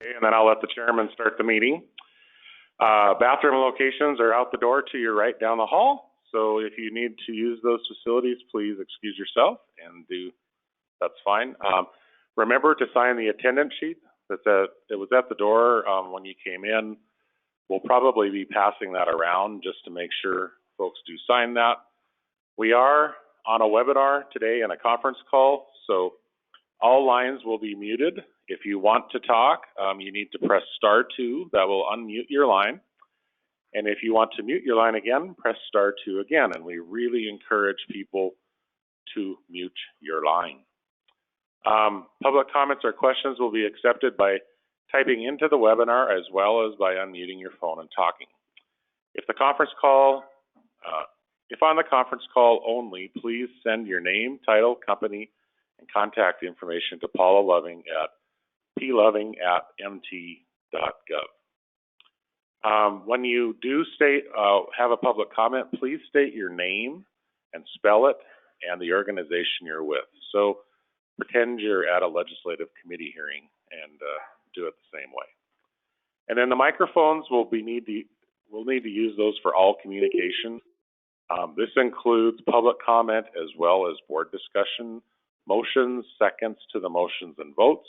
And then I'll let the chairman start the meeting. Bathroom locations are out the door to your right down the hall. So if you need to use those facilities, please excuse yourself and that's fine. Remember to sign the attendance sheet. It was at the door when you came in. We'll probably be passing that around just to make sure folks do sign that. We are on a webinar today and a conference call, so all lines will be muted. If you want to talk, you need to press *2. That will unmute your line. And if you want to mute your line again, press *2 again. And we really encourage people to mute your line. Public comments or questions will be accepted by typing into the webinar as well as by unmuting your phone and talking. If on the conference call only, please send your name, title, company, and contact information to Paula Loving at ploving@mt.gov. When you do have a public comment, please state your name and spell it and the organization you're with. So pretend you're at a legislative committee hearing and do it the same way. And then the microphones we'll need to use those for all communication. This includes public comment as well as board discussion, motions, seconds to the motions and votes.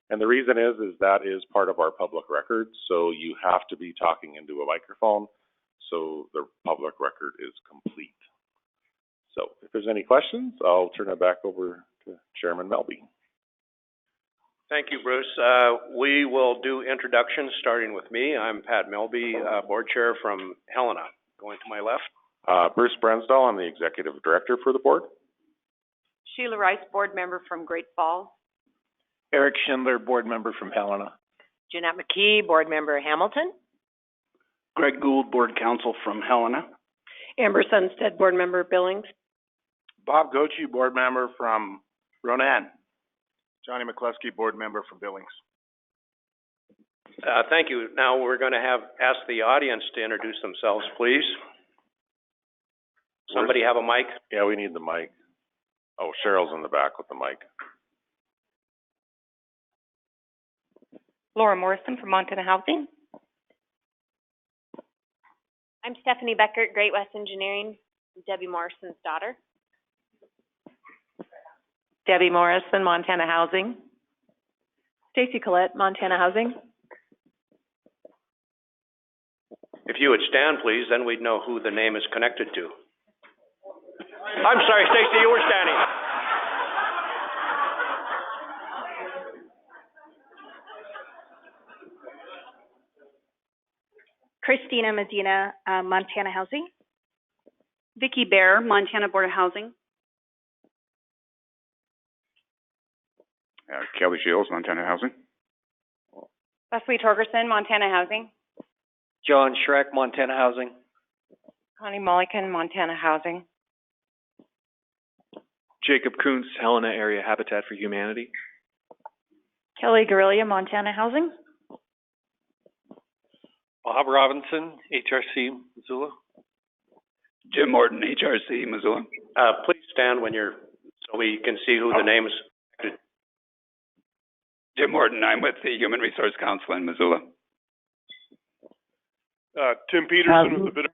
And the reason is that is part of our public record, so you have to be talking into a microphone so the public record is complete. So if there's any questions, I'll turn it back over to Chairman Melby. Thank you, Bruce. We will do introductions starting with me. I'm Pat Melby, board chair from Helena. Going to my left. Bruce Brensdahl, I'm the executive director for the board. Sheila Rice, board member from Great Falls. Eric Schindler, board member from Helena. Jeanette McKee, board member Hamilton. Greg Gould, board counsel from Helena. Amber Sunstead, board member Billings. Bob Gochi, board member from Ronan. Johnny McCluskey, board member from Billings. Thank you. Now we're going to ask the audience to introduce themselves, please. Somebody have a mic? Yeah, we need the mic. Oh, Cheryl's in the back with the mic. Laura Morrison from Montana Housing. I'm Stephanie Beckert, Great West Engineering, Debbie Morrison's daughter. Debbie Morrison, Montana Housing. Stacy Collette, Montana Housing. If you would stand, please, then we'd know who the name is connected to. I'm sorry, Stacy, you were standing. Christina Medina, Montana Housing. Vicki Bear, Montana Board of Housing. Kelly Shields, Montana Housing. Leslie Torgerson, Montana Housing. John Schreck, Montana Housing. Connie Mulliken, Montana Housing. Jacob Kuntz, Helena Area Habitat for Humanity. Kelly Guerrilla, Montana Housing. Bob Robinson, HRC, Missoula. Jim Morton, HRC, Missoula. Please stand so we can see who the name is. Jim Morton, I'm with the Human Resource Council in Missoula. Tim Peterson with the Bidder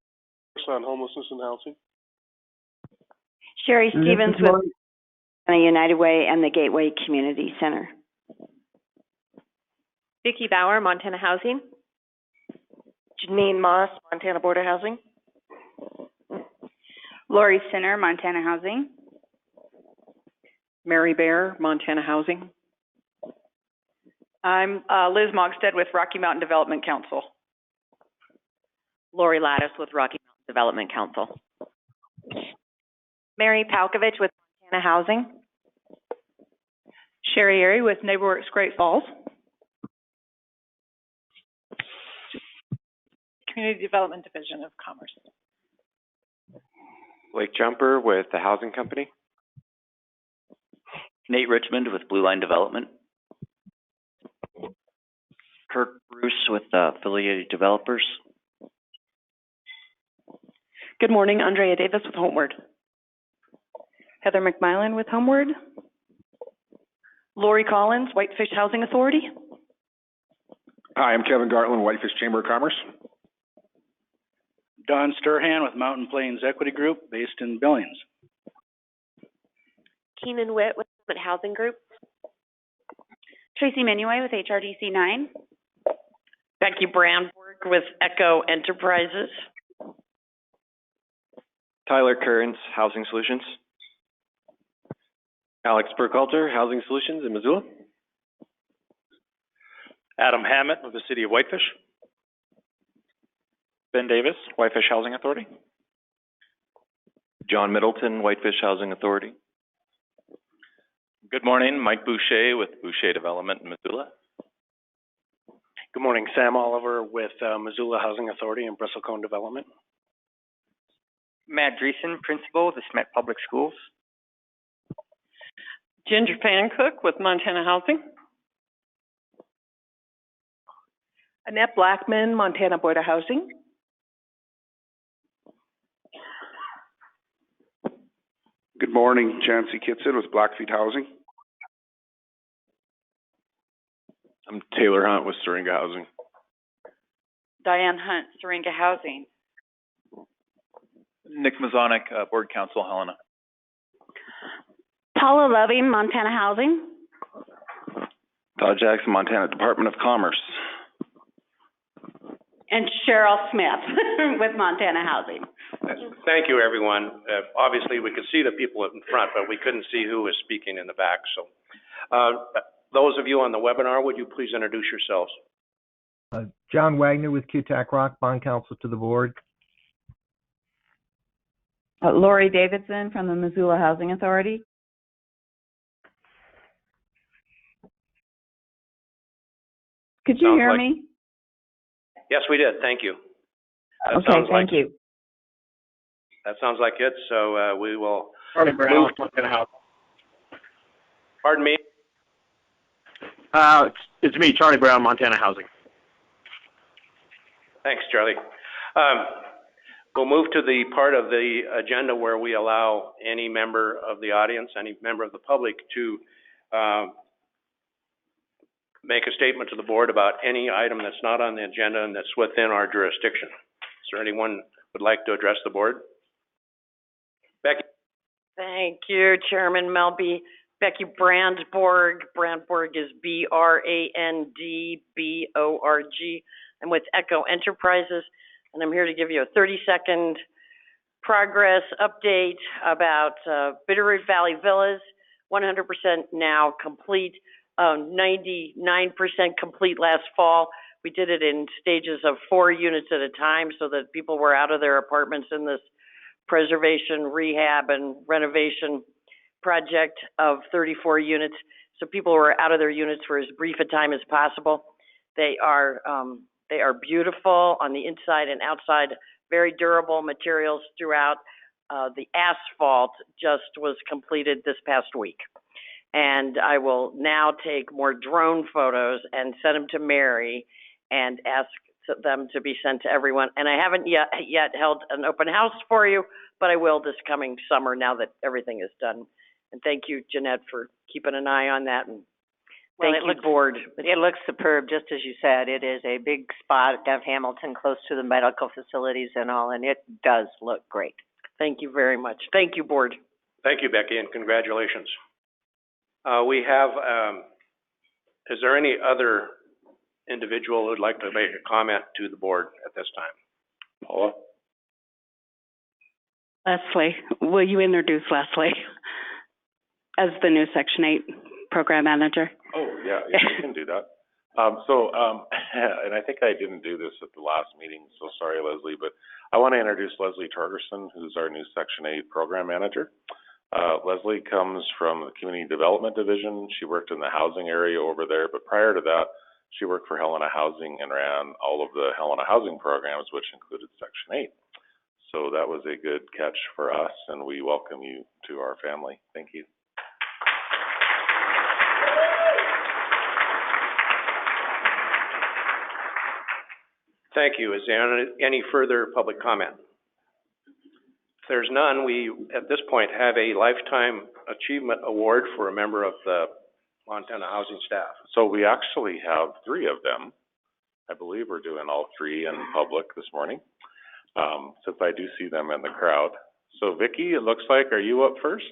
on Homelessness and Housing. Sherry Stevens with the United Way and the Gateway Community Center. Vicki Bauer, Montana Housing. Janine Moss, Montana Board of Housing. Lori Sinner, Montana Housing. Mary Bear, Montana Housing. I'm Liz Mogstead with Rocky Mountain Development Council. Lori Lattis with Rocky Mountain Development Council. Mary Palkovich with Montana Housing. Sherry Erie with NeighborWorks Great Falls. Community Development Division of Commerce. Blake Jumper with the Housing Company. Nate Richmond with Blue Line Development. Kirk Bruce with Affiliated Developers. Good morning, Andrea Davis with Homeward. Heather McMillan with Homeward. Lori Collins, Whitefish Housing Authority. Hi, I'm Kevin Gartland, Whitefish Chamber of Commerce. Don Sturhan with Mountain Plains Equity Group, based in Billings. Keenan Witt with Summit Housing Group. Tracy Manuel with HRDC 9. Becky Brandberg with Echo Enterprises. Tyler Kearns, Housing Solutions. Alex Burkhalter, Housing Solutions in Missoula. Adam Hammett with the City of Whitefish. Ben Davis, Whitefish Housing Authority. John Middleton, Whitefish Housing Authority. Good morning, Mike Boucher with Boucher Development in Missoula. Good morning, Sam Oliver with Missoula Housing Authority and Bristlecone Development. Matt Dreesen, Principal with the Smet Public Schools. Ginger Fancook with Montana Housing. Annette Blackman, Montana Board of Housing. Good morning, Chancey Kitson with Blackfeet Housing. I'm Taylor Hunt with Syringa Housing. Diane Hunt, Syringa Housing. Nick Mazonik, Board Council, Helena. Paula Loving, Montana Housing. Todd Jackson, Montana Department of Commerce. And Cheryl Smith with Montana Housing. Thank you, everyone. Obviously, we could see the people in front, but we couldn't see who was speaking in the back. So, those of you on the webinar, would you please introduce yourselves? John Wagner with QTAC Rock, Bond Counsel to the Board. Lori Davidson from the Missoula Housing Authority. Could you hear me? Yes, we did. Thank you. Okay, thank you. That sounds like it. So we will Charlie Brown, move. Montana Housing. Pardon me? It's me, Charlie Brown, Montana Housing. Thanks, Charlie. We'll move to the part of the agenda where we allow any member of the audience, any member of the public to make a statement to the board about any item that's not on the agenda and that's within our jurisdiction. Is there anyone who would like to address the board? Becky? Thank you, Chairman Melby. Becky Brandborg. Brandborg is BRANDBORG. I'm with Echo Enterprises, and I'm here to give you a 30-second progress update about Bitterroot Valley Villas. 100% now complete, 99% complete last fall. We did it in stages of 4 units at a time so that people were out of their apartments in this preservation, rehab, and renovation project of 34 units. So people were out of their units for as brief a time as possible. They are beautiful on the inside and outside, very durable materials throughout. The asphalt just was completed this past week. And I will now take more drone photos and send them to Mary and ask them to be sent to everyone. And I haven't yet held an open house for you, but I will this coming summer now that everything is done. And thank you, Jeanette, for keeping an eye on that. And Well, thank you, board. It looks superb, just as you said. It is a big spot of Hamilton, close to the medical facilities and all, and it does look great. Thank you very much. Thank you, board. Thank you, Becky, and congratulations. We have, is there any other individual who would like to make a comment to the board at this time? Paula? Leslie, will you introduce Leslie as the new Section 8 Program Manager? Oh, yeah, we can do that. And I think I didn't do this at the last meeting, so sorry, Leslie, but I want to introduce Leslie Torgerson, who's our new Section 8 Program Manager. Leslie comes from the Community Development Division. She worked in the housing area over there, but prior to that, she worked for Helena Housing and ran all of the Helena Housing programs, which included Section 8. So that was a good catch for us, and we welcome you to our family. Thank you. Thank you. Is there any further public comment? If there's none, we, at this point, have a Lifetime Achievement Award for a member of the Montana Housing staff. So we actually have 3 of them. I believe we're doing all three in public this morning, since I do see them in the crowd. So Vicki, it looks like, are you up first?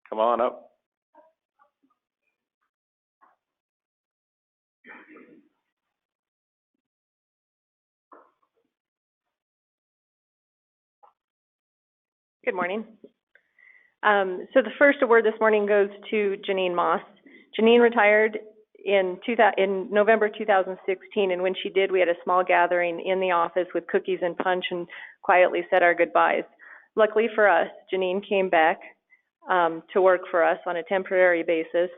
Come on up. Good morning. So the first award this morning goes to Janine Moss. Janine retired in November 2016, and when she did, we had a small gathering in the office with cookies and punch and quietly said our goodbyes. Luckily for us, Janine came back to work for us on a temporary basis,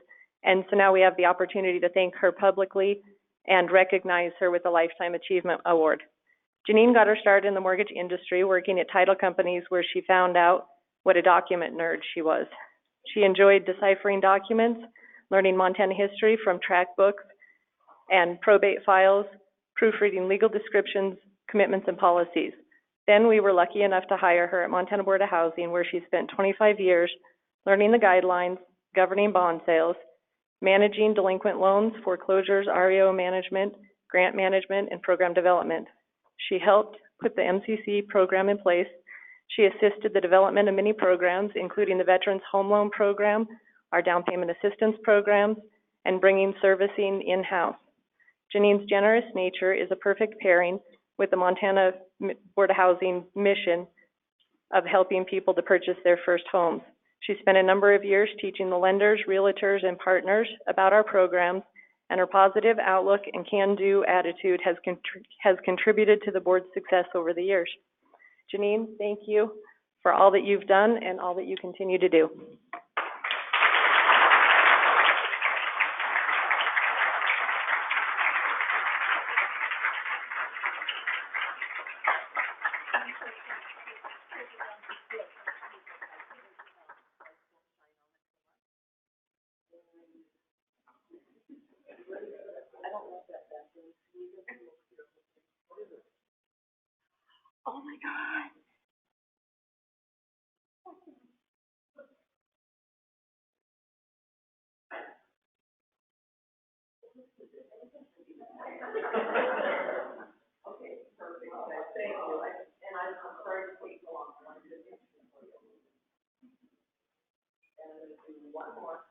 and so now we have the opportunity to thank her publicly and recognize her with the Lifetime Achievement Award. Janine got her start in the mortgage industry working at title companies where she found out what a document nerd she was. She enjoyed deciphering documents, learning Montana history from tract books and probate files, proofreading legal descriptions, commitments, and policies. Then we were lucky enough to hire her at Montana Board of Housing, where she spent 25 years learning the guidelines, governing bond sales, managing delinquent loans, foreclosures, REO management, grant management, and program development. She helped put the MCC program in place. She assisted the development of many programs, including the Veterans Home Loan Program, our down payment assistance programs, and bringing servicing in-house. Janine's generous nature is a perfect pairing with the Montana Board of Housing mission of helping people to purchase their first homes. She spent a number of years teaching the lenders, realtors, and partners about our programs, and her positive outlook and can-do attitude has contributed to the board's success over the years. Janine, thank you for all that you've done and all that you continue to do. Oh my God. Okay, perfect. Thank you. And I'm sorry to take so long. I wanted to do this for you. And I'm going to do one more.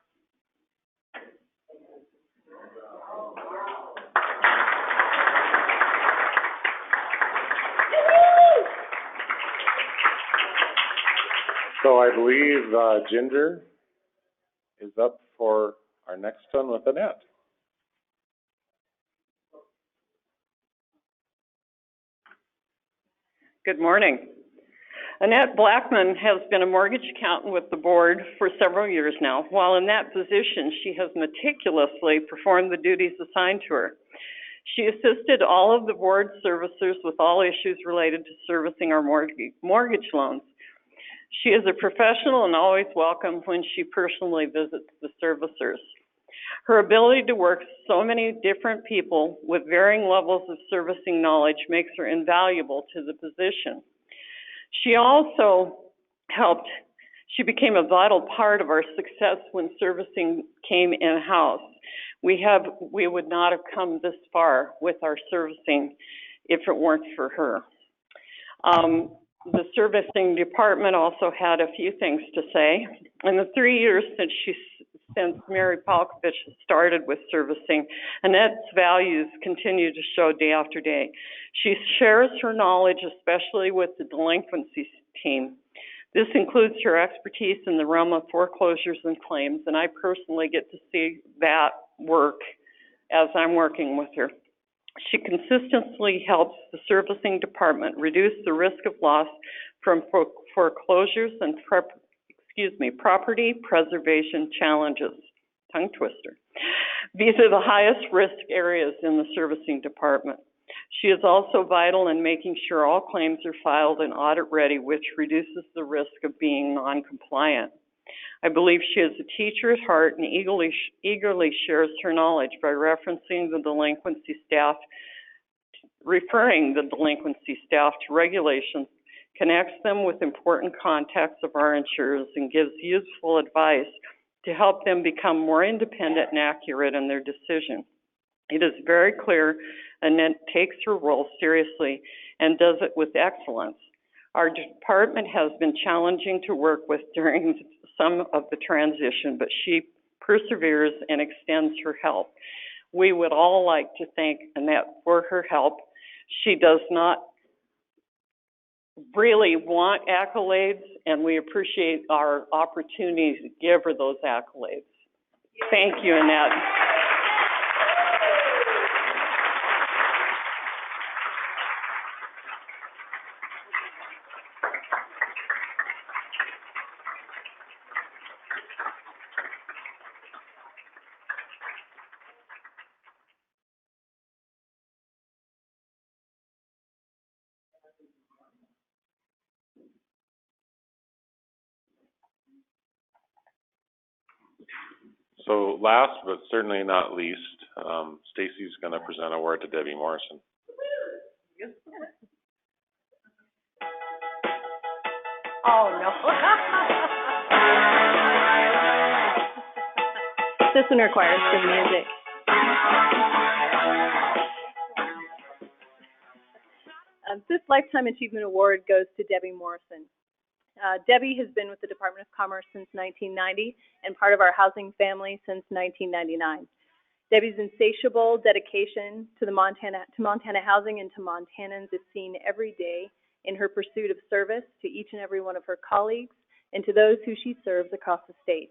So I believe Ginger is up for our next one with Annette. Good morning. Annette Blackman has been a mortgage accountant with the board for several years now. While in that position, she has meticulously performed the duties assigned to her. She assisted all of the board servicers with all issues related to servicing our mortgage loans. She is a professional and always welcome when she personally visits the servicers. Her ability to work with so many different people with varying levels of servicing knowledge makes her invaluable to the position. She also she became a vital part of our success when servicing came in-house. We would not have come this far with our servicing if it weren't for her. The servicing department also had a few things to say. In the 3 years since Mary Palkovich started with servicing, Annette's values continue to show day after day. She shares her knowledge, especially with the delinquency team. This includes her expertise in the realm of foreclosures and claims, and I personally get to see that work as I'm working with her. She consistently helps the servicing department reduce the risk of loss from foreclosures and property preservation challenges. Tongue twister. These are the highest risk areas in the servicing department. She is also vital in making sure all claims are filed and audit ready, which reduces the risk of being non-compliant. I believe she is a teacher at heart and eagerly shares her knowledge by referring the delinquency staff to regulations, connects them with important contacts of our insurers, and gives useful advice to help them become more independent and accurate in their decision. It is very clear Annette takes her role seriously and does it with excellence. Our department has been challenging to work with during some of the transition, but she perseveres and extends her help. We would all like to thank Annette for her help. She does not really want accolades, and we appreciate our opportunity to give her those accolades. Thank you, Annette. So last but certainly not least, Stacy's going to present a word to Debbie Morrison. Oh, no. This one requires some music. This Lifetime Achievement Award goes to Debbie Morrison. Debbie has been with the Department of Commerce since 1990 and part of our housing family since 1999. Debbie's insatiable dedication to Montana housing and to Montanans is seen every day in her pursuit of service to each and every one of her colleagues and to those who she serves across the state.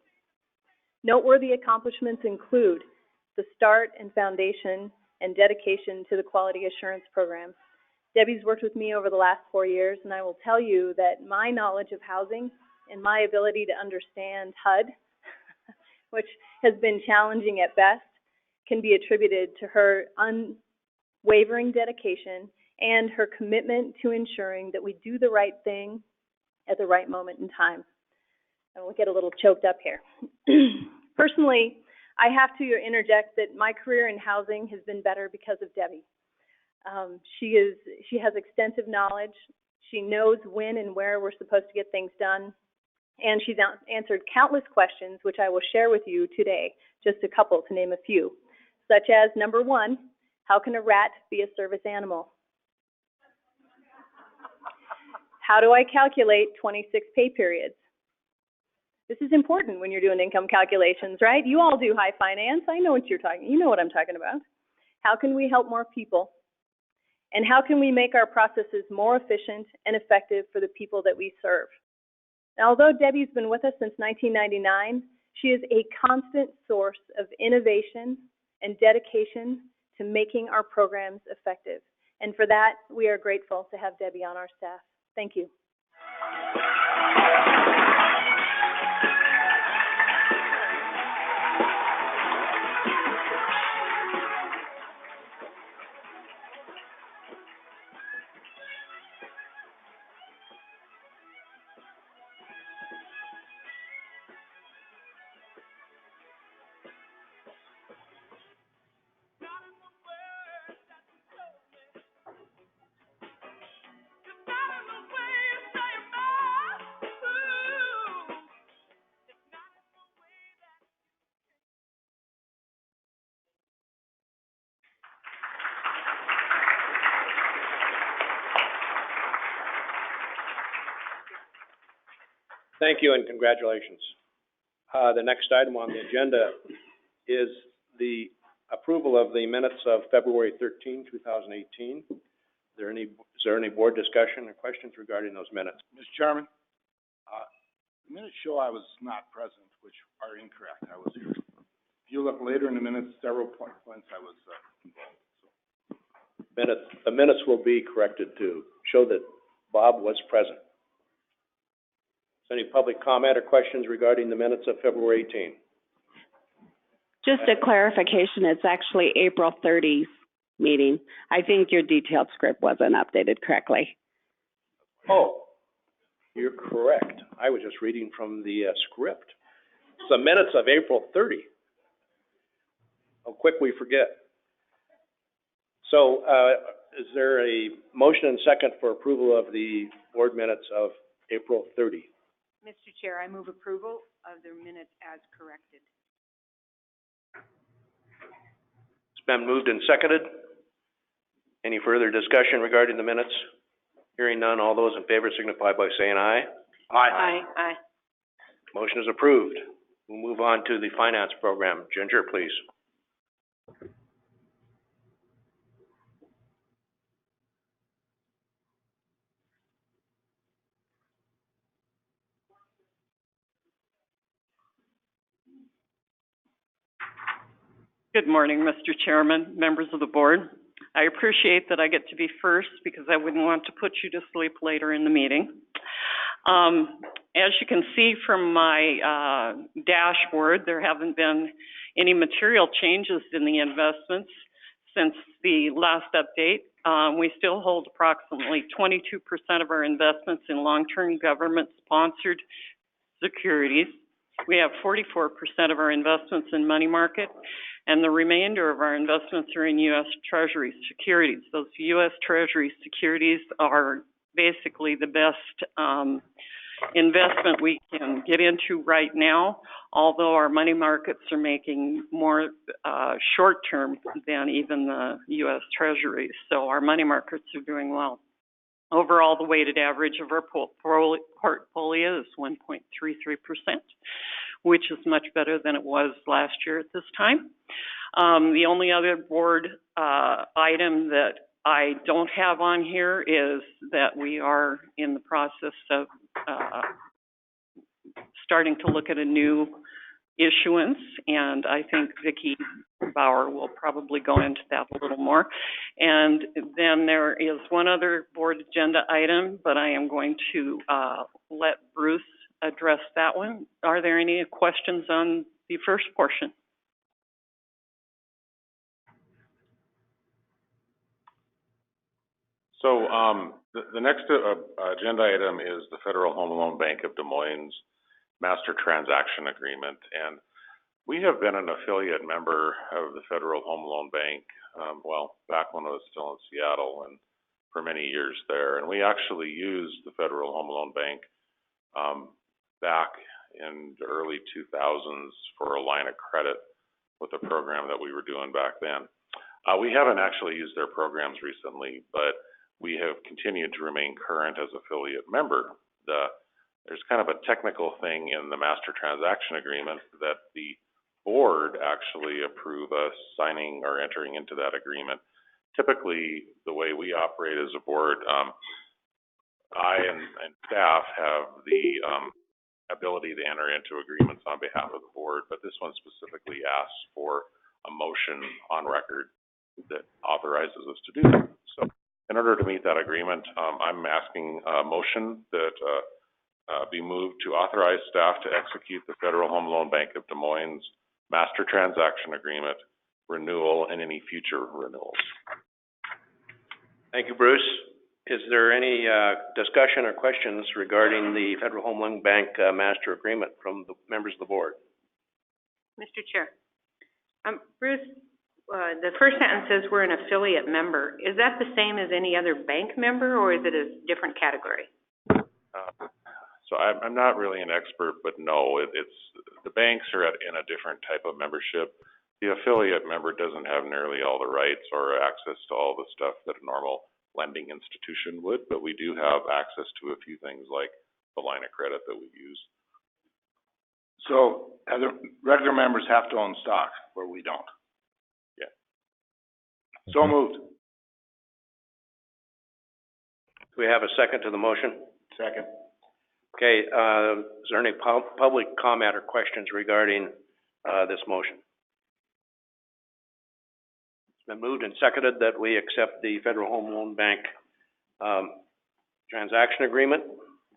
Noteworthy accomplishments include the start and foundation and dedication to the Quality Assurance Program. Debbie's worked with me over the last 4 years, and I will tell you that my knowledge of housing and my ability to understand HUD, which has been challenging at best, can be attributed to her unwavering dedication and her commitment to ensuring that we do the right thing at the right moment in time. And we'll get a little choked up here. Personally, I have to interject that my career in housing has been better because of Debbie. She has extensive knowledge. She knows when and where we're supposed to get things done. And she's answered countless questions, which I will share with you today, just a couple to name a few, such as, number one, how can a rat be a service animal? How do I calculate 26 pay periods? This is important when you're doing income calculations, right? You all do high finance. I know what you know what I'm talking about. How can we help more people? And how can we make our processes more efficient and effective for the people that we serve? Now, although Debbie's been with us since 1999, she is a constant source of innovation and dedication to making our programs effective. And for that, we are grateful to have Debbie on our staff. Thank you. Thank you and congratulations. The next item on the agenda is the approval of the minutes of February 13, 2018. Is there any board discussion or questions regarding those minutes? Mr. Chairman, the minutes show I was not present, which are incorrect. I was here. If you look later in the minutes, several points I was involved. The minutes will be corrected to show that Bob was present. Is there any public comment or questions regarding the minutes of February 18? Just a clarification, it's actually April 30th meeting. I think your detailed script wasn't updated correctly. Oh, you're correct. I was just reading from the script. It's the minutes of April 30. How quick we forget. So, is there a motion and second for approval of the board minutes of April 30? Mr. Chair, I move approval of the minutes as corrected. It's It's been moved and seconded. Any further discussion regarding the minutes? Hearing none, all those in favor signify by saying aye. Aye. Aye. Motion is approved. We'll move on to the finance program. Ginger, please. Good morning, Mr. Chairman, members of the board. I appreciate that I get to be first because I wouldn't want to put you to sleep later in the meeting. As you can see from my dashboard, there haven't been any material changes in the investments since the last update. We still hold approximately 22% of our investments in long-term government-sponsored securities. We have 44% of our investments in money market, and the remainder of our investments are in U.S. Treasury securities. Those U.S. Treasury securities are basically the best investment we can get into right now, although our money markets are making more short-term than even the U.S. Treasuries. So our money markets are doing well. Overall, the weighted average of our portfolio is 1.33%, which is much better than it was last year at this time. The only other board item that I don't have on here is that we are in the process of starting to look at a new issuance, and I think Vicki Bauer will probably go into that a little more. And then there is one other board agenda item, but I am going to let Bruce address that one. Are there any questions on the first portion? So the next agenda item is the Federal Home Loan Bank of Des Moines Master Transaction Agreement. And we have been an affiliate member of the Federal Home Loan Bank, back when I was still in Seattle and for many years there. And we actually used the Federal Home Loan Bank back in the early 2000s for a line of credit with a program that we were doing back then. We haven't actually used their programs recently, but we have continued to remain current as affiliate member. There's kind of a technical thing in the master transaction agreement that the board actually approve us signing or entering into that agreement. Typically, the way we operate as a board, I and staff have the ability to enter into agreements on behalf of the board, but this one specifically asks for a motion on record that authorizes us to do that. So in order to meet that agreement, I'm asking a motion that be moved to authorize staff to execute the Federal Home Loan Bank of Des Moines Master Transaction Agreement renewal and any future renewals. Thank you, Bruce. Is there any discussion or questions regarding the Federal Home Loan Bank Master Agreement from the members of the board? Mr. Chair. Bruce, the first sentence says we're an affiliate member. Is that the same as any other bank member, or is it a different category? So I'm not really an expert, but no, it's the banks are in a different type of membership. The affiliate member doesn't have nearly all the rights or access to all the stuff that a normal lending institution would, but we do have access to a few things like the line of credit that we use. So other regular members have to own stock where we don't. Yeah. So moved. Do we have a second to the motion? Second. Okay, is there any public comment or questions regarding this motion? It's been moved and seconded that we accept the Federal Home Loan Bank transaction agreement.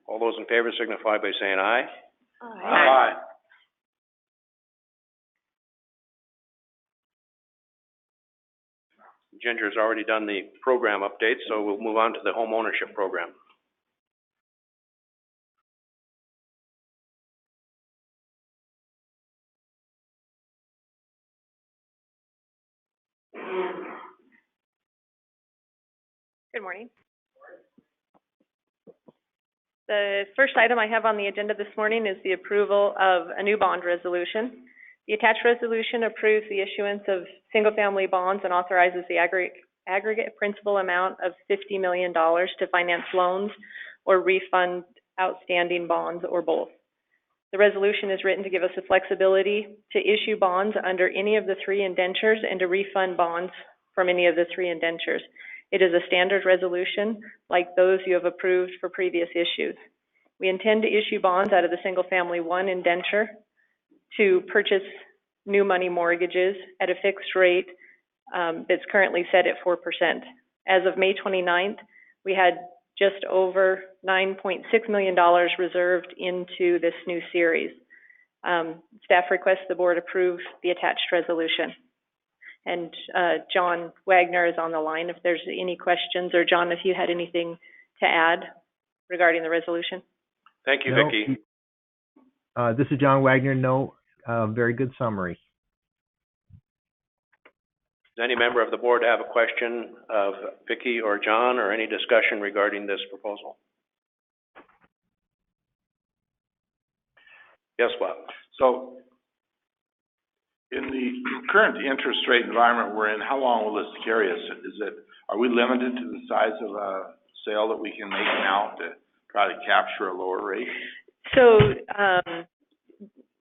All those in favor signify by saying aye. Aye. Aye. Ginger's already done the program update, so we'll move on to the home ownership program. Good morning. The first item I have on the agenda this morning is the approval of a new bond resolution. The attached resolution approves the issuance of single-family bonds and authorizes the aggregate principal amount of $50 million to finance loans or refund outstanding bonds or both. The resolution is written to give us the flexibility to issue bonds under any of the three indentures and to refund bonds from any of the three indentures. It is a standard resolution like those you have approved for previous issues. We intend to issue bonds out of the single-family one indenture to purchase new money mortgages at a fixed rate that's currently set at 4%. As of May 29th, we had just over $9.6 million reserved into this new series. Staff requests the board approve the attached resolution. And John Wagner is on the line if there's any questions, or John, if you had anything to add regarding the resolution. Thank you, No. Vicki. This is John Wagner. No, very good summary. Does any member of the board have a question of Vicki or John, or any discussion regarding this proposal? Yes, Bob. So, in the current interest rate environment we're in, how long will this carry us? Are we limited to the size of a sale that we can make now to try to capture a lower rate? So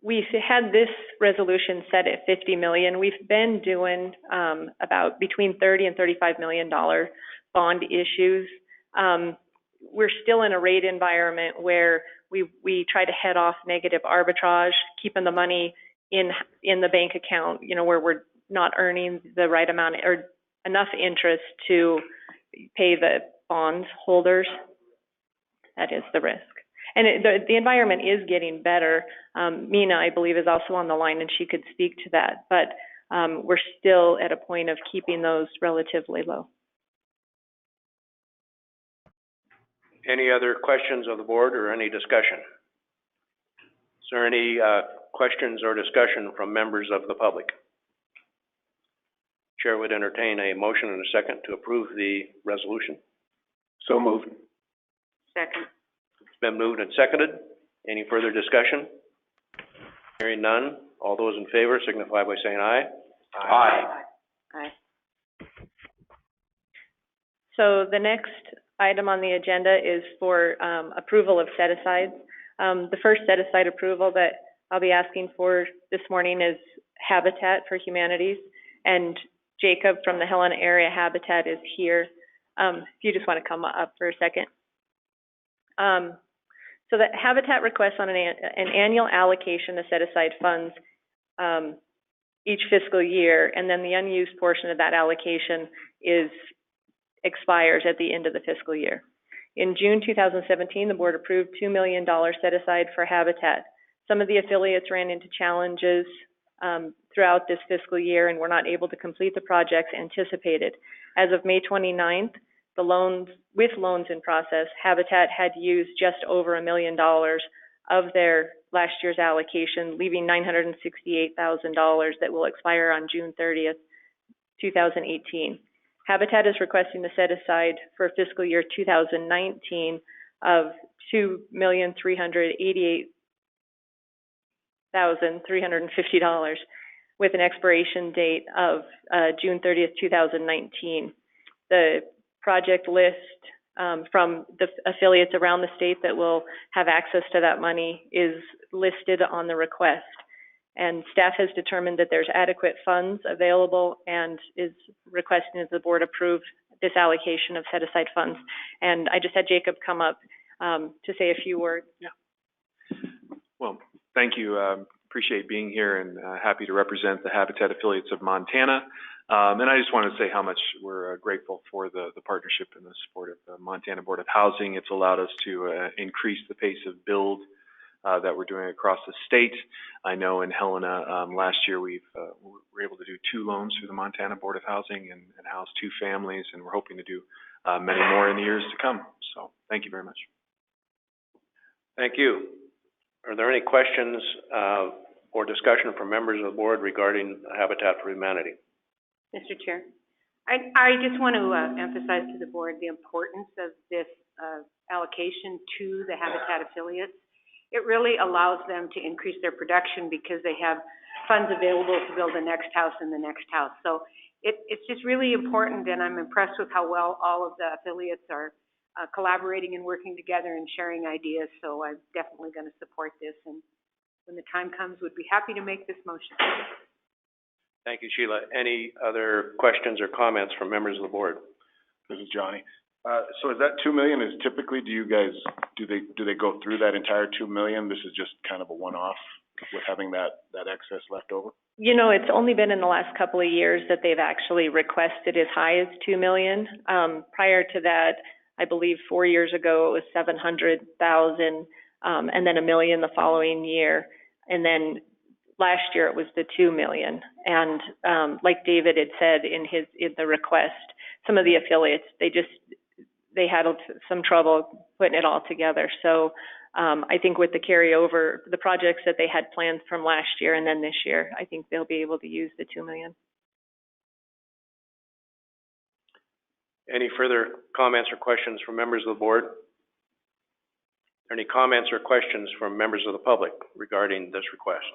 we've had this resolution set at $50 million. We've been doing about between $30 and $35 million bond issues. We're still in a rate environment where we try to head off negative arbitrage, keeping the money in the bank account, where we're not earning the right amount or enough interest to pay the bond holders. That is the risk. And the environment is getting better. Mina, I believe, is also on the line, and she could speak to that. But we're still at a point of keeping those relatively low. Any other questions of the board or any discussion? Is there any questions or discussion from members of the public? Chair would entertain a motion and a second to approve the resolution. So moved. Second. It's been moved and seconded. Any further discussion? Hearing none. All those in favor signify by saying aye. Aye. Aye. So the next item on the agenda is for approval of set-asides. The first set-aside approval that I'll be asking for this morning is Habitat for Humanities, and Jacob from the Helena Area Habitat is here. If you just want to come up for a second. So that Habitat requests on an annual allocation of set-aside funds each fiscal year, and then the unused portion of that allocation expires at the end of the fiscal year. In June 2017, the board approved $2 million set aside for Habitat. Some of the affiliates ran into challenges throughout this fiscal year and were not able to complete the projects anticipated. As of May 29th, with loans in process, Habitat had used just over $1 million of their last year's allocation, leaving $968,000 that will expire on June 30th, 2018. Habitat is requesting the set aside for fiscal year 2019 of $2,388,350 with an expiration date of June 30th, 2019. The project list from the affiliates around the state that will have access to that money is listed on the request. And staff has determined that there's adequate funds available and is requesting that the board approve this allocation of set-aside funds. And I just had Jacob come up to say a few words. Yeah. Well, thank you. Appreciate being here and happy to represent the Habitat affiliates of Montana. And I just want to say how much we're grateful for the partnership and the support of the Montana Board of Housing. It's allowed us to increase the pace of build that we're doing across the state. I know in Helena last year we were able to do 2 loans through the Montana Board of Housing and house 2 families, and we're hoping to do many more in the years to come. So thank you very much. Thank you. Are there any questions or discussion from members of the board regarding Habitat for Humanity? Mr. Chair, I just want to emphasize to the board the importance of this allocation to the Habitat affiliates. It really allows them to increase their production because they have funds available to build the next house and the next house. So it's just really important, and I'm impressed with how well all of the affiliates are collaborating and working together and sharing ideas. So I'm definitely going to support this, and when the time comes, would be happy to make this motion. Thank you, Sheila. Any other questions or comments from members of the board? This is Johnny. So is that 2 million is typically, do they go through that entire 2 million? This is just kind of a one-off with having that excess left over? You know, it's only been in the last couple of years that they've actually requested as high as 2 million. Prior to that, I believe 4 years ago, it was 700,000, and then $1 million the following year. And then last year it was the 2 million. And like David had said in the request, some of the affiliates, they had some trouble putting it all together. So I think with the carryover, the projects that they had planned from last year and then this year, I think they'll be able to use the 2 million. Any further comments or questions from members of the board? Any comments or questions from members of the public regarding this request?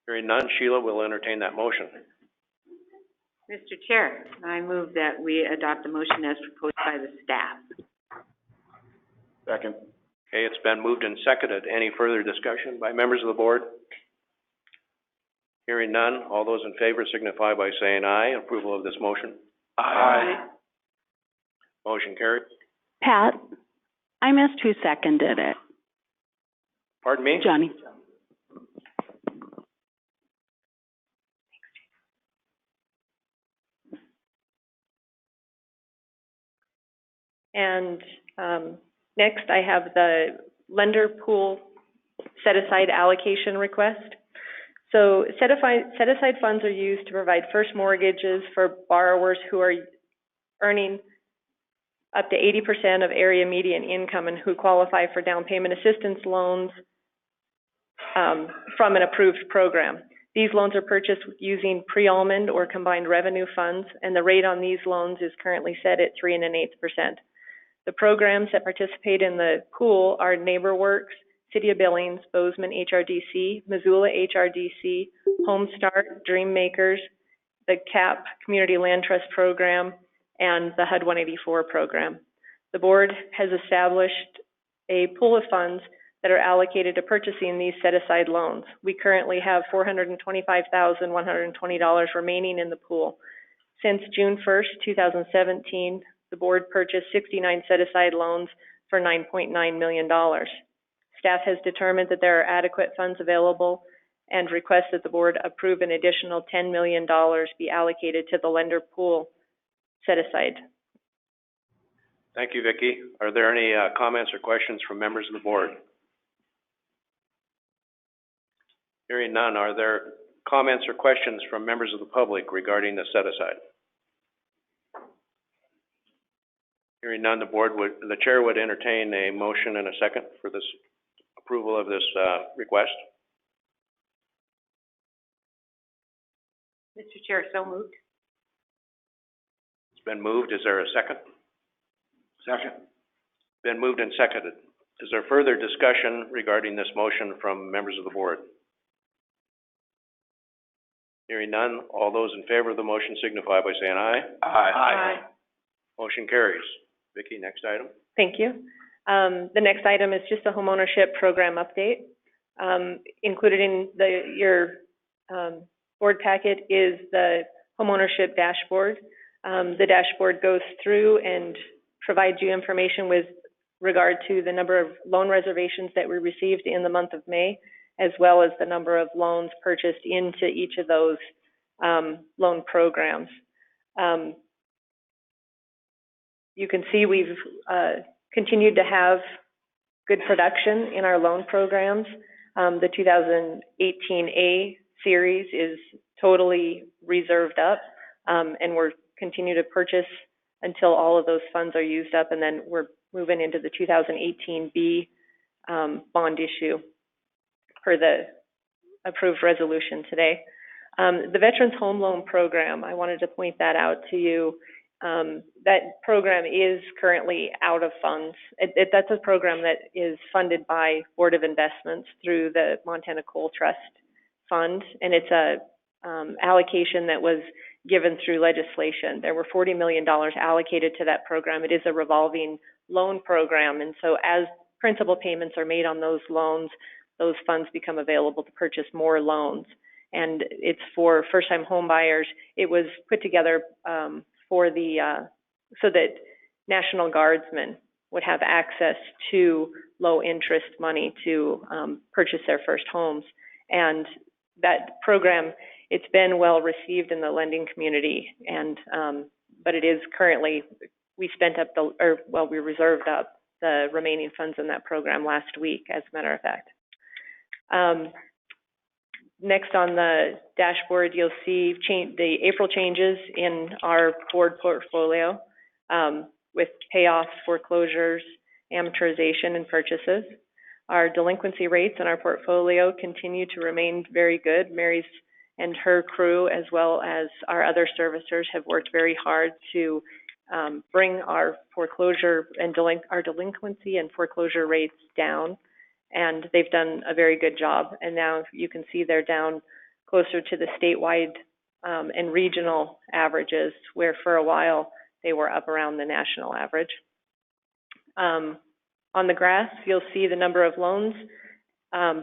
Hearing none, Sheila will entertain that motion. Mr. Chair, I move that we adopt the motion as proposed by the staff. Second. Okay, it's been moved and seconded. Any further discussion by members of the board? Hearing none, all those in favor signify by saying aye. Approval of this motion. Aye. Motion carried. Pat, I missed who seconded it. Pardon me? Johnny. And next, I have the lender pool set-aside allocation request. So set-aside funds are used to provide first mortgages for borrowers who are earning up to 80% of area median income and who qualify for down payment assistance loans from an approved program. These loans are purchased using pre-almond or combined revenue funds, and the rate on these loans is currently set at 3 1/8%. The programs that participate in the pool are NeighborWorks, City of Billings, Bozeman HRDC, Missoula HRDC, HomeStart, Dream Makers, the CAP Community Land Trust Program, and the HUD 184 program. The board has established a pool of funds that are allocated to purchasing these set-aside loans. We currently have $425,120 remaining in the pool. Since June 1st, 2017, the board purchased 69 set-aside loans for $9.9 million. Staff has determined that there are adequate funds available and requests that the board approve an additional $10 million be allocated to the lender pool set-aside. Thank you, Vicki. Are there any comments or questions from members of the board? Hearing none, are there comments or questions from members of the public regarding the set-aside? Hearing none, the chair would entertain a motion and a second for this approval of this request. Mr. Chair, so moved. It's been moved. Is there a second? Second. Been moved and seconded. Is there further discussion regarding this motion from members of the board? Hearing none, all those in favor of the motion signify by saying aye. Aye. Aye. Motion carries. Vicki, next item. Thank you. The next item is just a homeownership program update. Included in your board packet is the homeownership dashboard. The dashboard goes through and provides you information with regard to the number of loan reservations that we received in the month of May, as well as the number of loans purchased into each of those loan programs. You can see we've continued to have good production in our loan programs. The 2018A series is totally reserved up, and we're continue to purchase until all of those funds are used up, and then we're moving into the 2018B bond issue per the approved resolution today. The Veterans Home Loan Program, I wanted to point that out to you. that program is currently out of funds. That's a program that is funded by Board of Investments through the Montana Coal Trust Fund, and it's a allocation that was given through legislation. There were $40 million allocated to that program. It is a revolving loan program, and so as principal payments are made on those loans, those funds become available to purchase more loans. And it's for first-time home buyers. It was put together for the so that National Guardsmen would have access to low-interest money to purchase their first homes. And that program, it's been well received in the lending community, and but it is currently, we reserved up the remaining funds in that program last week, as a matter of fact. Next on the dashboard, you'll see the April changes in our board portfolio with payoffs, foreclosures, amortization, and purchases. Our delinquency rates in our portfolio continue to remain very good. Mary's and her crew, as well as our other servicers, have worked very hard to bring our foreclosure and our delinquency and foreclosure rates down. And they've done a very good job. And now you can see they're down closer to the statewide and regional averages, where for a while they were up around the national average. On the graph, you'll see the number of loans,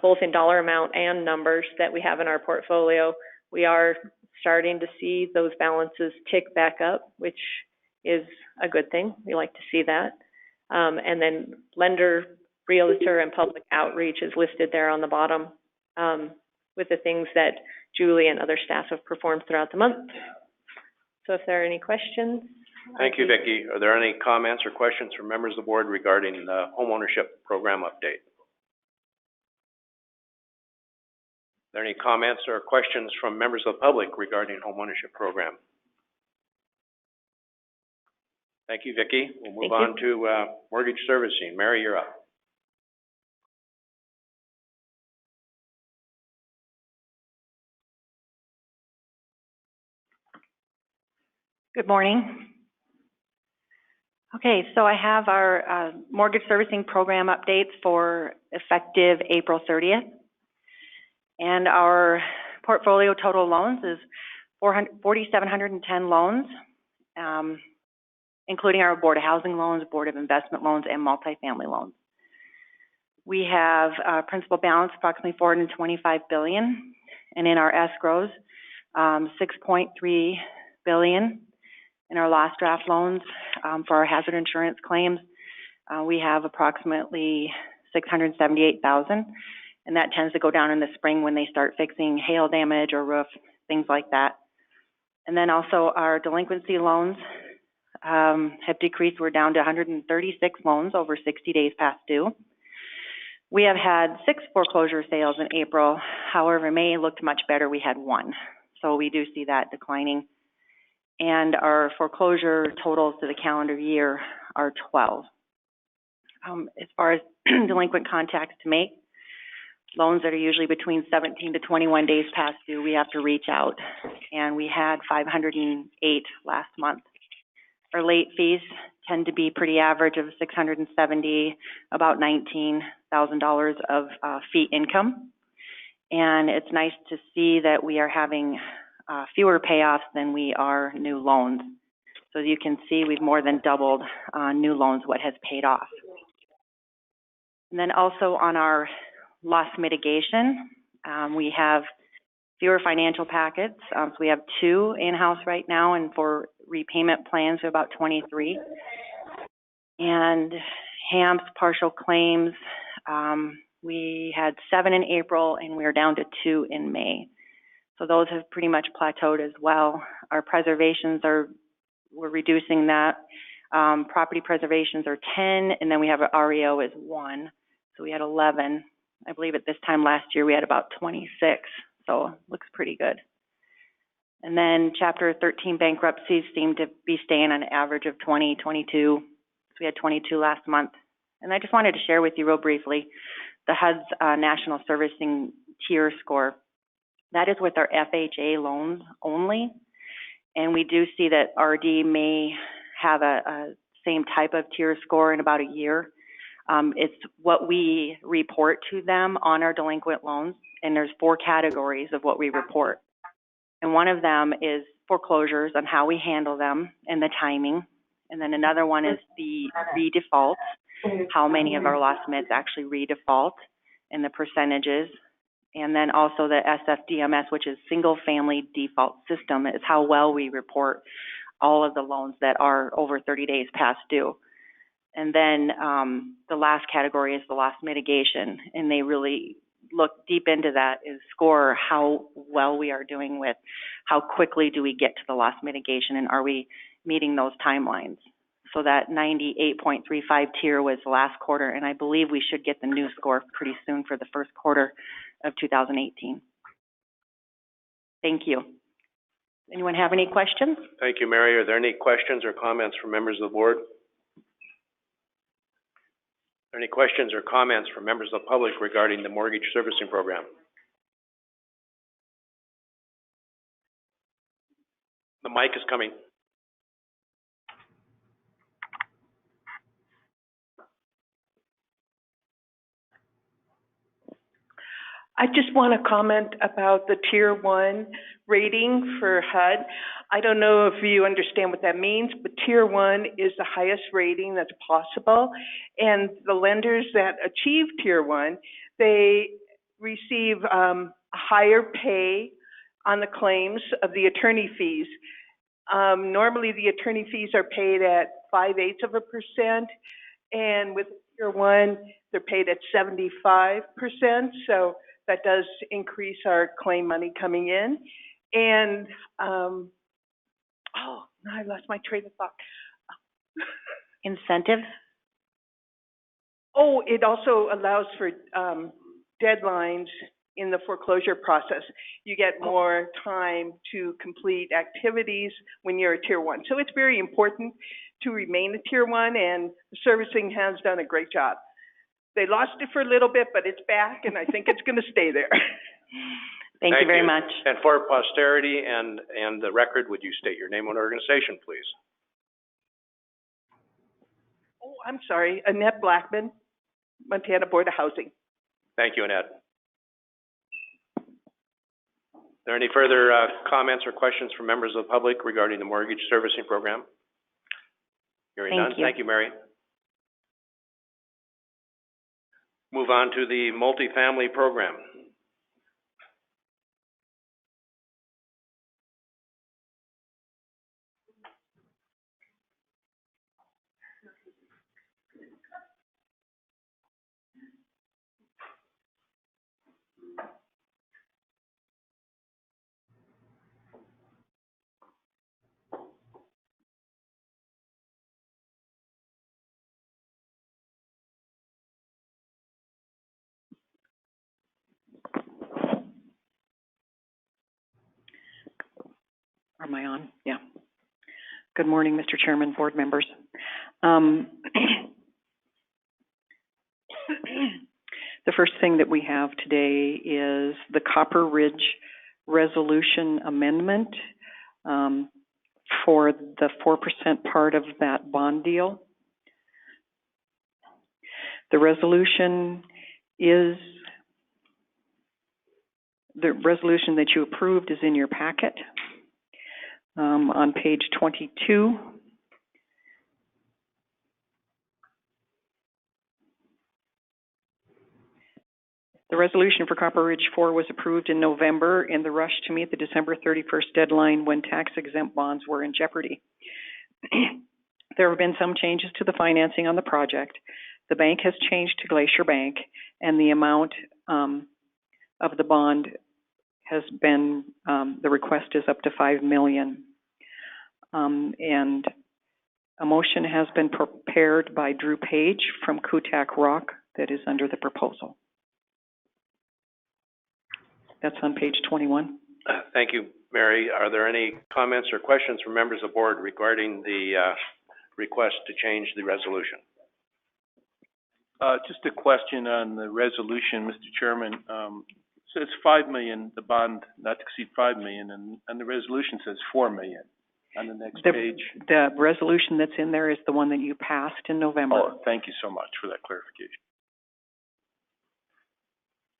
both in dollar amount and numbers that we have in our portfolio. We are starting to see those balances tick back up, which is a good thing. We like to see that. And then lender, realtor, and public outreach is listed there on the bottom with the things that Julie and other staff have performed throughout the month. So if there are any questions. Thank you, Vicki. Are there any comments or questions from members of the board regarding the homeownership program update? Are there any comments or questions from members of the public regarding homeownership program? Thank you, Vicki. We'll move on to mortgage servicing. Mary, you're up. Good morning. Okay, so I have our mortgage servicing program updates for effective April 30th. And our portfolio total loans is 4,710 loans, including our Board of Housing loans, Board of Investment loans, and multifamily loans. We have principal balance approximately $425 billion, and in our escrows, $6.3 billion. In our last draft loans for our hazard insurance claims, we have approximately $678,000, and that tends to go down in the spring when they start fixing hail damage or roof, things like that. And then also our delinquency loans have decreased. We're down to 136 loans over 60 days past due. We have had 6 foreclosure sales in April. However, May looked much better. We had 1. So we do see that declining. And our foreclosure totals to the calendar year are 12. As far as delinquent contacts to make, loans that are usually between 17 to 21 days past due, we have to reach out. And we had 508 last month. Our late fees tend to be pretty average of $670, about $19,000 of fee income. And it's nice to see that we are having fewer payoffs than we are new loans. So you can see we've more than doubled new loans what has paid off. And then also on our loss mitigation, we have fewer financial packets. So we have 2 in-house right now, and for repayment plans, we have about 23. And HAMPs, partial claims, we had 7 in April, and we're down to 2 in May. So those have pretty much plateaued as well. Our preservations we're reducing that. Property preservations are 10, and then we have an REO is 1. So we had 11. I believe at this time last year we had about 26. So looks pretty good. And then Chapter 13 bankruptcies seem to be staying on an average of 20, 22. So we had 22 last month. And I just wanted to share with you real briefly the HUD's National Servicing Tier Score. That is with our FHA loans only. And we do see that RD may have a same type of tier score in about a year. It's what we report to them on our delinquent loans, and there's 4 categories of what we report. And one of them is foreclosures and how we handle them and the timing. And then another one is the redefault, how many of our lost mids actually redefault and the percentages. And then also the SFDMS, which is single family default system, is how well we report all of the loans that are over 30 days past due. And then the last category is the loss mitigation, and they really look deep into that, is score how well we are doing with how quickly do we get to the loss mitigation, and are we meeting those timelines. So that 98.35 tier was last quarter, and I believe we should get the new score pretty soon for the first quarter of 2018. Thank you. Anyone have any questions? Thank you, Mary. Are there any questions or comments from members of the board? Are there any questions or comments from members of the public regarding the mortgage servicing program? The mic is coming. I just want to comment about the Tier 1 rating for HUD. I don't know if you understand what that means, but Tier 1 is the highest rating that's possible. And the lenders that achieve Tier 1, they receive a higher pay on the claims of the attorney fees. Normally, the attorney fees are paid at 5/8%, and with Tier 1, they're paid at 75%. So that does increase our claim money coming in. And, now I lost my train of thought. Incentives? Oh, it also allows for deadlines in the foreclosure process. You get more time to complete activities when you're a Tier 1. So it's very important to remain a Tier 1, and the servicing has done a great job. They lost it for a little bit, but it's back, and I think it's going to stay there. Thank you very much. And for posterity and the record, would you state your name and organization, please? Oh, I'm sorry. Annette Blackman, Montana Board of Housing. Thank you, Annette. Are there any further comments or questions from members of the public regarding the mortgage servicing program? Hearing none. Thank you, Mary. Move on to the multifamily program. Am I on? Yeah. Good morning, Mr. Chairman, board members. The first thing that we have today is the Copper Ridge Resolution Amendment for the 4% part of that bond deal. The resolution that you approved is in your packet. On page 22. The resolution for Copper Ridge 4 was approved in November in the rush to meet the December 31st deadline when tax-exempt bonds were in jeopardy. There have been some changes to the financing on the project. The bank has changed to Glacier Bank, and the amount of the bond has been, the request is up to $5 million. And a motion has been prepared by Drew Page from Kutak Rock that is under the proposal. That's on page 21. Thank you, Mary. Are there any comments or questions from members of the board regarding the request to change the resolution? Just a question on the resolution, Mr. Chairman. It says $5 million, the bond not to exceed $5 million, and the resolution says $4 million. on the next The- page? The resolution that's in there is the one that you passed in November. Oh, thank you so much for that clarification.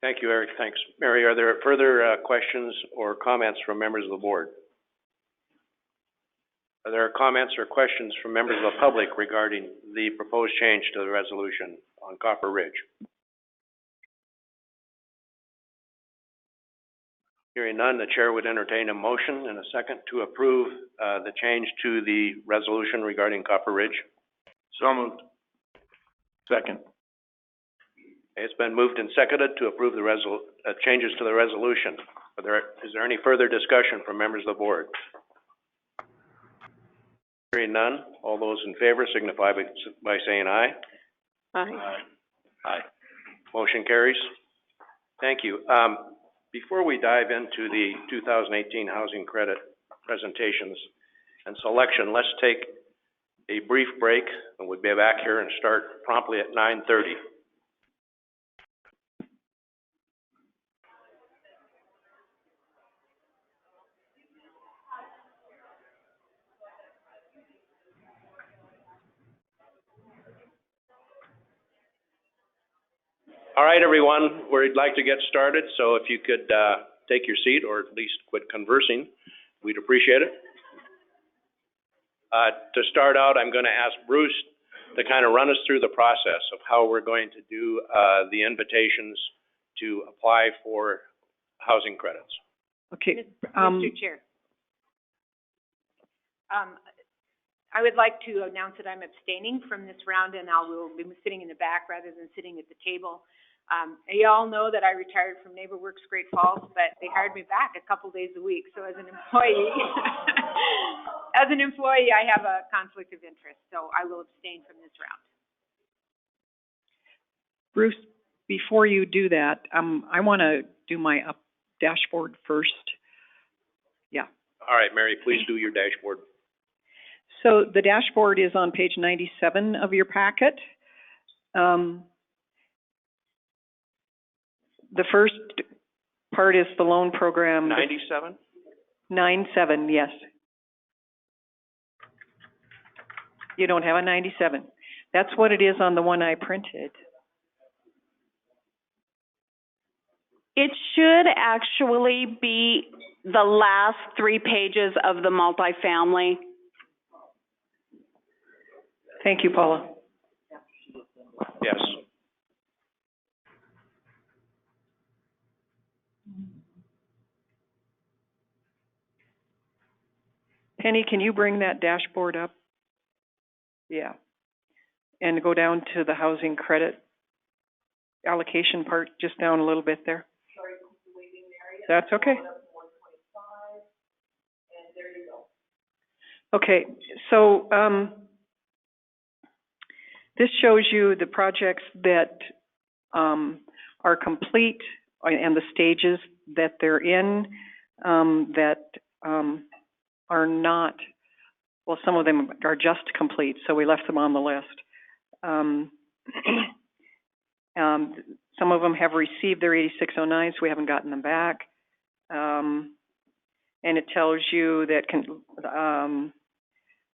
Thank you, Eric. Thanks. Mary, are there further questions or comments from members of the board? Are there comments or questions from members of the public regarding the proposed change to the resolution on Copper Ridge? Hearing none, the chair would entertain a motion and a second to approve the change to the resolution regarding Copper Ridge. So moved. Second. It's been moved and seconded to approve the changes to the resolution. Is there any further discussion from members of the board? Hearing none, all those in favor signify by saying aye. Aye. Aye. Motion carries. Thank you. Before we dive into the 2018 housing credit presentations and selection, let's take a brief break, and we'll be back here and start promptly at 9:30. All right, everyone, we'd like to get started, so if you could take your seat or at least quit conversing, we'd appreciate it. To start out, I'm going to ask Bruce to kind of run us through the process of how we're going to do the invitations to apply for housing credits. Okay. Mr. Chair. I would like to announce that I'm abstaining from this round, and I will be sitting in the back rather than sitting at the table. You all know that I retired from NeighborWorks Great Falls, but they hired me back a couple days a week. So as an employee, I have a conflict of interest, so I will abstain from this round. Bruce, before you do that, I want to do my dashboard first. Yeah. All right, Mary, please do your dashboard. So the dashboard is on page 97 of your packet. The first part is the loan program. 97? 97, yes. You don't have a 97. That's what it is on the one I printed. It should actually be the last 3 pages of the multifamily. Thank you, Paula. Yes. Penny, can you bring that dashboard up? Yeah. And go down to the housing credit allocation part, just down a little bit there. That's okay. Okay, so this shows you the projects that are complete and the stages that they're in that are not, well, some of them are just complete, so we left them on the list. Some of them have received their 8609s, we haven't gotten them back. And it tells you that,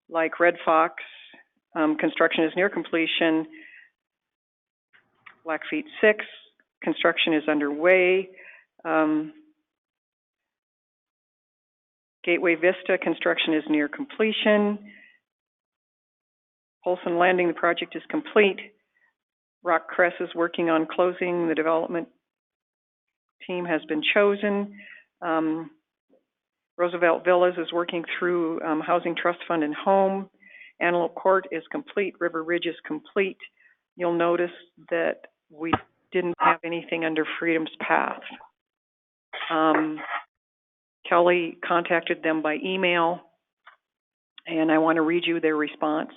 like Red Fox, construction is near completion. Blackfeet 6, construction is underway. Gateway Vista, construction is near completion. Polson Landing, the project is complete. Rock Crest is working on closing. The development team has been chosen. Roosevelt Villas is working through Housing Trust Fund and Home. Antelope Court is complete. River Ridge is complete. You'll notice that we didn't have anything under Freedom's Path. Kelly contacted them by email, and I want to read you their response.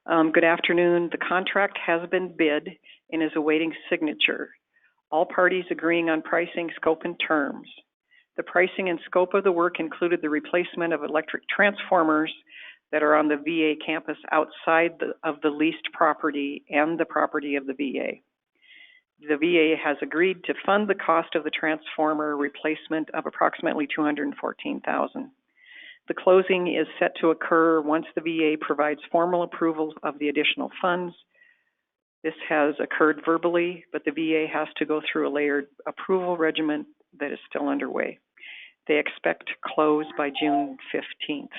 Good afternoon. The contract has been bid and is awaiting signature. All parties agreeing on pricing, scope, and terms. The pricing and scope of the work included the replacement of electric transformers that are on the VA campus outside of the leased property and the property of the VA. The VA has agreed to fund the cost of the transformer replacement of approximately $214,000. The closing is set to occur once the VA provides formal approval of the additional funds. This has occurred verbally, but the VA has to go through a layered approval regimen that is still underway. They expect to close by June 15th.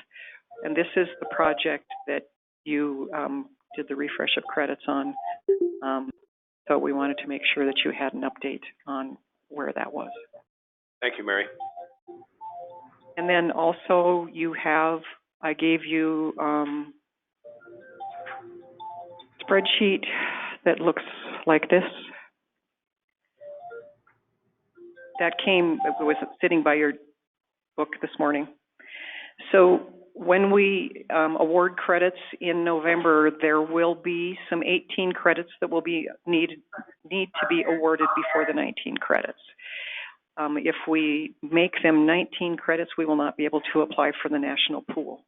And this is the project that you did the refresh of credits on. So we wanted to make sure that you had an update on where that was. Thank you, Mary. And then also you have, I gave you spreadsheet that looks like this. That was sitting by your book this morning. So when we award credits in November, there will be some 18 credits that will be need to be awarded before the 19 credits. If we make them 19 credits, we will not be able to apply for the national pool,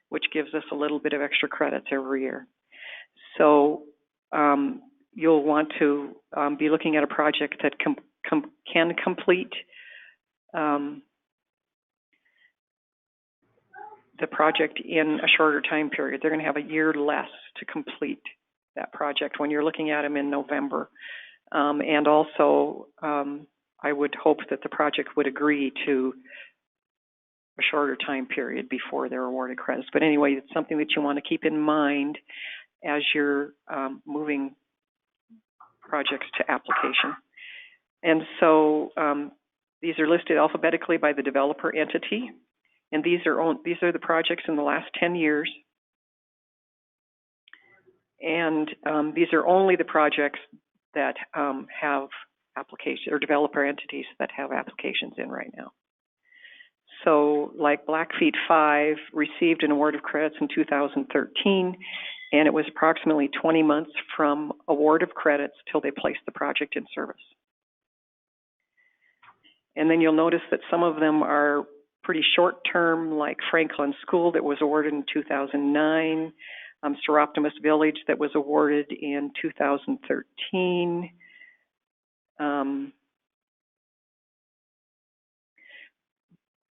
which gives us a little bit of extra credits every year. So you'll want to be looking at a project that can complete the project in a shorter time period. They're going to have a year less to complete that project when you're looking at them in November. And also, I would hope that the project would agree to a shorter time period before they're awarded credits. But anyway, it's something that you want to keep in mind as you're moving projects to application. And so these are listed alphabetically by the developer entity. And these are the projects in the last 10 years. And these are only the projects that have application or developer entities that have applications in right now. So like Blackfeet 5 received an award of credits in 2013, and it was approximately 20 months from award of credits till they placed the project in service. And then you'll notice that some of them are pretty short term, like Franklin School that was awarded in 2009, Seroptimus Village that was awarded in 2013.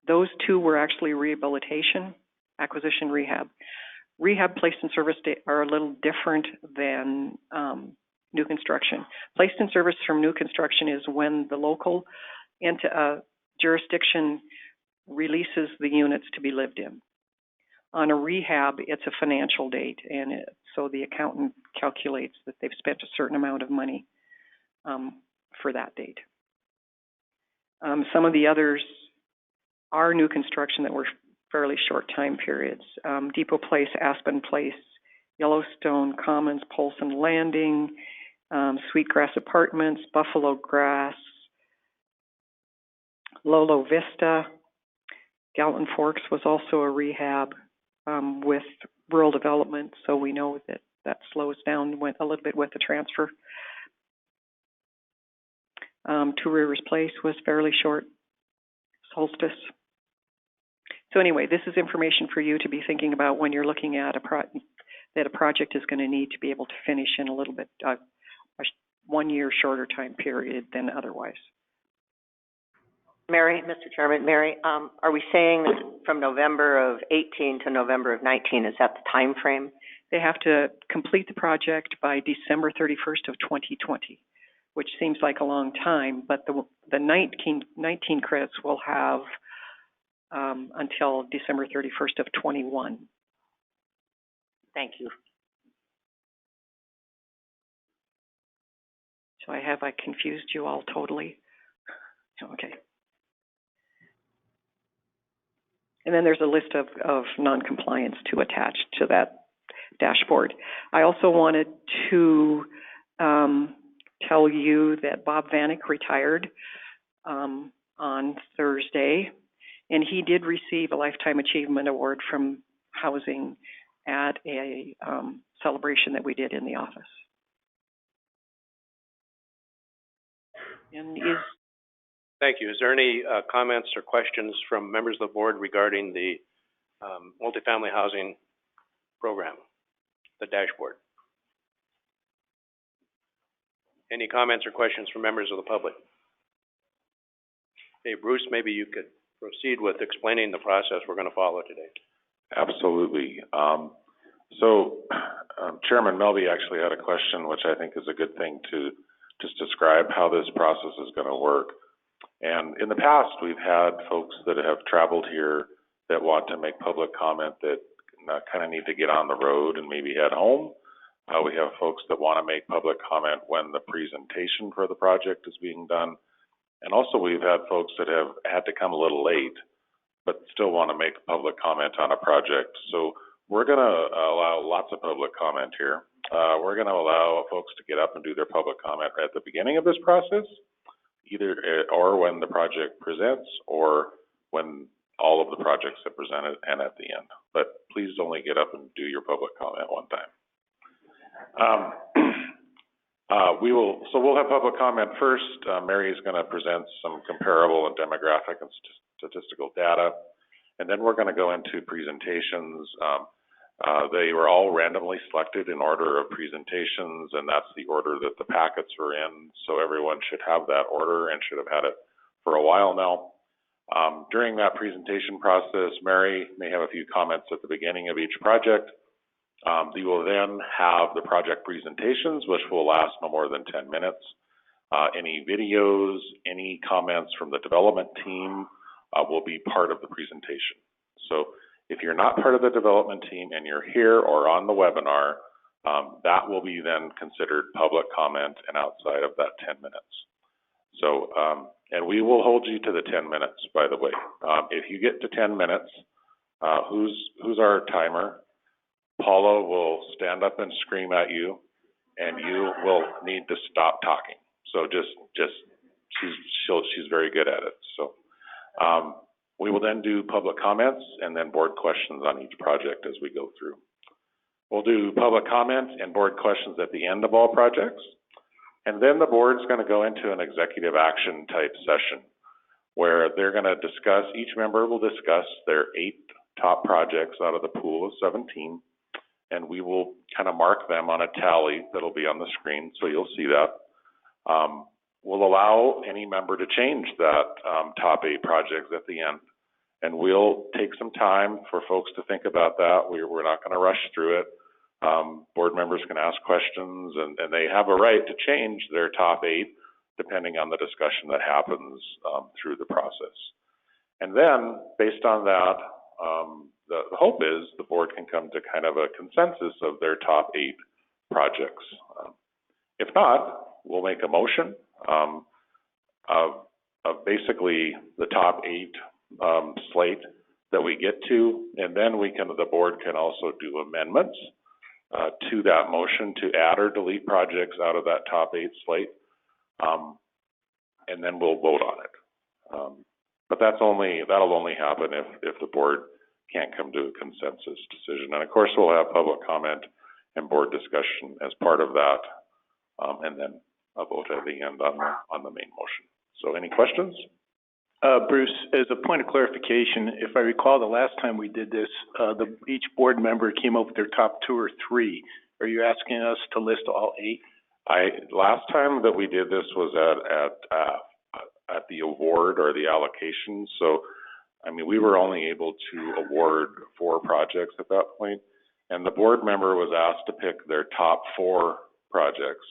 Those two were actually rehabilitation, acquisition rehab. Rehab placed in service are a little different than new construction. Placed in service from new construction is when the local jurisdiction releases the units to be lived in. On a rehab, it's a financial date, and so the accountant calculates that they've spent a certain amount of money for that date. Some of the others are new construction that were fairly short time periods. Depot Place, Aspen Place, Yellowstone Commons, Polson Landing, Sweetgrass Apartments, Buffalo Grass, Lolo Vista. Gallatin Forks was also a rehab with rural development, so we know that that slows down a little bit with the transfer. Two Rivers Place was fairly short. Solstice. So anyway, this is information for you to be thinking about when you're looking at that a project is going to need to be able to finish in a little bit, a 1 year shorter time period than otherwise. Mary, Mr. Chairman, Mary, are we saying that from November of 18 to November of 19, is that the time frame? They have to complete the project by December 31st of 2020, which seems like a long time, but the 19 credits will have until December 31st of 21. Thank you. So I confused you all totally? Okay. And then there's a list of non-compliance to attach to that dashboard. I also wanted to tell you that Bob Vanek retired on Thursday, and he did receive a Lifetime Achievement Award from Housing at a celebration that we did in the office. And Thank you. Is there any comments or questions from members of the board regarding the multifamily housing program, the dashboard? Any comments or questions from members of the public? Hey, Bruce, maybe you could proceed with explaining the process we're gonna follow today? Absolutely. Chairman Melby actually had a question, which I think is a good thing to just describe how this process is gonna work. And in the past, we've had folks that have traveled here that want to make public comment that kind of need to get on the road and maybe head home. We have folks that want to make public comment when the presentation for the project is being done. And also we've had folks that have had to come a little late, but still want to make public comment on a project. So we're going to allow lots of public comment here. We're going to allow folks to get up and do their public comment at the beginning of this process, either or when the project presents, or when all of the projects are presented and at the end. But please only get up and do your public comment one time. We'll have public comment first. Mary is going to present some comparable and demographic and statistical data, and then we're going to go into presentations. They were all randomly selected in order of presentations, and that's the order that the packets were in, so everyone should have that order and should have had it for a while now. During that presentation process, Mary may have a few comments at the beginning of each project. You will then have the project presentations, which will last no more than 10 minutes. Any videos, any comments from the development team will be part of the presentation. So if you're not part of the development team and you're here or on the webinar, that will be then considered public comment and outside of that 10 minutes. So, and we will hold you to the 10 minutes, by the way. If you get to 10 minutes, who's our timer? Paula will stand up and scream at you, and you will need to stop talking. So she's very good at it. So, we will then do public comments and then board questions on each project as we go through. We'll do public comments and board questions at the end of all projects. And then the board's going to go into an executive action type session where they're going to discuss, each member will discuss their 8 top projects out of the pool of 17. And we will kind of mark them on a tally that'll be on the screen, so you'll see that. We'll allow any member to change that top 8 projects at the end. And we'll take some time for folks to think about that. We're not going to rush through it. Board members can ask questions, and they have a right to change their top 8 depending on the discussion that happens through the process. And then, based on that, the hope is the board can come to kind of a consensus of their top 8 projects. If not, we'll make a motion of basically the top 8 slate that we get to, and then the board can also do amendments to that motion to add or delete projects out of that top 8 slate, and then we'll vote on it. But that'll only happen if the board can't come to a consensus decision. And of course, we'll have public comment and board discussion as part of that, and then a vote at the end on the main motion. So any questions? Bruce, as a point of clarification, if I recall the last time we did this, each board member came up with their top 2 or 3. Are you asking us to list all 8? Last time that we did this was at the award or the allocation. So, I mean, we were only able to award 4 projects at that point, and the board member was asked to pick their top 4 projects.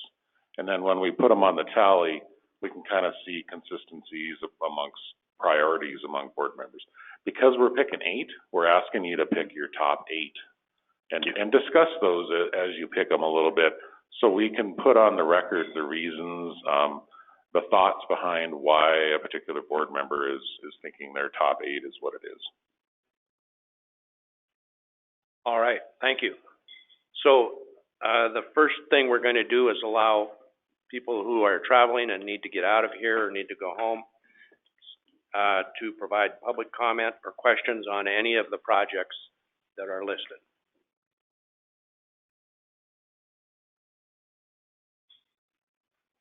And then when we put them on the tally, we can kind of see consistencies amongst priorities among board members. Because we're picking 8, we're asking you to pick your top 8 and discuss those as you pick them a little bit, so we can put on the record the reasons, the thoughts behind why a particular board member is thinking their top 8 is what it is. All right, thank you. So the first thing we're going to do is allow people who are traveling and need to get out of here or need to go home to provide public comment or questions on any of the projects that are listed.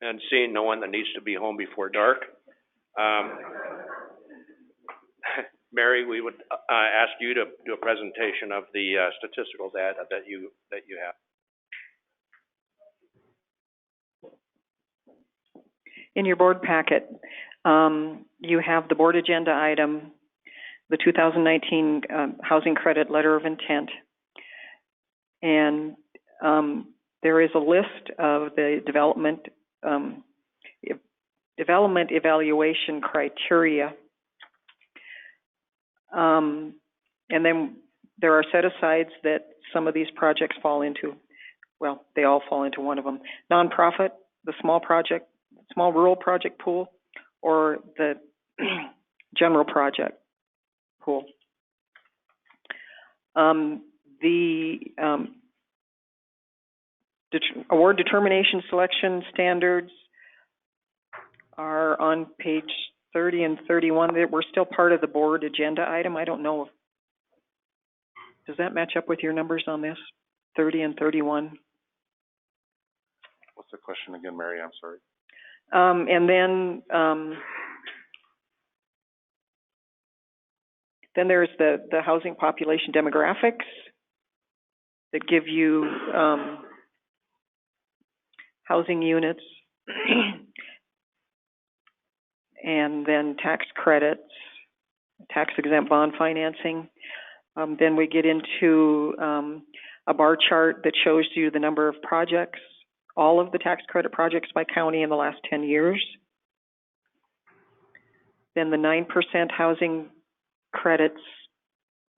And seeing no one that needs to be home before dark, Mary, we would ask you to do a presentation of the statistical data that you have. In your board packet, you have the board agenda item the 2019 Housing Credit Letter of Intent. And there is a list of the development evaluation criteria. And then there are set-asides that some of these projects fall into. Well, they all fall into one of them. Nonprofit, the small rural project pool, or the general project pool. Award determination selection standards are on page 30 and 31. We're still part of the board agenda item. I don't know. Does that match up with your numbers on this, 30 and 31? What's the question again, Mary? I'm sorry. And then there's the housing population demographics that give you housing units and then tax credits, tax exempt bond financing. Then we get into a bar chart that shows you the number of projects, all of the tax credit projects by county in the last 10 years. Then the 9% housing credits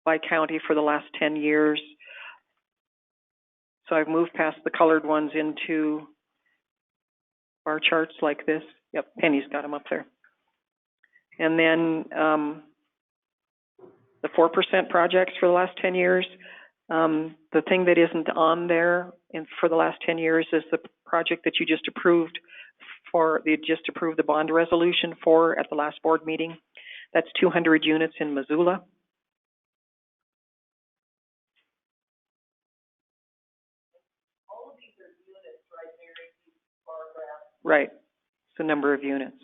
by county for the last 10 years. So I've moved past the colored ones into bar charts like this. Yep, Penny's got them up there. And then the 4% projects for the last 10 years. The thing that isn't on there for the last 10 years is the project that you just approved the bond resolution for at the last board meeting. That's 200 units in Missoula. All of these are units, right, Mary? Right. It's the number of units.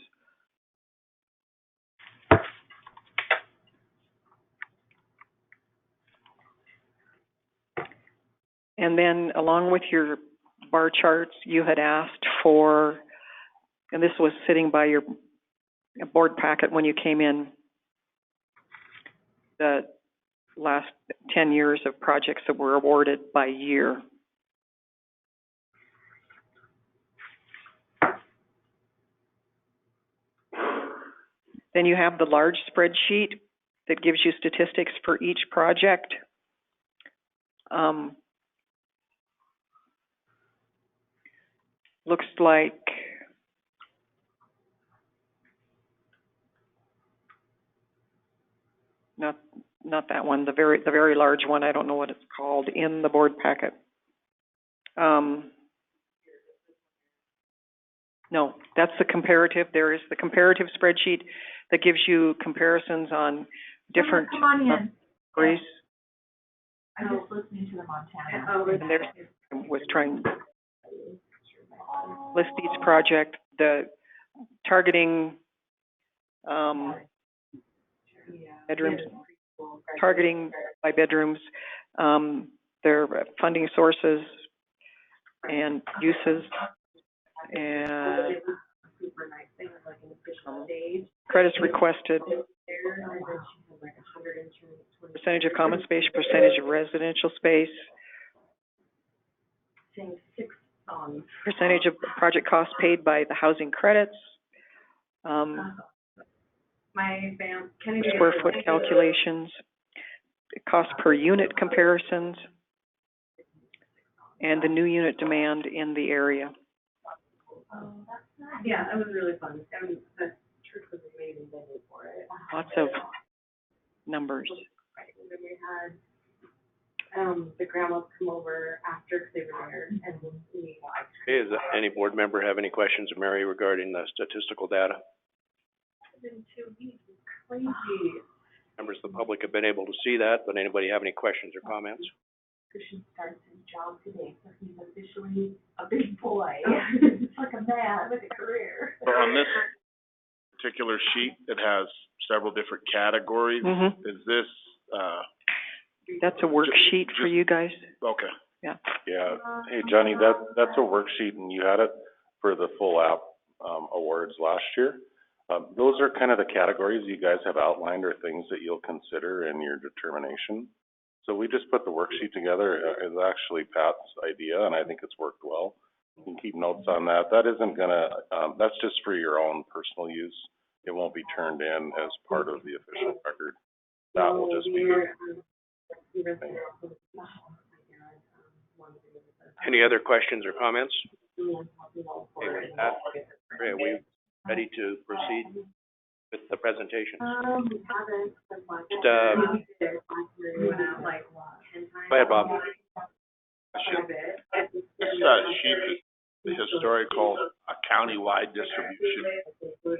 And then along with your bar charts, you had asked for, and this was sitting by your board packet when you came in, the last 10 years of projects that were awarded by year. Then you have the large spreadsheet that gives you statistics for each project. Looks like not that one, the very large one. I don't know what it's called in the board packet. No, that's the comparative. There is the comparative spreadsheet that gives you comparisons on different categories. I'm just listening to the Montana. And there was trying to list each project, the targeting bedrooms, targeting by bedrooms, their funding sources and uses, and credits requested, percentage of common space, percentage of residential space, percentage of project costs paid by the housing credits, square foot calculations, cost per unit comparisons, and the new unit demand in the area. Yeah, that was really fun. And the church was amazing venue for it. Lots of numbers. Right, and then we had the grandmas come over after because they were there, and we watched. Okay, does any board member have any questions of Mary regarding the statistical data? It's been 2 weeks, it's crazy. Members of the public have been able to see that, but anybody have any questions or comments? Christian starts his job today, so he's officially a big boy. It's like a man with a career. So on this particular sheet, it has several different categories. Mm-hmm. Is this, that's a worksheet for you guys? okay. Yeah. Yeah. Hey, Johnny, that's a worksheet, and you had it for the full app awards last year. Those are kind of the categories you guys have outlined are things that you'll consider in your determination. So we just put the worksheet together. It's actually Pat's idea, and I think it's worked well. You can keep notes on that. That isn't gonna, that's just for your own personal use. It won't be turned in as part of the official record. That will just be. Any other questions or comments? Okay, with that, are we ready to proceed with the presentation? Go ahead, Bob. This sheet is the historical countywide distribution. Is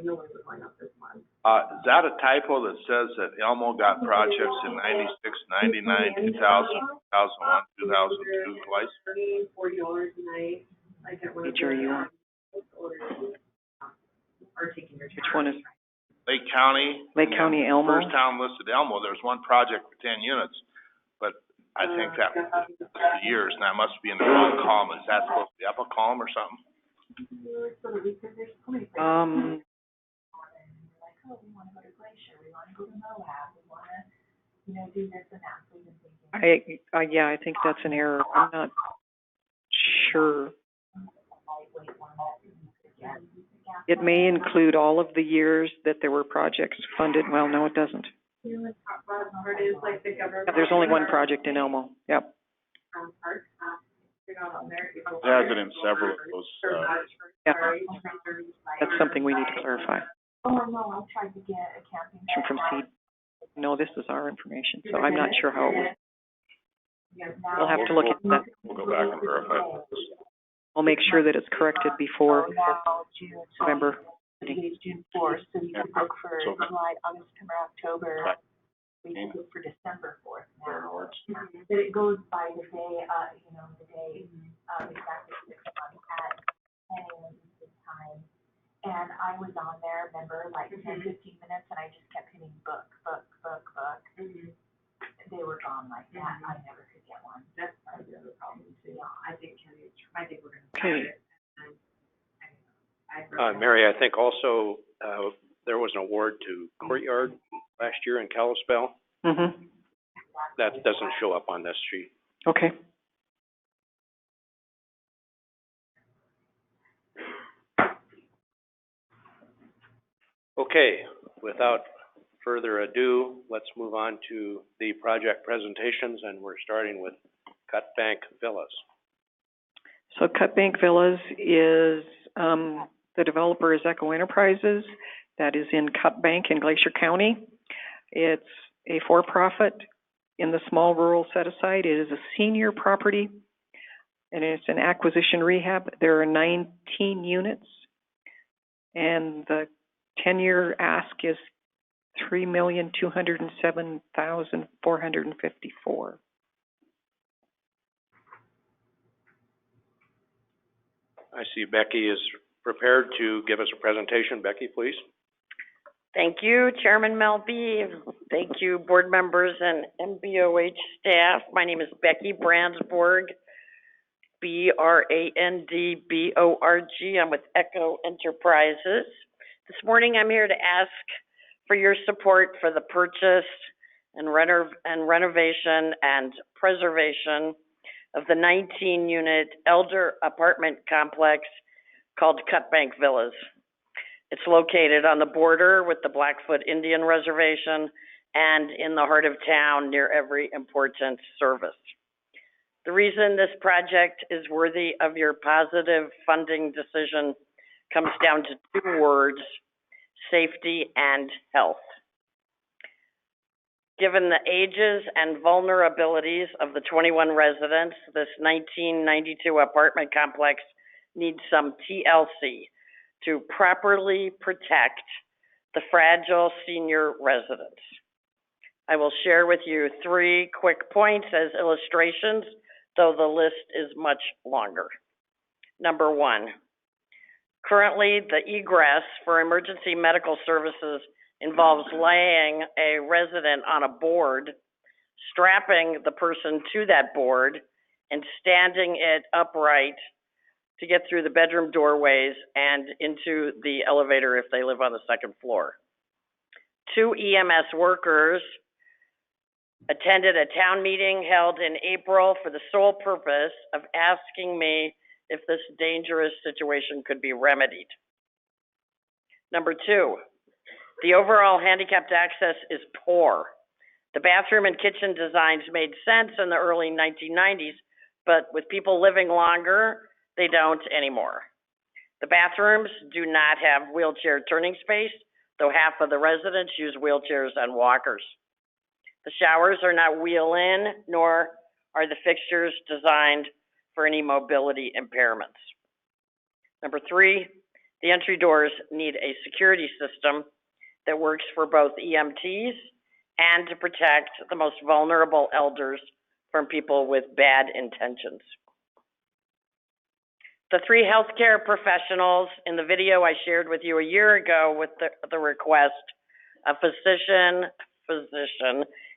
that a typo that says that Elmo got projects in 96, 99, 2000, 2001, 2002 twice? Which are you on? Which one is? Lake County. Lake County, Elmo? First town listed Elmo, there's one project for 10 units, but I think that was the years, and that must be in the wrong column. Is that supposed to be up a column or something? Yeah, I think that's an error. I'm not sure. It may include all of the years that there were projects funded. Well, no, it doesn't. Yeah, there's only one project in Elmo. Yep. It has it in several of those, Yeah. That's something we need to clarify. From seed. No, this is our information, so I'm not sure how it was. We'll have to look at that. We'll go back and verify. We'll make sure that it's corrected before November. Today's June 4th, so we can look for July, August, September, October. We can look for December 4th now. But it goes by the day, the day, exactly 6 months at 10 a.m. Eastern time. And I was on there, remember, like 10, 15 minutes, and I just kept hitting book. They were gone like that. I never could get one. That's part of the other problem too. Yeah, I think we're gonna. Okay. Mary, I think also, there was an award to Courtyard last year in Kalispell. Mm-hmm. That doesn't show up on this sheet. Okay. Okay, without further ado, let's move on to the project presentations, and we're starting with Cut Bank Villas. So Cut Bank Villas is, the developer is Echo Enterprises. That is in Cut Bank in Glacier County. It's a for-profit in the small rural set-aside. It is a senior property, and it's an acquisition rehab. There are 19 units, and the 10-year ask is $3,207,454. I see Becky is prepared to give us a presentation. Becky, please. Thank you, Chairman Melby. Thank you, board members and MBOH staff. My name is Becky Brandsborg, B-R-A-N-D-B-O-R-G. I'm with Echo Enterprises. This morning, I'm here to ask for your support for the purchase and renovation and preservation of the 19-unit elder apartment complex called Cut Bank Villas. It's located on the border with the Blackfoot Indian Reservation and in the heart of town near every important service. The reason this project is worthy of your positive funding decision comes down to two words: safety and health. Given the ages and vulnerabilities of the 21 residents, this 1992 apartment complex needs some TLC to properly protect the fragile senior residents. I will share with you 3 quick points as illustrations, though the list is much longer. Number 1, currently the egress for emergency medical services involves laying a resident on a board, strapping the person to that board, and standing it upright to get through the bedroom doorways and into the elevator if they live on the second floor. 2 EMS workers attended a town meeting held in April for the sole purpose of asking me if this dangerous situation could be remedied. Number 2, the overall handicapped access is poor. The bathroom and kitchen designs made sense in the early 1990s, but with people living longer, they don't anymore. The bathrooms do not have wheelchair turning space, though half of the residents use wheelchairs and walkers. The showers are not wheel-in, nor are the fixtures designed for any mobility impairments. Number 3, the entry doors need a security system that works for both EMTs and to protect the most vulnerable elders from people with bad intentions. The 3 healthcare professionals in the video I shared with you a year ago with the request, a physician,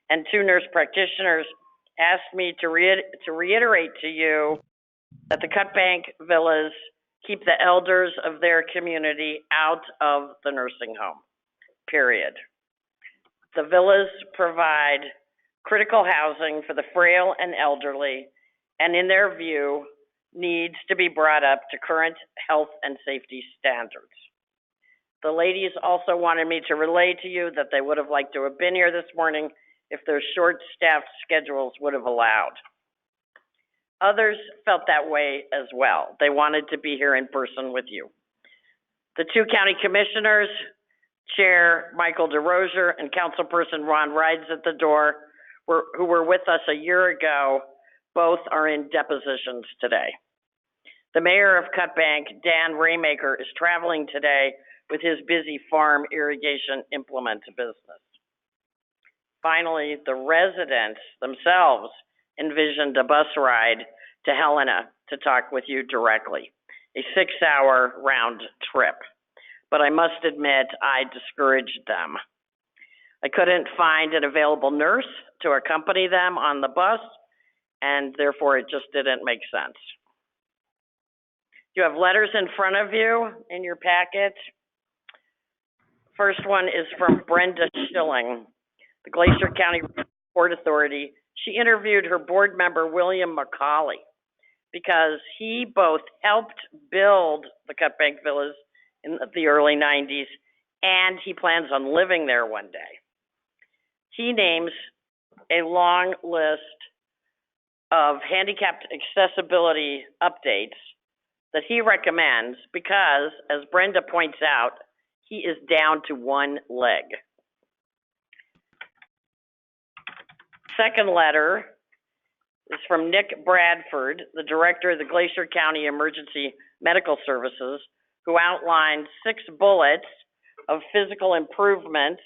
and 2 nurse practitioners asked me to reiterate to you that the Cut Bank Villas keep the elders of their community out of the nursing home, period. The villas provide critical housing for the frail and elderly, and in their view, needs to be brought up to current health and safety standards. The ladies also wanted me to relay to you that they would have liked to have been here this morning if their short-staffed schedules would have allowed. Others felt that way as well. They wanted to be here in person with you. The 2 county commissioners, Chair Michael DeRosier and Councilperson Ron Rides at the door, who were with us a year ago, both are in depositions today. The mayor of Cut Bank, Dan Raymaker, is traveling today with his busy farm irrigation implement business. Finally, the residents themselves envisioned a bus ride to Helena to talk with you directly, a 6-hour round trip. But I must admit, I discouraged them. I couldn't find an available nurse to accompany them on the bus, and therefore it just didn't make sense. You have letters in front of you in your packet. First one is from Brenda Schilling, the Glacier County Port Authority. She interviewed her board member, William McCauley, because he both helped build the Cut Bank Villas in the early 90s, and he plans on living there one day. He names a long list of handicapped accessibility updates that he recommends because, as Brenda points out, he is down to 1 leg. Second letter is from Nick Bradford, the director of the Glacier County Emergency Medical Services, who outlined 6 bullets of physical improvements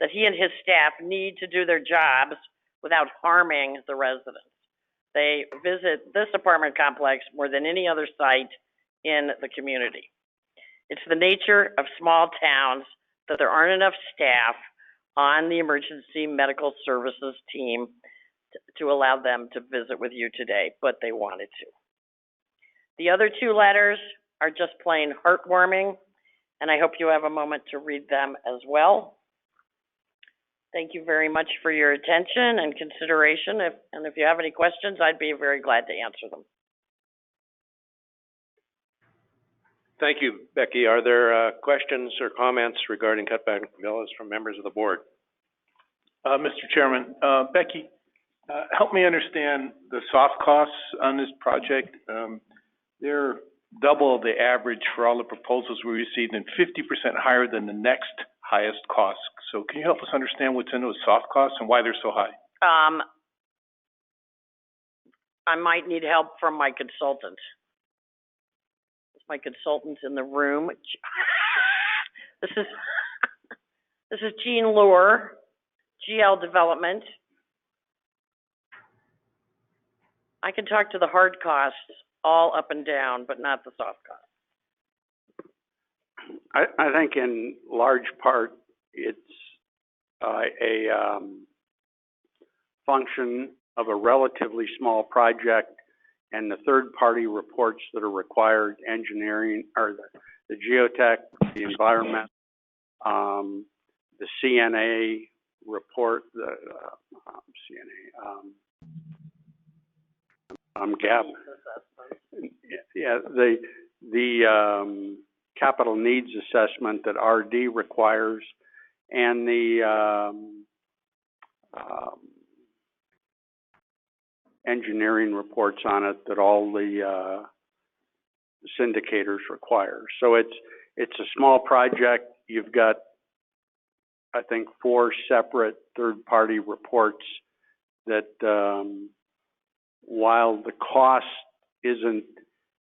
that he and his staff need to do their jobs without harming the residents. They visit this apartment complex more than any other site in the community. It's the nature of small towns that there aren't enough staff on the emergency medical services team to allow them to visit with you today, but they wanted to. The other 2 letters are just plain heartwarming, and I hope you have a moment to read them as well. Thank you very much for your attention and consideration. If you have any questions, I'd be very glad to answer them. Thank you, Becky. Are there questions or comments regarding Cut Bank Villas from members of the board? Mr. Chairman, Becky, help me understand the soft costs on this project. They're double the average for all the proposals we received and 50% higher than the next highest cost. So can you help us understand what's in those soft costs and why they're so high? I might need help from my consultant. Is my consultant in the room? This is Jean Lure, GL Development. I can talk to the hard costs all up and down, but not the soft costs. I think in large part it's a function of a relatively small project and the third-party reports that are required, engineering, or the geotech, the environment, the CNA report, the, GAP. Yeah, the capital needs assessment that RD requires, and the, engineering reports on it that all the syndicators require. So it's a small project. You've got, I think, 4 separate third-party reports that, while the cost isn't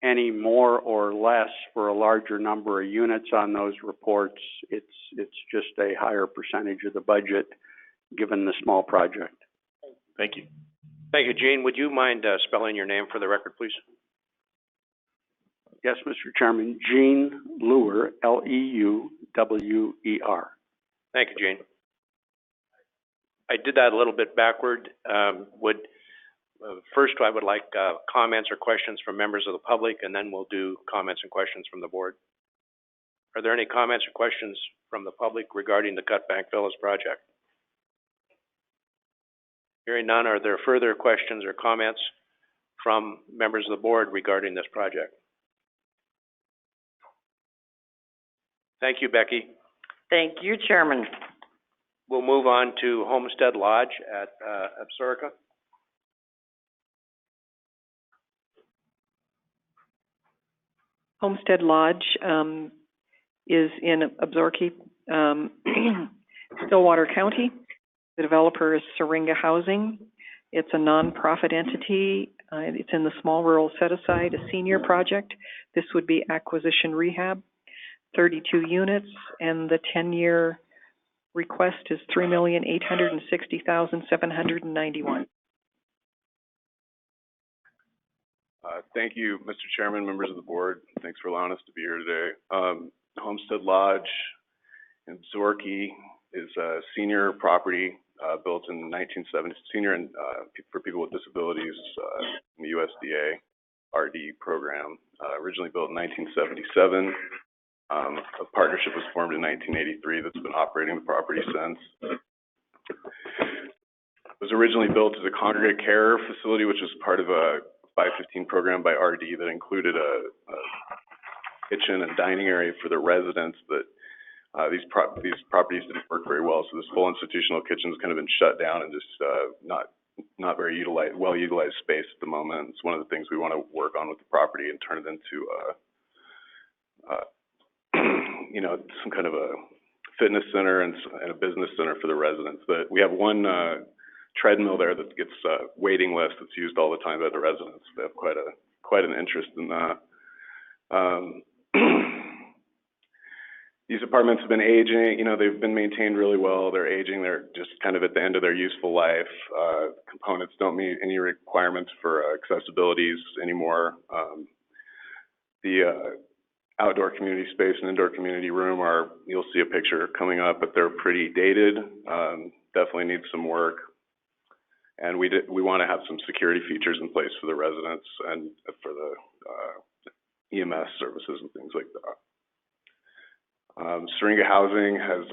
any more or less for a larger number of units on those reports, it's just a higher percentage of the budget given the small project. Thank you. Thank you, Gene. Would you mind spelling your name for the record, please? Yes, Mr. Chairman. Gene Leuwer, Leuwer. Thank you, Gene. I did that a little bit backward. First, I would like comments or questions from members of the public, and then we'll do comments and questions from the board. Are there any comments or questions from the public regarding the Cutbank Villas project? Hearing none, are there further questions or comments from members of the board regarding this project? Thank you, Becky. Thank you, Chairman. We'll move on to Homestead Lodge at Absaroka. Homestead Lodge is in Absaroka, Stillwater County. The developer is Syringa Housing. It's a nonprofit entity. It's in the small rural set-aside, a senior project. This would be acquisition rehab, 32 units, and the 10-year request is $3,860,791. Thank you, Mr. Chairman, members of the board. Thanks for allowing us to be here today. Homestead Lodge in Absaroka is a senior property built in the 1970s, senior and for people with disabilities in the USDA RD program. Originally built in 1977. A partnership was formed in 1983 that's been operating the property since. It was originally built as a congregate care facility, which was part of a 515 program by RD that included a kitchen and dining area for the residents. That these properties didn't work very well, so this full institutional kitchen has kind of been shut down and just not very well utilized space at the moment. It's one of the things we want to work on with the property and turn it into some kind of a fitness center and a business center for the residents. But we have one treadmill there that gets waiting list that's used all the time by the residents. They have quite an interest in that. These apartments have been aging. They've been maintained really well. They're aging. They're just kind of at the end of their useful life. Components don't meet any requirements for accessibilities anymore. The outdoor community space and indoor community room you'll see a picture coming up, but they're pretty dated. Definitely need some work. And we want to have some security features in place for the residents and for the EMS services and things like that. Syringa Housing has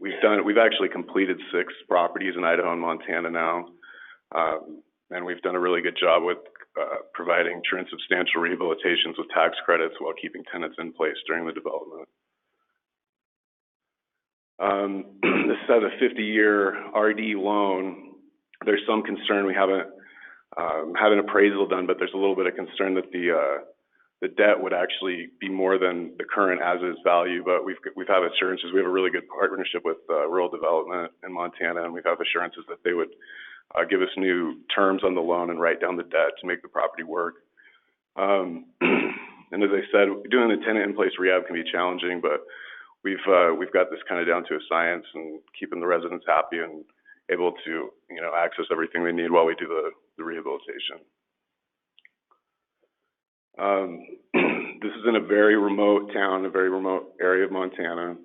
we've actually completed 6 properties in Idaho and Montana now, and we've done a really good job with providing true and substantial rehabilitations with tax credits while keeping tenants in place during the development. This has a 50-year RD loan. There's some concern. We haven't had an appraisal done, but there's a little bit of concern that the debt would actually be more than the current as-is value. But we've had assurances. We have a really good partnership with Rural Development in Montana, and we've had assurances that they would give us new terms on the loan and write down the debt to make the property work. And as I said, doing the tenant in place rehab can be challenging, but we've got this kind of down to a science and keeping the residents happy and able to access everything they need while we do the rehabilitation. This is in a very remote town, a very remote area of Montana.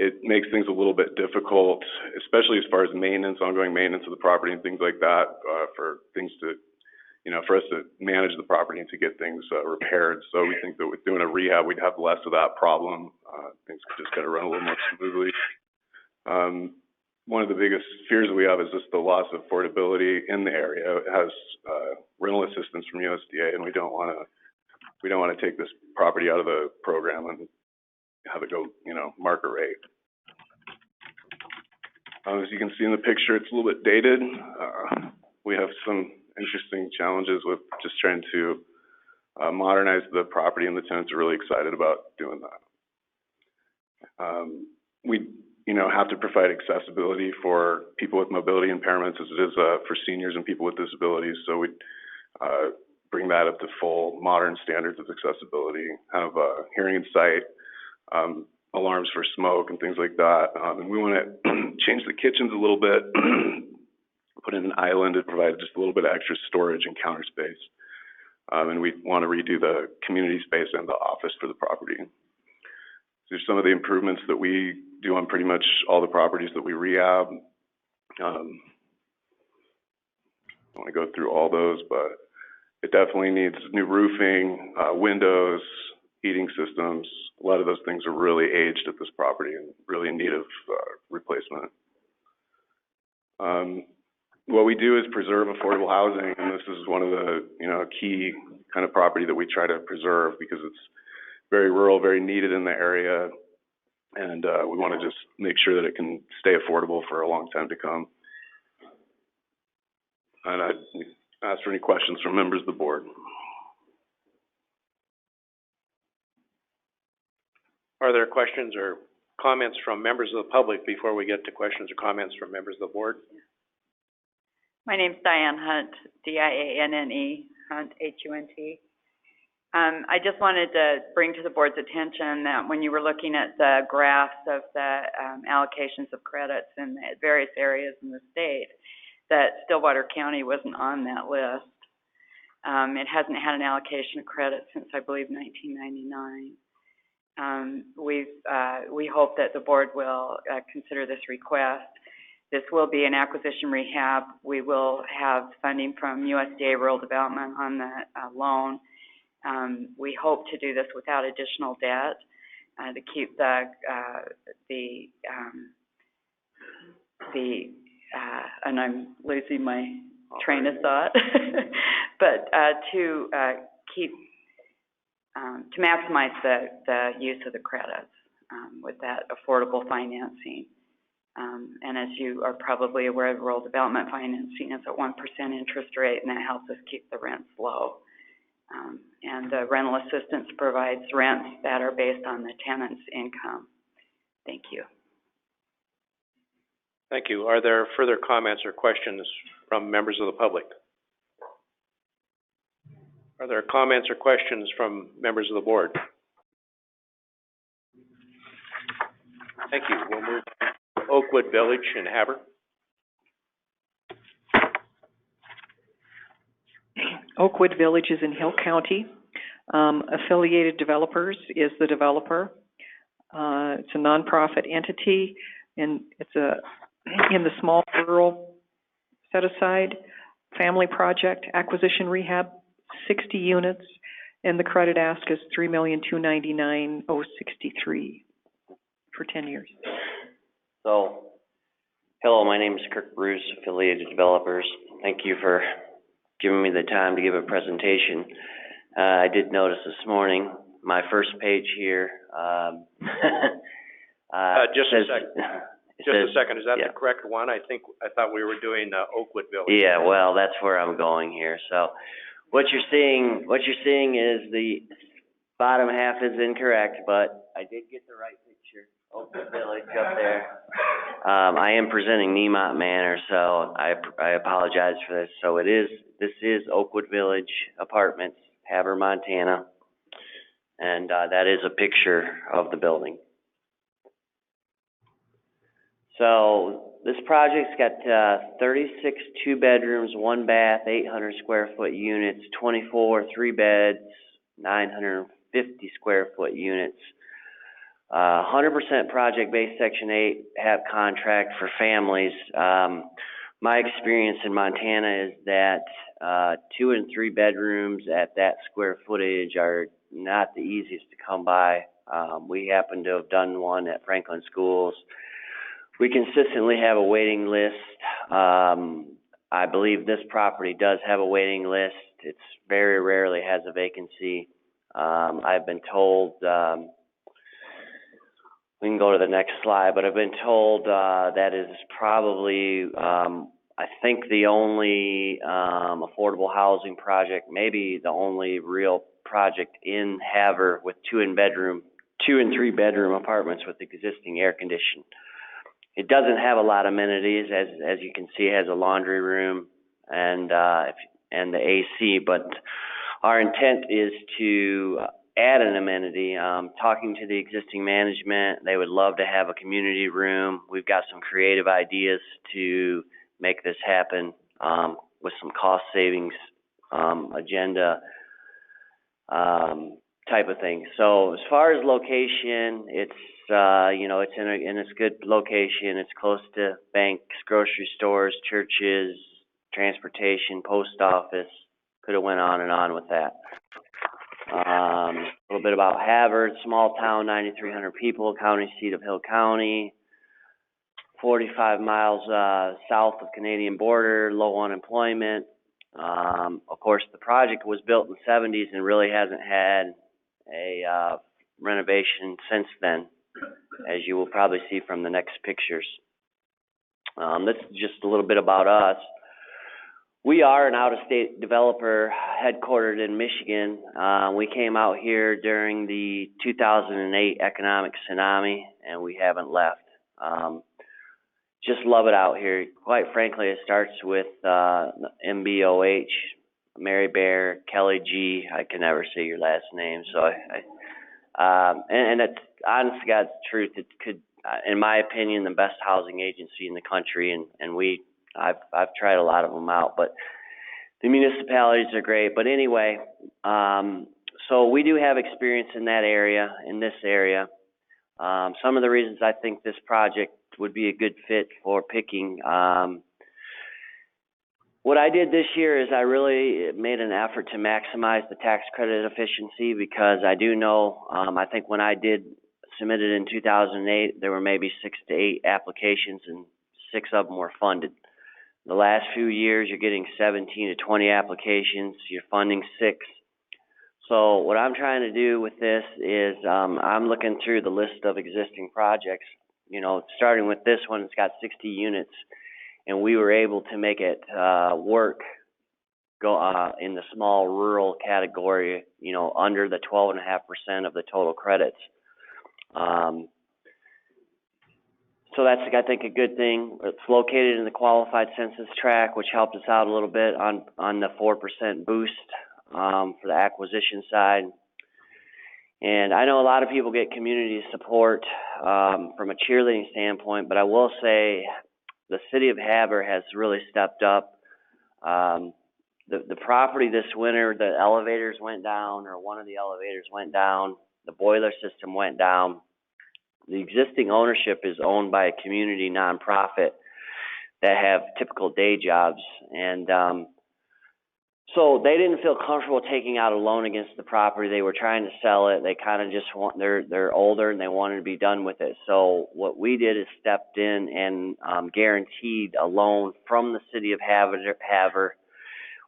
it makes things a little bit difficult, especially as far as maintenance, ongoing maintenance of the property and things like that, for things to, for us to manage the property and to get things repaired. So we think that with doing a rehab, we'd have less of that problem. Things could just kind of run a little more smoothly. One of the biggest fears that we have is just the loss of affordability in the area. It has rental assistance from USDA, and we don't want to take this property out of the program and have it go, market rate. As you can see in the picture, it's a little bit dated. We have some interesting challenges with just trying to modernize the property, and the tenants are really excited about doing that. We have to provide accessibility for people with mobility impairments as it is for seniors and people with disabilities. So we bring that up to full modern standards of accessibility, have hearing and sight, alarms for smoke and things like that. And we want to change the kitchens a little bit, put in an island to provide just a little bit of extra storage and counter space. And we want to redo the community space and the office for the property. There's some of the improvements that we do on pretty much all the properties that we rehab. I don't want to go through all those, but it definitely needs new roofing, windows, heating systems. A lot of those things are really aged at this property and really in need of replacement. What we do is preserve affordable housing, and this is one of the key kind of property that we try to preserve because it's very rural, very needed in the area, and we want to just make sure that it can stay affordable for a long time to come. And I'd ask for any questions from members of the board. Are there questions or comments from members of the public before we get to questions or comments from members of the board? My name's Diane Hunt, D-I-A-N-N-E, Hunt, H-U-N-T. I just wanted to bring to the board's attention that when you were looking at the graphs of the allocations of credits in the various areas in the state, that Stillwater County wasn't on that list. It hasn't had an allocation of credit since, I believe, 1999. We hope that the board will consider this request. This will be an acquisition rehab. We will have funding from USDA Rural Development on the loan. We hope to do this without additional debt to keep and I'm losing my train of thought, but to keep to maximize the use of the credits with that affordable financing. And as you are probably aware, rural development financing is at 1% interest rate, and that helps us keep the rents low. And the rental assistance provides rents that are based on the tenant's income. Thank you. Thank you. Are there further comments or questions from members of the public? Are there comments or questions from members of the board? Thank you. We'll move to Oakwood Village in Havre. Oakwood Village is in Hill County. Affiliated Developers is the developer. It's a nonprofit entity, and it's in the small rural set-aside family project acquisition rehab, 60 units, and the credit ask is $3,299,063 for 10 years. So, hello, my name is Kirk Bruce, Affiliated Developers. Thank you for giving me the time to give a presentation. I did notice this morning, my first page here, just a second. Is that the correct one? I thought we were doing Oakwood Village. Yeah, well, that's where I'm going here. So, what you're seeing is the bottom half is incorrect, but I did get the right picture. Oakwood Village up there. I am presenting Niemot Manor, so I apologize for this. So this is Oakwood Village Apartments, Havre, Montana, and that is a picture of the building. So this project's got 36 two-bedrooms, 1 bath, 800 square foot units, 24 3-beds, 950 square foot units. 100% project-based Section 8 HAP contract for families. My experience in Montana is that 2 and 3 bedrooms at that square footage are not the easiest to come by. We happen to have done one at Franklin Schools. We consistently have a waiting list. I believe this property does have a waiting list. It's very rarely has a vacancy. I've been told, we can go to the next slide, but I've been told that is probably, I think, the only affordable housing project, maybe the only real project in Havre with 2 and 3 bedroom apartments with existing air conditioning. It doesn't have a lot of amenities, as you can see. It has a laundry room and the AC, but our intent is to add an amenity. Talking to the existing management, they would love to have a community room. We've got some creative ideas to make this happen with some cost savings agenda type of thing. So as far as location, it's it's in a good location. It's close to banks, grocery stores, churches, transportation, post office. Could have went on and on with that. A little bit about Havre, small town, 9,300 people, county seat of Hill County, 45 miles south of Canadian border, low unemployment. Of course, the project was built in the 70s and really hasn't had a renovation since then, as you will probably see from the next pictures. This is just a little bit about us. We are an out-of-state developer headquartered in Michigan. We came out here during the 2008 economic tsunami, and we haven't left. Just love it out here. Quite frankly, it starts with MBOH, Mary Bear, Kelly G. I can never say your last name, so and it's honest to God's truth. It could, in my opinion, the best housing agency in the country, and I've tried a lot of them out, but the municipalities are great. But anyway, so we do have experience in that area, in this area. Some of the reasons I think this project would be a good fit for picking. What I did this year is I really made an effort to maximize the tax credit efficiency, because I do know, I think when I did submit it in 2008, there were maybe 6 to 8 applications and 6 of them were funded. The last few years, you're getting 17 to 20 applications, you're funding 6. So what I'm trying to do with this is I'm looking through the list of existing projects, starting with this one. It's got 60 units, and we were able to make it work, go in the small rural category, under the 12.5% of the total credits. So that's, I think, a good thing. It's located in the qualified census tract, which helped us out a little bit on the 4% boost for the acquisition side. And I know a lot of people get community support from a cheerleading standpoint, but I will say the city of Havre has really stepped up. The property this winter, the elevators went down, or one of the elevators went down, the boiler system went down. The existing ownership is owned by a community nonprofit that have typical day jobs, and so they didn't feel comfortable taking out a loan against the property. They were trying to sell it. They kind of just they're older and they wanted to be done with it. So what we did is stepped in and guaranteed a loan from the city of Havre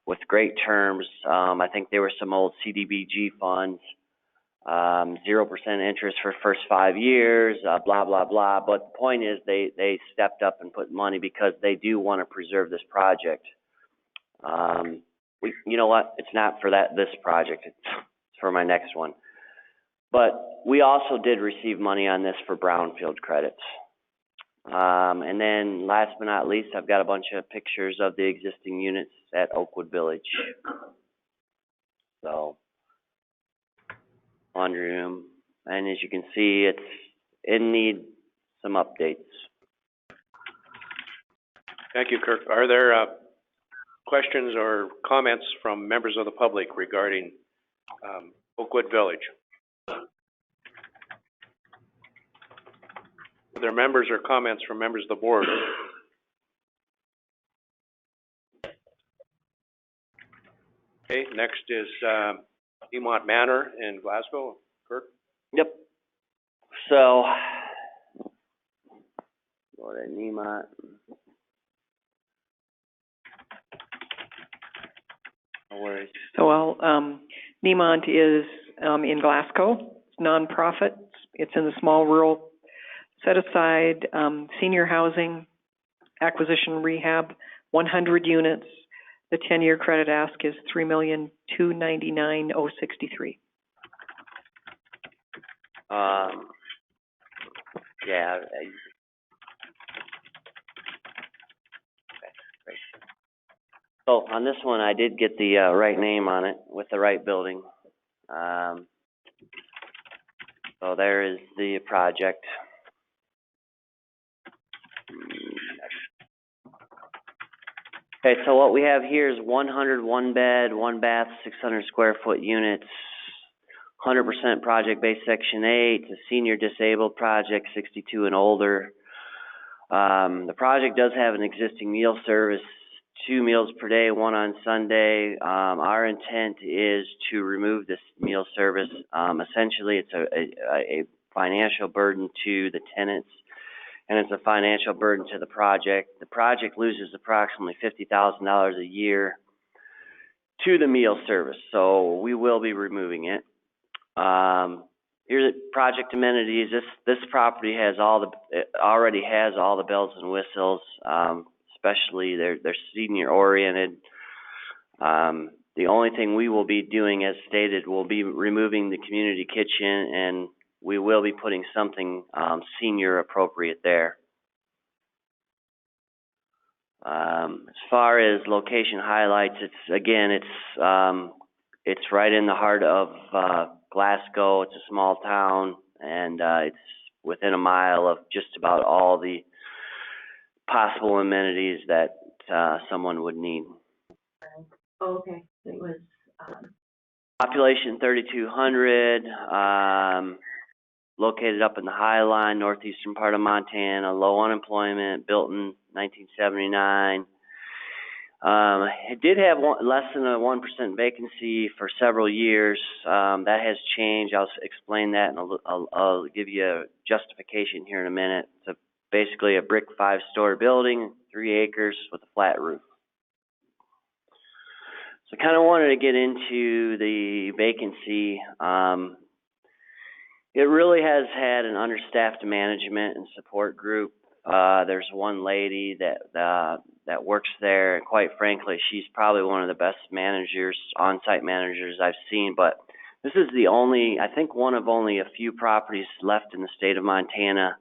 with great terms. I think there were some old CDBG funds. 0% interest for first 5 years, blah, blah, blah. But the point is they stepped up and put money because they do want to preserve this project. You know what? It's not for this project. It's for my next one. But we also did receive money on this for brownfield credits. And then last but not least, I've got a bunch of pictures of the existing units at Oakwood Village. So, laundry room, and as you can see, it needs some updates. Thank you, Kirk. Are there questions or comments from members of the public regarding Oakwood Village? there members or comments from members of the board? Okay, next is, Emont Manor in Glasgow. Kirk? Yep. So, go to Nemot. No worries. So Nemont is, in Glasgow, it's nonprofit. It's in the small rural set aside, senior housing, acquisition rehab, 100 units. The 10-year credit ask is $3,299,063. Yeah. So on this one, I did get the right name on it with the right building. So there is the project. Okay, so what we have here is 100 one-bed, one-bath, 600 square foot units, 100% project-based Section 8, it's a senior disabled project, 62 and older. The project does have an existing meal service, 2 meals per day, 1 on Sunday. Our intent is to remove this meal service. Essentially, it's a financial burden to the tenants, and it's a financial burden to the project. The project loses approximately $50,000 a year to the meal service, so we will be removing it. Here's the project amenities. This property has already has all the bells and whistles. Especially they're senior oriented. The only thing we will be doing, as stated, we'll be removing the community kitchen, and we will be putting something senior appropriate there. As far as location highlights, it's right in the heart of Glasgow. It's a small town, and it's within a mile of just about all the possible amenities that someone would need. Oh, okay, it was, Population 3,200, located up in the High Line, northeastern part of Montana, low unemployment, built in 1979. It did have less than a 1% vacancy for several years. That has changed. I'll explain that, and I'll give you a justification here in a minute. It's basically a brick 5-story building, 3 acres with a flat roof. So I kind of wanted to get into the vacancy. It really has had an understaffed management and support group. There's one lady that works there, and quite frankly, she's probably one of the best managers, on-site managers I've seen. But this is I think one of only a few properties left in the state of Montana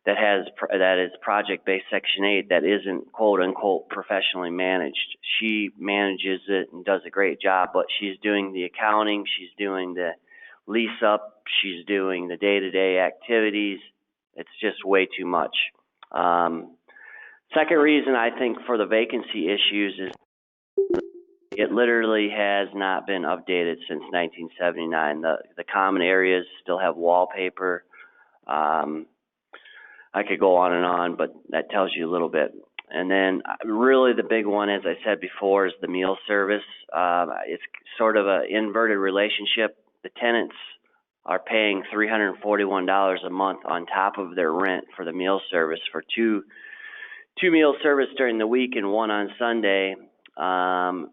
that is project-based Section 8 that isn't quote-unquote professionally managed. She manages it and does a great job, but she's doing the accounting, she's doing the lease-up, she's doing the day-to-day activities. It's just way too much. Second reason I think for the vacancy issues is it literally has not been updated since 1979. The common areas still have wallpaper. I could go on, but that tells you a little bit. And then really the big one, as I said before, is the meal service. It's sort of an inverted relationship. The tenants are paying $341 a month on top of their rent for the meal service for two meal service during the week and 1 on Sunday. And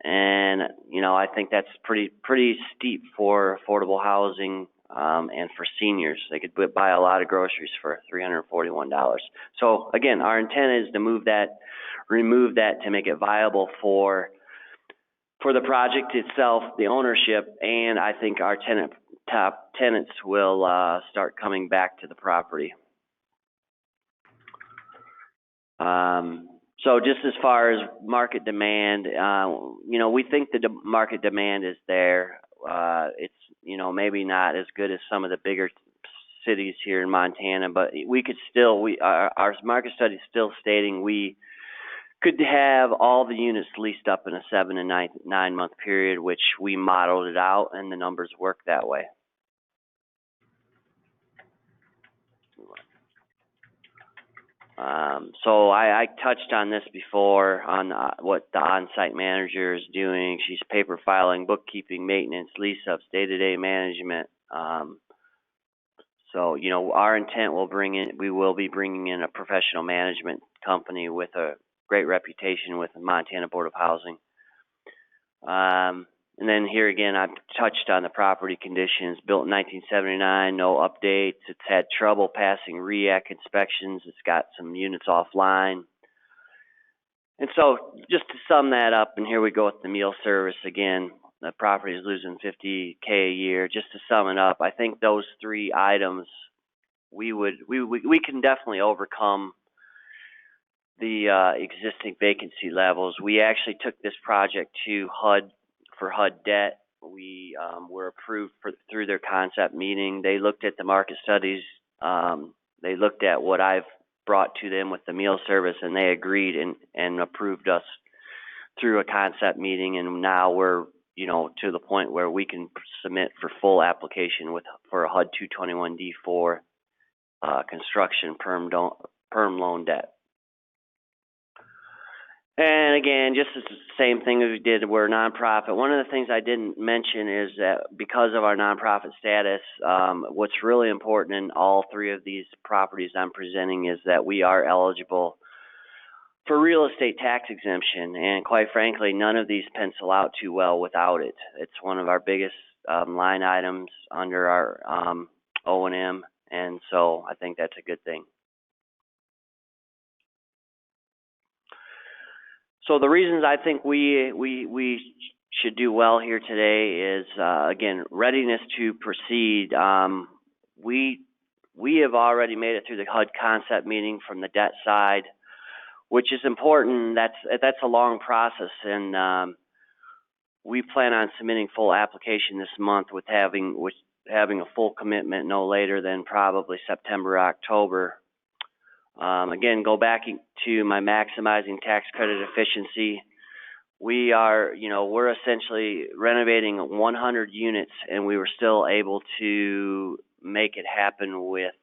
I think that's pretty steep for affordable housing. And for seniors, they could buy a lot of groceries for $341. So again, our intent is to remove that to make it viable for the project itself, the ownership, and I think our top tenants will start coming back to the property. So just as far as market demand, we think the market demand is there. It's maybe not as good as some of the bigger cities here in Montana, but we could still, our market study is still stating we could have all the units leased up in a 7 to 9 month period, which we modeled it out, and the numbers work that way. So I touched on this before on what the on-site manager is doing. She's paper filing, bookkeeping, maintenance, lease-ups, day-to-day management. So, you know, our intent we will be bringing in a professional management company with a great reputation with the Montana Board of Housing. And then here again, I've touched on the property conditions. Built in 1979, no updates. It's had trouble passing REAC inspections. It's got some units offline. And so just to sum that up, and here we go with the meal service again. The property is losing $50K a year. Just to sum it up, I think those three items, we can definitely overcome the existing vacancy levels. We actually took this project to HUD for HUD debt. We were approved through their concept meeting. They looked at the market studies. They looked at what I've brought to them with the meal service, and they agreed and approved us through a concept meeting. And now we're, you know, to the point where we can submit for full application for a HUD 221D4 construction perm loan debt. And again, just the same thing as we did, we're a nonprofit. One of the things I didn't mention is that because of our nonprofit status, what's really important in all three of these properties I'm presenting is that we are eligible for real estate tax exemption. And quite frankly, none of these pencil out too well without it. It's one of our biggest line items under our O&M, and so I think that's a good thing. So the reasons I think we should do well here today is, again, readiness to proceed. We have already made it through the HUD concept meeting from the debt side, which is important. That's a long process, and we plan on submitting full application this month with having a full commitment no later than probably September, October. Again, go back to my maximizing tax credit efficiency. We're essentially renovating 100 units, and we were still able to make it happen with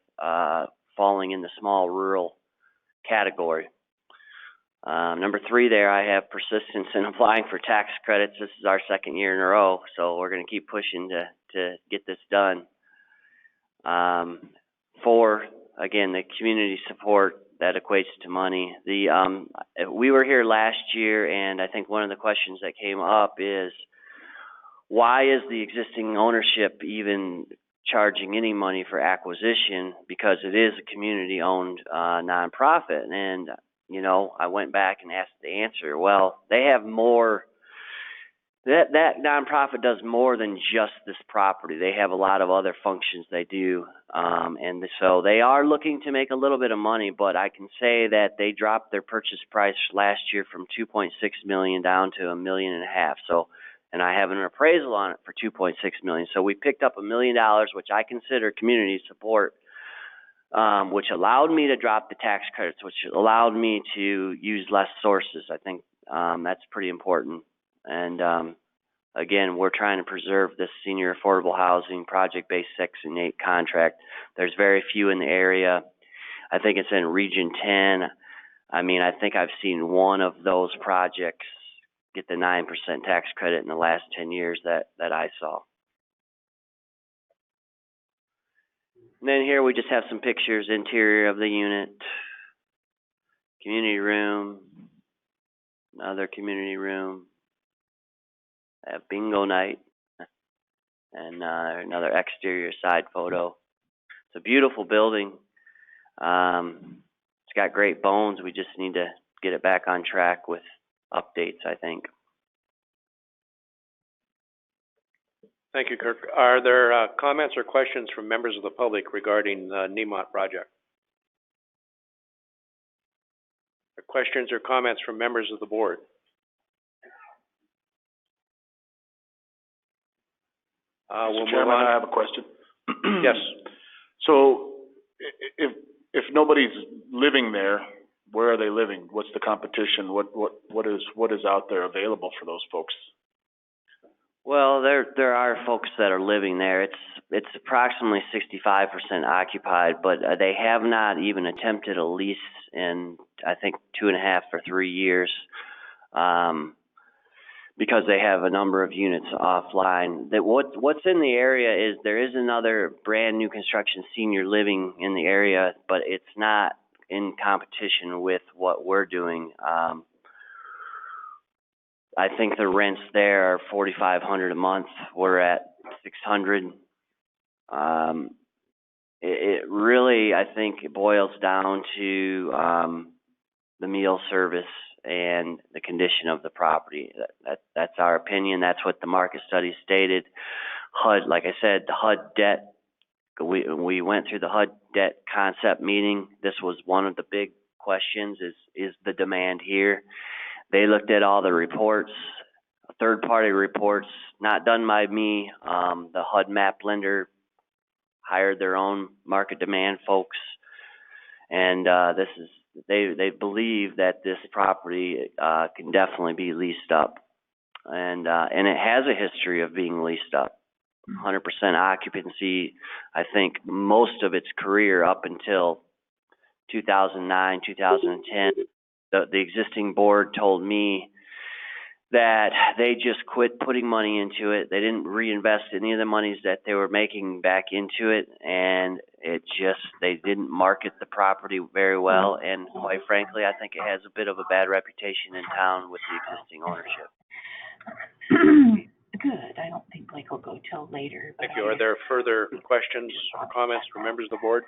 falling in the small rural category. Number 3 there, I have persistence in applying for tax credits. This is our second year in a row, so we're going to keep pushing to get this done. 4, again, the community support that equates to money. We were here last year, and I think one of the questions that came up is, why is the existing ownership even charging any money for acquisition? Because it is a community-owned nonprofit. And, you know, I went back and asked the answer. Well, they have more. That nonprofit does more than just this property. They have a lot of other functions they do, and so they are looking to make a little bit of money. But I can say that they dropped their purchase price last year from $2.6 million down to $1.5 million. So, and I have an appraisal on it for $2.6 million. So we picked up $1 million, which I consider community support, which allowed me to drop the tax credits, which allowed me to use less sources. I think that's pretty important. And again, we're trying to preserve this senior affordable housing project-based Section 8 contract. There's very few in the area. I think it's in Region 10. I mean, I think I've seen one of those projects get the 9% tax credit in the last 10 years that I saw. And then here we just have some pictures, interior of the unit, community room, another community room. I have bingo night, and another exterior side photo. It's a beautiful building. It's got great bones. We just need to get it back on track with updates, I think. Thank you, Kirk. Are there comments or questions from members of the public regarding the Nemot project? Questions or comments from members of the board? Mr. Chairman, I have a question. Yes. So, if nobody's living there, where are they living? What's the competition? What is out there available for those folks? Well, there are folks that are living there. It's approximately 65% occupied, but they have not even attempted a lease in, I think, 2.5 or 3 years, because they have a number of units offline. What's in the area is there is another brand new construction senior living in the area, but it's not in competition with what we're doing. I think the rents there are $4,500 a month. We're at $600. It really, I think, it boils down to the meal service and the condition of the property. That's our opinion. That's what the market study stated. HUD, like I said, the HUD debt. We went through the HUD debt concept meeting. This was one of the big questions: is the demand here? They looked at all the reports, third-party reports, not done by me. The HUD map lender hired their own market demand folks, and they believe that this property can definitely be leased up, and it has a history of being leased up. 100% occupancy. I think most of its career up until 2009, 2010. The existing board told me that they just quit putting money into it. They didn't reinvest any of the monies that they were making back into it, and they didn't market the property very well. And quite frankly, I think it has a bit of a bad reputation in town with the existing ownership. Good, I don't think Blake will go till later. Thank you. Are there further questions or comments from members of the board?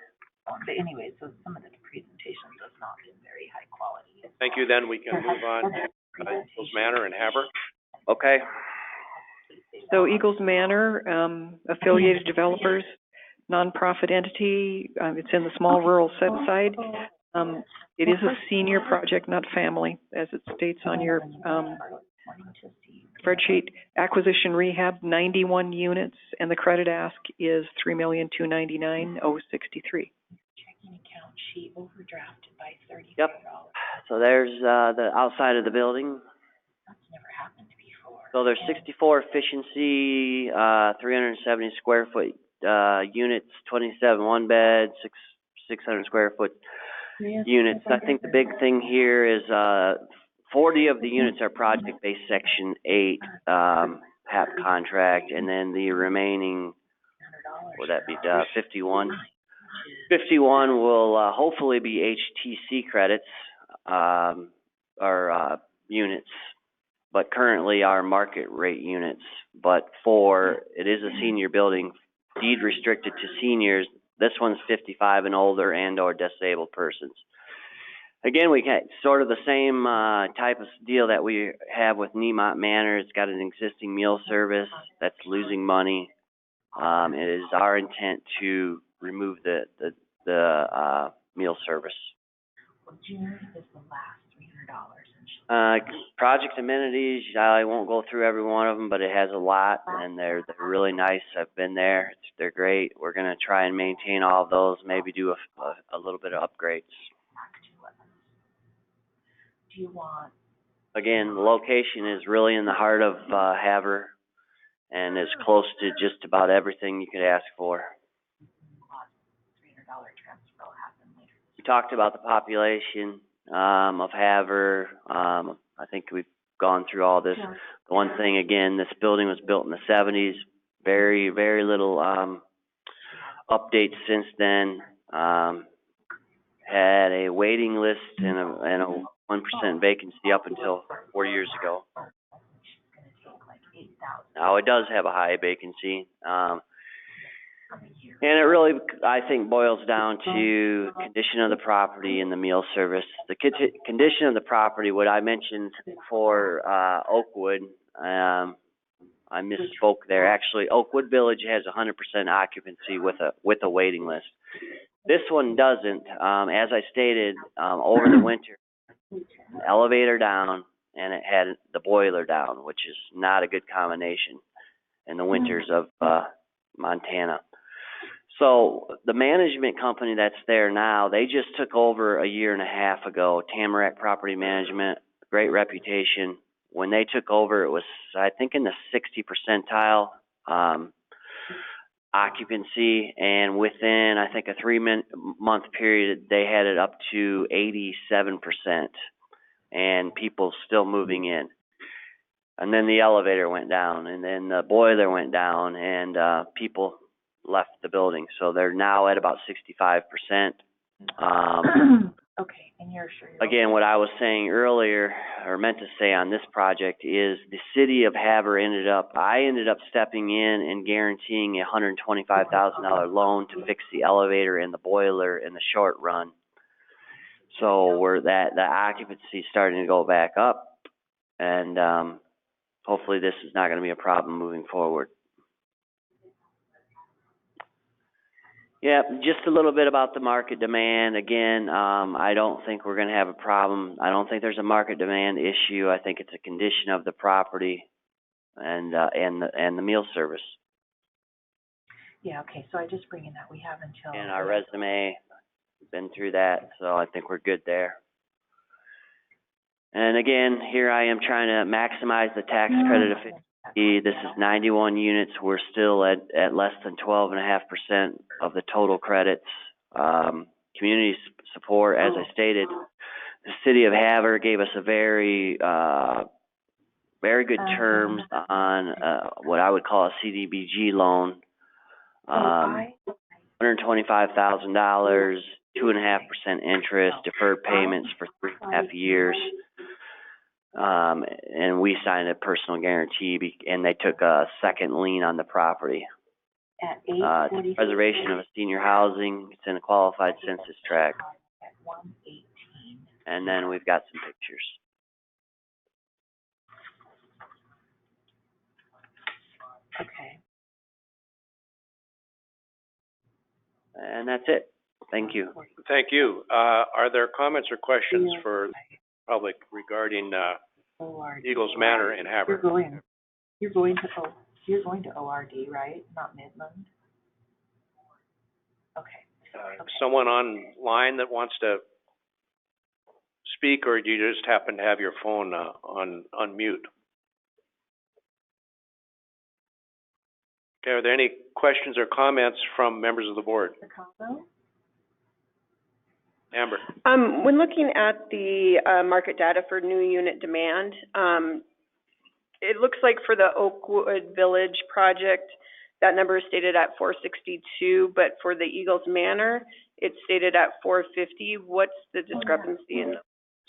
But anyway, so some of the presentation has not been very high quality. Thank you. Then we can move on to Eagles Manor and Haber. Okay. So Eagles Manor, affiliated developers, nonprofit entity, it's in the small rural set aside. It is a senior project, not family, as it states on your spreadsheet. Acquisition rehab, 91 units, and the credit ask is $3,299,063. Checking account, she overdrafted by $35. Yep. So there's the outside of the building. That's never happened before. So there's 64 efficiency, 370 square foot units, 27 one bed, 600 square foot units. I think the big thing here is 40 of the units are project-based Section 8 HAP contract, and then the remaining, would that be 51? 51 will hopefully be HTC credits, or units, but currently are market rate units. But it is a senior building, deed restricted to seniors. This one's 55 and older and or disabled persons. Again, we got sort of the same type of deal that we have with Nemont Manor. It's got an existing meal service that's losing money. It is our intent to remove the meal service. Well, June is the last $300. Project amenities, I won't go through every one of them, but it has a lot, and they're really nice. I've been there. They're great. We're going to try and maintain all of those, maybe do a little bit of upgrades. Do you want? Again, the location is really in the heart of Haver, and is close to just about everything you could ask for. $300 transfer will happen later. We talked about the population of Haver. I think we've gone through all this. The one thing, again, this building was built in the 70s. Very, very little updates since then. Had a waiting list and a 1% vacancy up until 4 years ago. Now, it does have a high vacancy. And it really, I think, boils down to condition of the property and the meal service. The condition of the property, what I mentioned for Oakwood, I misspoke there. Actually, Oakwood Village has 100% occupancy with a waiting list. This one doesn't. As I stated, over the winter, elevator down, and it had the boiler down, which is not a good combination in the winters of Montana. So the management company that's there now, they just took over a year and a half ago. Tamarack Property Management, great reputation. when they took over, it was, I think, in the 60 percentile, occupancy, and within, I think, a 3-month period, they had it up to 87%, and people still moving in. And then the elevator went down, and then the boiler went down, and people left the building. So they're now at about 65%. Okay, and you're sure Again, what I was saying earlier, or meant to say on this project, is the city of Havre I ended up stepping in and guaranteeing a $125,000 loan to fix the elevator and the boiler in the short run. So the occupancy is starting to go back up, and hopefully this is not going to be a problem moving forward. Yeah, just a little bit about the market demand. Again, I don't think we're going to have a problem. I don't think there's a market demand issue. I think it's a condition of the property and the meal service. Yeah, okay, so I just bring in that we have until. And our resume, been through that, so I think we're good there. And again, here I am trying to maximize the tax credit efficiency. This is 91 units. We're still at less than 12.5% of the total credits. Community support, as I stated, the city of Havre gave us a very good terms on what I would call a CDBG loan. $125,000, 2.5% interest, deferred payments for 3.5 years. And we signed a personal guarantee, and they took a second lien on the property. It's a preservation of senior housing. It's in a qualified census tract. And then we've got some pictures. Okay. And that's it. Thank you. Thank you. Are there comments or questions for public regarding Eagles Manor in Havre? You're going to ORD, right? Not Midland? Okay. Someone online that wants to speak, or do you just happen to have your phone on mute? Okay, are there any questions or comments from members of the board? Amber. When looking at the market data for new unit demand, it looks like for the Oakwood Village project, that number is stated at 462, but for the Eagles Manor, it's stated at 450. What's the discrepancy in the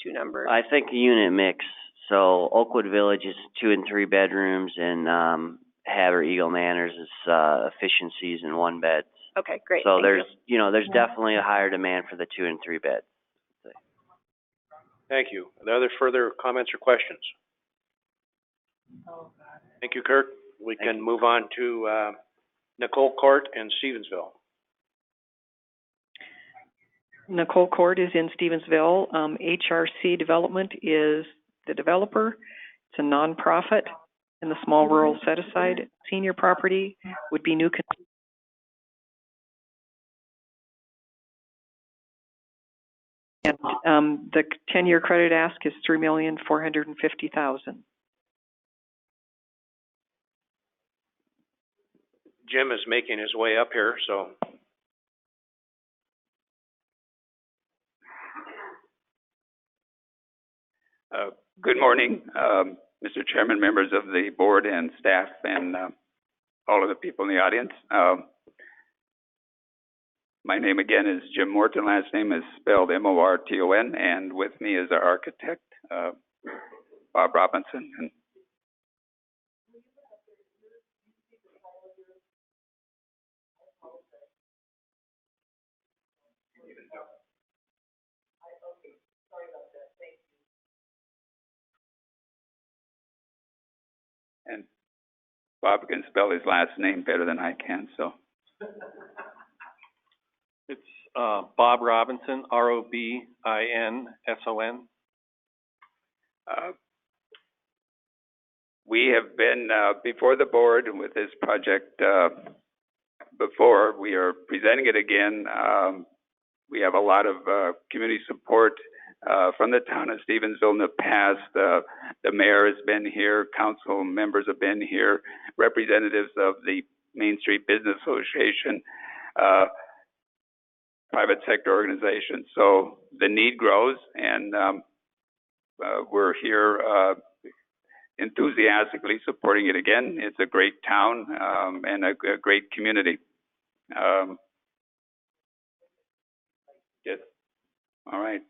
two numbers? I think a unit mix. So Oakwood Village is 2 and 3 bedrooms, and Havre Eagle Manors is efficiencies in 1 bed. Okay, great. So Thank you. there's definitely a higher demand for the 2 and 3 beds. Thank you. Are there other further comments or questions? Thank you, Kirk. We can move on to Nicole Court in Stevensville. Nicole Court is in Stevensville. HRC Development is the developer. It's a nonprofit in the small rural set-aside. Senior property would be new. And the 10-year credit ask is $3,450,000. Jim is making his way up here, so. Good morning, Mr. Chairman, members of the board and staff, and all of the people in the audience. My name again is Jim Morton. Last name is spelled M-O-R-T-O-N, and with me is our architect, Bob Robinson. And And Bob can spell his last name better than I can, so. It's Bob Robinson, R-O-B-I-N-S-O-N. We have been before the board with this project before. We are presenting it again. We have a lot of community support. from the town of Stevensville in the past. The mayor has been here, council members have been here, representatives of the Main Street Business Association, private sector organizations. So the need grows, and we're here enthusiastically supporting it again. It's a great town and a great community. Yes. All right.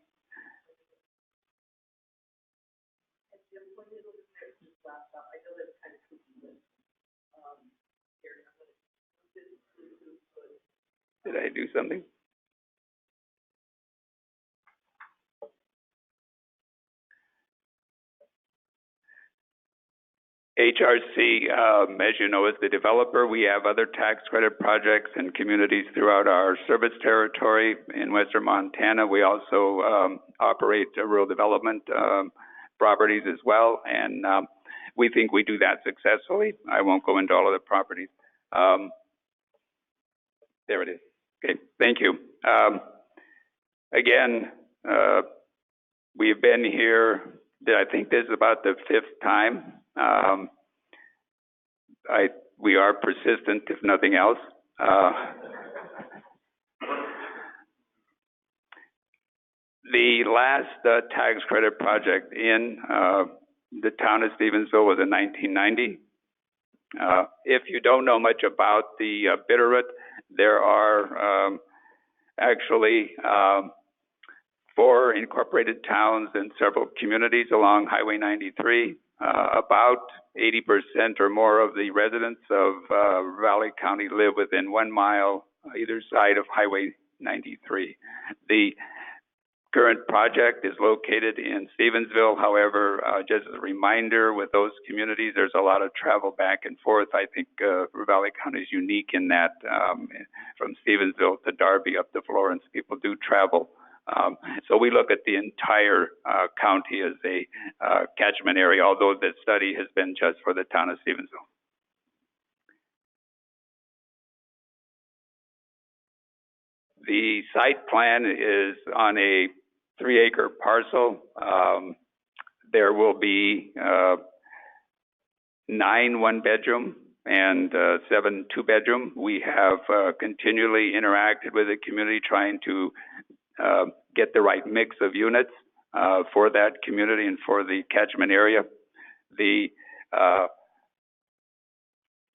Did I do something? HRC, as you know, is the developer. We have other tax credit projects and communities throughout our service territory in western Montana. We also operate rural development properties as well, and we think we do that successfully. I won't go into all of the properties. There it is. Okay, thank you. Again, we have been here, I think this is about the 5th time. We are persistent, if nothing else. The last tax credit project in the town of Stevensville was in 1990. If you don't know much about the Bitterroot, there are actually 4 incorporated towns and several communities along Highway 93. About 80% or more of the residents of Valley County live within 1 mile either side of Highway 93. The current project is located in Stevensville. However, just as a reminder, with those communities, there's a lot of travel back and forth. I think Valley County is unique in that from Stevensville to Darby up to Florence, people do travel. So we look at the entire county as a catchment area, although the study has been just for the town of Stevensville. The site plan is on a 3-acre parcel. There will be 9 1-bedroom and 7 2-bedroom. We have continually interacted with the community trying to get the right mix of units for that community and for the catchment area. The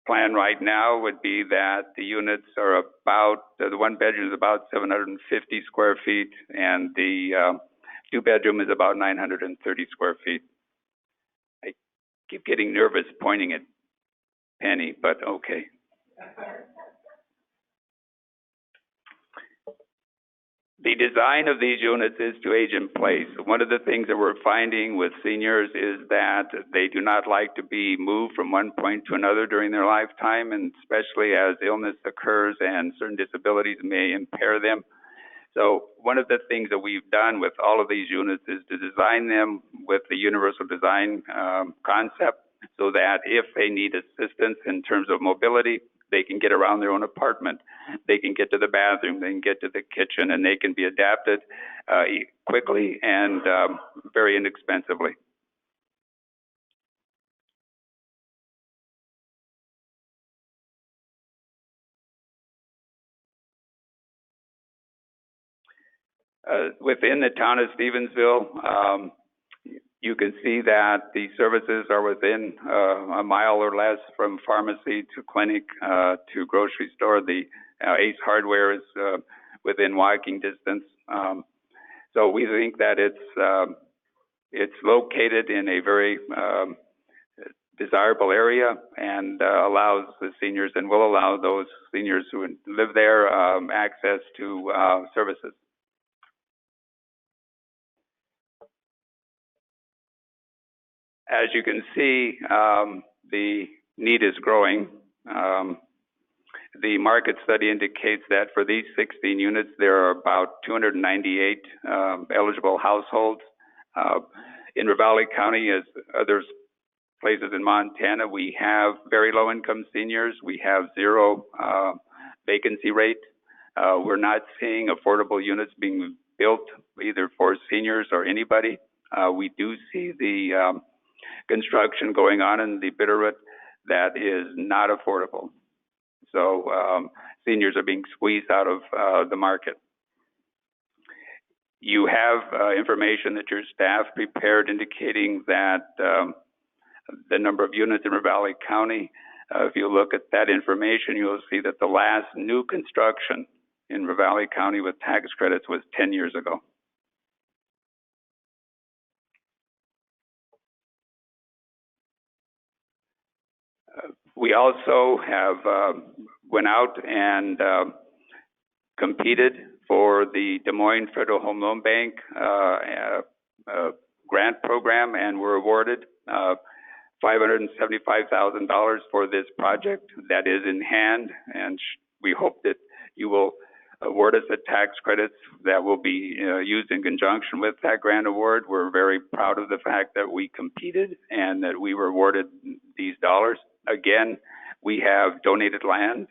plan right now would be that the units are about, the 1-bedroom is about 750 square feet, and the 2-bedroom is about 930 square feet. I keep getting nervous pointing at Penny, but okay. The design of these units is to age in place. One of the things that we're finding with seniors is that they do not like to be moved from one point to another during their lifetime, and especially as illness occurs and certain disabilities may impair them. So one of the things that we've done with all of these units is to design them with the universal design concept, so that if they need assistance in terms of mobility, they can get around their own apartment. They can get to the bathroom, they can get to the kitchen, and they can be adapted quickly and very inexpensively. Within the town of Stevensville, you can see that the services are within a mile or less from pharmacy to clinic to grocery store. The Ace Hardware is within walking distance. So we think that it's located in a very desirable area and allows the seniors and will allow those seniors who live there access to services. As you can see, the need is growing. The market study indicates that for these 16 units, there are about 298 eligible households. In Ravalli County, as other places in Montana, we have very low-income seniors. We have 0 vacancy rate. We're not seeing affordable units being built either for seniors or anybody. We do see the construction going on in the Bitterroot that is not affordable. So seniors are being squeezed out of the market. You have information that your staff prepared indicating that the number of units in Ravalli County, if you look at that information, you'll see that the last new construction in Ravalli County with tax credits was 10 years ago. We also have went out and competed for the Des Moines Federal Home Loan Bank grant program, and were awarded $575,000 for this project. That is in hand, and we hope that you will award us the tax credits that will be used in conjunction with that grant award. We're very proud of the fact that we competed and that we were awarded these dollars. Again, we have donated land.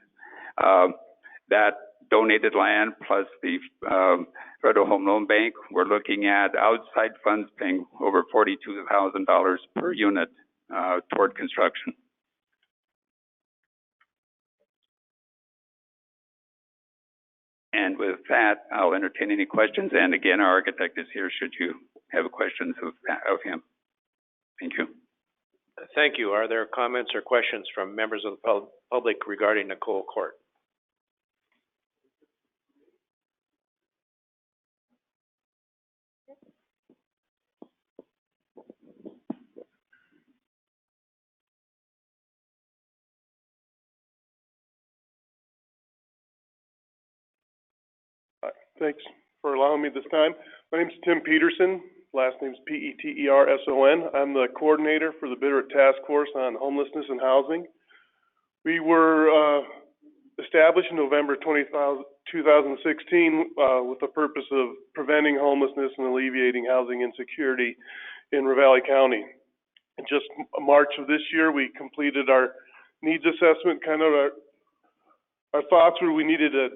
That donated land plus the Federal Home Loan Bank, we're looking at outside funds paying over $42,000 per unit toward construction. And with that, I'll entertain any questions. And again, our architect is here should you have questions of him. Thank you. Thank you. Are there comments or questions from members of the public regarding Nicole Court? Thanks for allowing me this time. My name's Tim Peterson. Last name's Peterson. I'm the coordinator for the Bitterroot Task Force on Homelessness and Housing. We were established in November 2016 with the purpose of preventing homelessness and alleviating housing insecurity in Ravalli County. In just March of this year, we completed our needs assessment. Kind of our thoughts were we needed to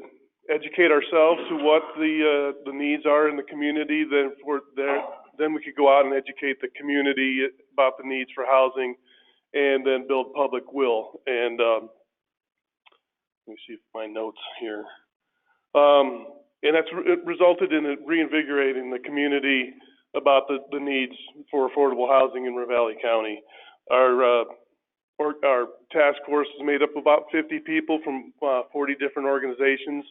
educate ourselves to what the needs are in the community. Then we could go out and educate the community about the needs for housing, and then build public will. And let me see my notes here. And it resulted in it reinvigorating the community about the needs for affordable housing in Ravalli County. Our task force is made up of about 50 people from 40 different organizations.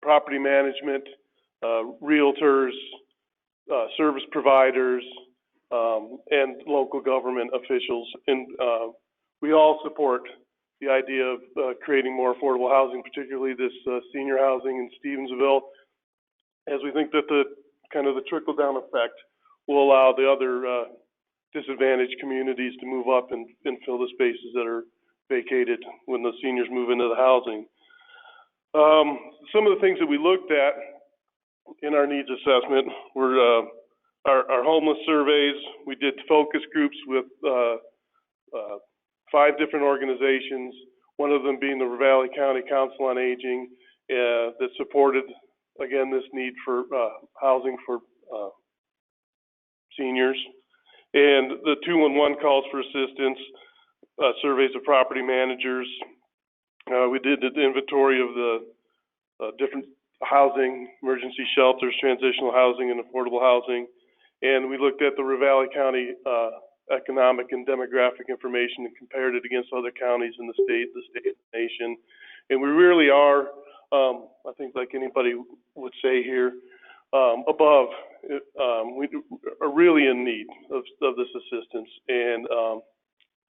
Property management, realtors, service providers, and local government officials. And we all support the idea of creating more affordable housing, particularly this senior housing in Stevensville, as we think that the trickle-down effect will allow the other disadvantaged communities to move up and fill the spaces that are vacated when the seniors move into the housing. Some of the things that we looked at in our needs assessment were our homeless surveys. We did focus groups with 5 different organizations, one of them being the Ravalli County Council on Aging, that supported, again, this need for housing for seniors. And the 211 calls for assistance, surveys of property managers. We did the inventory of the different housing, emergency shelters, transitional housing, and affordable housing. And we looked at the Ravalli County economic and demographic information and compared it against other counties in the state, and the nation. And we really are, I think like anybody would say here, above. We are really in need of this assistance. And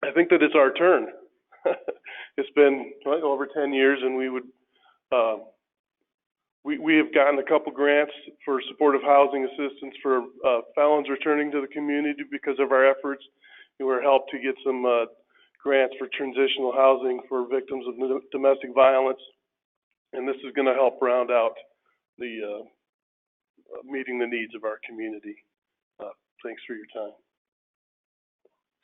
I think that it's our turn. It's been over 10 years, and we would, we have gotten a couple grants for supportive housing assistance for felons returning to the community because of our efforts. We were helped to get some grants for transitional housing for victims of domestic violence, and this is going to help round out the meeting the needs of our community. Thanks for your time.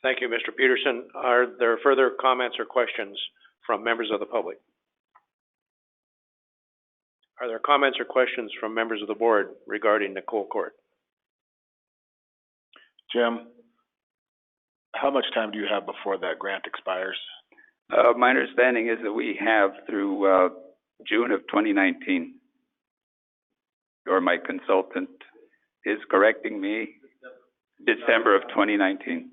Thank you, Mr. Peterson. Are there further comments or questions from members of the public? Are there comments or questions from members of the board regarding Nicole Court? Jim, how much time do you have before that grant expires? My understanding is that we have through, June of 2019. Or my consultant is correcting me, December of 2019.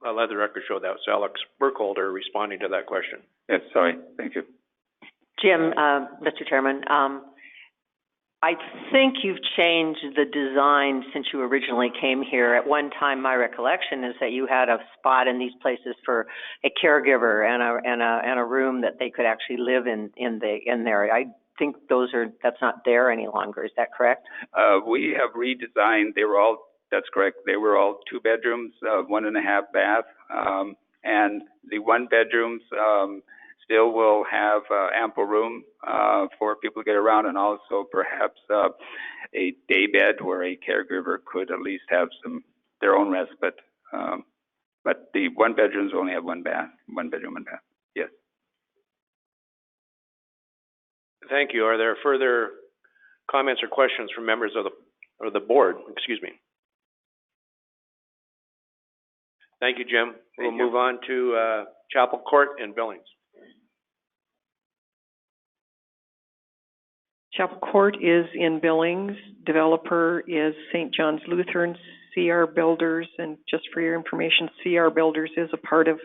I'll let the record show that was Alex Burkholder responding to that question. Yes, sorry, thank you. Jim, Mr. Chairman, I think you've changed the design since you originally came here. At one time, my recollection is that you had a spot in these places for a caregiver and a room that they could actually live in there. I think that's not there any longer. Is that correct? We have redesigned, that's correct, they were all 2 bedrooms, 1.5 bath, and the 1 bedrooms, still will have ample room for people to get around, and also perhaps a day bed where a caregiver could at least have their own respite. But the 1 bedrooms only have 1 bath, 1 bedroom and bath. Yes. Thank you. Are there further comments or questions from members of the board? Excuse me. Thank you, Jim. We'll move on to Chapel Court in Billings. Chapel Court is in Billings. Developer is St. John's Lutheran, CR Builders, and just for your information, CR Builders is a part of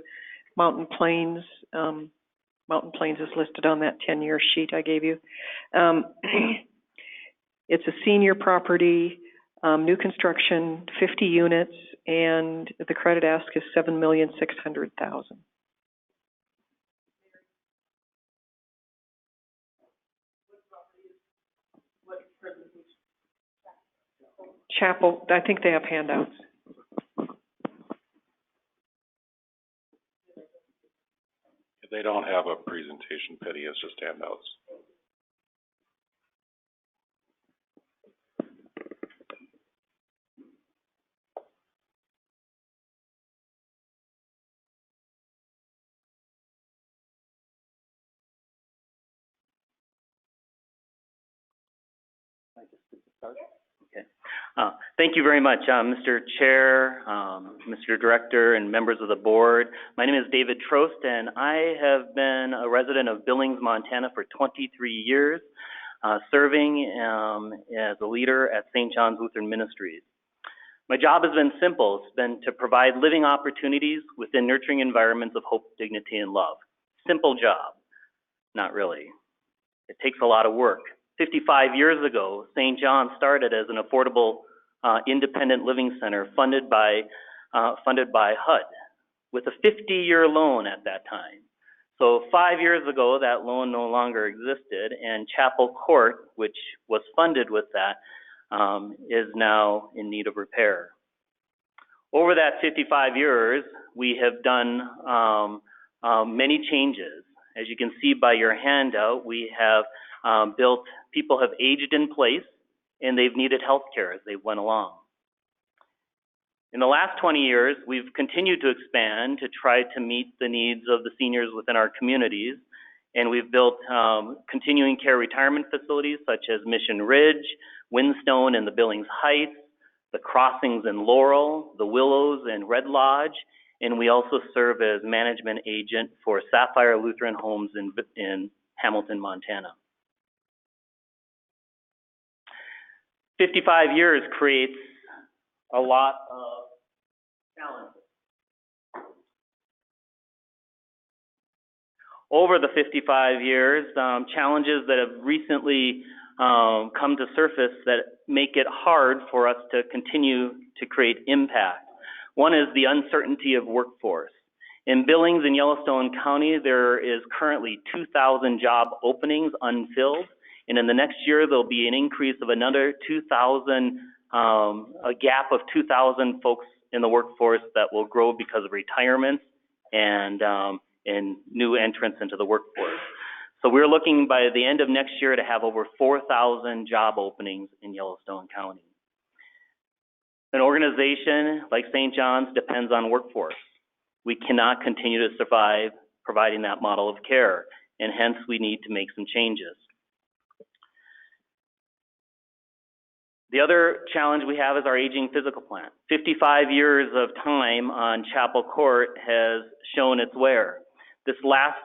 Mountain Plains. Mountain Plains is listed on that 10-year sheet I gave you. It's a senior property, new construction, 50 units, and the credit ask is $7,600,000. Chapel, I think they have handouts. They don't have a presentation, Penny, it's just handouts. Thank you very much, Mr. Chair, Mr. Director, and members of the board. My name is David Trost, and I have been a resident of Billings, Montana for 23 years, serving as a leader at St. John's Lutheran Ministries. My job has been simple. It's been to provide living opportunities within nurturing environments of hope, dignity, and love. Simple job. Not really. It takes a lot of work. 55 years ago, St. John started as an affordable independent living center funded by HUD with a 50-year loan at that time. So 5 years ago, that loan no longer existed, and Chapel Court, which was funded with that, is now in need of repair. Over that 55 years, we have done many changes. As you can see by your handout, we have people have aged in place, and they've needed health care as they went along. In the last 20 years, we've continued to expand to try to meet the needs of the seniors within our communities, and we've built continuing care retirement facilities such as Mission Ridge, Windstone and the Billings Heights, the Crossings in Laurel, the Willows and Red Lodge, and we also serve as management agent for Sapphire Lutheran Homes in Hamilton, Montana. 55 years creates a lot of challenges. Over the 55 years, challenges that have recently come to surface that make it hard for us to continue to create impact. One is the uncertainty of workforce. In Billings and Yellowstone County, there is currently 2,000 job openings unfilled. And in the next year, there'll be an increase of another 2,000, a gap of 2,000 folks in the workforce that will grow because of retirements and new entrants into the workforce. So we're looking by the end of next year to have over 4,000 job openings in Yellowstone County. An organization like St. John's depends on workforce. We cannot continue to survive providing that model of care, and hence we need to make some changes. The other challenge we have is our aging physical plant. 55 years of time on Chapel Court has shown its wear. This last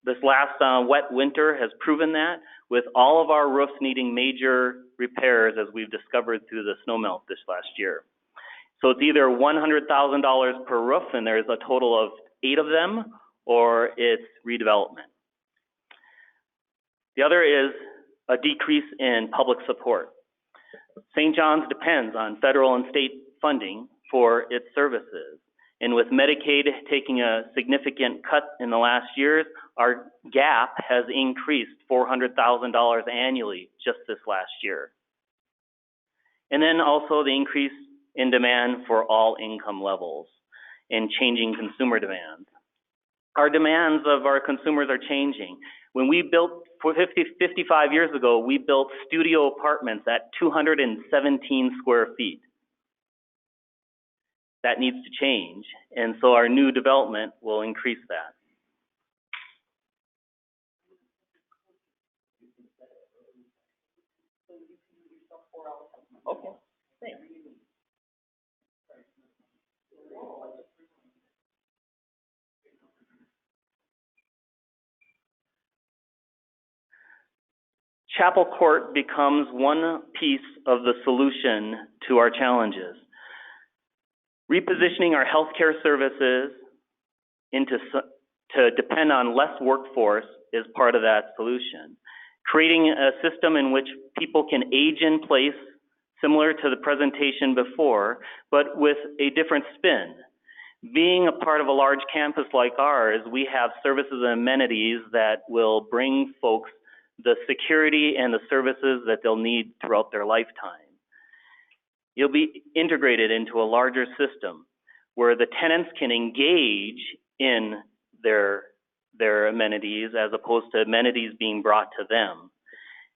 wet winter has proven that, with all of our roofs needing major repairs, as we've discovered through the snow melt this last year. So it's either $100,000 per roof, and there's a total of 8 of them, or it's redevelopment. The other is a decrease in public support. St. John's depends on federal and state funding for its services. And with Medicaid taking a significant cut in the last years, our gap has increased $400,000 annually just this last year. And then also the increase in demand for all income levels and changing consumer demands. Our demands of our consumers are changing. When we built, 55 years ago, we built studio apartments at 217 square feet. That needs to change, and so our new development will increase that. Okay, thanks. Chapel Court becomes one piece of the solution to our challenges. Repositioning our healthcare services to depend on less workforce is part of that solution. Creating a system in which people can age in place, similar to the presentation before, but with a different spin. Being a part of a large campus like ours, we have services and amenities that will bring folks the security and the services that they'll need throughout their lifetime. You'll be integrated into a larger system where the tenants can engage in their amenities as opposed to amenities being brought to them.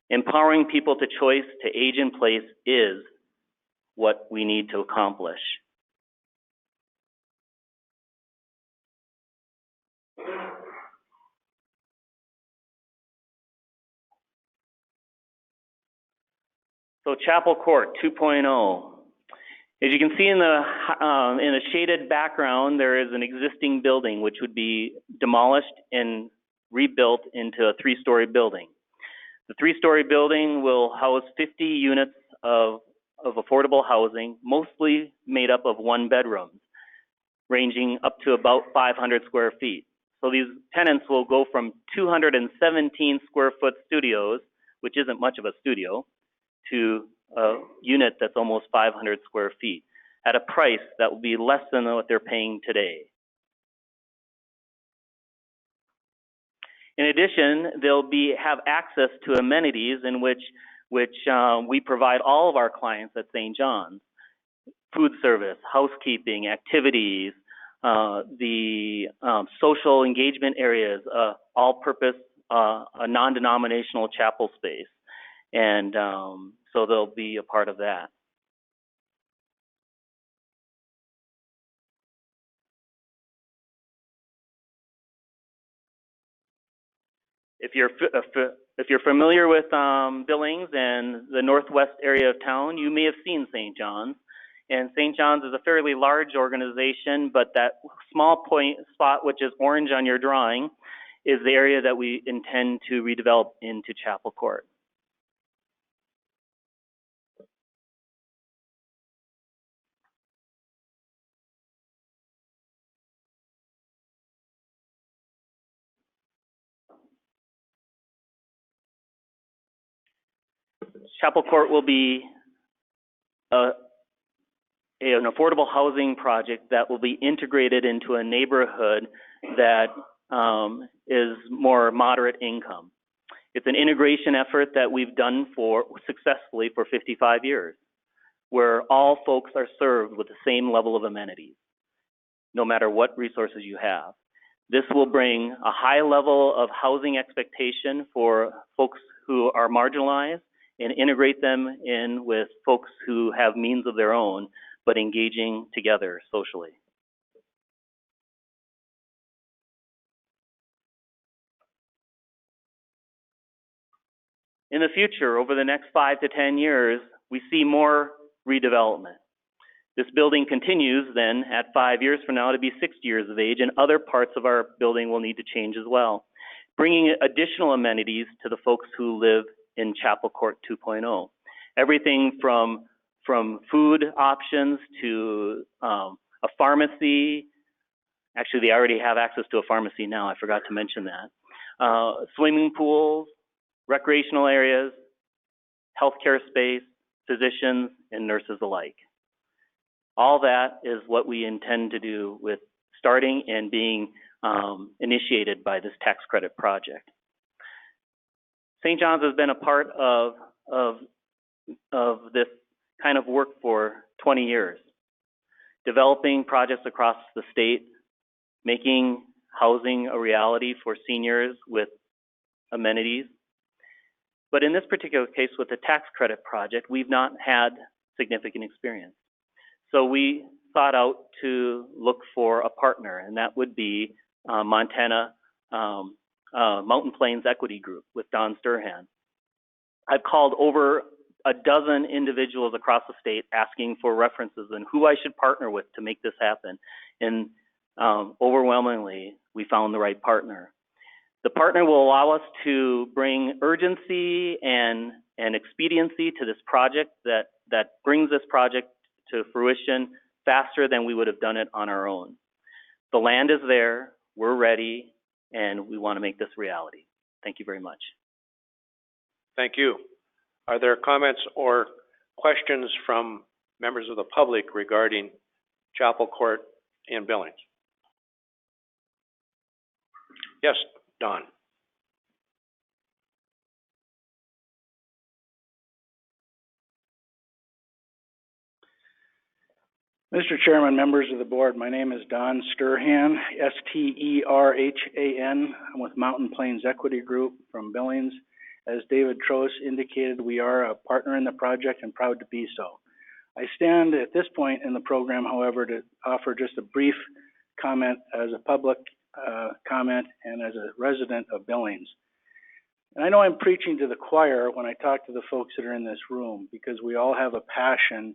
Empowering people to choice to age in place is what we need to accomplish. So Chapel Court 2.0. As you can see in the shaded background, there is an existing building which would be demolished and rebuilt into a 3-story building. The 3-story building will house 50 units of affordable housing, mostly made up of 1-bedrooms, ranging up to about 500 square feet. So these tenants will go from 217 square foot studios, which isn't much of a studio, to a unit that's almost 500 square feet at a price that will be less than what they're paying today. In addition, they'll have access to amenities in which we provide all of our clients at St. John's. Food service, housekeeping, activities, the social engagement areas, all-purpose, a non-denominational chapel space. And so they'll be a part of that. If you're familiar with Billings and the northwest area of town, you may have seen St. John's. And St. John's is a fairly large organization, but that small spot, which is orange on your drawing, is the area that we intend to redevelop into Chapel Court. Chapel Court will be an affordable housing project that will be integrated into a neighborhood that is more moderate income. It's an integration effort that we've done successfully for 55 years, where all folks are served with the same level of amenities, no matter what resources you have. This will bring a high level of housing expectation for folks who are marginalized and integrate them in with folks who have means of their own, but engaging together socially. In the future, over the next 5 to 10 years, we see more redevelopment. This building continues then at 5 years from now to be 60 years of age, and other parts of our building will need to change as well, bringing additional amenities to the folks who live in Chapel Court 2.0. Everything from food options to a pharmacy. Actually, they already have access to a pharmacy now. I forgot to mention that. Swimming pools, recreational areas, healthcare space, physicians, and nurses alike. All that is what we intend to do with starting and being initiated by this tax credit project. St. John's has been a part of this kind of work for 20 years, developing projects across the state, making housing a reality for seniors with amenities. But in this particular case with the tax credit project, we've not had significant experience. So we sought out to look for a partner, and that would be Montana Mountain Plains Equity Group with Don Sturhan. I've called over a dozen individuals across the state asking for references and who I should partner with to make this happen. And overwhelmingly, we found the right partner. The partner will allow us to bring urgency and expediency to this project that brings this project to fruition faster than we would have done it on our own. The land is there, we're ready, and we want to make this reality. Thank you very much. Thank you. Are there comments or questions from members of the public regarding Chapel Court and Billings? Yes, Don. Mr. Chairman, members of the board, my name is Don Sturhan, S-T-E-R-H-A-N. I'm with Mountain Plains Equity Group from Billings. As David Trost indicated, we are a partner in the project and proud to be so. I stand at this point in the program, however, to offer just a brief comment as a public comment and as a resident of Billings. And I know I'm preaching to the choir when I talk to the folks that are in this room, because we all have a passion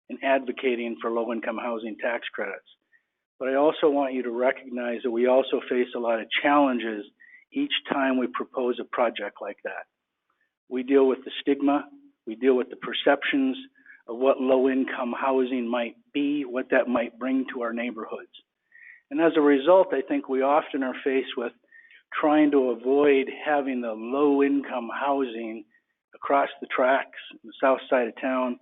in advocating for low-income housing tax credits. But I also want you to recognize that we also face a lot of challenges each time we propose a project like that. We deal with the stigma, we deal with the perceptions of what low-income housing might be, what that might bring to our neighborhoods. And as a result, I think we often are faced with trying to avoid having the low-income housing across the tracks, in the south side of town,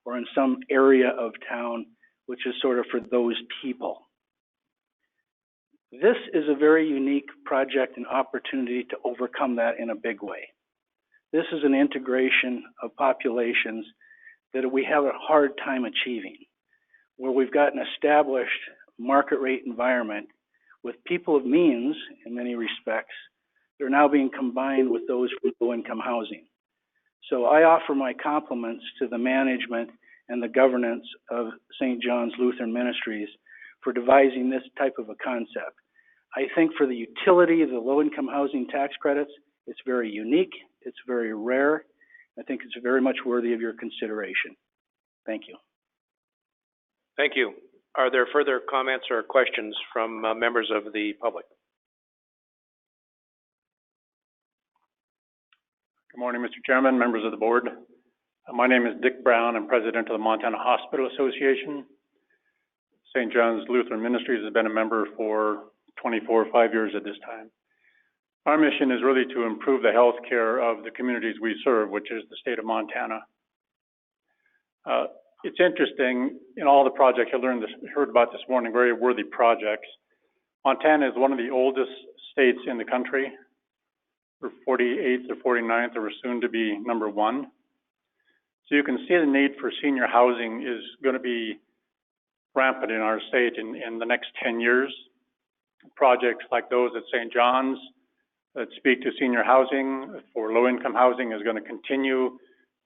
or in some area of town, which is sort of for those people. This is a very unique project and opportunity to overcome that in a big way. This is an integration of populations that we have a hard time achieving, where we've got an established market rate environment with people of means, in many respects, that are now being combined with those with low-income housing. So I offer my compliments to the management and the governance of St. John's Lutheran Ministries for devising this type of a concept. I think for the utility of the low-income housing tax credits, it's very unique, it's very rare. I think it's very much worthy of your consideration. Thank you. Thank you. Are there further comments or questions from members of the public? Good morning, Mr. Chairman, members of the board. My name is Dick Brown. I'm president of the Montana Hospital Association. St. John's Lutheran Ministries has been a member for 5 years at this time. Our mission is really to improve the health care of the communities we serve, which is the state of Montana. It's interesting, in all the projects I heard about this morning, very worthy projects. Montana is one of the oldest states in the country. We're 48th or 49th, or we're soon to be number 1. So you can see the need for senior housing is going to be rampant in our state in the next 10 years. Projects like those at St. John's that speak to senior housing for low-income housing is going to continue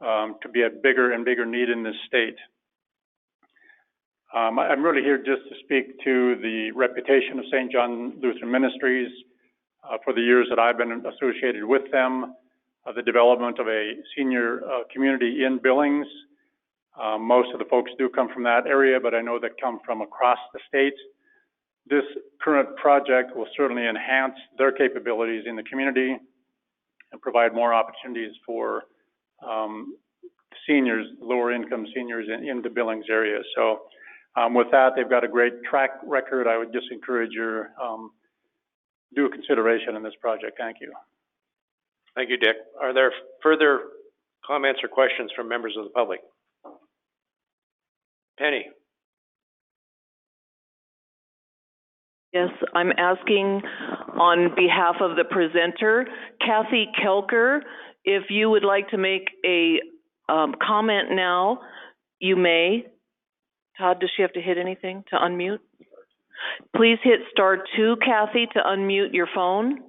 to be a bigger and bigger need in this state. I'm really here just to speak to the reputation of St. John Lutheran Ministries for the years that I've been associated with them. the development of a senior, community in Billings. Most of the folks do come from that area, but I know that come from across the state. This current project will certainly enhance their capabilities in the community and provide more opportunities for seniors, lower income seniors in the Billings area. So with that, they've got a great track record. I would just encourage your due consideration in this project. Thank you. Thank you, Dick. Are there further comments or questions from members of the public? Penny? Yes, I'm asking on behalf of the presenter, Kathy Kelker, if you would like to make a comment now, you may. Todd, does she have to hit anything to unmute? Please hit *2, Kathy, to unmute your phone.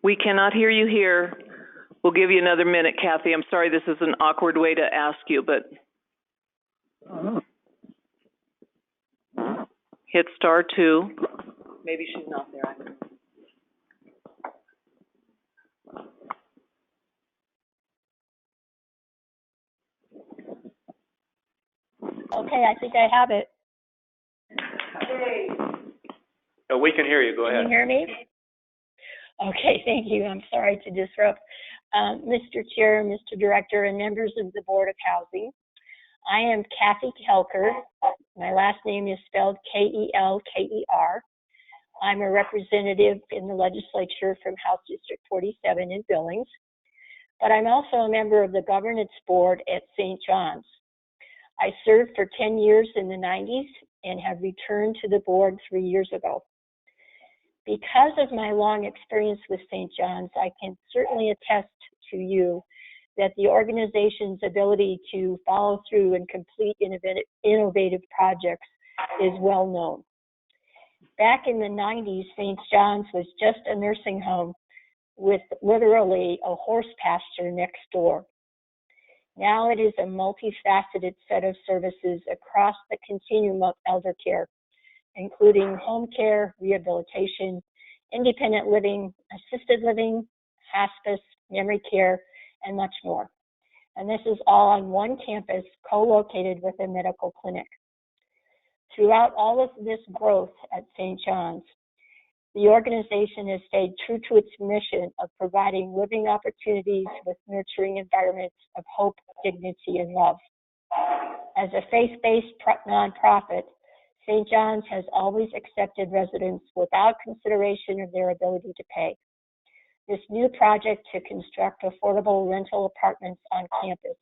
We cannot hear you here. We'll give you another minute, Kathy. I'm sorry this is an awkward way to ask you, but hit *2. Maybe she's not there. Okay, I think I have it. We can hear you. Go ahead. Can you hear me? Okay, thank you. I'm sorry to disrupt. Mr. Chair, Mr. Director, and members of the Board of Housing, I am Kathy Kelker. My last name is spelled Kelker. I'm a representative in the legislature from House District 47 in Billings, but I'm also a member of the governance board at St. John's. I served for 10 years in the 90s and have returned to the board 3 years ago. Because of my long experience with St. John's, I can certainly attest to you that the organization's ability to follow through and complete innovative projects is well known. Back in the 90s, St. John's was just a nursing home with literally a horse pasture next door. Now it is a multifaceted set of services across the continuum of elder care, including home care, rehabilitation, independent living, assisted living, hospice, memory care, and much more. And this is all on one campus, co-located with a medical clinic. Throughout all of this growth at St. John's, the organization has stayed true to its mission of providing living opportunities with nurturing environments of hope, dignity, and love. As a faith-based nonprofit, St. John's has always accepted residents without consideration of their ability to pay. This new project to construct affordable rental apartments on campus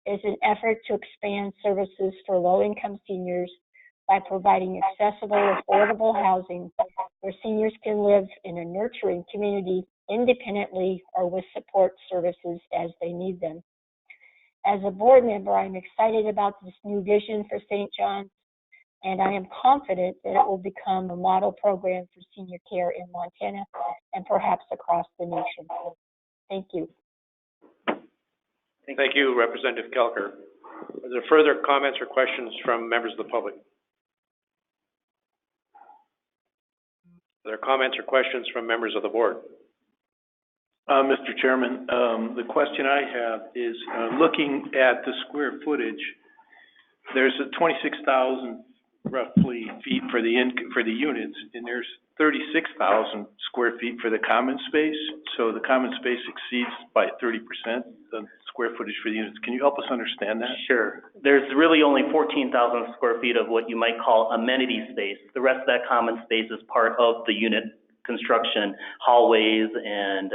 is an effort to expand services for low-income seniors by providing accessible, affordable housing where seniors can live in a nurturing community independently or with support services as they need them. As a board member, I'm excited about this new vision for St. John's, and I am confident that it will become a model program for senior care in Montana and perhaps across the nation. Thank you. Thank you, Representative Kelker. Are there further comments or questions from members of the public? Are there comments or questions from members of the board? Mr. Chairman, the question I have is, looking at the square footage, there's a 26,000 roughly feet for the units, and there's 36,000 square feet for the common space. So the common space exceeds by 30% the square footage for the units. Can you help us understand that? Sure. There's really only 14,000 square feet of what you might call amenity space. The rest of that common space is part of the unit construction, hallways and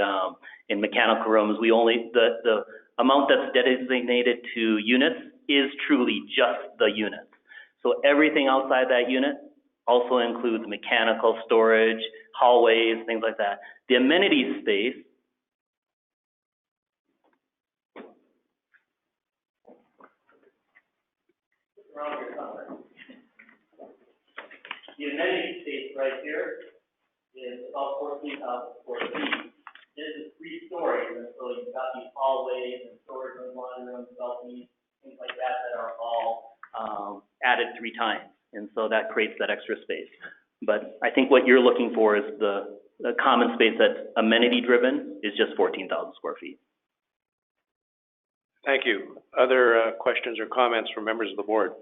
mechanical rooms. We only, the amount that's designated to units is truly just the units. So everything outside that unit also includes mechanical storage, hallways, things like that. The amenity space around here somewhere. The amenity space right here is about 14,000 square feet. This is 3 stories, and so you've got these hallways and storage rooms rooms, laundry rooms, balconies, things like that, that are all, added 3 times. And so that creates that extra space. But I think what you're looking for is the common space that's amenity-driven is just 14,000 square feet. Thank you. Other questions or comments from members of the board?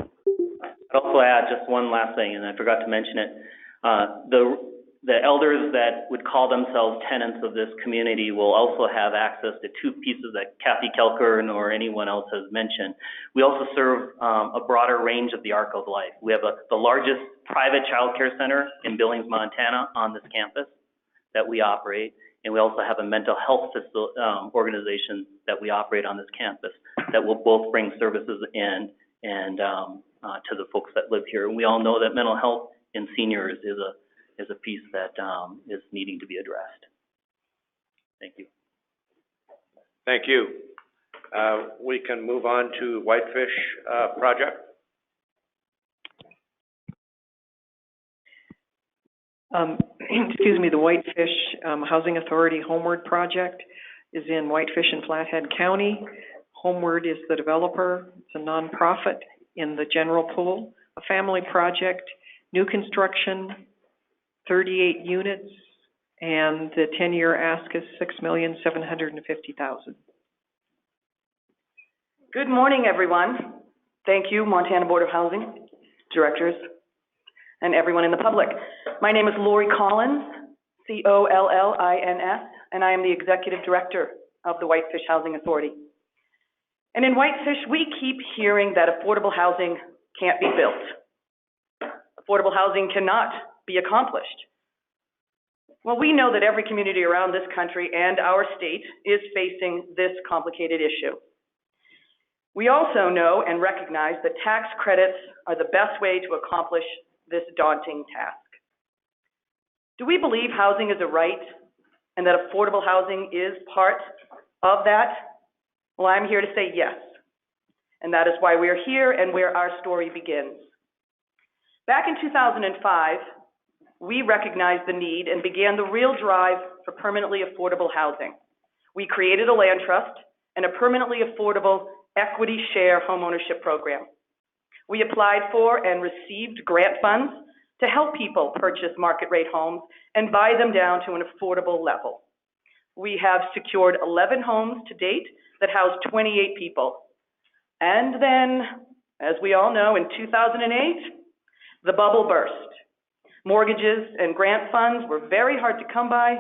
I'd also add just one last thing, and I forgot to mention it. The elders that would call themselves tenants of this community will also have access to 2 pieces that Kathy Kelker nor anyone else has mentioned. We also serve a broader range of the arc of life. We have the largest private child care center in Billings, Montana on this campus that we operate. And we also have a mental health organization that we operate on this campus that will both bring services in and to the folks that live here. And we all know that mental health in seniors is a piece that is needing to be addressed. Thank you. Thank you. We can move on to Whitefish project. Excuse me, the Whitefish Housing Authority Homeward project is in Whitefish and Flathead County. Homeward is the developer. It's a nonprofit in the general pool, a family project, new construction, 38 units, and the 10-year ask is $6,750,000. Good morning, everyone. Thank you, Montana Board of Housing, directors, and everyone in the public. My name is Lori Collins, Collins, and I am the Executive Director of the Whitefish Housing Authority. And in Whitefish, we keep hearing that affordable housing can't be built. Affordable housing cannot be accomplished. Well, we know that every community around this country and our state is facing this complicated issue. We also know and recognize that tax credits are the best way to accomplish this daunting task. Do we believe housing is a right and that affordable housing is part of that? Well, I'm here to say yes. And that is why we are here and where our story begins. Back in 2005, we recognized the need and began the real drive for permanently affordable housing. We created a land trust and a permanently affordable equity share homeownership program. We applied for and received grant funds to help people purchase market rate homes and buy them down to an affordable level. We have secured 11 homes to date that house 28 people. And then, as we all know, in 2008, the bubble burst. Mortgages and grant funds were very hard to come by,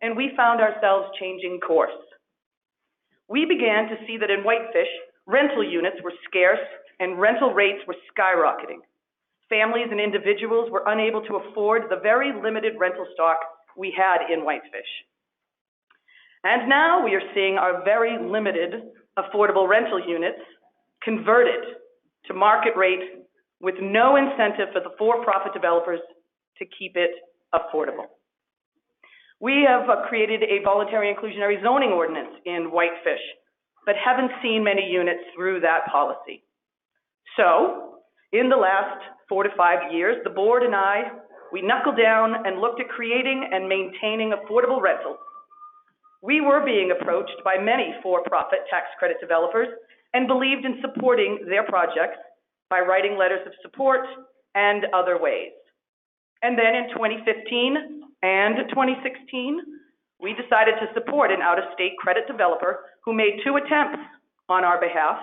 and we found ourselves changing course. We began to see that in Whitefish, rental units were scarce and rental rates were skyrocketing. Families and individuals were unable to afford the very limited rental stock we had in Whitefish. And now we are seeing our very limited affordable rental units converted to market rate with no incentive for the for-profit developers to keep it affordable. We have created a voluntary inclusionary zoning ordinance in Whitefish, but haven't seen many units through that policy. So, in the last 4 to 5 years, the board and we knuckled down and looked at creating and maintaining affordable rentals. We were being approached by many for-profit tax credit developers and believed in supporting their projects by writing letters of support and other ways. And then in 2015 and 2016, we decided to support an out-of-state credit developer who made 2 attempts on our behalf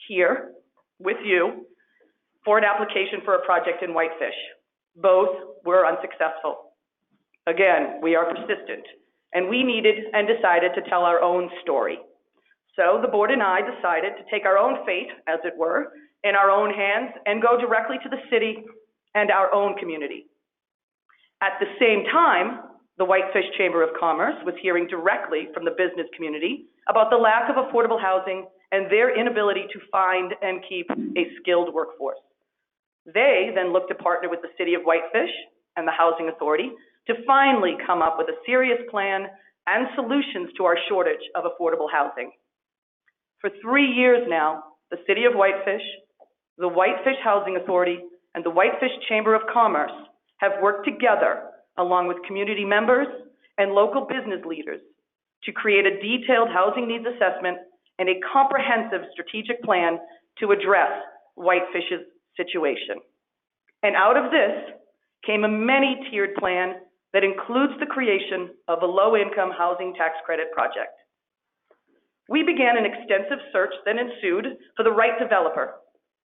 here with you for an application for a project in Whitefish. Both were unsuccessful. Again, we are persistent, and we needed and decided to tell our own story. So the board and I decided to take our own fate, as it were, in our own hands and go directly to the city and our own community. At the same time, the Whitefish Chamber of Commerce was hearing directly from the business community about the lack of affordable housing and their inability to find and keep a skilled workforce. They then looked to partner with the City of Whitefish and the Housing Authority to finally come up with a serious plan and solutions to our shortage of affordable housing. For 3 years now, the City of Whitefish, the Whitefish Housing Authority, and the Whitefish Chamber of Commerce have worked together along with community members and local business leaders to create a detailed housing needs assessment and a comprehensive strategic plan to address Whitefish's situation. And out of this came a many-tiered plan that includes the creation of a low-income housing tax credit project. We began an extensive search that ensued for the right developer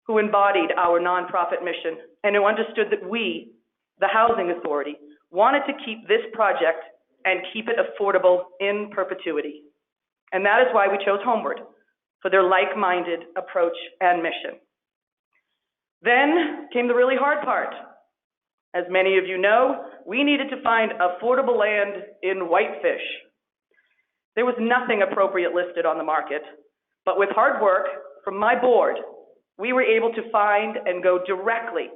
who embodied our nonprofit mission and who understood that we, the Housing Authority, wanted to keep this project and keep it affordable in perpetuity. And that is why we chose Homeward, for their like-minded approach and mission. Then came the really hard part. As many of you know, we needed to find affordable land in Whitefish. There was nothing appropriate listed on the market, but with hard work from my board, we were able to find and go directly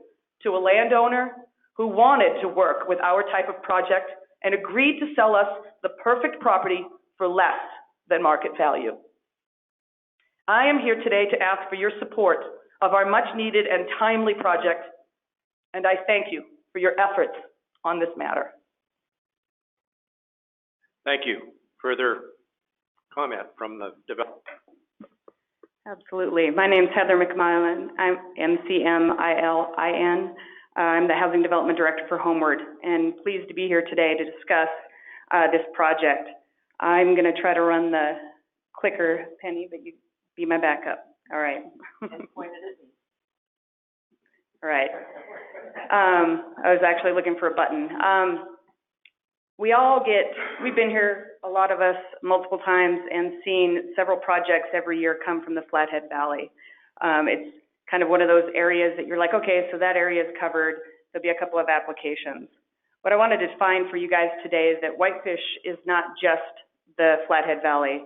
to a landowner who wanted to work with our type of project and agreed to sell us the perfect property for less than market value. I am here today to ask for your support of our much-needed and timely project, and I thank you for your efforts on this matter. Thank you. Further comment from the developer? Absolutely. My name's Heather McMillan. I'm MCMILIN. I'm the Housing Development Director for Homeward, and pleased to be here today to discuss this project. I'm going to try to run the clicker, Penny, but you be my backup. All right. All right. I was actually looking for a button. We've been here, a lot of us, multiple times and seen several projects every year come from the Flathead Valley. It's kind of one of those areas that you're like, okay, so that area is covered. There'll be a couple of applications. What I wanted to find for you guys today is that Whitefish is not just the Flathead Valley.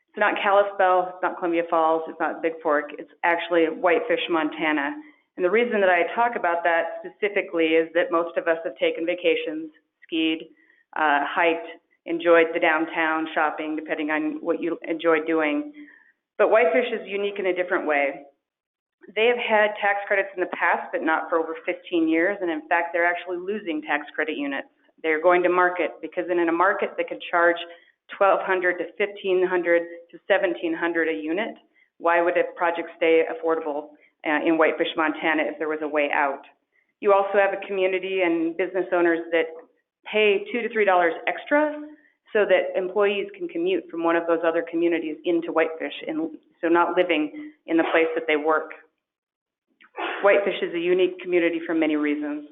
It's not Kalispell, it's not Columbia Falls, it's not Big Fork, it's actually Whitefish, Montana. And the reason that I talk about that specifically is that most of us have taken vacations, skied, hiked, enjoyed the downtown shopping, depending on what you enjoy doing. But Whitefish is unique in a different way. They have had tax credits in the past, but not for over 15 years. And in fact, they're actually losing tax credit units. They're going to market because in a market that could charge $1,200 to $1,500 to $1,700 a unit, why would a project stay affordable in Whitefish, Montana if there was a way out? You also have a community and business owners that pay $2 to $3 extra so that employees can commute from one of those other communities into Whitefish, and so not living in the place that they work. Whitefish is a unique community for many reasons.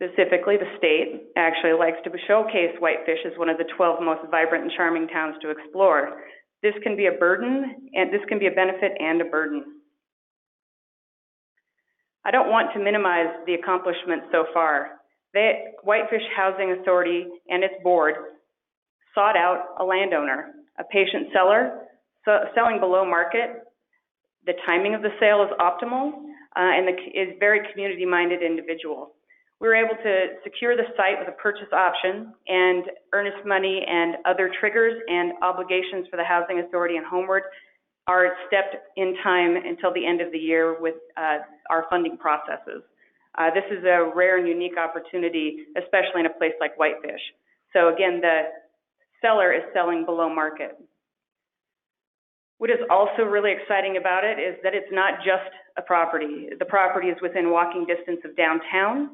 Specifically, the state actually likes to showcase Whitefish as one of the 12 most vibrant and charming towns to explore. This can be a burden, and this can be a benefit and a burden. I don't want to minimize the accomplishments so far. The Whitefish Housing Authority and its board sought out a landowner, a patient seller, selling below market. The timing of the sale is optimal, and is very community-minded individual. We were able to secure the site with a purchase option, and earnest money and other triggers and obligations for the Housing Authority and Homeward are stepped in time until the end of the year with our funding processes. This is a rare and unique opportunity, especially in a place like Whitefish. So again, the seller is selling below market. What is also really exciting about it is that it's not just a property. The property is within walking distance of downtown.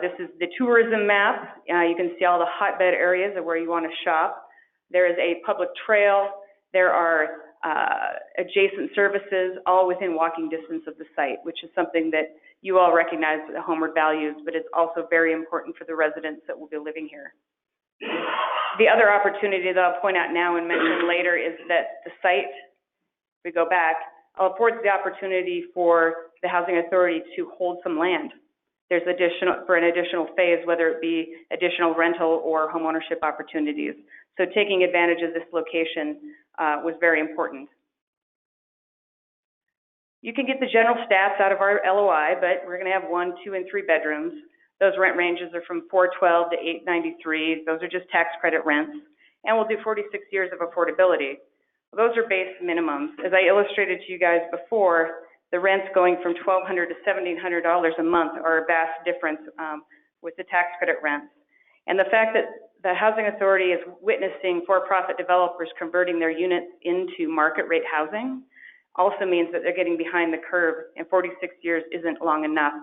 This is the tourism map. You can see all the hotbed areas of where you want to shop. There is a public trail. There are adjacent services, all within walking distance of the site, which is something that you all recognize that Homeward values, but it's also very important for the residents that will be living here. The other opportunity that I'll point out now and mention later is that the site, if we go back, affords the opportunity for the Housing Authority to hold some land. There's for an additional phase, whether it be additional rental or homeownership opportunities. So taking advantage of this location was very important. You can get the general stats out of our LOI, but we're going to have 1, 2, and 3 bedrooms. Those rent ranges are from $412 to $893. Those are just tax credit rents. And we'll do 46 years of affordability. Those are base minimums. As I illustrated to you guys before, the rents going from $1,200 to $1,700 a month are a vast difference with the tax credit rents. And the fact that the Housing Authority is witnessing for-profit developers converting their units into market rate housing also means that they're getting behind the curve, and 46 years isn't long enough.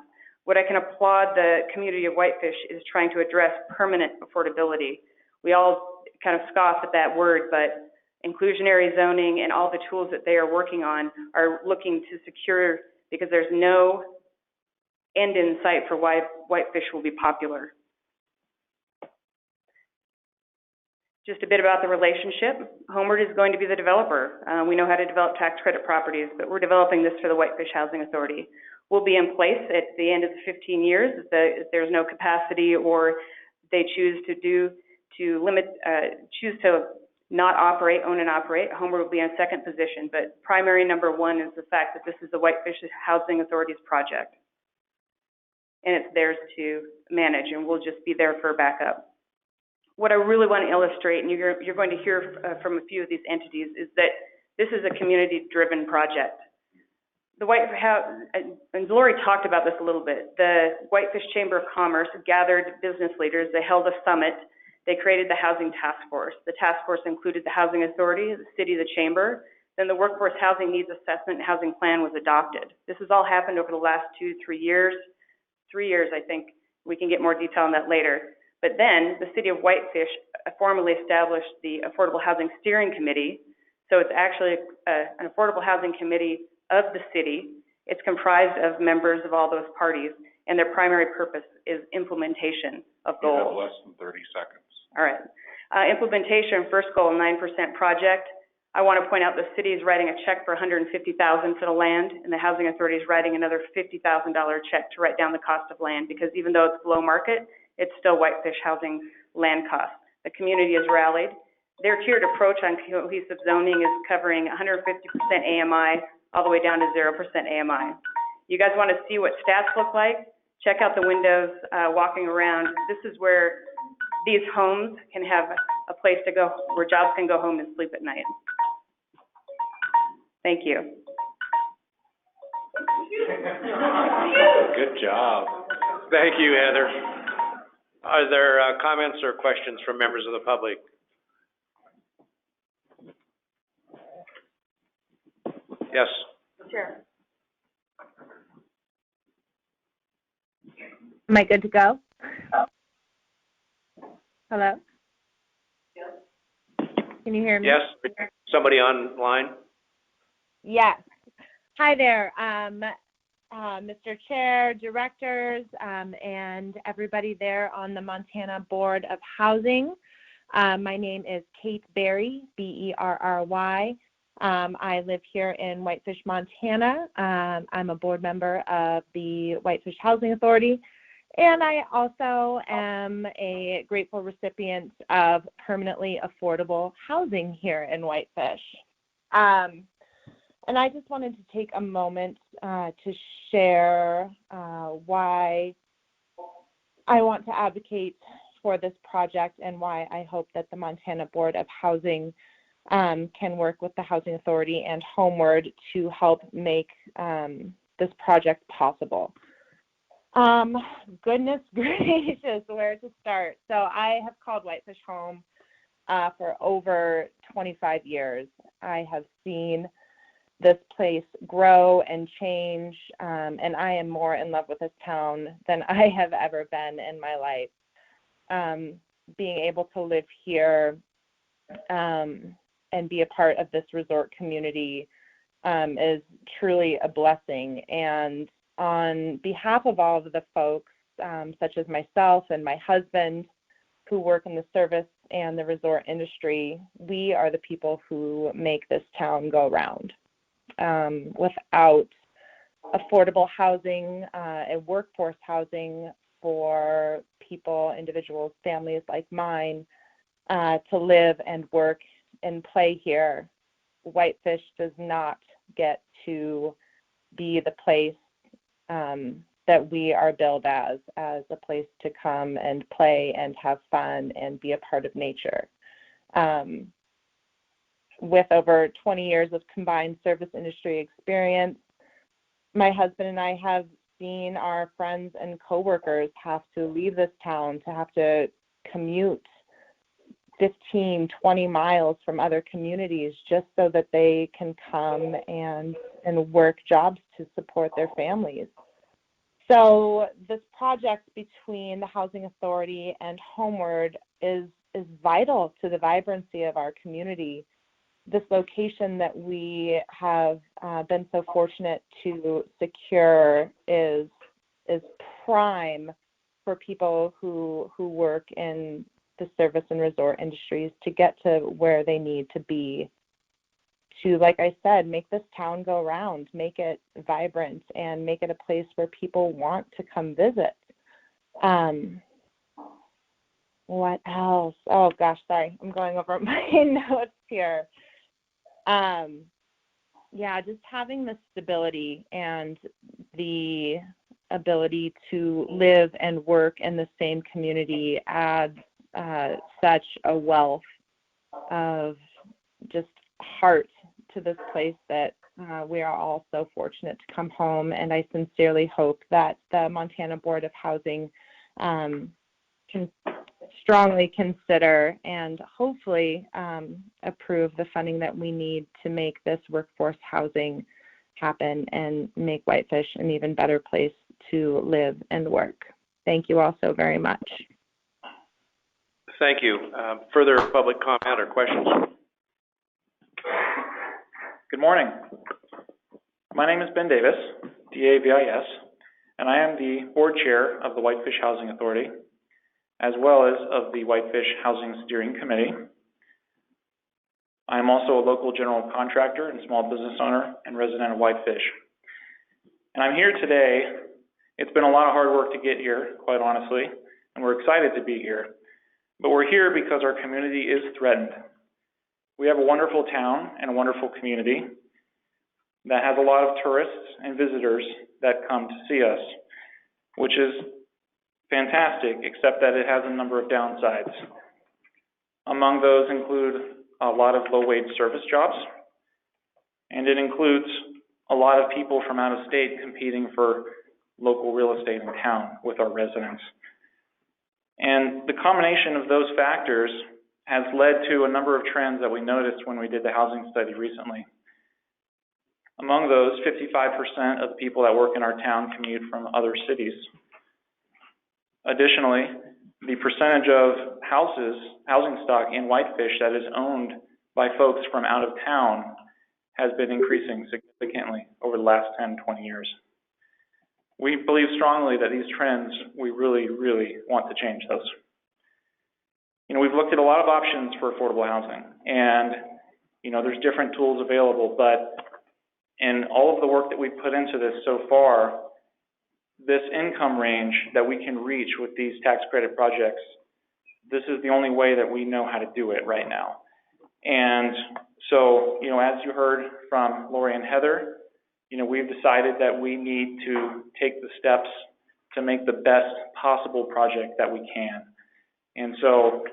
What I can applaud the community of Whitefish is trying to address permanent affordability. We all kind of scoff at that word, but inclusionary zoning and all the tools that they are working on are looking to secure, because there's no end in sight for why Whitefish will be popular. Just a bit about the relationship. Homeward is going to be the developer. We know how to develop tax credit properties, but we're developing this for the Whitefish Housing Authority. We'll be in place at the end of the 15 years if there's no capacity, or they choose to not operate, own and operate. Homeward will be in second position, but primary number one is the fact that this is the Whitefish Housing Authority's project. And it's theirs to manage, and we'll just be there for backup. What I really want to illustrate, and you're going to hear from a few of these entities, is that this is a community-driven project. The and Lori talked about this a little bit. The Whitefish Chamber of Commerce gathered business leaders. They held a summit. They created the Housing Task Force. The task force included the Housing Authority, the city, the chamber. Then the Workforce Housing Needs Assessment and Housing Plan was adopted. This has all happened over the last 2-3 years. 3 years, I think. We can get more detail on that later. But then the city of Whitefish formally established the Affordable Housing Steering Committee. So it's actually an affordable housing committee of the city. It's comprised of members of all those parties, and their primary purpose is implementation of goals. You have less than 30 seconds. All right. Implementation, first goal, 9% project. I want to point out the city is writing a check for $150,000 for the land, and the Housing Authority is writing another $50,000 check to write down the cost of land, because even though it's below market, it's still Whitefish housing land costs. The community has rallied. Their tiered approach on cohesive zoning is covering 150% AMI all the way down to 0% AMI. You guys want to see what stats look like? Check out the windows, walking around. This is where these homes can have a place to go, where jobs can go home and sleep at night. Thank you. Good job. Thank you, Heather. Are there comments or questions from members of the public? Yes. Sure. Am I good to go? Hello? Can you hear me? Yes. Somebody online? Yes. Hi there, Mr. Chair, directors, and everybody there on the Montana Board of Housing. My name is Kate Berry, B-E-R-R-Y. I live here in Whitefish, Montana. I'm a board member of the Whitefish Housing Authority, and I also am a grateful recipient of permanently affordable housing here in Whitefish. And I just wanted to take a moment to share why I want to advocate for this project, and why I hope that the Montana Board of Housing can work with the Housing Authority and Homeward to help make this project possible. Goodness gracious, where to start? So I have called Whitefish home for over 25 years. I have seen this place grow and change, and I am more in love with this town than I have ever been in my life. Being able to live here and be a part of this resort community is truly a blessing. And on behalf of all of the folks, such as myself and my husband, who work in the service and the resort industry, we are the people who make this town go round. Without affordable housing and workforce housing for people, individuals, families like mine, to live and work and play here, Whitefish does not get to be the place that we are billed as a place to come and play and have fun and be a part of nature. With over 20 years of combined service industry experience, my husband and I have seen our friends and coworkers have to leave this town, to have to commute 15, 20 miles from other communities just so that they can come and work jobs to support their families. So this project between the Housing Authority and Homeward is vital to the vibrancy of our community. This location that we have been so fortunate to secure is prime for people who work in the service and resort industries to get to where they need to be to, like I said, make this town go round, make it vibrant, and make it a place where people want to come visit. What else? Oh gosh, sorry, I'm going over my notes here. Yeah, just having the stability and the ability to live and work in the same community adds such a wealth of just heart to this place that we are all so fortunate to come home. And I sincerely hope that the Montana Board of Housing can strongly consider and hopefully approve the funding that we need to make this workforce housing happen and make Whitefish an even better place to live and work. Thank you all so very much. Thank you. Further public comment or questions? Good morning. My name is Ben Davis, D-A-V-I-S, and I am the board chair of the Whitefish Housing Authority, as well as of the Whitefish Housing Steering Committee. I am also a local general contractor and small business owner and resident of Whitefish. And I'm here today. It's been a lot of hard work to get here, quite honestly, and we're excited to be here. But we're here because our community is threatened. We have a wonderful town and a wonderful community that has a lot of tourists and visitors that come to see us, which is fantastic, except that it has a number of downsides. Among those include a lot of low-wage service jobs, and it includes a lot of people from out of state competing for local real estate in town with our residents. And the combination of those factors has led to a number of trends that we noticed when we did the housing study recently. Among those, 55% of the people that work in our town commute from other cities. Additionally, the percentage of housing stock in Whitefish that is owned by folks from out of town has been increasing significantly over the last 10, 20 years. We believe strongly that these trends, we really, really want to change those. You know, we've looked at a lot of options for affordable housing, and, you know, there's different tools available, but in all of the work that we've put into this so far, this income range that we can reach with these tax credit projects, this is the only way that we know how to do it right now. And so, you know, as you heard from Lori and Heather, you know, we've decided that we need to take the steps to make the best possible project that we can. And so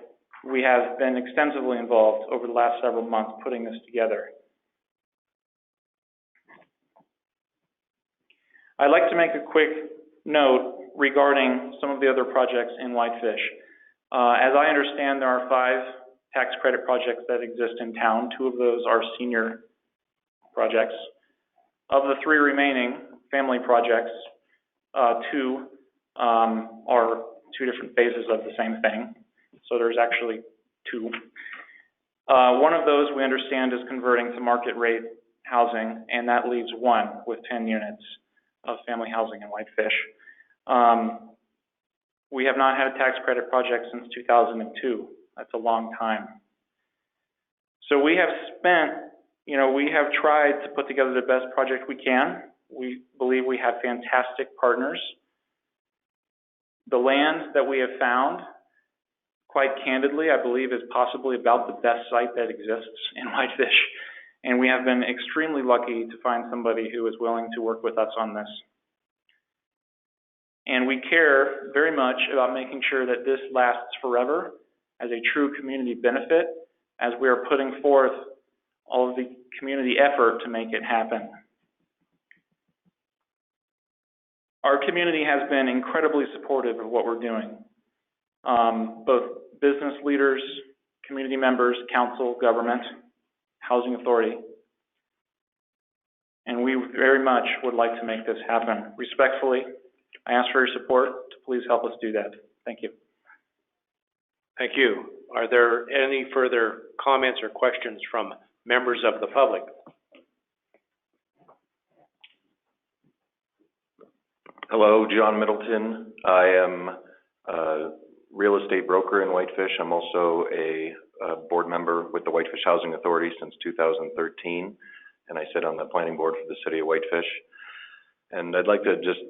we have been extensively involved over the last several months putting this together. I'd like to make a quick note regarding some of the other projects in Whitefish. As I understand, there are 5 tax credit projects that exist in town. 2 of those are senior projects. Of the 3 remaining family projects, 2 are 2 different phases of the same thing. So there's actually 2. One of those we understand is converting to market rate housing, and that leaves 1 with 10 units of family housing in Whitefish. We have not had a tax credit project since 2002. That's a long time. So we have spent, you know, we have tried to put together the best project we can. We believe we have fantastic partners. The land that we have found, quite candidly, I believe is possibly about the best site that exists in Whitefish. And we have been extremely lucky to find somebody who is willing to work with us on this. And we care very much about making sure that this lasts forever as a true community benefit, as we are putting forth all of the community effort to make it happen. Our community has been incredibly supportive of what we're doing, both business leaders, community members, council, government, housing authority. And we very much would like to make this happen. Respectfully, I ask for your support to please help us do that. Thank you. Thank you. Are there any further comments or questions from members of the public? Hello, John Middleton. I am a real estate broker in Whitefish. I'm also a board member with the Whitefish Housing Authority since 2013, and I sit on the planning board for the city of Whitefish. And I'd like to just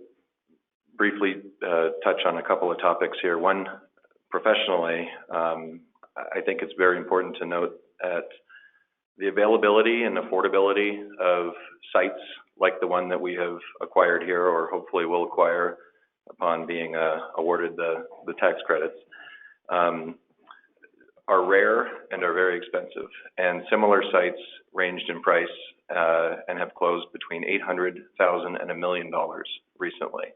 briefly touch on a couple of topics here. One, professionally, I think it's very important to note that the availability and affordability of sites like the one that we have acquired here, or hopefully will acquire upon being awarded the tax credits, are rare and are very expensive. And similar sites ranged in price and have closed between $800,000 and $1 million recently.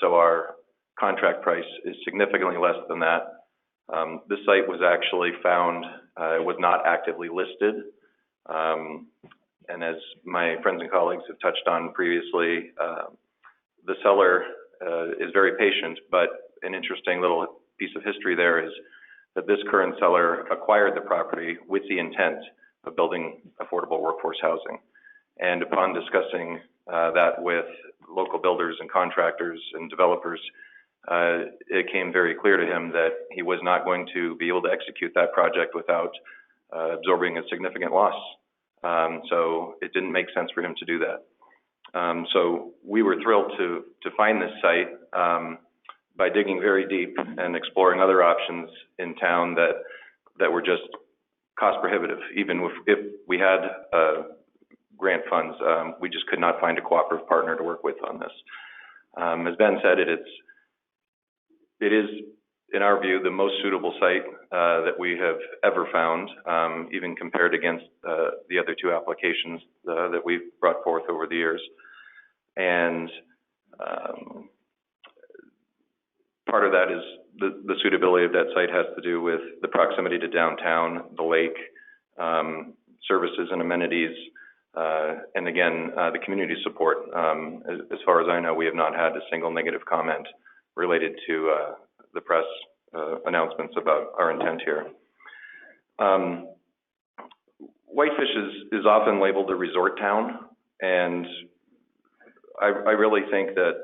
So our contract price is significantly less than that. This site was actually found, it was not actively listed. And as my friends and colleagues have touched on previously, the seller is very patient, but an interesting little piece of history there is that this current seller acquired the property with the intent of building affordable workforce housing. And upon discussing that with local builders and contractors and developers, it came very clear to him that he was not going to be able to execute that project without absorbing a significant loss. So it didn't make sense for him to do that. So we were thrilled to find this site by digging very deep and exploring other options in town that were just cost prohibitive. Even if we had grant funds, we just could not find a cooperative partner to work with on this. As Ben said, it is, in our view, the most suitable site that we have ever found, even compared against the other two applications that we've brought forth over the years. And part of that is the suitability of that site has to do with the proximity to downtown, the lake, services and amenities, and again, the community support. As far as I know, we have not had a single negative comment related to the press announcements about our intent here. Whitefish is often labeled a resort town, and I really think that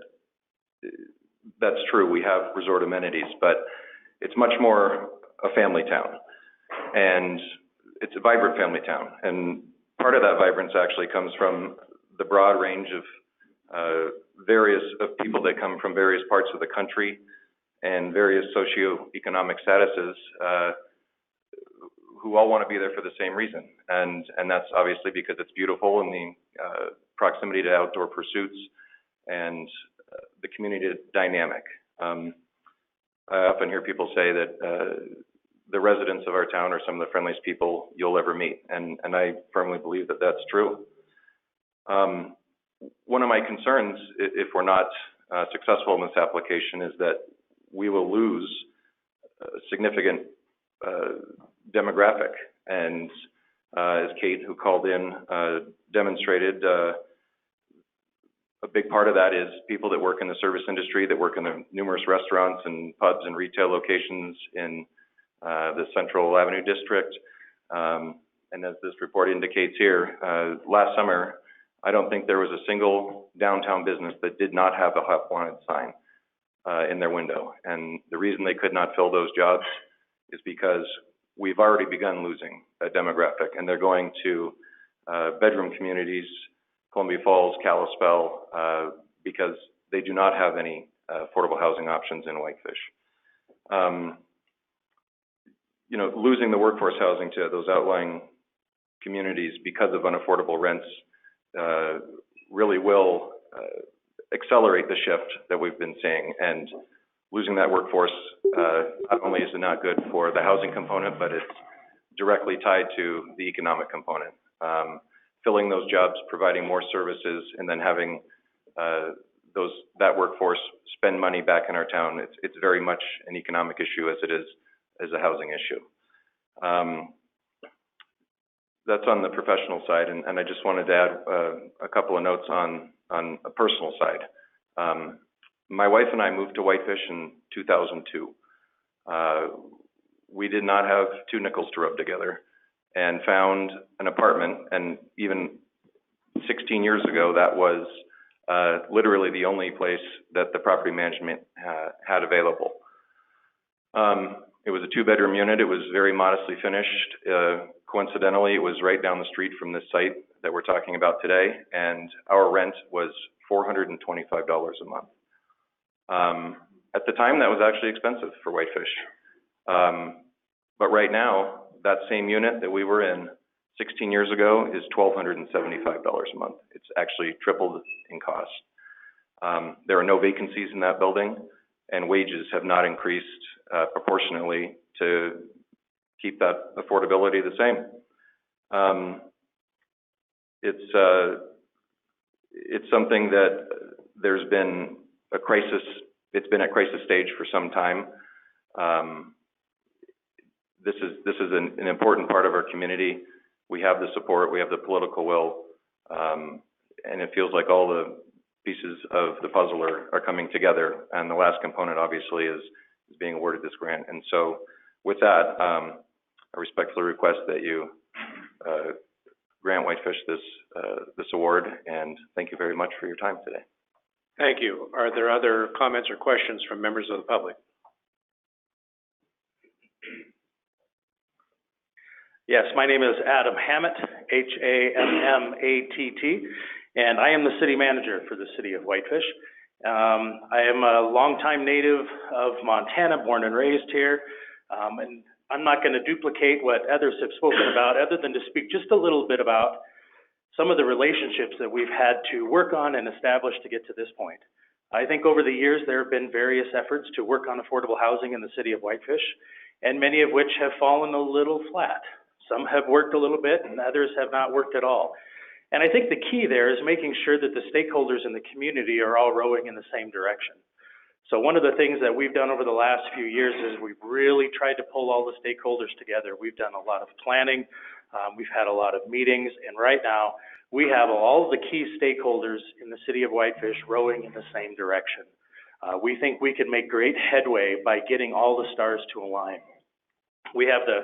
that's true. We have resort amenities, but it's much more a family town, and it's a vibrant family town. And part of that vibrance actually comes from the broad range of of people that come from various parts of the country and various socioeconomic statuses who all want to be there for the same reason. And that's obviously because it's beautiful and the proximity to outdoor pursuits and the community dynamic. I often hear people say that the residents of our town are some of the friendliest people you'll ever meet, and I firmly believe that that's true. One of my concerns, if we're not successful in this application, is that we will lose a significant demographic. And as Kate, who called in, demonstrated, a big part of that is people that work in the service industry, that work in the numerous restaurants and pubs and retail locations in the Central Avenue District. And as this report indicates here, last summer, I don't think there was a single downtown business that did not have a hot wanted sign in their window. And the reason they could not fill those jobs is because we've already begun losing that demographic, and they're going to bedroom communities, Columbia Falls, Kalispell, because they do not have any affordable housing options in Whitefish. You know, losing the workforce housing to those outlying communities because of unaffordable rents really will accelerate the shift that we've been seeing. And losing that workforce, not only is it not good for the housing component, but it's directly tied to the economic component. Filling those jobs, providing more services, and then having that workforce spend money back in our town, it's very much an economic issue as it is a housing issue. That's on the professional side, and I just wanted to add a couple of notes on a personal side. My wife and I moved to Whitefish in 2002. We did not have two nickels to rub together and found an apartment, and even 16 years ago, that was literally the only place that the property management had available. It was a two-bedroom unit. It was very modestly finished. Coincidentally, it was right down the street from this site that we're talking about today, and our rent was $425 a month. At the time, that was actually expensive for Whitefish. But right now, that same unit that we were in 16 years ago is $1,275 a month. It's actually tripled in cost. There are no vacancies in that building, and wages have not increased proportionately to keep that affordability the same. It's something that there's been a crisis. It's been at crisis stage for some time. This is an important part of our community. We have the support, we have the political will, and it feels like all the pieces of the puzzle are coming together. And the last component, obviously, is being awarded this grant. And so, with that, I respectfully request that you grant Whitefish this award. And thank you very much for your time today. Thank you. Are there other comments or questions from members of the public? Yes, my name is Adam Hammett, Hammatt, and I am the city manager for the city of Whitefish. I am a longtime native of Montana, born and raised here, and I'm not going to duplicate what others have spoken about, other than to speak just a little bit about some of the relationships that we've had to work on and establish to get to this point. I think over the years there have been various efforts to work on affordable housing in the city of Whitefish, and many of which have fallen a little flat. Some have worked a little bit and others have not worked at all. And I think the key there is making sure that the stakeholders in the community are all rowing in the same direction. So one of the things that we've done over the last few years is we've really tried to pull all the stakeholders together. We've done a lot of planning, we've had a lot of meetings, and right now we have all of the key stakeholders in the city of Whitefish rowing in the same direction. We think we can make great headway by getting all the stars to align. We have the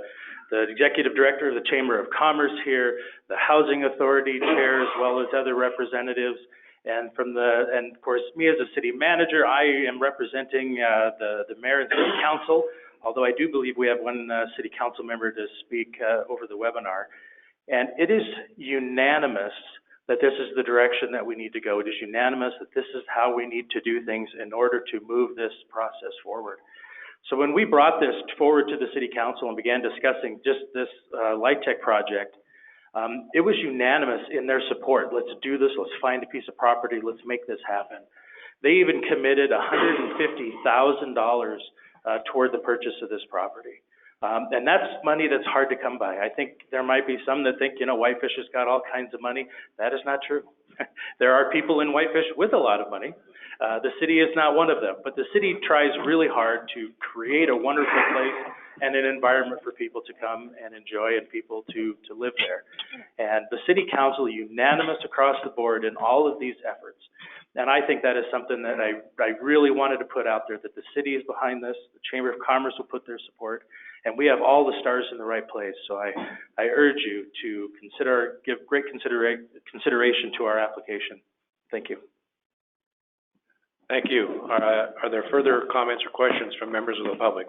executive director of the Chamber of Commerce here, the Housing Authority chair, as well as other representatives. And of course, me as a city manager, I am representing the mayor and city council, although I do believe we have one city council member to speak over the webinar. And it is unanimous that this is the direction that we need to go. It is unanimous that this is how we need to do things in order to move this process forward. So when we brought this forward to the city council and began discussing just this LIHTC project, it was unanimous in their support. Let's do this, let's find a piece of property, let's make this happen. They even committed $150,000 toward the purchase of this property. And that's money that's hard to come by. I think there might be some that think, Whitefish has got all kinds of money. That is not true. There are people in Whitefish with a lot of money. The city is not one of them, but the city tries really hard to create a wonderful place and an environment for people to come and enjoy and people to live there. And the city council unanimous across the board in all of these efforts. And I think that is something that I really wanted to put out there, that the city is behind this, the Chamber of Commerce will put their support, and we have all the stars in the right place. So I urge you to give great consideration to our application. Thank you. Thank you. Are there further comments or questions from members of the public?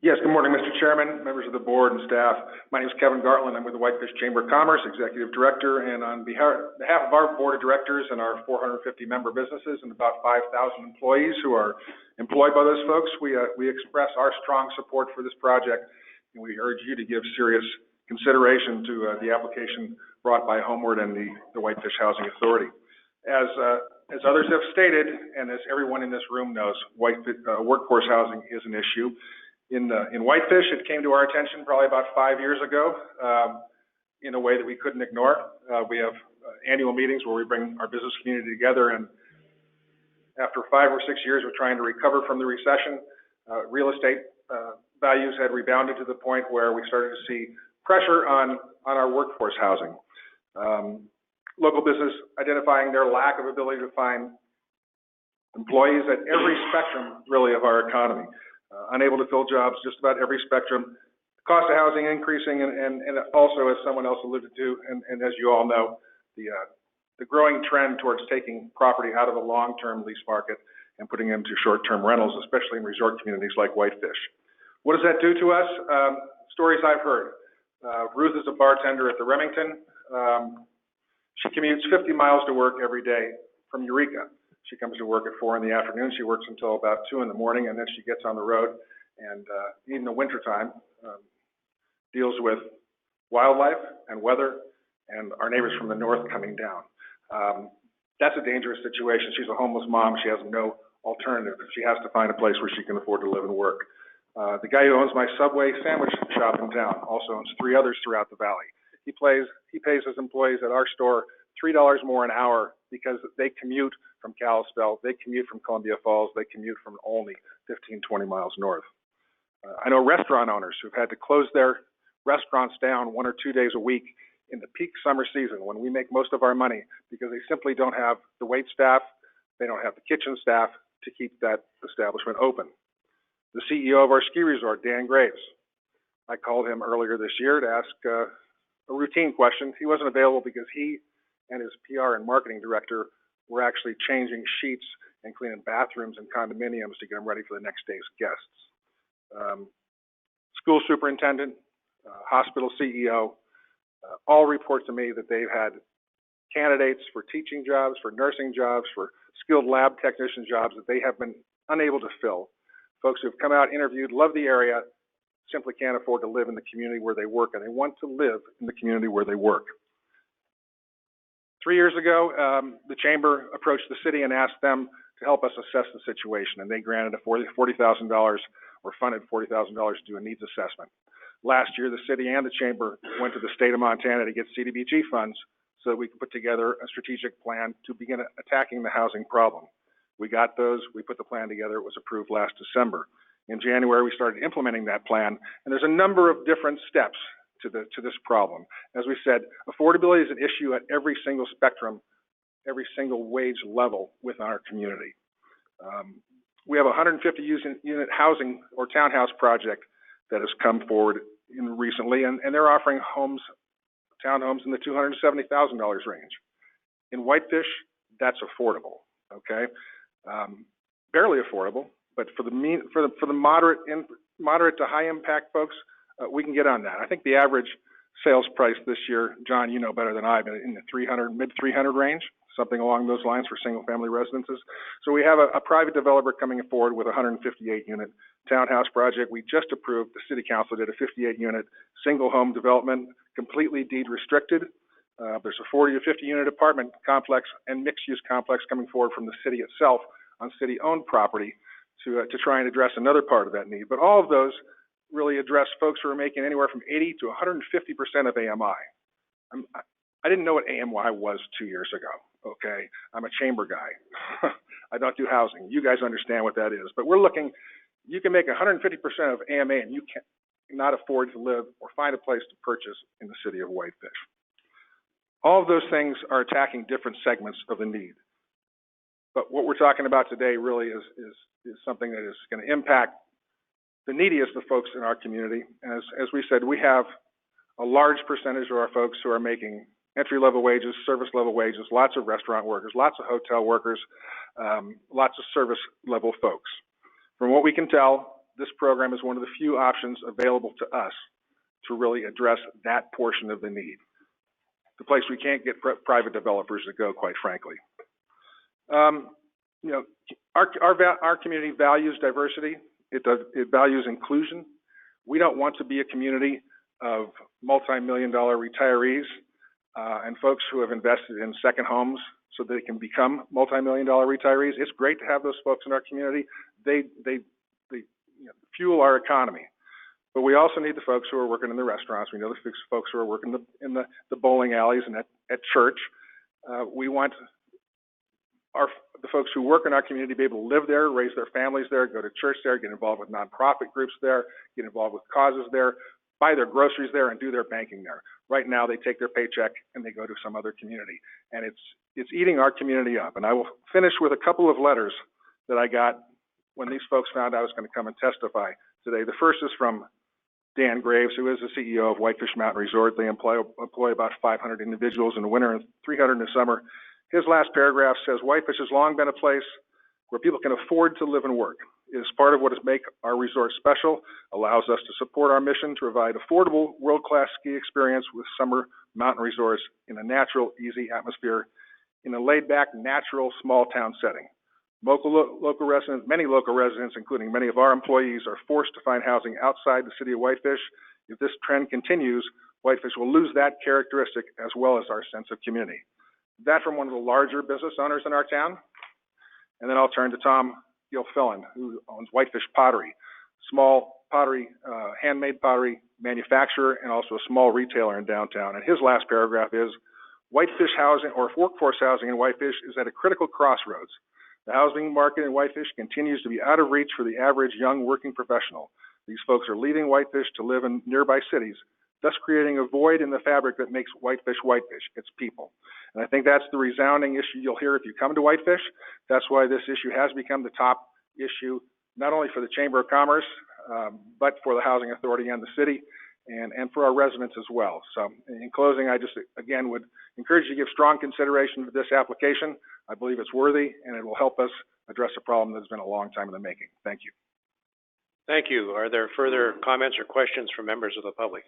Yes, good morning, Mr. Chairman, members of the board and staff. My name is Kevin Gartland. I'm with the Whitefish Chamber of Commerce, Executive Director, and on behalf of our board of directors and our 450 member businesses and about 5,000 employees who are employed by those folks, we express our strong support for this project, and we urge you to give serious consideration to the application brought by Homeward and the Whitefish Housing Authority. As others have stated, and as everyone in this room knows, workforce housing is an issue. In Whitefish, it came to our attention probably about 5 years ago in a way that we couldn't ignore. We have annual meetings where we bring our business community together, and after 5 or 6 years of trying to recover from the recession, Real estate, values had rebounded to the point where we started to see pressure on our workforce housing. Local business identifying their lack of ability to find employees at every spectrum, really, of our economy. Unable to fill jobs, just about every spectrum. Cost of housing increasing, and also, as someone else alluded to, and as you all know, the growing trend towards taking property out of the long-term lease market and putting them to short-term rentals, especially in resort communities like Whitefish. What does that do to us? Stories I've heard. Ruth is a bartender at the Remington. She commutes 50 miles to work every day from Eureka. She comes to work at 4 in the afternoon. She works until about 2 in the morning, and then she gets on the road and, in the wintertime, deals with wildlife and weather and our neighbors from the north coming down. That's a dangerous situation. She's a homeless mom. She has no alternative. She has to find a place where she can afford to live and work. The guy who owns my Subway sandwich shop in town also owns 3 others throughout the valley. He pays his employees at our store $3 more an hour because they commute from Kalispell, they commute from Columbia Falls, they commute from Olney, 15, 20 miles north. I know restaurant owners who've had to close their restaurants down 1 or 2 days a week in the peak summer season when we make most of our money because they simply don't have the wait staff, they don't have the kitchen staff to keep that establishment open. The CEO of our ski resort, Dan Graves, I called him earlier this year to ask a routine question. He wasn't available because he and his PR and marketing director were actually changing sheets and cleaning bathrooms and condominiums to get them ready for the next day's guests. School superintendent, hospital CEO, all report to me that they've had candidates for teaching jobs, for nursing jobs, for skilled lab technician jobs that they have been unable to fill. Folks who've come out, interviewed, love the area, simply can't afford to live in the community where they work, and they want to live in the community where they work. 3 years ago, the Chamber approached the city and asked them to help us assess the situation, and they granted $40,000 or funded $40,000 to do a needs assessment. Last year, the city and the Chamber went to the state of Montana to get CDBG funds so that we could put together a strategic plan to begin attacking the housing problem. We got those, we put the plan together, it was approved last December. In January, we started implementing that plan, and there's a number of different steps to this problem. As we said, affordability is an issue at every single spectrum, every single wage level within our community. We have a 150 unit housing or townhouse project that has come forward recently, and they're offering townhomes in the $270,000 range. In Whitefish, that's affordable, okay? Barely affordable, but for the moderate to high impact folks, we can get on that. I think the average sales price this year, John, you know better than I, but in the mid 300 range, something along those lines for single family residences. So we have a private developer coming forward with a 158 unit townhouse project. We just approved, the city council did a 58 unit single home development, completely deed restricted. There's a 40 to 50 unit apartment complex and mixed use complex coming forward from the city itself on city owned property to try and address another part of that need. But all of those really address folks who are making anywhere from 80 to 150% of AMI. I didn't know what AMI was 2 years ago, okay? I'm a chamber guy. I don't do housing. You guys understand what that is. But we're looking, you can make 150% of AMA and you cannot afford to live or find a place to purchase in the city of Whitefish. All of those things are attacking different segments of the need. But what we're talking about today really is something that is going to impact the neediest of folks in our community. As we said, we have a large percentage of our folks who are making entry-level wages, service-level wages, lots of restaurant workers, lots of hotel workers, lots of service-level folks. From what we can tell, this program is one of the few options available to us to really address that portion of the need. The place we can't get private developers to go, quite frankly. You know, our community values diversity. It values inclusion. We don't want to be a community of multi-million-dollar retirees and folks who have invested in second homes so they can become multi-million-dollar retirees. It's great to have those folks in our community. They fuel our economy. But we also need the folks who are working in the restaurants. We know the folks who are working in the bowling alleys and at church. We want the folks who work in our community be able to live there, raise their families there, go to church there, get involved with nonprofit groups there, get involved with causes there, buy their groceries there, and do their banking there. Right now, they take their paycheck and they go to some other community, and it's eating our community up. And I will finish with a couple of letters that I got when these folks found I was going to come and testify today. The first is from Dan Graves, who is the CEO of Whitefish Mountain Resort. They employ about 500 individuals in the winter and 300 in the summer. His last paragraph says, Whitefish has long been a place where people can afford to live and work. It is part of what has made our resort special, allows us to support our mission to provide affordable, world-class ski experience with summer mountain resorts in a natural, easy atmosphere, in a laid-back, natural, small-town setting. Many local residents, including many of our employees, are forced to find housing outside the city of Whitefish. If this trend continues, Whitefish will lose that characteristic as well as our sense of community. That from one of the larger business owners in our town. And then I'll turn to Tom Gilfillan, who owns Whitefish Pottery, small pottery, handmade pottery manufacturer, and also a small retailer in downtown. And his last paragraph is, Whitefish housing or workforce housing in Whitefish is at a critical crossroads. The housing market in Whitefish continues to be out of reach for the average young working professional. These folks are leaving Whitefish to live in nearby cities, thus creating a void in the fabric that makes Whitefish Whitefish, its people. And I think that's the resounding issue you'll hear if you come to Whitefish. That's why this issue has become the top issue, not only for the Chamber of Commerce, but for the Housing Authority and the city, and for our residents as well. So in closing, I just, again, would encourage you to give strong consideration to this application. I believe it's worthy, and it will help us address a problem that's been a long time in the making. Thank you. Thank you. Are there further comments or questions from members of the public?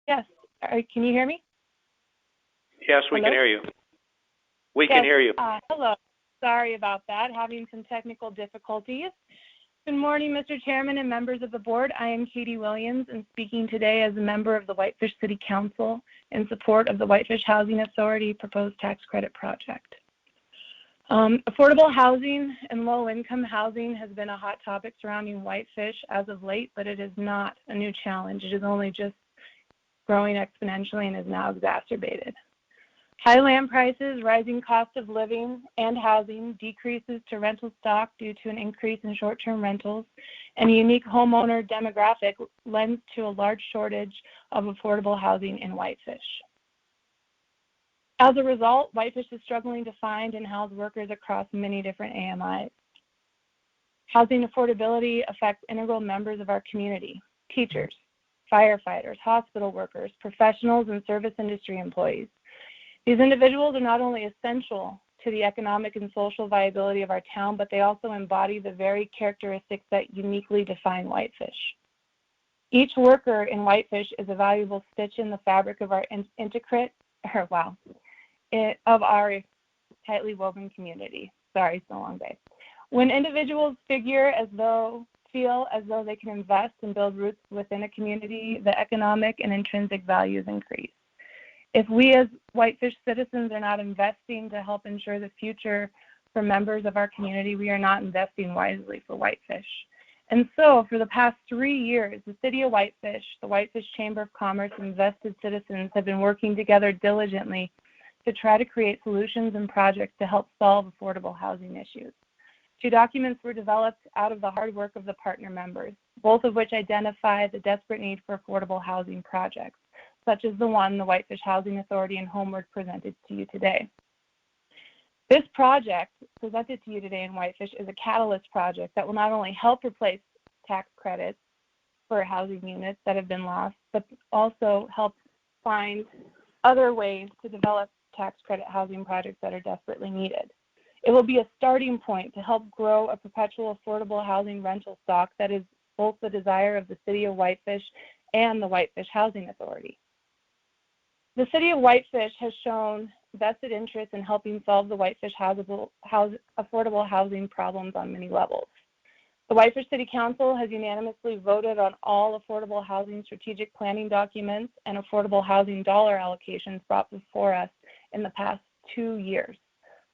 Yes. Can you hear me? Yes, we can hear you. We can hear you. Hello. Sorry about that. Having some technical difficulties. Good morning, Mr. Chairman and members of the board. I am Katie Williams and speaking today as a member of the Whitefish City Council in support of the Whitefish Housing Authority proposed tax credit project. Affordable housing and low-income housing has been a hot topic surrounding Whitefish as of late, but it is not a new challenge. It is only just growing exponentially and is now exacerbated. High land prices, rising cost of living and housing, decreases to rental stock due to an increase in short-term rentals, and a unique homeowner demographic lends to a large shortage of affordable housing in Whitefish. As a result, Whitefish is struggling to find and house workers across many different AMIs. Housing affordability affects integral members of our community: teachers, firefighters, hospital workers, professionals, and service industry employees. These individuals are not only essential to the economic and social viability of our town, but they also embody the very characteristics that uniquely define Whitefish. Each worker in Whitefish is a valuable stitch in the fabric of our of our tightly woven community. Sorry, it's a long day. When individuals feel as though they can invest and build roots within a community, the economic and intrinsic values increase. If we as Whitefish citizens are not investing to help ensure the future for members of our community, we are not investing wisely for Whitefish. And so for the past 3 years, the City of Whitefish, the Whitefish Chamber of Commerce, and vested citizens have been working together diligently to try to create solutions and projects to help solve affordable housing issues. 2 documents were developed out of the hard work of the partner members, both of which identify the desperate need for affordable housing projects, such as the one the Whitefish Housing Authority and Homeward presented to you today. This project presented to you today in Whitefish is a catalyst project that will not only help replace tax credits for housing units that have been lost, but also help find other ways to develop tax credit housing projects that are desperately needed. It will be a starting point to help grow a perpetual affordable housing rental stock that is both the desire of the City of Whitefish and the Whitefish Housing Authority. The City of Whitefish has shown vested interest in helping solve the Whitefish affordable housing problems on many levels. The Whitefish City Council has unanimously voted on all affordable housing strategic planning documents and affordable housing dollar allocations brought before us in the past 2 years.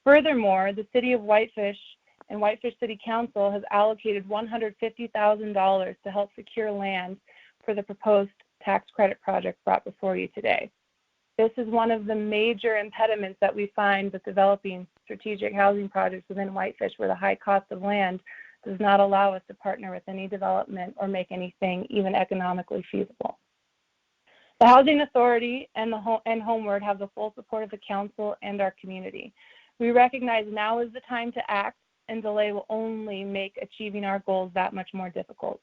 Furthermore, the City of Whitefish and Whitefish City Council has allocated $150,000 to help secure land for the proposed tax credit project brought before you today. This is one of the major impediments that we find with developing strategic housing projects within Whitefish, where the high cost of land does not allow us to partner with any development or make anything even economically feasible. The Housing Authority and Homeward have the full support of the council and our community. We recognize now is the time to act, and delay will only make achieving our goals that much more difficult.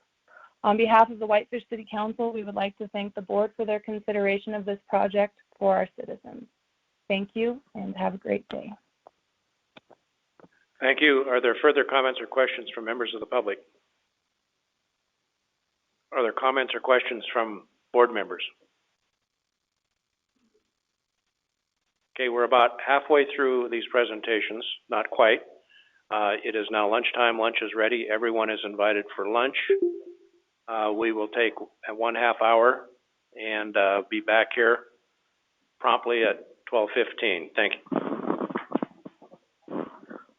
On behalf of the Whitefish City Council, we would like to thank the board for their consideration of this project for our citizens. Thank you, and have a great day. Thank you. Are there further comments or questions from members of the public? Are there comments or questions from board members? Okay, we're about halfway through these presentations, not quite. It is now lunchtime. Lunch is ready. Everyone is invited for lunch. We will take a 1/2 hour and be back here promptly at 12:15. Thank you.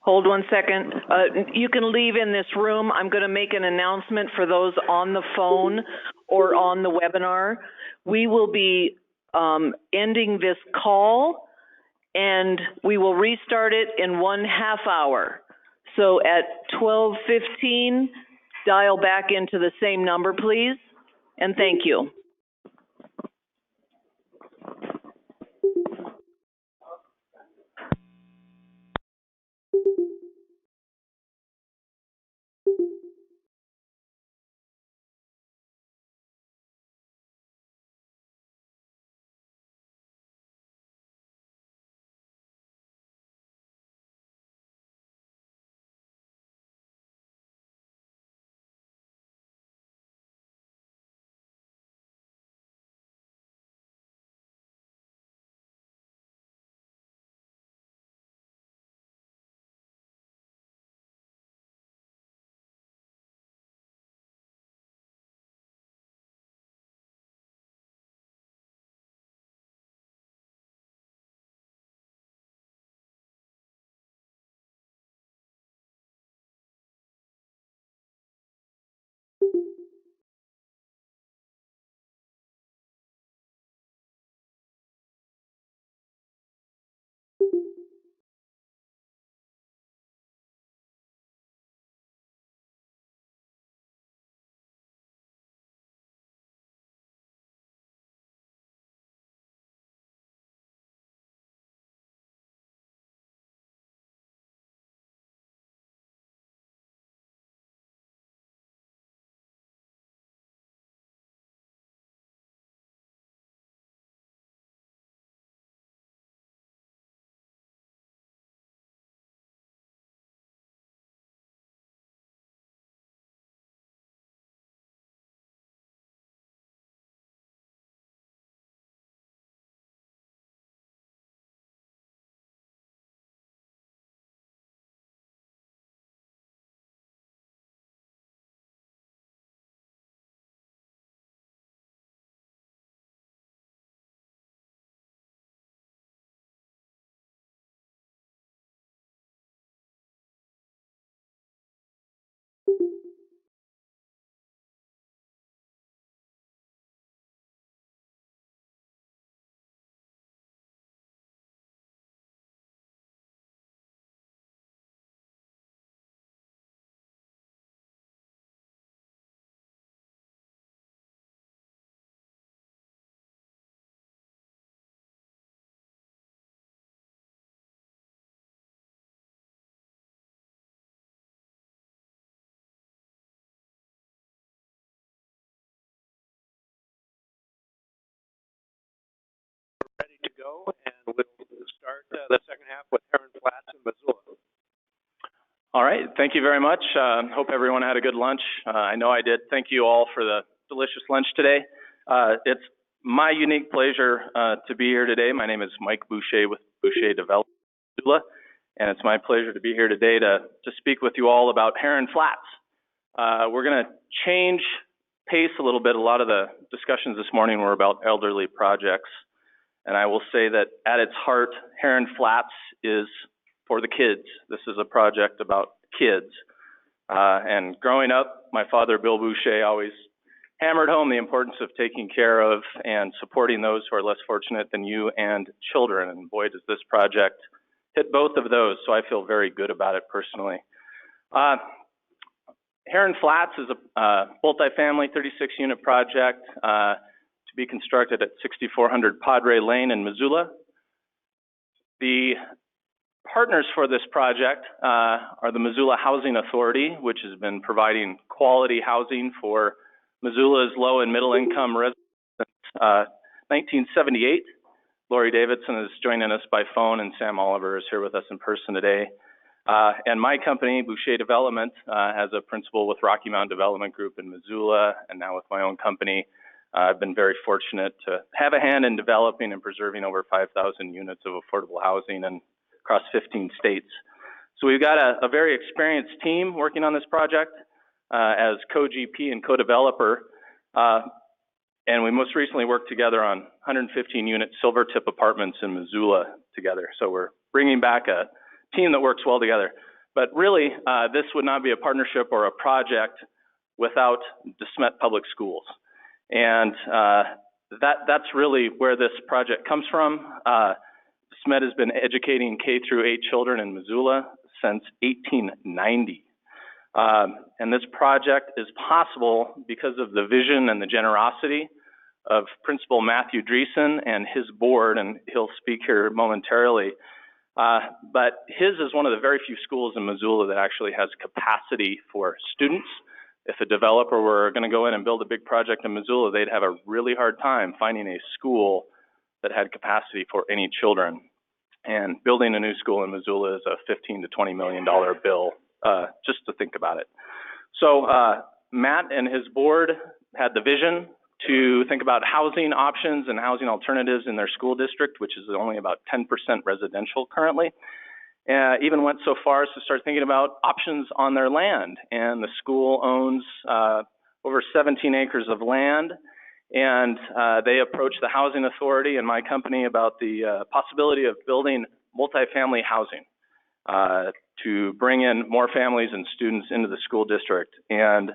Hold one second. You can leave in this room. I'm going to make an announcement for those on the phone or on the webinar. We will be ending this call, and we will restart it in 1/2 hour. So at 12:15, dial back into the same number, please, and thank you. Ready to go, and we'll start the second half with Heron Flats and Missoula. All right, thank you very much. Hope everyone had a good lunch. I know I did. Thank you all for the delicious lunch today. It's my unique pleasure to be here today. My name is Mike Boucher with Boucher Development, Missoula, and it's my pleasure to be here today to speak with you all about Heron Flats. We're going to change pace a little bit. A lot of the discussions this morning were about elderly projects. And I will say that at its heart, Heron Flats is for the kids. This is a project about kids. And growing up, my father, Bill Boucher, always hammered home the importance of taking care of and supporting those who are less fortunate than you and children. And boy, does this project hit both of those, so I feel very good about it personally. Heron Flats is a multifamily 36-unit project to be constructed at 6400 Padre Lane in Missoula. The partners for this project are the Missoula Housing Authority, which has been providing quality housing for Missoula's low and middle income residents since 1978. Lori Davidson is joining us by phone, and Sam Oliver is here with us in person today. And my company, Boucher Development, has a principal with Rocky Mountain Development Group in Missoula, and now with my own company. I've been very fortunate to have a hand in developing and preserving over 5,000 units of affordable housing and across 15 states. So we've got a very experienced team working on this project as co-GP and co-developer. And we most recently worked together on 115-unit Silvertip apartments in Missoula together. So we're bringing back a team that works well together. But really, this would not be a partnership or a project without DeSmet Public Schools. And that's really where this project comes from. DeSmet has been educating K through 8 children in Missoula since 1890. And this project is possible because of the vision and the generosity of Principal Matthew Dreesen and his board, and he'll speak here momentarily. But his is one of the very few schools in Missoula that actually has capacity for students. If a developer were going to go in and build a big project in Missoula, they'd have a really hard time finding a school that had capacity for any children. And building a new school in Missoula is a $15 to $20 million bill, just to think about it. So Matt and his board had the vision to think about housing options and housing alternatives in their school district, which is only about 10% residential currently. Even went so far as to start thinking about options on their land. And the school owns over 17 acres of land. And they approached the Housing Authority and my company about the possibility of building multifamily housing to bring in more families and students into the school district. And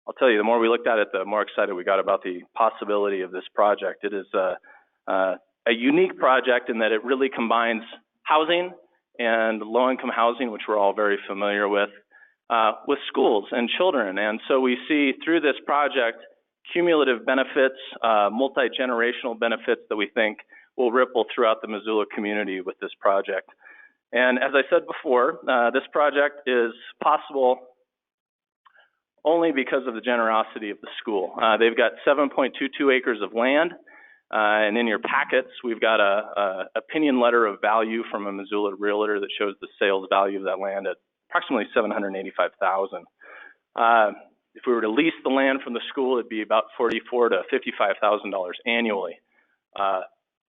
I'll tell you, the more we looked at it, the more excited we got about the possibility of this project. It is a unique project in that it really combines housing and low-income housing, which we're all very familiar with schools and children. And so we see through this project cumulative benefits, multi-generational benefits that we think will ripple throughout the Missoula community with this project. And as I said before, this project is possible only because of the generosity of the school. They've got 7.22 acres of land, and in your packets, we've got a opinion letter of value from a Missoula realtor that shows the sales value of that land at approximately $785,000. If we were to lease the land from the school, it'd be about $44,000 to $55,000 annually.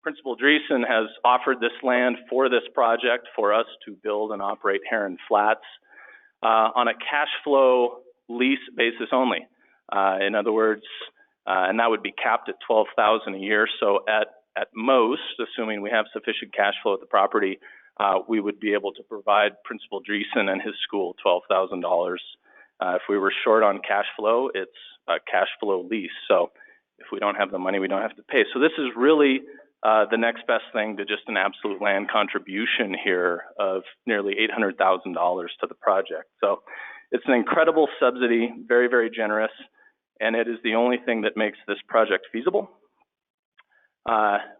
Principal Dreesen has offered this land for this project for us to build and operate Heron Flats on a cash flow lease basis only. In other words, and that would be capped at $12,000 a year. So at most, assuming we have sufficient cash flow at the property, we would be able to provide Principal Dreesen and his school $12,000. If we were short on cash flow, it's a cash flow lease. So if we don't have the money, we don't have to pay. So this is really the next best thing to just an absolute land contribution here of nearly $800,000 to the project. So it's an incredible subsidy, very, very generous, and it is the only thing that makes this project feasible.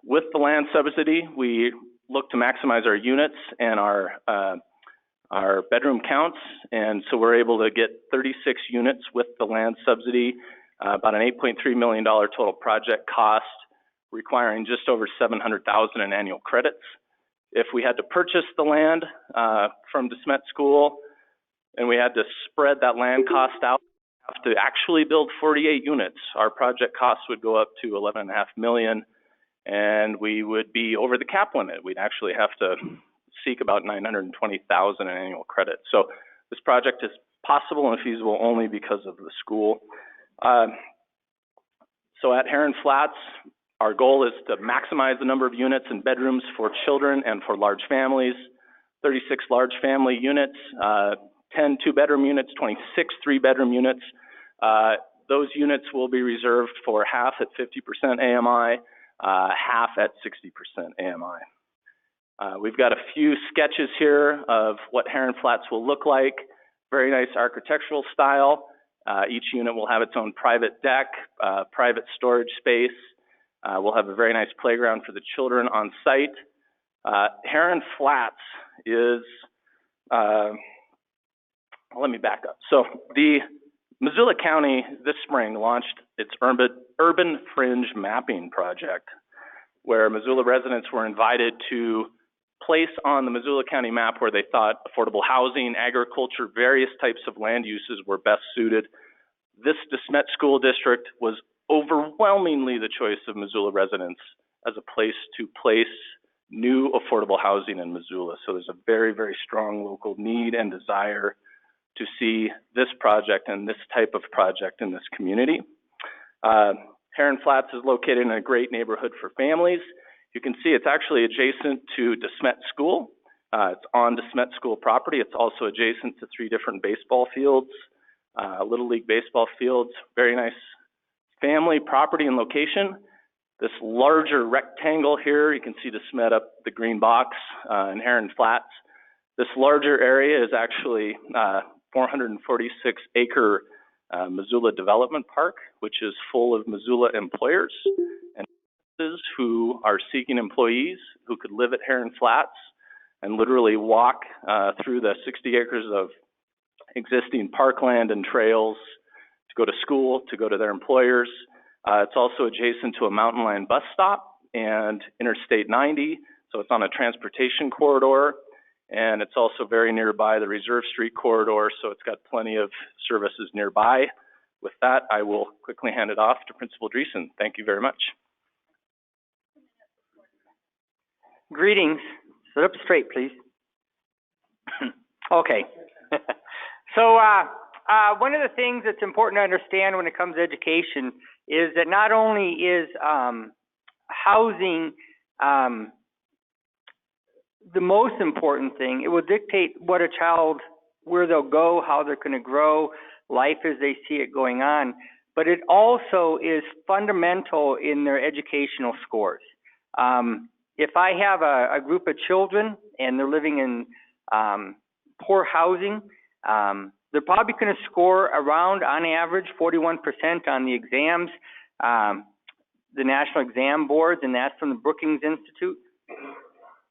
With the land subsidy, we look to maximize our units and our bedroom counts, and so we're able to get 36 units with the land subsidy, about an $8.3 million total project cost, requiring just over $700,000 in annual credits. If we had to purchase the land from DeSmet School and we had to spread that land cost out, have to actually build 48 units, our project costs would go up to $11.5 million, and we would be over the cap limit. We'd actually have to seek about $920,000 in annual credit. So this project is possible and feasible only because of the school. So at Heron Flats, our goal is to maximize the number of units and bedrooms for children and for large families. 36 large family units, 10 two-bedroom units, 26 three-bedroom units. Those units will be reserved for half at 50% AMI, half at 60% AMI. We've got a few sketches here of what Heron Flats will look like. Very nice architectural style. Each unit will have its own private deck, private storage space. We'll have a very nice playground for the children on site. Heron Flats is, let me back up. So the Missoula County this spring launched its urban fringe mapping project, where Missoula residents were invited to place on the Missoula County map where they thought affordable housing, agriculture, various types of land uses were best suited. This DeSmet School District was overwhelmingly the choice of Missoula residents as a place to place new affordable housing in Missoula. So there's a very, very strong local need and desire to see this project and this type of project in this community. Heron Flats is located in a great neighborhood for families. You can see it's actually adjacent to DeSmet School. It's on DeSmet School property. It's also adjacent to 3 different baseball fields, Little League baseball fields. Very nice family property and location. This larger rectangle here, you can see DeSmet up the green box in Heron Flats. This larger area is actually 446 acre Missoula Development Park, which is full of Missoula employers and businesses who are seeking employees who could live at Heron Flats and literally walk through the 60 acres of existing parkland and trails to go to school, to go to their employers. It's also adjacent to a Mountain Line bus stop and Interstate 90, so it's on a transportation corridor. And it's also very nearby the Reserve Street corridor, so it's got plenty of services nearby. With that, I will quickly hand it off to Principal Dreesen. Thank you very much. Greetings. Sit up straight, please. Okay. So one of the things that's important to understand when it comes to education is that not only is housing the most important thing, it will dictate what a child, where they'll go, how they're going to grow, life as they see it going on. But it also is fundamental in their educational scores. If I have a group of children and they're living in poor housing, they're probably going to score around, on average, 41% on the exams, the National Exam Boards, and that's from the Brookings Institute.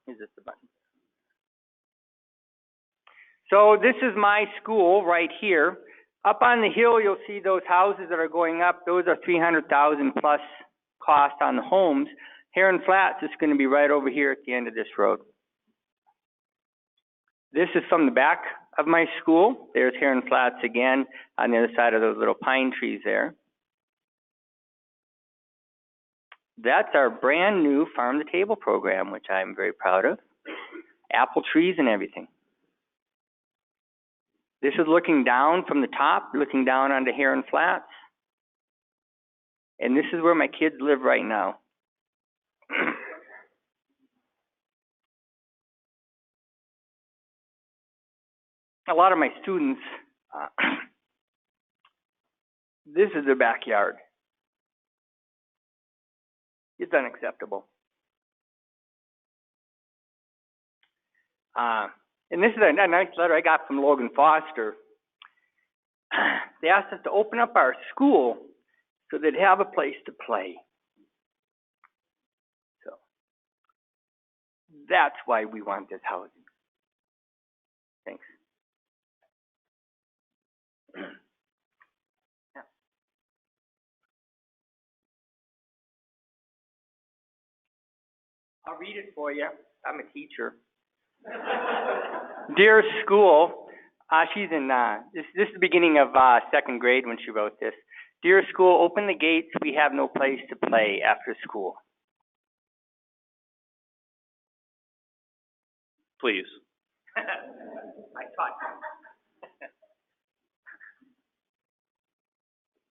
Is this the button? So this is my school right here. Up on the hill, you'll see those houses that are going up. Those are $300,000 plus cost on the homes. Heron Flats is going to be right over here at the end of this road. This is from the back of my school. There's Heron Flats again on the other side of those little pine trees there. That's our brand new Farm to Table program, which I'm very proud of. Apple trees and everything. This is looking down from the top, looking down onto Heron Flats. And this is where my kids live right now. A lot of my students, this is their backyard. It's unacceptable. And this is a nice letter I got from Logan Foster. They asked us to open up our school so they'd have a place to play. So that's why we want this housing. Thanks. I'll read it for you. I'm a teacher. Dear school, she's in, this is the beginning of 2nd grade when she wrote this. Dear school, open the gates. We have no place to play after school. Please. I taught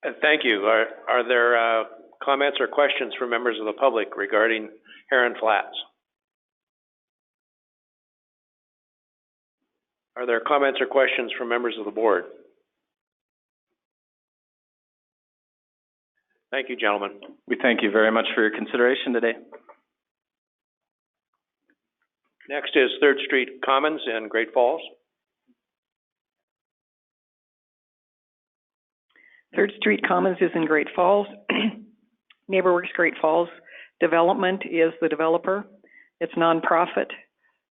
you. Thank you. Are there comments or questions from members of the public regarding Heron Flats? Are there comments or questions from members of the board? Thank you, gentlemen. We thank you very much for your consideration today. Next is Third Street Commons in Great Falls. Third Street Commons is in Great Falls. NeighborWorks Great Falls Development is the developer. It's nonprofit.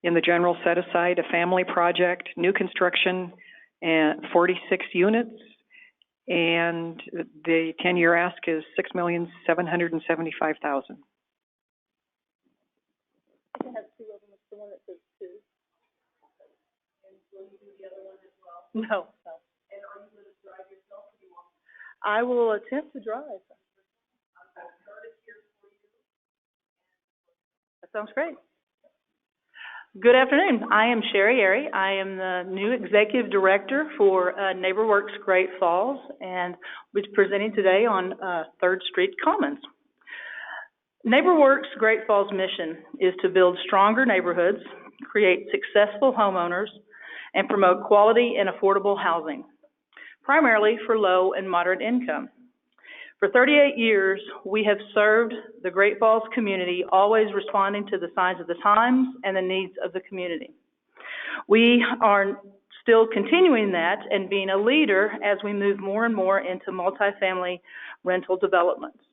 In the general set aside, a family project, new construction, and 46 units. And the 10-year ask is $6,775,000. No, no. I will attempt to drive. That sounds great. Good afternoon. I am Sherry Airy. I am the new Executive Director for NeighborWorks Great Falls, and we're presenting today on Third Street Commons. NeighborWorks Great Falls' mission is to build stronger neighborhoods, create successful homeowners, and promote quality and affordable housing, primarily for low and moderate income. For 38 years, we have served the Great Falls community, always responding to the signs of the times and the needs of the community. We are still continuing that and being a leader as we move more and more into multifamily rental developments.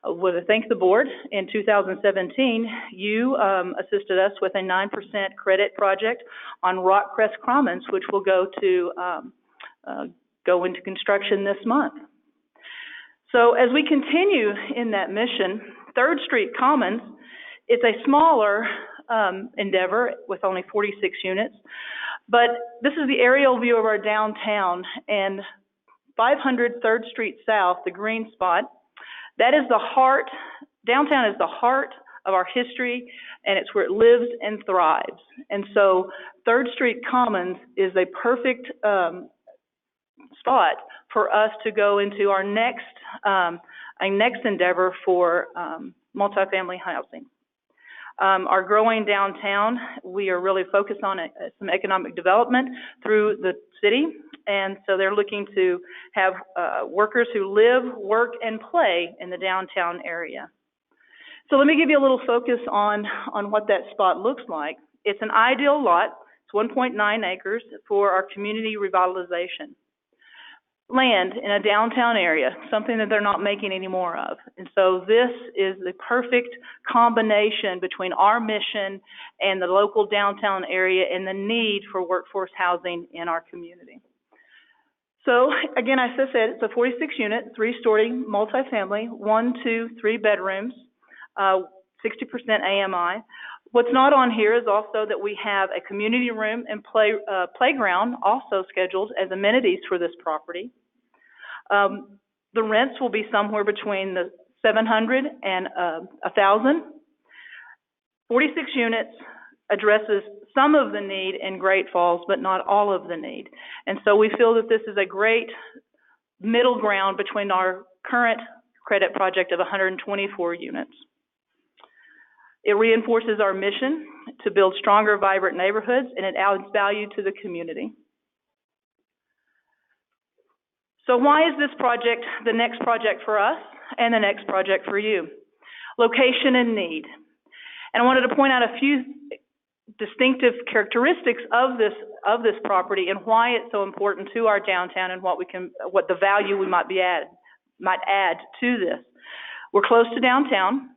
I want to thank the board. In 2017, you assisted us with a 9% credit project on Rockcrest Commons, which will go into construction this month. So as we continue in that mission, Third Street Commons, it's a smaller endeavor with only 46 units, but this is the aerial view of our downtown, and 500 3rd Street South, the green spot, that is the heart, downtown is the heart of our history, and it's where it lives and thrives. And so 3rd Street Commons is a perfect spot for us to go into our next endeavor for multifamily housing. Our growing downtown, we are really focused on some economic development through the city, and so they're looking to have workers who live, work, and play in the downtown area. So let me give you a little focus on what that spot looks like. It's an ideal lot. It's 1.9 acres for our community revitalization. Land in a downtown area, something that they're not making any more of. And so this is the perfect combination between our mission and the local downtown area and the need for workforce housing in our community. So again, as I said, it's a 46-unit, 3-story multifamily, 1, 2, 3 bedrooms, 60% AMI. What's not on here is also that we have a community room and playground also scheduled as amenities for this property. The rents will be somewhere between the $700 and $1,000. 46 units addresses some of the need in Great Falls, but not all of the need. And so we feel that this is a great middle ground between our current credit project of 124 units. It reinforces our mission to build stronger, vibrant neighborhoods, and it adds value to the community. So why is this project the next project for us and the next project for you? Location and need. And I wanted to point out a few distinctive characteristics of this property and why it's so important to our downtown and what the value we might add to this. We're close to downtown.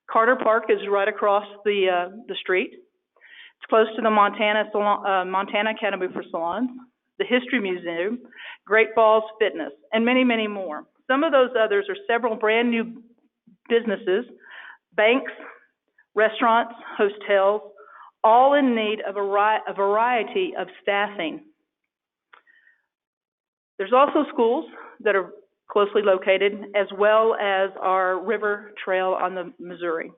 Carter Park is right across the street. It's close to the Montana Academy for Salons, the History Museum, Great Falls Fitness, and many, many more. Some of those others are several brand new businesses, banks, restaurants, hotels, all in need of a variety of staffing. There's also schools that are closely located, as well as our river trail on the Missouri.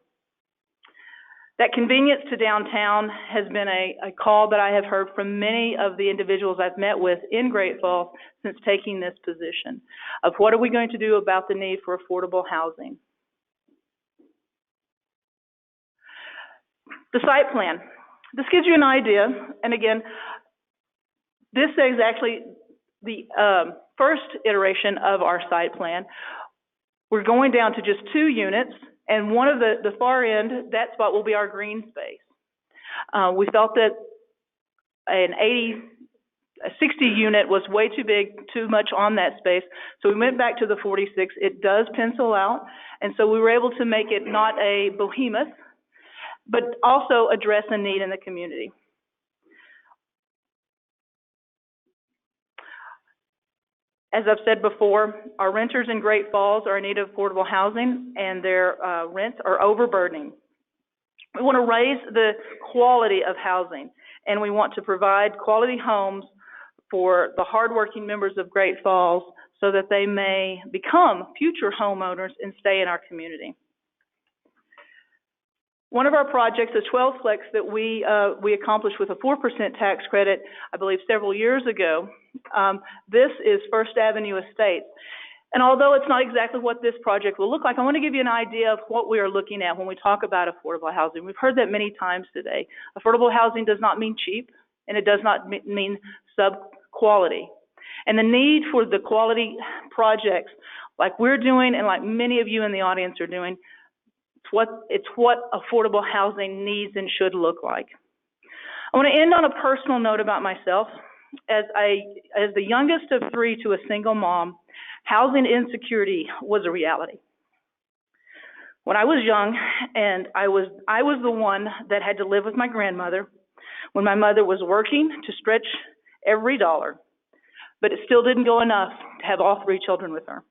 That convenience to downtown has been a call that I have heard from many of the individuals I've met with in Great Falls since taking this position of what are we going to do about the need for affordable housing. The site plan. This gives you an idea, and again, This is actually the first iteration of our site plan. We're going down to just 2 units, and one of the far end, that spot will be our green space. We felt that a 60 unit was way too big, too much on that space, so we went back to the 46. It does pencil out, and so we were able to make it not a behemoth, but also address a need in the community. As I've said before, our renters in Great Falls are in need of affordable housing, and their rents are overburdening. We want to raise the quality of housing, and we want to provide quality homes for the hardworking members of Great Falls so that they may become future homeowners and stay in our community. One of our projects is 12-Flex that we accomplished with a 4% tax credit, I believe, several years ago. This is First Avenue Estates. And although it's not exactly what this project will look like, I want to give you an idea of what we are looking at when we talk about affordable housing. We've heard that many times today. Affordable housing does not mean cheap, and it does not mean sub-quality. And the need for the quality projects like we're doing and like many of you in the audience are doing, it's what affordable housing needs and should look like. I want to end on a personal note about myself. As the youngest of 3 to a single mom, housing insecurity was a reality. When I was young, and I was the one that had to live with my grandmother when my mother was working to stretch every dollar, but it still didn't go enough to have all 3 children with her.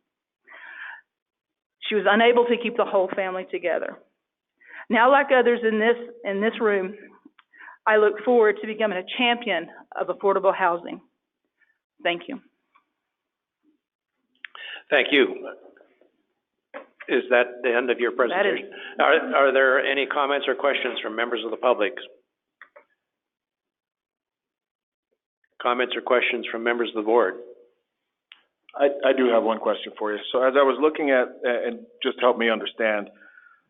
She was unable to keep the whole family together. Now, like others in this room, I look forward to becoming a champion of affordable housing. Thank you. Thank you. Is that the end of your presentation? That is. Are there any comments or questions from members of the public? Comments or questions from members of the board? I do have one question for you. So as I was looking at, and just help me understand,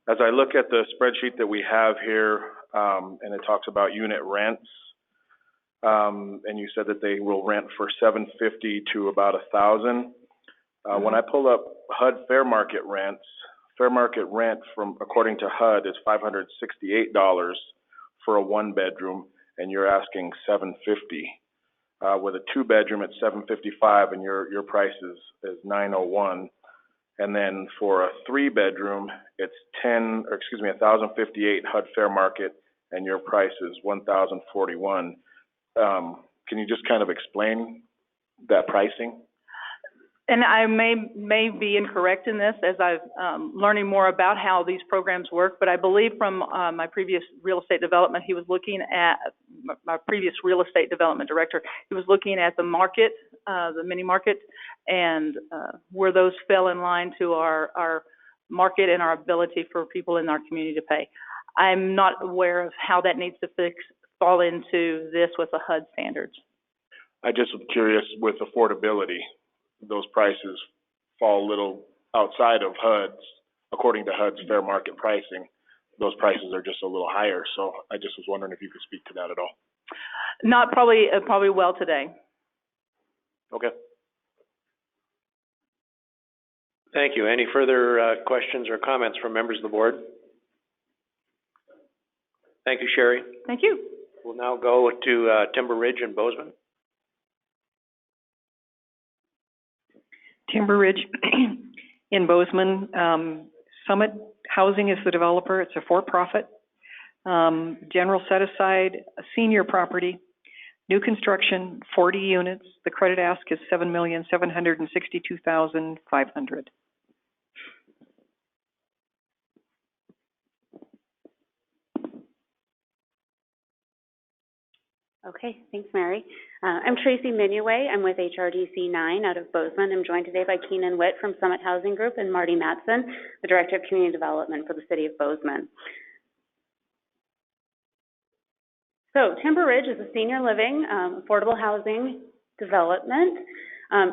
as I look at the spreadsheet that we have here, and it talks about unit rents, and you said that they will rent for $750 to about $1,000. When I pull up HUD fair market rent from, according to HUD, is $568 for a 1-bedroom, and you're asking $750. With a 2-bedroom at $755, and your price is $901, and then for a 3-bedroom, it's $1,058 HUD fair market, and your price is $1,041. Can you just kind of explain that pricing? And I may be incorrect in this as I'm learning more about how these programs work, but I believe from my previous real estate development, he was looking at, my previous real estate development director, he was looking at the market, the mini market, and where those fell in line to our market and our ability for people in our community to pay. I'm not aware of how that needs to fall into this with the HUD standards. I just am curious with affordability. Those prices fall a little outside of HUD's, according to HUD's fair market pricing. Those prices are just a little higher, so I just was wondering if you could speak to that at all. Not probably well today. Okay. Thank you. Any further questions or comments from members of the board? Thank you, Sherry. Thank you. We'll now go to Timber Ridge and Bozeman. Timber Ridge in Bozeman. Summit Housing is the developer. It's a for-profit. General set-aside, a senior property, new construction, 40 units. The credit ask is $7,762,500. Okay, thanks, Mary. I'm Tracy Minuet. I'm with HRDC 9 out of Bozeman. I'm joined today by Keenan Witt from Summit Housing Group and Marty Matson, the Director of Community Development for the City of Bozeman. So Timber Ridge is a senior living, affordable housing development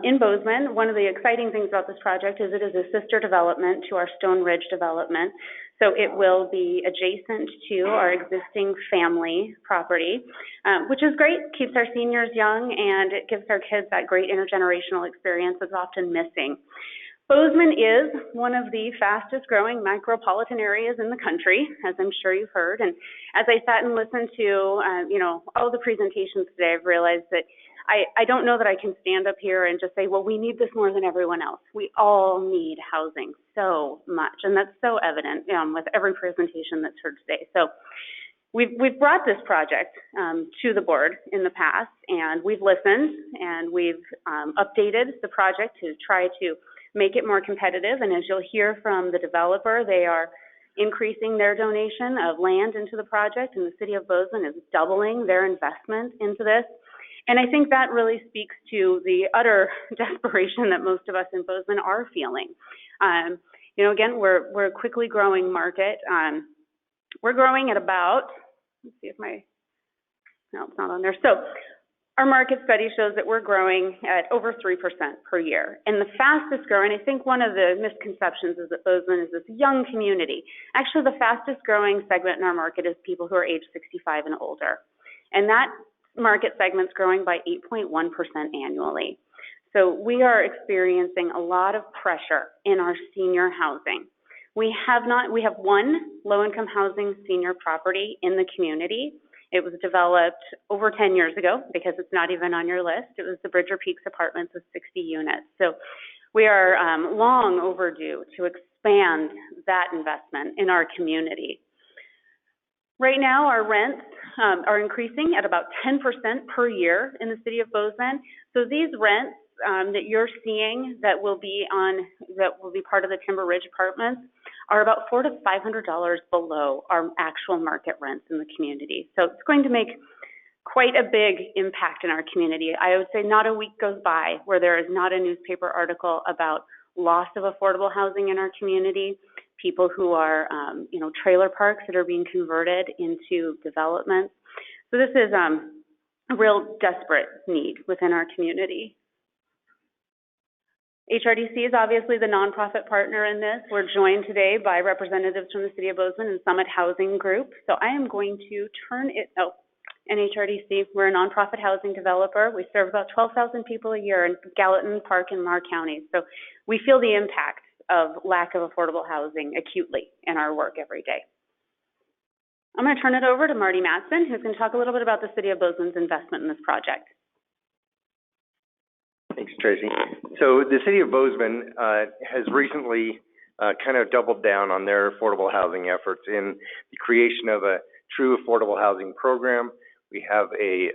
in Bozeman. One of the exciting things about this project is it is a sister development to our Stone Ridge development. So it will be adjacent to our existing family property, which is great, keeps our seniors young, and it gives our kids that great intergenerational experience that's often missing. Bozeman is one of the fastest growing micropolitan areas in the country, as I'm sure you've heard. And as I sat and listened to, all the presentations today, I've realized that I don't know that I can stand up here and just say, well, we need this more than everyone else. We all need housing so much, and that's so evident with every presentation that's heard today. So we've brought this project to the board in the past, and we've listened, and we've updated the project to try to make it more competitive. And as you'll hear from the developer, they are increasing their donation of land into the project, and the city of Bozeman is doubling their investment into this. And I think that really speaks to the utter desperation that most of us in Bozeman are feeling. Again, we're a quickly growing market. We're growing at about, let's see if no, it's not on there. So our market study shows that we're growing at over 3% per year. And the fastest growing, I think one of the misconceptions is that Bozeman is this young community. Actually, the fastest growing segment in our market is people who are age 65 and older. And that market segment's growing by 8.1% annually. So we are experiencing a lot of pressure in our senior housing. We have one low-income housing senior property in the community. It was developed over 10 years ago because it's not even on your list. It was the Bridger Peaks Apartments with 60 units. So we are long overdue to expand that investment in our community. Right now, our rents are increasing at about 10% per year in the city of Bozeman. So these rents that you're seeing that will be part of the Timber Ridge Apartments are about $400 to $500 below our actual market rents in the community. So it's going to make quite a big impact in our community. I would say not a week goes by where there is not a newspaper article about loss of affordable housing in our community, people who are, trailer parks that are being converted into developments. So this is a real desperate need within our community. HRDC is obviously the nonprofit partner in this. We're joined today by representatives from the City of Bozeman and Summit Housing Group. So I am going to and HRDC, we're a nonprofit housing developer. We serve about 12,000 people a year in Gallatin, Park, and Marr counties. So we feel the impact of lack of affordable housing acutely in our work every day. I'm going to turn it over to Marty Matson, who's going to talk a little bit about the City of Bozeman's investment in this project. Thanks, Tracy. So the City of Bozeman has recently kind of doubled down on their affordable housing efforts in the creation of a true affordable housing program. We have a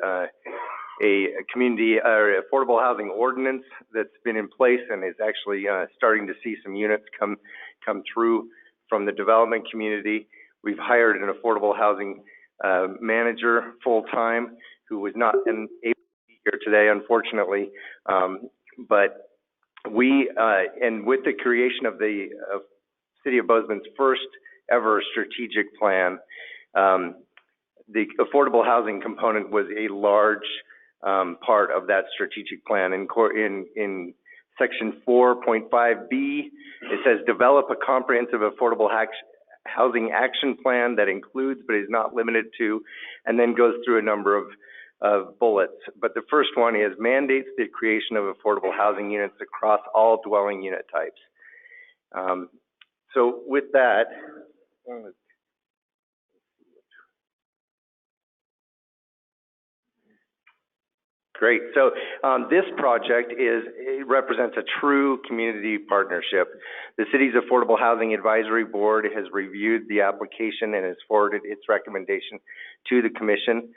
community affordable housing ordinance that's been in place and is actually starting to see some units come through from the development community. We've hired an affordable housing manager full-time who was not able to be here today, unfortunately. But we, and with the creation of the City of Bozeman's first ever strategic plan, the affordable housing component was a large part of that strategic plan. In section 4.5B, it says develop a comprehensive affordable housing action plan that includes but is not limited to, and then goes through a number of bullets. But the first one is mandates the creation of affordable housing units across all dwelling unit types. So with that, great. So this project represents a true community partnership. The city's Affordable Housing Advisory Board has reviewed the application and has forwarded its recommendation to the commission.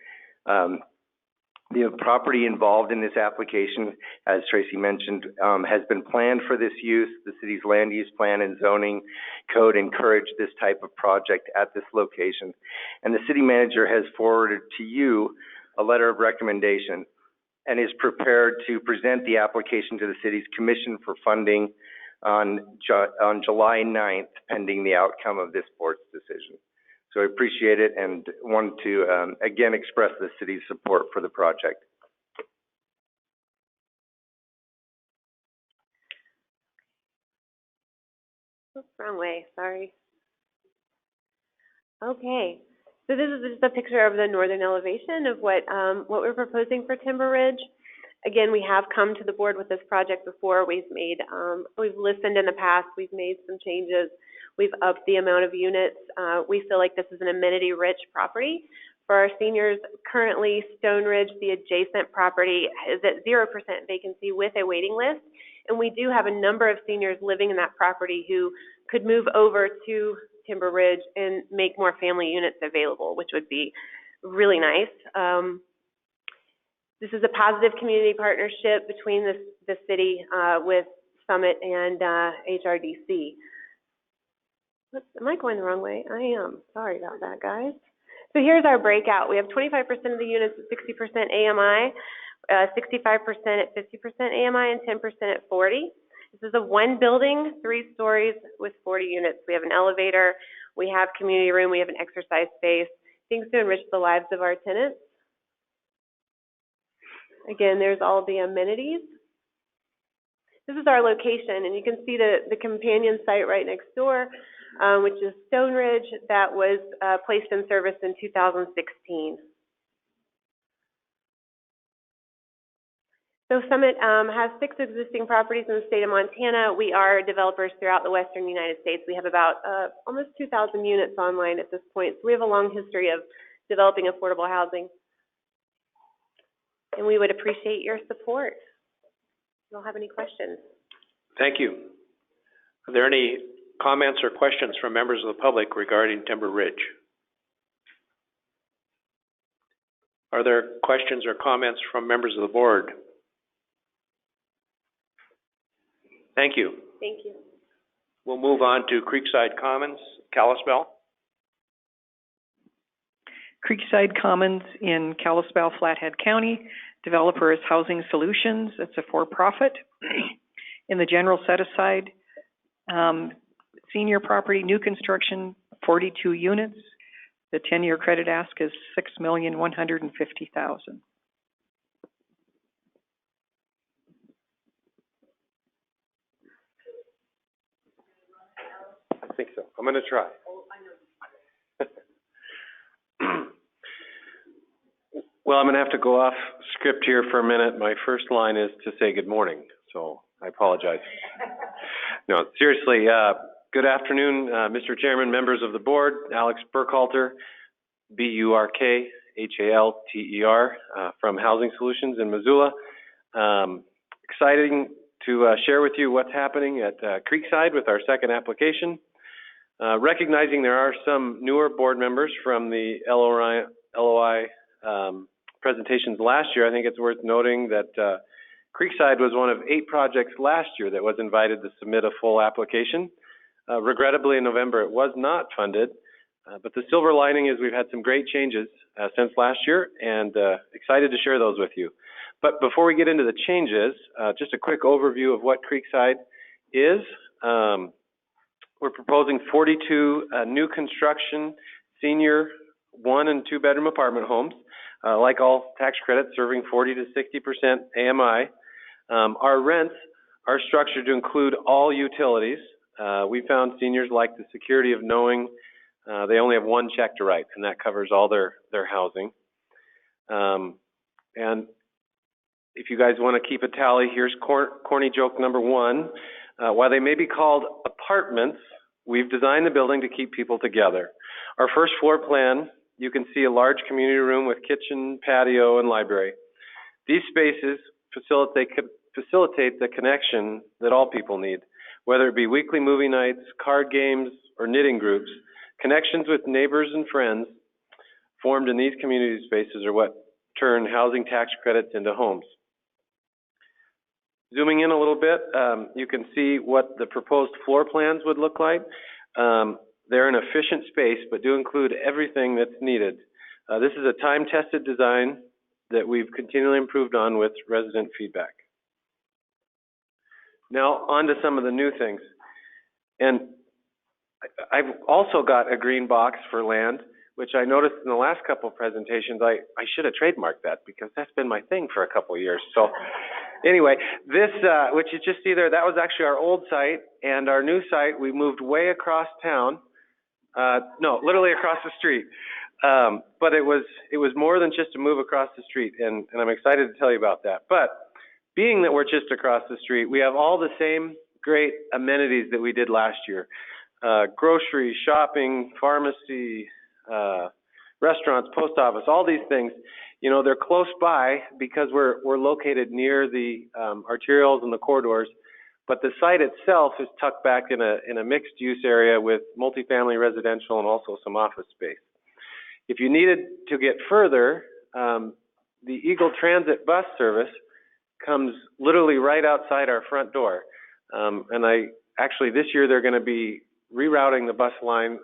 The property involved in this application, as Tracy mentioned, has been planned for this use. The city's land use plan and zoning code encourage this type of project at this location. And the city manager has forwarded to you a letter of recommendation and is prepared to present the application to the city's commission for funding on July 9th, pending the outcome of this board's decision. So I appreciate it and want to, again, express the city's support for the project. Oops, wrong way, sorry. Okay, so this is just a picture of the northern elevation of what we're proposing for Timber Ridge. Again, we have come to the board with this project before. We've listened in the past, we've made some changes, we've upped the amount of units. We feel like this is an amenity-rich property for our seniors. Currently, Stone Ridge, the adjacent property, is at 0% vacancy with a waiting list. And we do have a number of seniors living in that property who could move over to Timber Ridge and make more family units available, which would be really nice. This is a positive community partnership between the city with Summit and HRDC. Am I going the wrong way? I am. Sorry about that, guys. So here's our breakout. We have 25% of the units at 60% AMI, 65% at 50% AMI, and 10% at 40%. This is a one building, 3 stories with 40 units. We have an elevator, we have community room, we have an exercise space, things to enrich the lives of our tenants. Again, there's all the amenities. This is our location, and you can see the companion site right next door, which is Stone Ridge, that was placed in service in 2016. So Summit has 6 existing properties in the state of Montana. We are developers throughout the western United States. We have about almost 2,000 units online at this point. So we have a long history of developing affordable housing. And we would appreciate your support. If you don't have any questions. Thank you. Are there any comments or questions from members of the public regarding Timber Ridge? Are there questions or comments from members of the board? Thank you. Thank you. We'll move on to Creekside Commons, Kalispell. Creekside Commons in Kalispell, Flathead County. Developer is Housing Solutions. It's a for-profit. In the general set-aside, senior property, new construction, 42 units. The 10-year credit ask is $6,150,000. I think so. I'm going to try. Well, I'm going to have to go off script here for a minute. My first line is to say good morning, so I apologize. No, seriously, good afternoon, Mr. Chairman, members of the board, Alex Burkhalter, B-U-R-K-H-A-L-T-E-R, from Housing Solutions in Missoula. Exciting to share with you what's happening at Creekside with our second application. Recognizing there are some newer board members from the LOI presentations last year, I think it's worth noting that Creekside was one of 8 projects last year that was invited to submit a full application. Regrettably, in November, it was not funded, but the silver lining is we've had some great changes since last year, and excited to share those with you. But before we get into the changes, just a quick overview of what Creekside is. We're proposing 42 new construction senior 1- and 2-bedroom apartment homes, like all tax credits, serving 40 to 60% AMI. Our rents are structured to include all utilities. We found seniors like the security of knowing they only have one check to write, and that covers all their housing. And if you guys want to keep a tally, here's corny joke number 1. While they may be called apartments, we've designed the building to keep people together. Our first floor plan, you can see a large community room with kitchen, patio, and library. These spaces facilitate the connection that all people need, whether it be weekly movie nights, card games, or knitting groups. Connections with neighbors and friends formed in these community spaces are what turn housing tax credits into homes. Zooming in a little bit, you can see what the proposed floor plans would look like. They're an efficient space, but do include everything that's needed. This is a time-tested design that we've continually improved on with resident feedback. Now, on to some of the new things. And I've also got a green box for land, which I noticed in the last couple of presentations. I should have trademarked that because that's been my thing for a couple of years. So anyway, this, which you just see there, that was actually our old site, and our new site, we moved way across town. No, literally across the street. But it was more than just a move across the street, and I'm excited to tell you about that. But being that we're just across the street, we have all the same great amenities that we did last year. Grocery, shopping, pharmacy, restaurants, post office, all these things. You know, they're close by because we're located near the arterials and the corridors, but the site itself is tucked back in a mixed use area with multifamily residential and also some office space. If you needed to get further, the Eagle Transit bus service comes literally right outside our front door. And this year they're going to be rerouting the bus line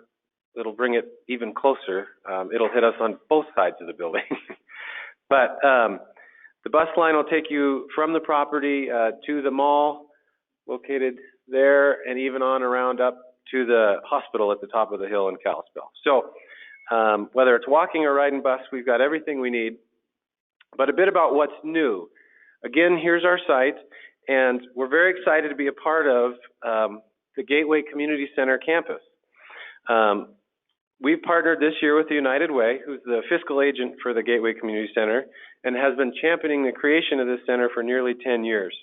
that'll bring it even closer. It'll hit us on both sides of the building. But the bus line will take you from the property to the mall located there, and even on around up to the hospital at the top of the hill in Kalispell. So whether it's walking or riding bus, we've got everything we need. But a bit about what's new. Again, here's our site, and we're very excited to be a part of the Gateway Community Center campus. We've partnered this year with the United Way, who's the fiscal agent for the Gateway Community Center, and has been championing the creation of this center for nearly 10 years.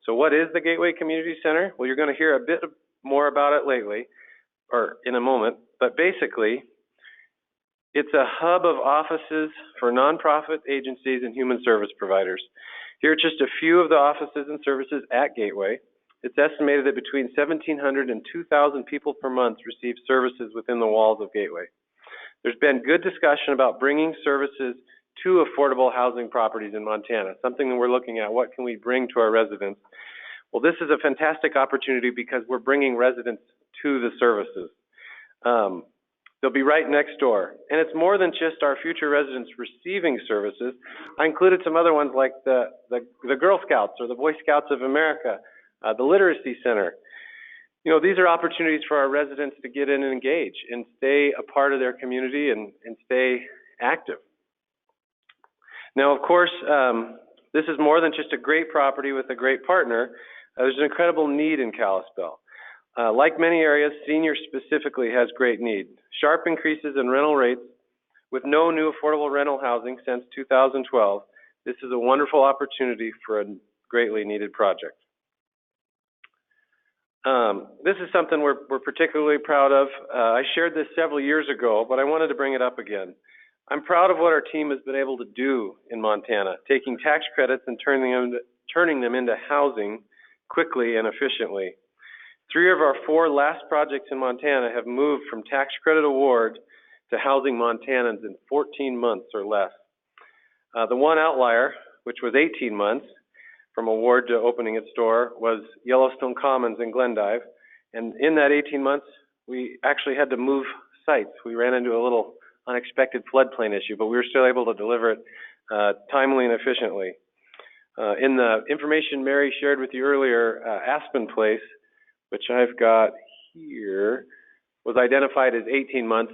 So what is the Gateway Community Center? Well, you're going to hear a bit more about it lately, or in a moment, but basically, it's a hub of offices for nonprofit agencies and human service providers. Here are just a few of the offices and services at Gateway. It's estimated that between 1,700 and 2,000 people per month receive services within the walls of Gateway. There's been good discussion about bringing services to affordable housing properties in Montana, something that we're looking at. What can we bring to our residents? Well, this is a fantastic opportunity because we're bringing residents to the services. They'll be right next door. And it's more than just our future residents receiving services. I included some other ones like the Girl Scouts or the Boy Scouts of America, the Literacy Center. You know, these are opportunities for our residents to get in and engage and stay a part of their community and stay active. Now, of course, this is more than just a great property with a great partner. There's an incredible need in Kalispell. Like many areas, senior specifically has great need. Sharp increases in rental rates with no new affordable rental housing since 2012. This is a wonderful opportunity for a greatly needed project. This is something we're particularly proud of. I shared this several years ago, but I wanted to bring it up again. I'm proud of what our team has been able to do in Montana, taking tax credits and turning them into housing quickly and efficiently. 3 of our 4 last projects in Montana have moved from tax credit award to housing Montanans in 14 months or less. The one outlier, which was 18 months from award to opening its door, was Yellowstone Commons in Glendive. And in that 18 months, we actually had to move sites. We ran into a little unexpected floodplain issue, but we were still able to deliver it timely and efficiently. In the information Mary shared with you earlier, Aspen Place, which I've got here, was identified as 18 months.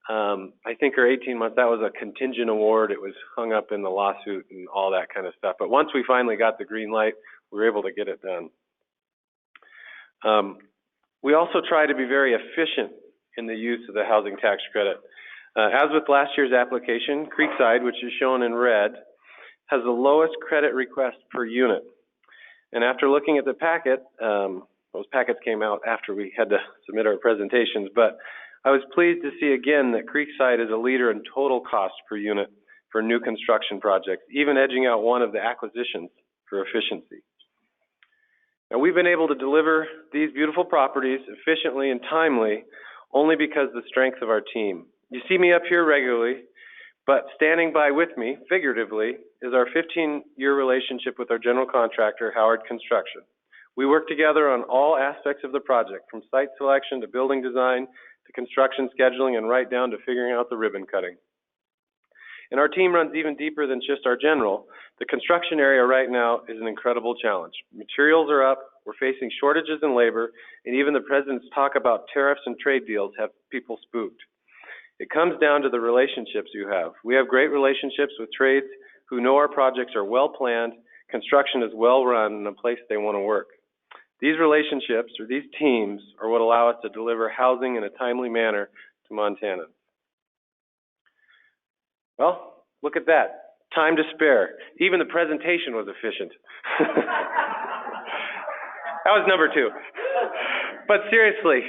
I think her 18 months, that was a contingent award. It was hung up in the lawsuit and all that kind of stuff. But once we finally got the green light, we were able to get it done. We also try to be very efficient in the use of the housing tax credit. As with last year's application, Creekside, which is shown in red, has the lowest credit request per unit. And after looking at the packet, those packets came out after we had to submit our presentations, but I was pleased to see again that Creekside is a leader in total cost per unit for new construction projects, even edging out one of the acquisitions for efficiency. Now, we've been able to deliver these beautiful properties efficiently and timely only because of the strength of our team. You see me up here regularly, but standing by with me, figuratively, is our 15-year relationship with our general contractor, Howard Construction. We work together on all aspects of the project, from site selection to building design to construction scheduling and right down to figuring out the ribbon cutting. And our team runs even deeper than just our general. The construction area right now is an incredible challenge. Materials are up, we're facing shortages in labor, and even the president's talk about tariffs and trade deals have people spooked. It comes down to the relationships you have. We have great relationships with trades who know our projects are well planned, construction is well run, and a place they want to work. These relationships, or these teams, are what allow us to deliver housing in a timely manner to Montana. Well, look at that. Time to spare. Even the presentation was efficient. That was number 2. But seriously,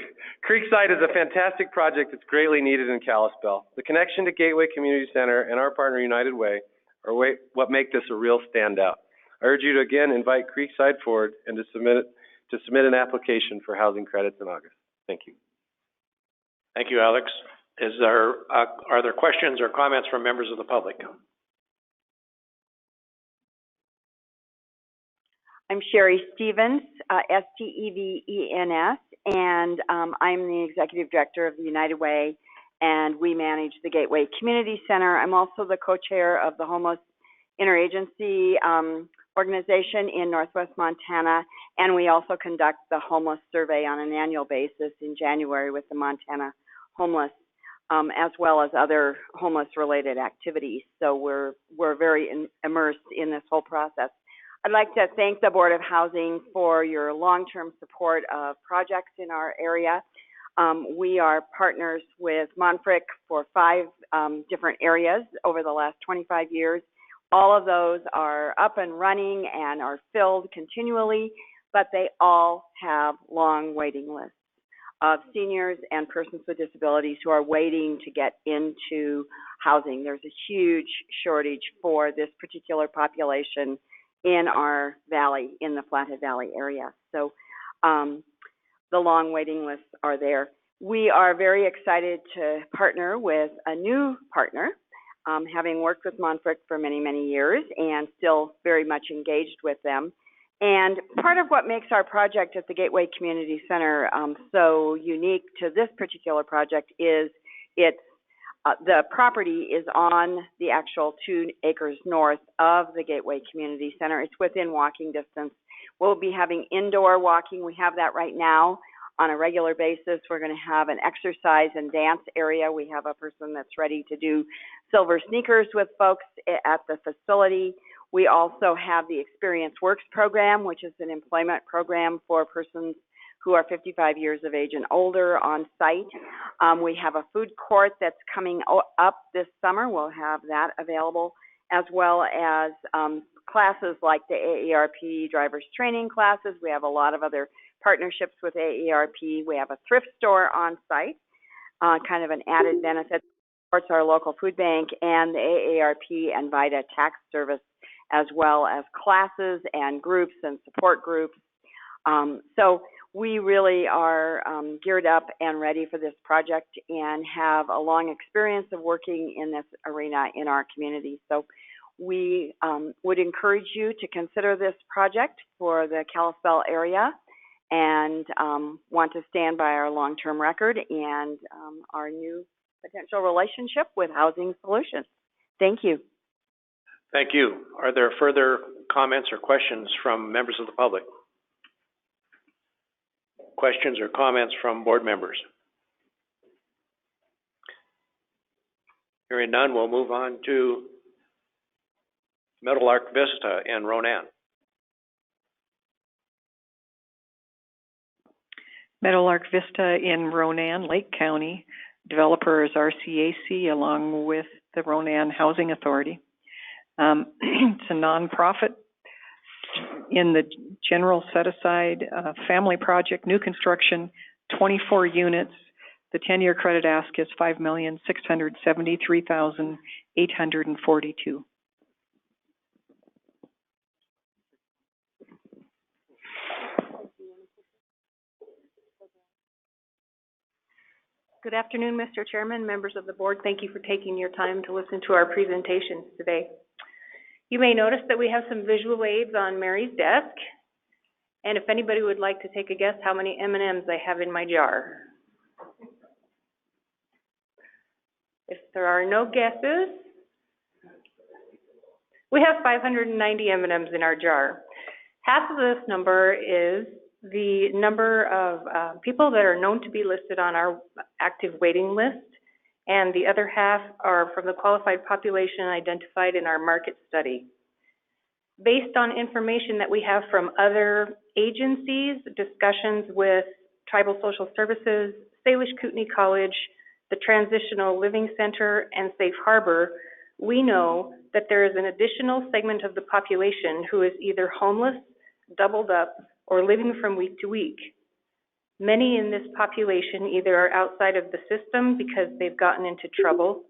Creekside is a fantastic project that's greatly needed in Kalispell. The connection to Gateway Community Center and our partner United Way are what make this a real standout. I urge you to again invite Creekside forward and to submit an application for housing credits in August. Thank you. Thank you, Alex. Are there questions or comments from members of the public? I'm Sherry Stevens, Stevens, and I'm the Executive Director of the United Way, and we manage the Gateway Community Center. I'm also the co-chair of the Homeless Interagency Organization in Northwest Montana, and we also conduct the homeless survey on an annual basis in January with the Montana Homeless, as well as other homeless-related activities. So we're very immersed in this whole process. I'd like to thank the Board of Housing for your long-term support of projects in our area. We are partners with Monfric for 5 different areas over the last 25 years. All of those are up and running and are filled continually, but they all have long waiting lists of seniors and persons with disabilities who are waiting to get into housing. There's a huge shortage for this particular population in our valley, in the Flathead Valley area. So the long waiting lists are there. We are very excited to partner with a new partner, having worked with Monfric for many, many years and still very much engaged with them. And part of what makes our project at the Gateway Community Center so unique to this particular project is the property is on the actual 2 acres north of the Gateway Community Center. It's within walking distance. We'll be having indoor walking. We have that right now on a regular basis. We're going to have an exercise and dance area. We have a person that's ready to do silver sneakers with folks at the facility. We also have the Experience Works program, which is an employment program for persons who are 55 years of age and older on site. We have a food court that's coming up this summer. We'll have that available, as well as classes like the AARP driver's training classes. We have a lot of other partnerships with AARP. We have a thrift store on site, kind of an added benefit. Supports our local food bank and the AARP and VITA tax service, as well as classes and groups and support groups. So we really are geared up and ready for this project and have a long experience of working in this arena in our community. So we would encourage you to consider this project for the Kalispell area and want to stand by our long-term record and our new potential relationship with Housing Solutions. Thank you. Thank you. Are there further comments or questions from members of the public? Questions or comments from board members? Hearing none, we'll move on to Meadowlark Vista in Ronan. Meadowlark Vista in Ronan, Lake County. Developer is RCAC along with the Ronan Housing Authority. It's a nonprofit in the general set-aside family project, new construction, 24 units. The 10-year credit ask is $5,673,842. Good afternoon, Mr. Chairman, members of the board. Thank you for taking your time to listen to our presentations today. You may notice that we have some visual aids on Mary's desk. And if anybody would like to take a guess how many M&Ms I have in my jar. If there are no guesses, we have 590 M&Ms in our jar. Half of this number is the number of people that are known to be listed on our active waiting list, and the other half are from the qualified population identified in our market study. Based on information that we have from other agencies, discussions with Tribal Social Services, Salish Kootenai College, the Transitional Living Center, and Safe Harbor, we know that there is an additional segment of the population who is either homeless, doubled up, or living from week to week. Many in this population either are outside of the system because they've gotten into trouble,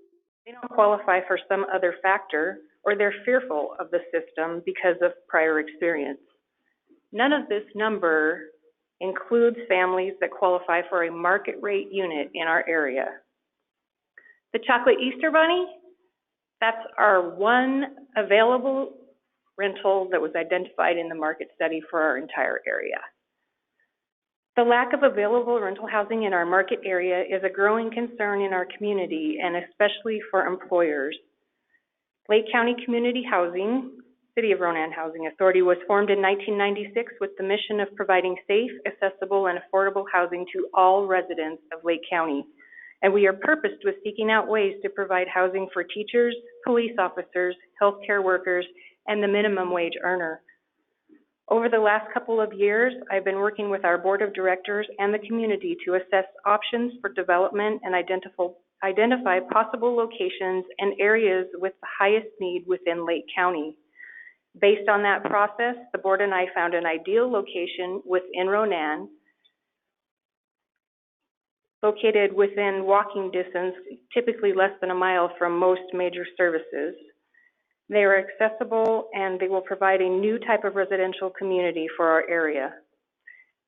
they don't qualify for some other factor, or they're fearful of the system because of prior experience. None of this number includes families that qualify for a market rate unit in our area. The Chocolate Easter Bunny, that's our one available rental that was identified in the market study for our entire area. The lack of available rental housing in our market area is a growing concern in our community, and especially for employers. Lake County Community Housing, City of Ronan Housing Authority, was formed in 1996 with the mission of providing safe, accessible, and affordable housing to all residents of Lake County. And we are purposed with seeking out ways to provide housing for teachers, police officers, healthcare workers, and the minimum wage earner. Over the last couple of years, I've been working with our board of directors and the community to assess options for development and identify possible locations and areas with the highest need within Lake County. Based on that process, the board and I found an ideal location within Ronan, located within walking distance, typically less than a mile from most major services. They are accessible and they will provide a new type of residential community for our area.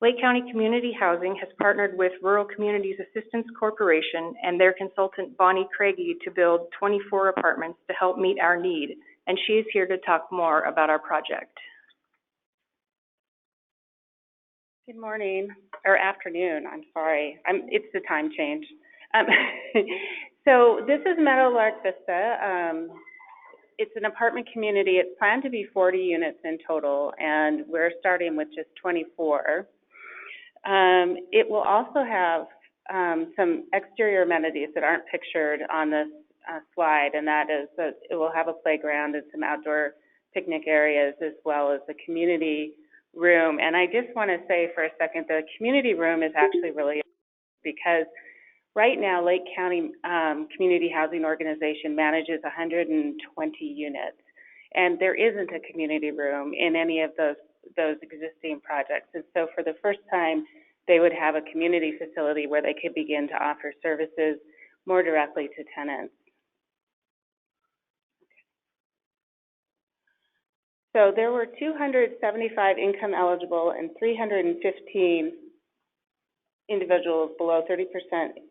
Lake County Community Housing has partnered with Rural Communities Assistance Corporation and their consultant Bonnie Craigie to build 24 apartments to help meet our need, and she is here to talk more about our project. Good morning, or afternoon, I'm sorry. It's the time change. So this is Meadowlark Vista. It's an apartment community. It's planned to be 40 units in total, and we're starting with just 24. It will also have some exterior amenities that aren't pictured on this slide, and that is that it will have a playground and some outdoor picnic areas, as well as a community room. And I just want to say for a second, the community room is actually really, because right now Lake County Community Housing Organization manages 120 units, and there isn't a community room in any of those existing projects. And so for the first time, they would have a community facility where they could begin to offer services more directly to tenants. So there were 275 income eligible and 315 individuals below 30%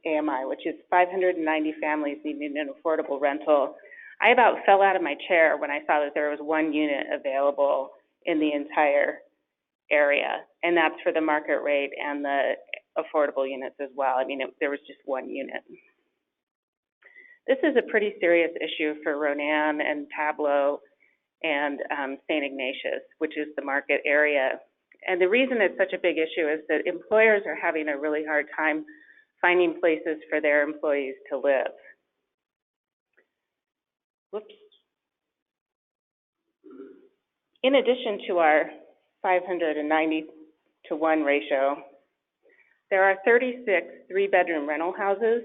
AMI, which is 590 families needing an affordable rental. I about fell out of my chair when I saw that there was one unit available in the entire area, and that's for the market rate and the affordable units as well. I mean, there was just one unit. This is a pretty serious issue for Ronan and Pablo and St. Ignatius, which is the market area. And the reason it's such a big issue is that employers are having a really hard time finding places for their employees to live. Whoops. In addition to our 590 to 1 ratio, there are 36 three-bedroom rental houses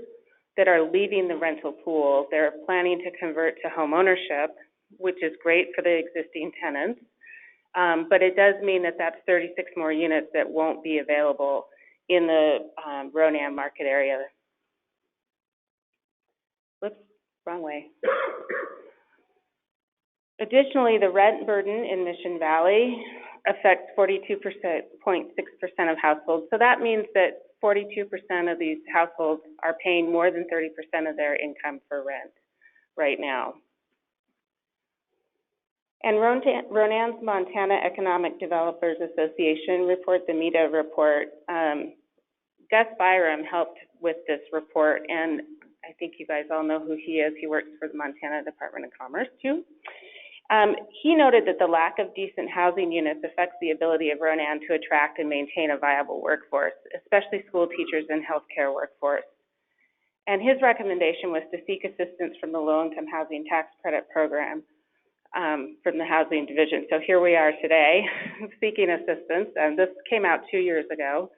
that are leaving the rental pool. They're planning to convert to home ownership, which is great for the existing tenants. But it does mean that that's 36 more units that won't be available in the Ronan market area. Whoops, wrong way. Additionally, the rent burden in Mission Valley affects 42.6% of households. So that means that 42% of these households are paying more than 30% of their income for rent right now. And Ronan's Montana Economic Developers Association report, the MEDA report, Gus Byram helped with this report, and I think you guys all know who he is. He works for the Montana Department of Commerce too. He noted that the lack of decent housing units affects the ability of Ronan to attract and maintain a viable workforce, especially school teachers and healthcare workforce. And his recommendation was to seek assistance from the Low-Income Housing Tax Credit Program from the Housing Division. So here we are today seeking assistance, and this came out 2 years ago.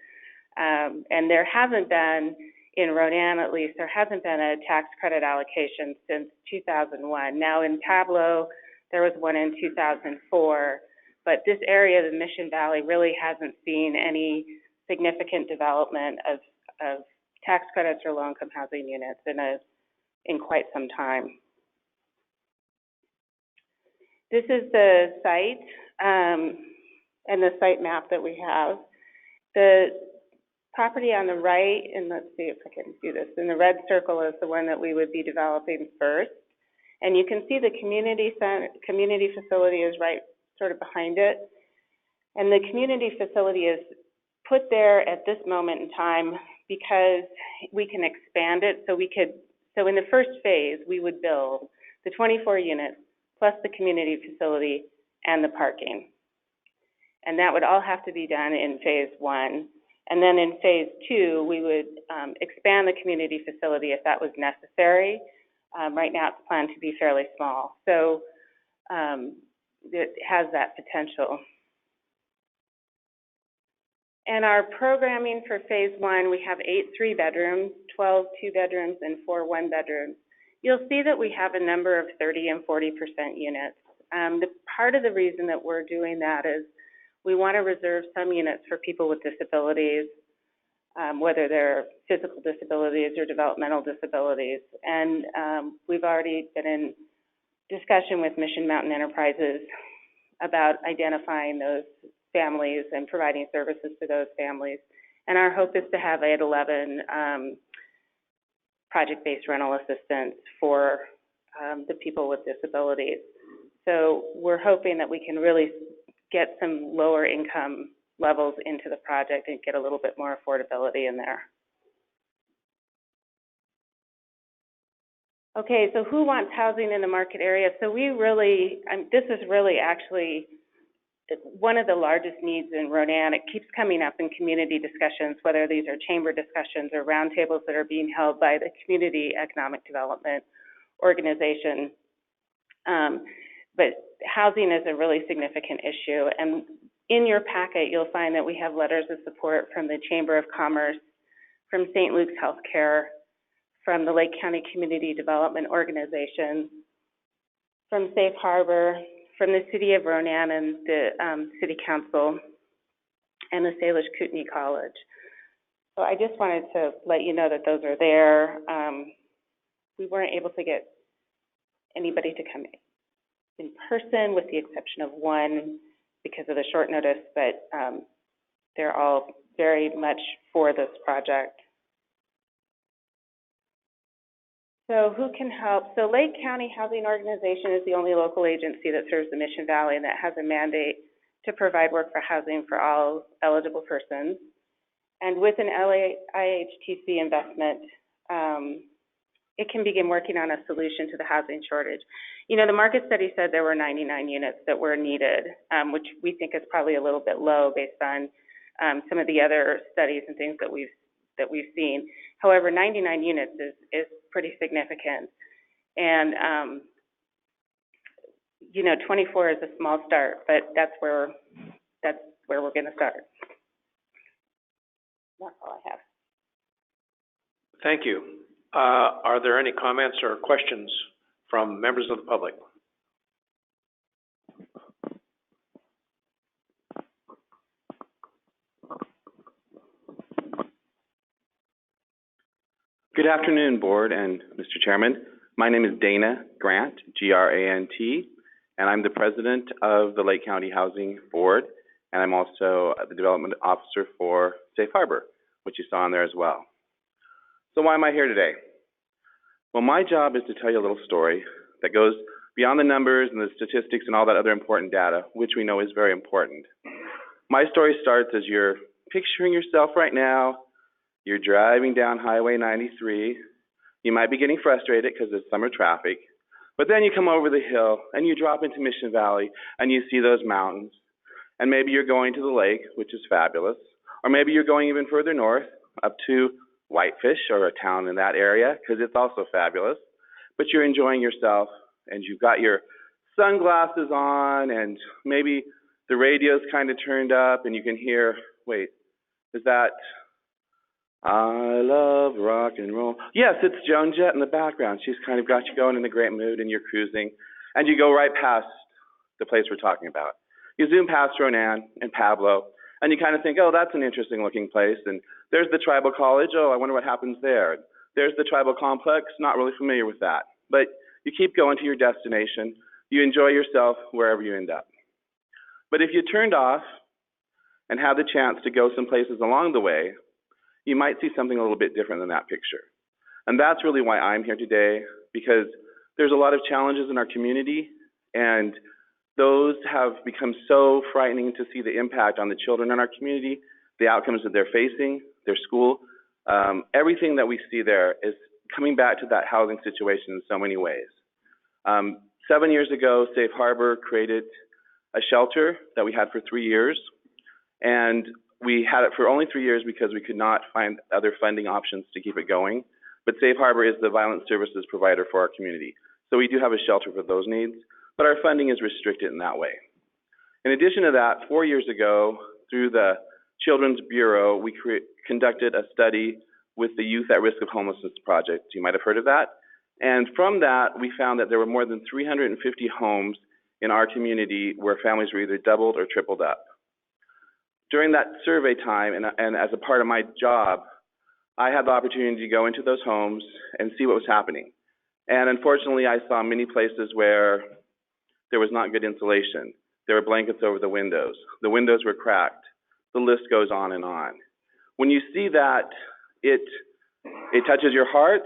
And there hasn't been in Ronan at least, there hasn't been a tax credit allocation since 2001. Now in Tableau, there was one in 2004, but this area of the Mission Valley really hasn't seen any significant development of tax credits or low-income housing units in quite some time. This is the site and the site map that we have. The property on the right, and let's see if I can do this, in the red circle is the one that we would be developing first. And you can see the community facility is right sort of behind it. And the community facility is put there at this moment in time because we can expand it. So in the first phase, we would build the 24 units plus the community facility and the parking. And that would all have to be done in phase 1. And then in phase 2, we would expand the community facility if that was necessary. Right now, it's planned to be fairly small. So it has that potential. And our programming for phase 1, we have 8 3-bedrooms, 12 2-bedrooms, and 4 1-bedrooms. You'll see that we have a number of 30% and 40% units. The part of the reason that we're doing that is we want to reserve some units for people with disabilities, whether they're physical disabilities or developmental disabilities. And we've already been in discussion with Mission Mountain Enterprises about identifying those families and providing services to those families. And our hope is to have 11 project-based rental assistance for the people with disabilities. So we're hoping that we can really get some lower income levels into the project and get a little bit more affordability in there. Okay, so who wants housing in the market area? So we really, this is really actually one of the largest needs in Ronan. It keeps coming up in community discussions, whether these are chamber discussions or roundtables that are being held by the Community Economic Development Organization. But housing is a really significant issue. And in your packet, you'll find that we have letters of support from the Chamber of Commerce, from St. Luke's Healthcare, from the Lake County Community Development Organization, from Safe Harbor, from the City of Ronan and the City Council, and the Salish Kootenai College. So I just wanted to let you know that those are there. We weren't able to get anybody to come in person with the exception of one because of the short notice, but they're all very much for this project. So who can help? So Lake County Housing Organization is the only local agency that serves the Mission Valley and that has a mandate to provide work for housing for all eligible persons. And with an IHTC investment, it can begin working on a solution to the housing shortage. You know, the market study said there were 99 units that were needed, which we think is probably a little bit low based on some of the other studies and things that we've seen. However, 99 units is pretty significant. And, you know, 24 is a small start, but that's where we're going to start. That's all I have. Thank you. Are there any comments or questions from members of the public? Good afternoon, Board and Mr. Chairman. My name is Dana Grant, G-R-A-N-T, and I'm the President of the Lake County Housing Board, and I'm also the Development Officer for Safe Harbor, which you saw on there as well. So why am I here today? Well, my job is to tell you a little story that goes beyond the numbers and the statistics and all that other important data, which we know is very important. My story starts as you're picturing yourself right now. You're driving down Highway 93. You might be getting frustrated because it's summer traffic, but then you come over the hill and you drop into Mission Valley and you see those mountains. And maybe you're going to the lake, which is fabulous, or maybe you're going even further north up to Whitefish or a town in that area because it's also fabulous. But you're enjoying yourself and you've got your sunglasses on and maybe the radio's kind of turned up and you can hear, wait, is that I love rock and roll. Yes, it's Joan Jett in the background. She's kind of got you going in a great mood and you're cruising. And you go right past the place we're talking about. You zoom past Ronan and Pablo, and you kind of think, oh, that's an interesting looking place. And there's the tribal college. Oh, I wonder what happens there. There's the tribal complex. Not really familiar with that. But you keep going to your destination. You enjoy yourself wherever you end up. But if you turned off and had the chance to go some places along the way, you might see something a little bit different than that picture. And that's really why I'm here today, because there's a lot of challenges in our community, and those have become so frightening to see the impact on the children in our community, the outcomes that they're facing, their school. Everything that we see there is coming back to that housing situation in so many ways. 7 years ago, Safe Harbor created a shelter that we had for 3 years, and we had it for only 3 years because we could not find other funding options to keep it going. But Safe Harbor is the violence services provider for our community. So we do have a shelter for those needs, but our funding is restricted in that way. In addition to that, 4 years ago, through the Children's Bureau, we conducted a study with the Youth at Risk of Homelessness Project. You might have heard of that. And from that, we found that there were more than 350 homes in our community where families were either doubled or tripled up. During that survey time, and as a part of my job, I had the opportunity to go into those homes and see what was happening. And unfortunately, I saw many places where there was not good insulation. There were blankets over the windows. The windows were cracked. The list goes on and on. When you see that, it touches your heart,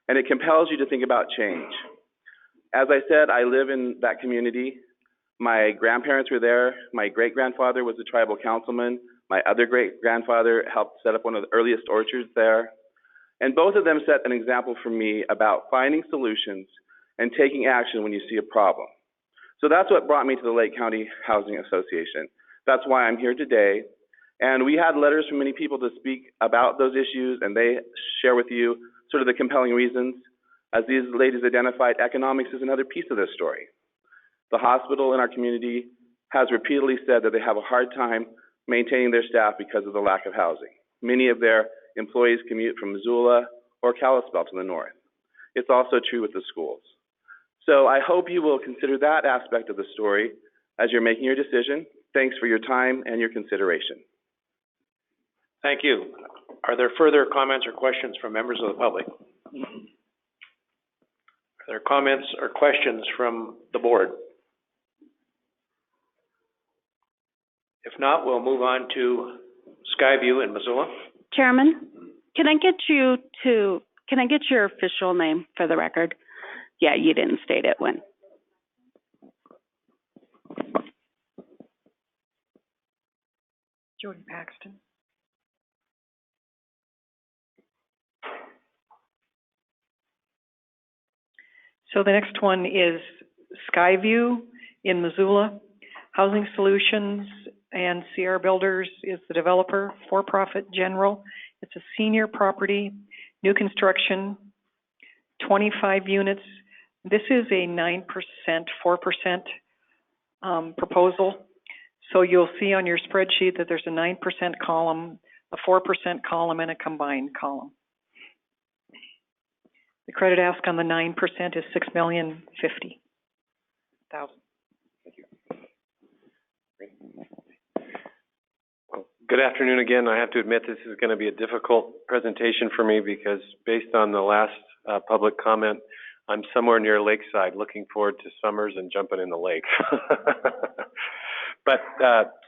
and it compels you to think about change. As I said, I live in that community. My grandparents were there. My great-grandfather was a tribal councilman. My other great-grandfather helped set up one of the earliest orchards there. And both of them set an example for me about finding solutions and taking action when you see a problem. So that's what brought me to the Lake County Housing Association. That's why I'm here today. And we had letters from many people to speak about those issues, and they share with you sort of the compelling reasons. As these ladies identified, economics is another piece of this story. The hospital in our community has repeatedly said that they have a hard time maintaining their staff because of the lack of housing. Many of their employees commute from Missoula or Kalispell to the north. It's also true with the schools. So I hope you will consider that aspect of the story as you're making your decision. Thanks for your time and your consideration. Thank you. Are there further comments or questions from members of the public? Are there comments or questions from the board? If not, we'll move on to Skyview in Missoula. Chairman, can I get your official name for the record? Yeah, you didn't state it when. Jody Paxton. So the next one is Skyview in Missoula. Housing Solutions and CR Builders is the developer, for-profit general. It's a senior property, new construction, 25 units. This is a 9%, 4% proposal. So you'll see on your spreadsheet that there's a 9% column, a 4% column, and a combined column. The credit ask on the 9% is $6,050,000. Good afternoon again. I have to admit this is going to be a difficult presentation for me because based on the last public comment, I'm somewhere near Lakeside, looking forward to summers and jumping in the lake. But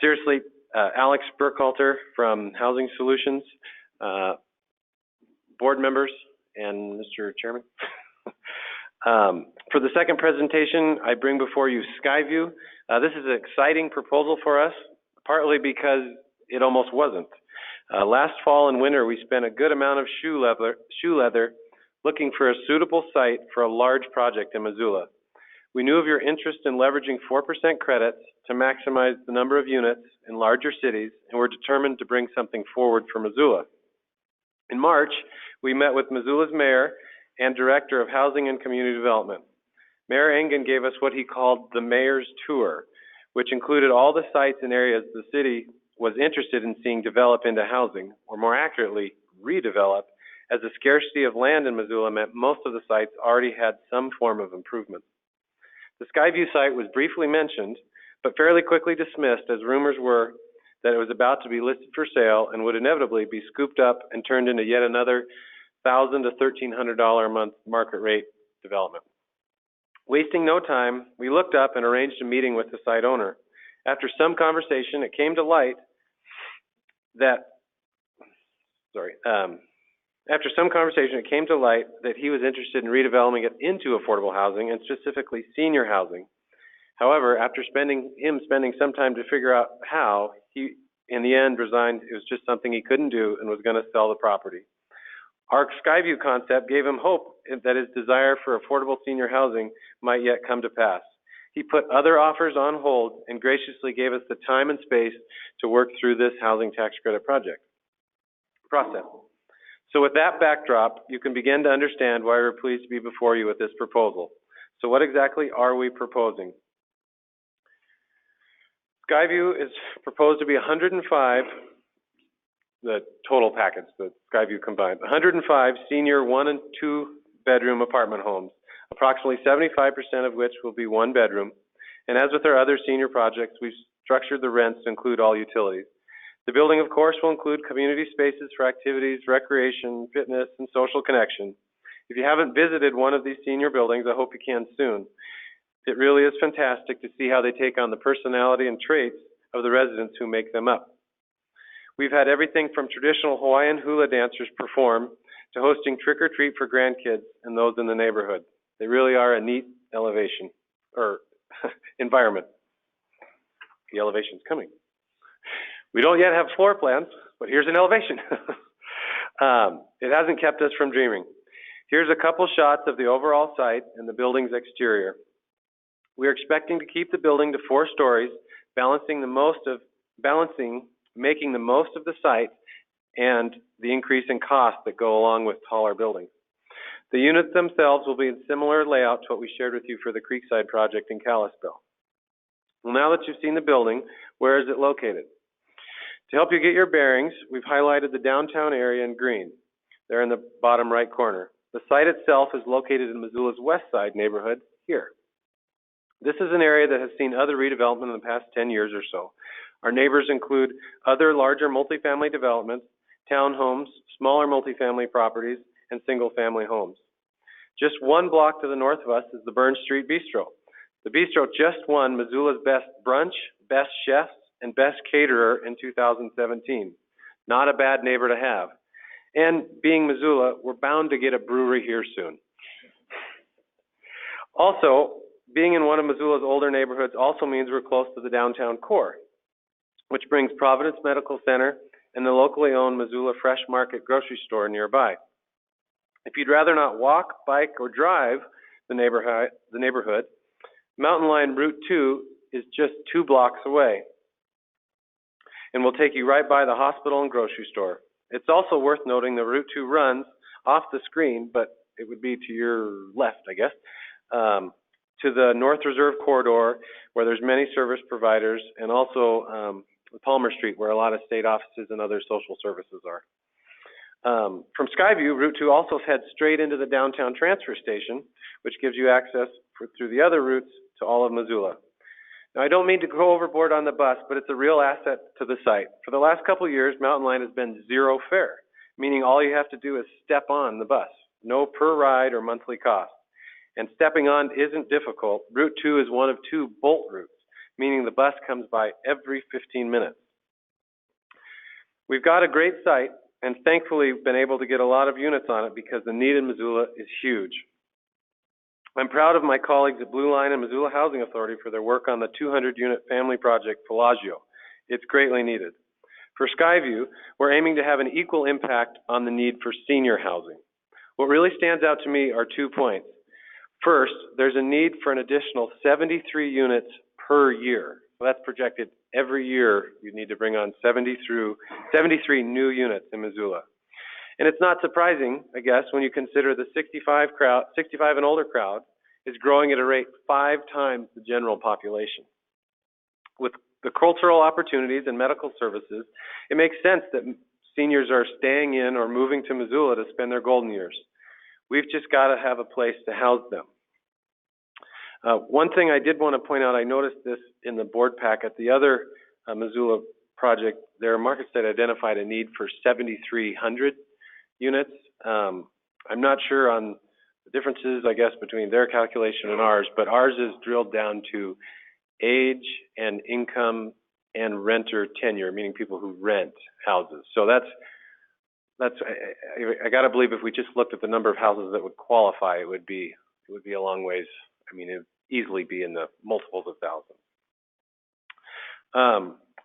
seriously, Alex Burkhalter from Housing Solutions, board members, and Mr. Chairman. For the second presentation, I bring before you Skyview. This is an exciting proposal for us, partly because it almost wasn't. Last fall and winter, we spent a good amount of shoe leather looking for a suitable site for a large project in Missoula. We knew of your interest in leveraging 4% credits to maximize the number of units in larger cities, and were determined to bring something forward for Missoula. In March, we met with Missoula's mayor and director of housing and community development. Mayor Engen gave us what he called the mayor's tour, which included all the sites and areas the city was interested in seeing develop into housing, or more accurately, redevelop, as the scarcity of land in Missoula meant most of the sites already had some form of improvement. The Skyview site was briefly mentioned, but fairly quickly dismissed as rumors were that it was about to be listed for sale and would inevitably be scooped up and turned into yet another $1,000 to $1,300 a month market rate development. Wasting no time, we looked up and arranged a meeting with the site owner. After some conversation, it came to light that, he was interested in redeveloping it into affordable housing and specifically senior housing. However, after spending some time to figure out how, he, in the end, resigned. It was just something he couldn't do and was going to sell the property. Our Skyview concept gave him hope that his desire for affordable senior housing might yet come to pass. He put other offers on hold and graciously gave us the time and space to work through this housing tax credit process. So with that backdrop, you can begin to understand why we're pleased to be before you with this proposal. So what exactly are we proposing? Skyview is proposed to be 105, the total package, the Skyview combined, 105 senior 1 and 2 bedroom apartment homes, approximately 75% of which will be 1 bedroom. And as with our other senior projects, we've structured the rents to include all utilities. The building, of course, will include community spaces for activities, recreation, fitness, and social connection. If you haven't visited one of these senior buildings, I hope you can soon. It really is fantastic to see how they take on the personality and traits of the residents who make them up. We've had everything from traditional Hawaiian hula dancers perform to hosting trick-or-treat for grandkids and those in the neighborhood. They really are a neat elevation, or environment. The elevation's coming. We don't yet have floor plans, but here's an elevation. It hasn't kept us from dreaming. Here's a couple shots of the overall site and the building's exterior. We're expecting to keep the building to 4 stories, making the most of the site and the increase in cost that go along with taller buildings. The units themselves will be in similar layout to what we shared with you for the Creekside project in Kalispell. Well, now that you've seen the building, where is it located? To help you get your bearings, we've highlighted the downtown area in green. They're in the bottom right corner. The site itself is located in Missoula's West Side neighborhood here. This is an area that has seen other redevelopment in the past 10 years or so. Our neighbors include other larger multifamily developments, townhomes, smaller multifamily properties, and single-family homes. Just 1 block to the north of us is the Burns Street Bistro. The Bistro just won Missoula's Best Brunch, Best Chefs, and Best Caterer in 2017. Not a bad neighbor to have. And being Missoula, we're bound to get a brewery here soon. Also, being in one of Missoula's older neighborhoods also means we're close to the downtown core, which brings Providence Medical Center and the locally owned Missoula Fresh Market grocery store nearby. If you'd rather not walk, bike, or drive the neighborhood, Mountain Line Route 2 is just 2 blocks away and will take you right by the hospital and grocery store. It's also worth noting the Route 2 runs off the screen, but it would be to your left, I guess, to the North Reserve Corridor, where there's many service providers, and also Palmer Street, where a lot of state offices and other social services are. From Skyview, Route 2 also heads straight into the downtown transfer station, which gives you access through the other routes to all of Missoula. Now, I don't mean to go overboard on the bus, but it's a real asset to the site. For the last couple of years, Mountain Line has been 0 fare, meaning all you have to do is step on the bus. No per ride or monthly cost. And stepping on isn't difficult. Route 2 is one of 2 bolt routes, meaning the bus comes by every 15 minutes. We've got a great site, and thankfully been able to get a lot of units on it because the need in Missoula is huge. I'm proud of my colleagues at Blue Line and Missoula Housing Authority for their work on the 200-unit family project Pelagio. It's greatly needed. For Skyview, we're aiming to have an equal impact on the need for senior housing. What really stands out to me are 2 points. First, there's a need for an additional 73 units per year. So that's projected every year you need to bring on 73 new units in Missoula. And it's not surprising, I guess, when you consider the 65 and older crowd is growing at a rate 5 times the general population. With the cultural opportunities and medical services, it makes sense that Seniors are staying in or moving to Missoula to spend their golden years. We've just got to have a place to house them. One thing I did want to point out, I noticed this in the board packet, the other Missoula project, their market study identified a need for 7,300 units. I'm not sure on the differences, I guess, between their calculation and ours, but ours is drilled down to age and income and renter tenure, meaning people who rent houses. So I got to believe if we just looked at the number of houses that would qualify, it would be a long ways. I mean, it would easily be in the multiples of thousands.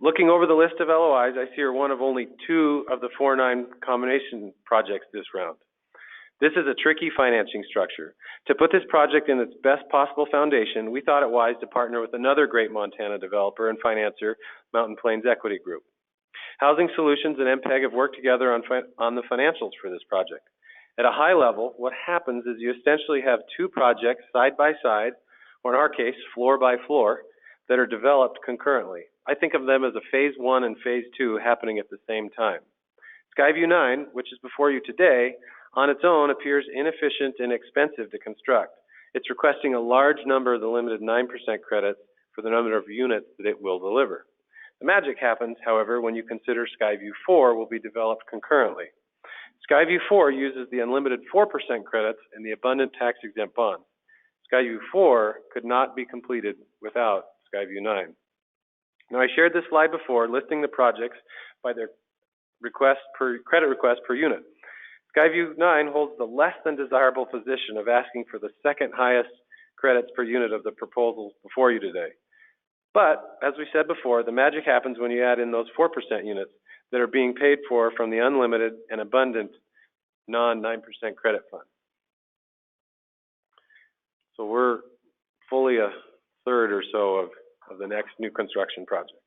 Looking over the list of LOIs, I see are one of only 2 of the 4-9 combination projects this round. This is a tricky financing structure. To put this project in its best possible foundation, we thought it wise to partner with another great Montana developer and financer, Mountain Plains Equity Group. Housing Solutions and MPEG have worked together on the financials for this project. At a high level, what happens is you essentially have 2 projects side by side, or in our case, floor by floor, that are developed concurrently. I think of them as a phase 1 and phase 2 happening at the same time. Skyview 9, which is before you today, on its own appears inefficient and expensive to construct. It's requesting a large number of the limited 9% credits for the number of units that it will deliver. The magic happens, however, when you consider Skyview 4 will be developed concurrently. Skyview 4 uses the unlimited 4% credits and the abundant tax-exempt bonds. Skyview 4 could not be completed without Skyview 9. Now, I shared this slide before, listing the projects by their credit request per unit. Skyview 9 holds the less than desirable position of asking for the second highest credits per unit of the proposals before you today. But, as we said before, the magic happens when you add in those 4% units that are being paid for from the unlimited and abundant non-9% credit fund. So we're fully a third or so of the next new construction project.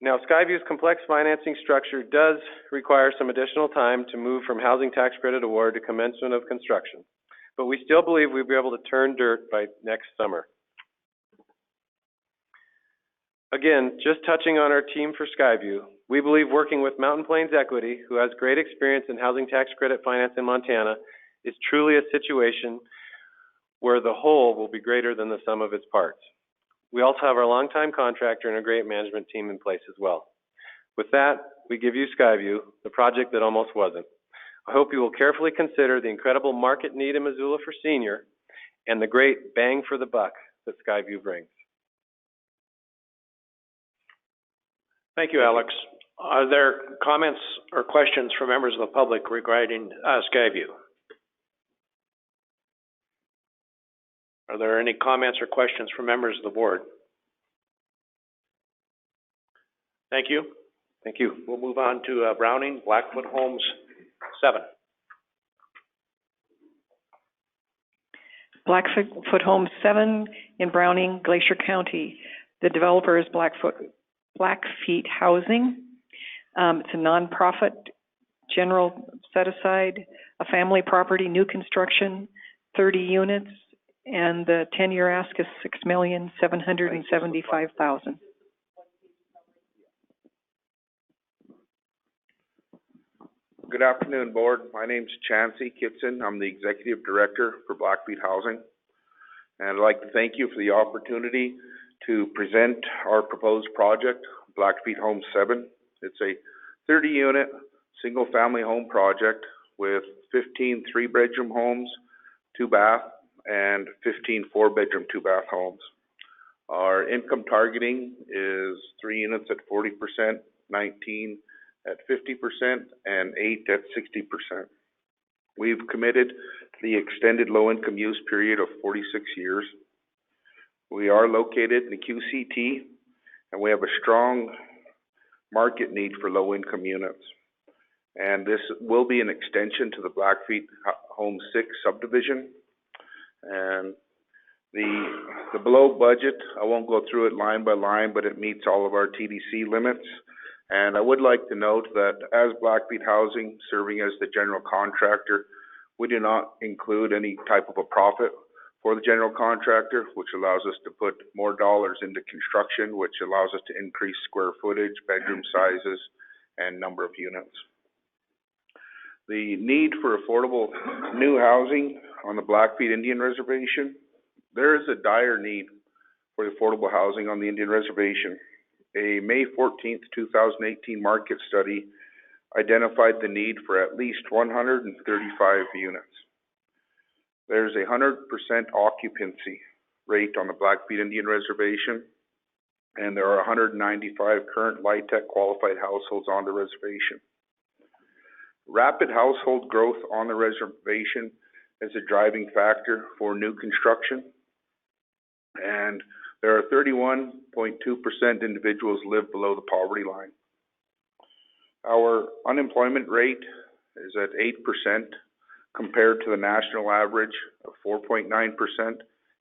Now, Skyview's complex financing structure does require some additional time to move from housing tax credit award to commencement of construction, but we still believe we'll be able to turn dirt by next summer. Again, just touching on our team for Skyview, we believe working with Mountain Plains Equity, who has great experience in housing tax credit finance in Montana, is truly a situation where the whole will be greater than the sum of its parts. We also have our longtime contractor and a great management team in place as well. With that, we give you Skyview, the project that almost wasn't. I hope you will carefully consider the incredible market need in Missoula for senior and the great bang for the buck that Skyview brings. Thank you, Alex. Are there comments or questions from members of the public regarding Skyview? Are there any comments or questions from members of the board? Thank you. Thank you. We'll move on to Browning, Blackfoot Homes 7. Blackfoot Homes 7 in Browning, Glacier County. The developer is Blackfeet Housing. It's a nonprofit, general set-aside, a family property, new construction, 30 units, and the 10-year ask is $6,775,000. Good afternoon, Board. My name's Chancey Kitson. I'm the Executive Director for Blackfeet Housing. And I'd like to thank you for the opportunity to present our proposed project, Blackfeet Homes 7. It's a 30-unit, single-family home project with 15 three-bedroom homes, 2-bath, and 15 4-bedroom, 2-bath homes. Our income targeting is 3 units at 40%, 19 at 50%, and 8 at 60%. We've committed to the extended low-income use period of 46 years. We are located in the QCT, and we have a strong market need for low-income units. And this will be an extension to the Blackfeet Home 6 subdivision. And the below budget, I won't go through it line by line, but it meets all of our TDC limits. And I would like to note that as Blackfeet Housing, serving as the general contractor, we do not include any type of a profit for the general contractor, which allows us to put more dollars into construction, which allows us to increase square footage, bedroom sizes, and number of units. The need for affordable new housing on the Blackfeet Indian Reservation, there is a dire need for affordable housing on the Indian Reservation. A May 14th, 2018 market study identified the need for at least 135 units. There's a 100% occupancy rate on the Blackfeet Indian Reservation, and there are 195 current LIHTC qualified households on the reservation. Rapid household growth on the reservation is a driving factor for new construction, and there are 31.2% individuals live below the poverty line. Our unemployment rate is at 8% compared to the national average of 4.9%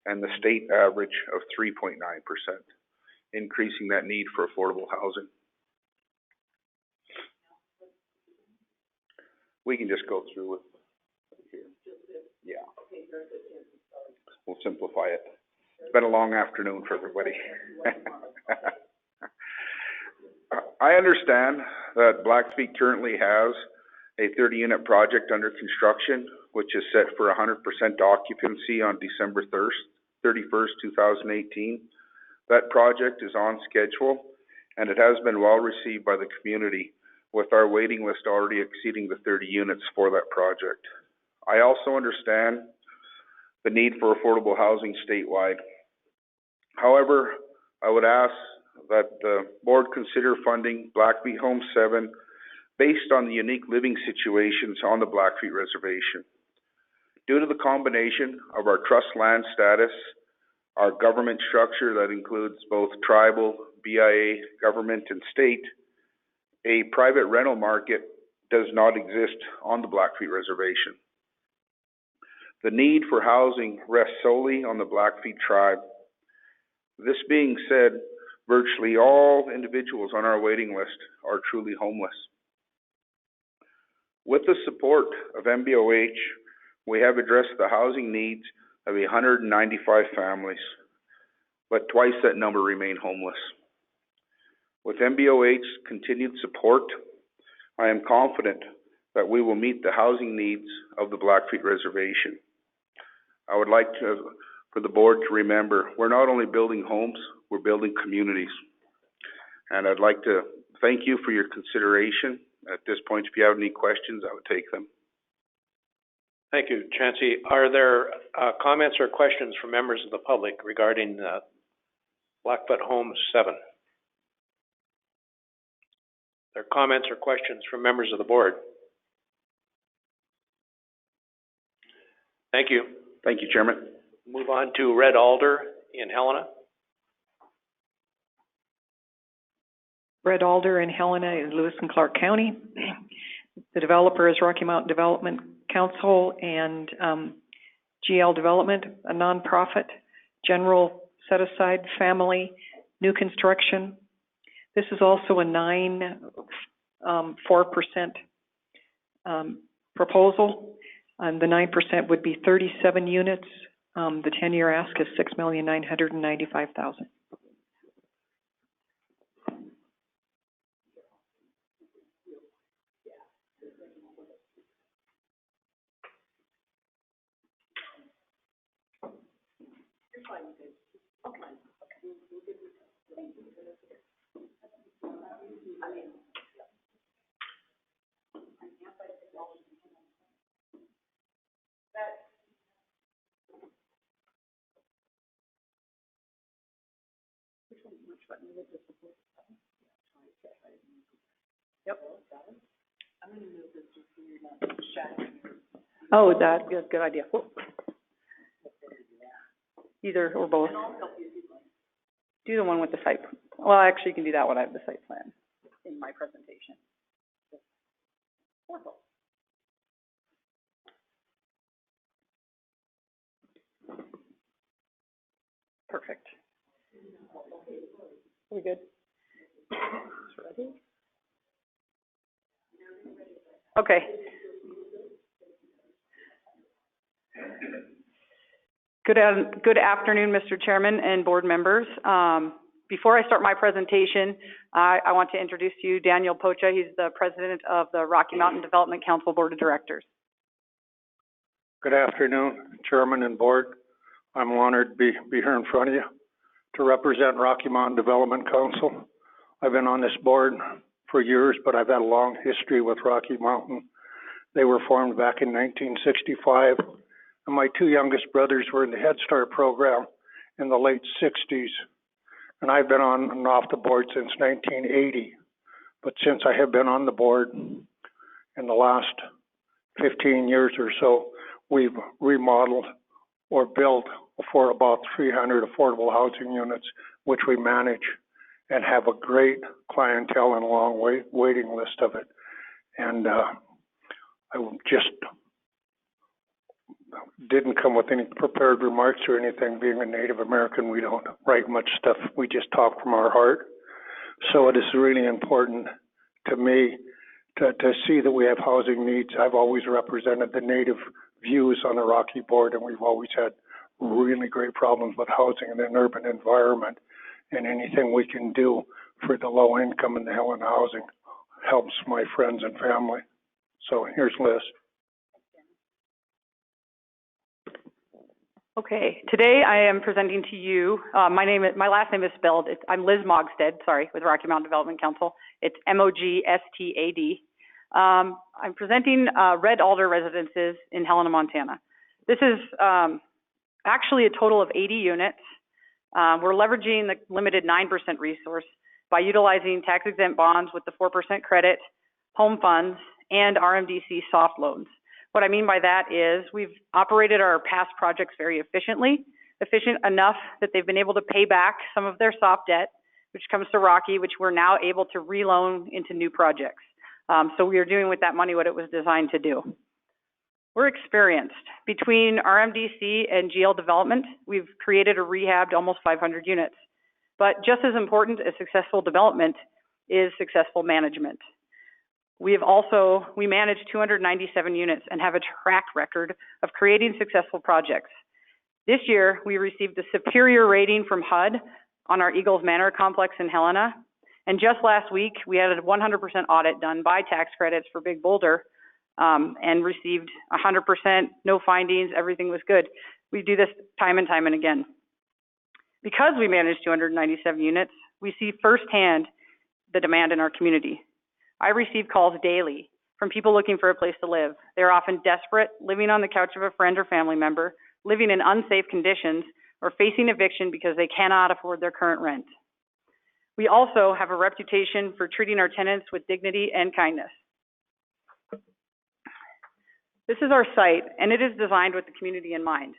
and the state average of 3.9%, increasing that need for affordable housing. We can just go through it here. Yeah. We'll simplify it. It's been a long afternoon for everybody. I understand that Blackfeet currently has a 30-unit project under construction, which is set for 100% occupancy on December 31st, 2018. That project is on schedule, and it has been well received by the community, with our waiting list already exceeding the 30 units for that project. I also understand the need for affordable housing statewide. However, I would ask that the board consider funding Blackfeet Home 7 based on the unique living situations on the Blackfeet Reservation. Due to the combination of our trust land status, our government structure that includes both tribal, BIA, government, and state, a private rental market does not exist on the Blackfeet Reservation. The need for housing rests solely on the Blackfeet tribe. This being said, virtually all individuals on our waiting list are truly homeless. With the support of MBOH, we have addressed the housing needs of 195 families, but twice that number remain homeless. With MBOH's continued support, I am confident that we will meet the housing needs of the Blackfeet Reservation. I would like for the board to remember, we're not only building homes, we're building communities. And I'd like to thank you for your consideration. At this point, if you have any questions, I would take them. Thank you, Chancey. Are there comments or questions from members of the public regarding Blackfoot Home 7? There are comments or questions from members of the board? Thank you. Thank you, Chairman. Move on to Red Alder in Helena. Red Alder in Helena in Lewis and Clark County. The developer is Rocky Mountain Development Council and GL Development, a nonprofit, general set-aside, family, new construction. This is also a 4% proposal. The 9% would be 37 units. The 10-year ask is $6,995,000. Yep. Oh, that, good idea. Either or both. Do the one with the site. Well, actually, you can do that one. I have the site plan in my presentation. Perfect. We good? Ready? Okay. Good afternoon, Mr. Chairman and board members. Before I start my presentation, I want to introduce to you Daniel Pocha. He's the president of the Rocky Mountain Development Council Board of Directors. Good afternoon, Chairman and Board. I'm honored to be here in front of you to represent Rocky Mountain Development Council. I've been on this board for years, but I've had a long history with Rocky Mountain. They were formed back in 1965, and my two youngest brothers were in the Head Start program in the late 60s, and I've been on and off the board since 1980. But since I have been on the board in the last 15 years or so, we've remodeled or built for about 300 affordable housing units, which we manage and have a great clientele and a long waiting list of it. And I just didn't come with any prepared remarks or anything. Being a Native American, we don't write much stuff. We just talk from our heart. So it is really important to me to see that we have housing needs. I've always represented the Native views on the Rocky board, and we've always had really great problems with housing in an urban environment. And anything we can do for the low income and the Helena housing helps my friends and family. So here's Liz. Okay, today I am presenting to you, my last name is spelled, I'm Liz Mogstad, with Rocky Mountain Development Council. It's M-O-G-S-T-A-D. I'm presenting Red Alder Residences in Helena, Montana. This is actually a total of 80 units. We're leveraging the limited 9% resource by utilizing tax-exempt bonds with the 4% credit, home funds, and RMDC soft loans. What I mean by that is we've operated our past projects very efficient enough that they've been able to pay back some of their soft debt, which comes to Rocky, which we're now able to reloan into new projects. So we are doing with that money what it was designed to do. We're experienced. Between RMDC and GL Development, we've created or rehabbed almost 500 units. But just as important as successful development is successful management. We manage 297 units and have a track record of creating successful projects. This year, we received a superior rating from HUD on our Eagles Manor complex in Helena. And just last week, we had a 100% audit done by Tax Credits for Big Boulder and received 100%, no findings, everything was good. We do this time and time and again. Because we manage 297 units, we see firsthand the demand in our community. I receive calls daily from people looking for a place to live. They're often desperate, living on the couch of a friend or family member, living in unsafe conditions, or facing eviction because they cannot afford their current rent. We also have a reputation for treating our tenants with dignity and kindness. This is our site, and it is designed with the community in mind.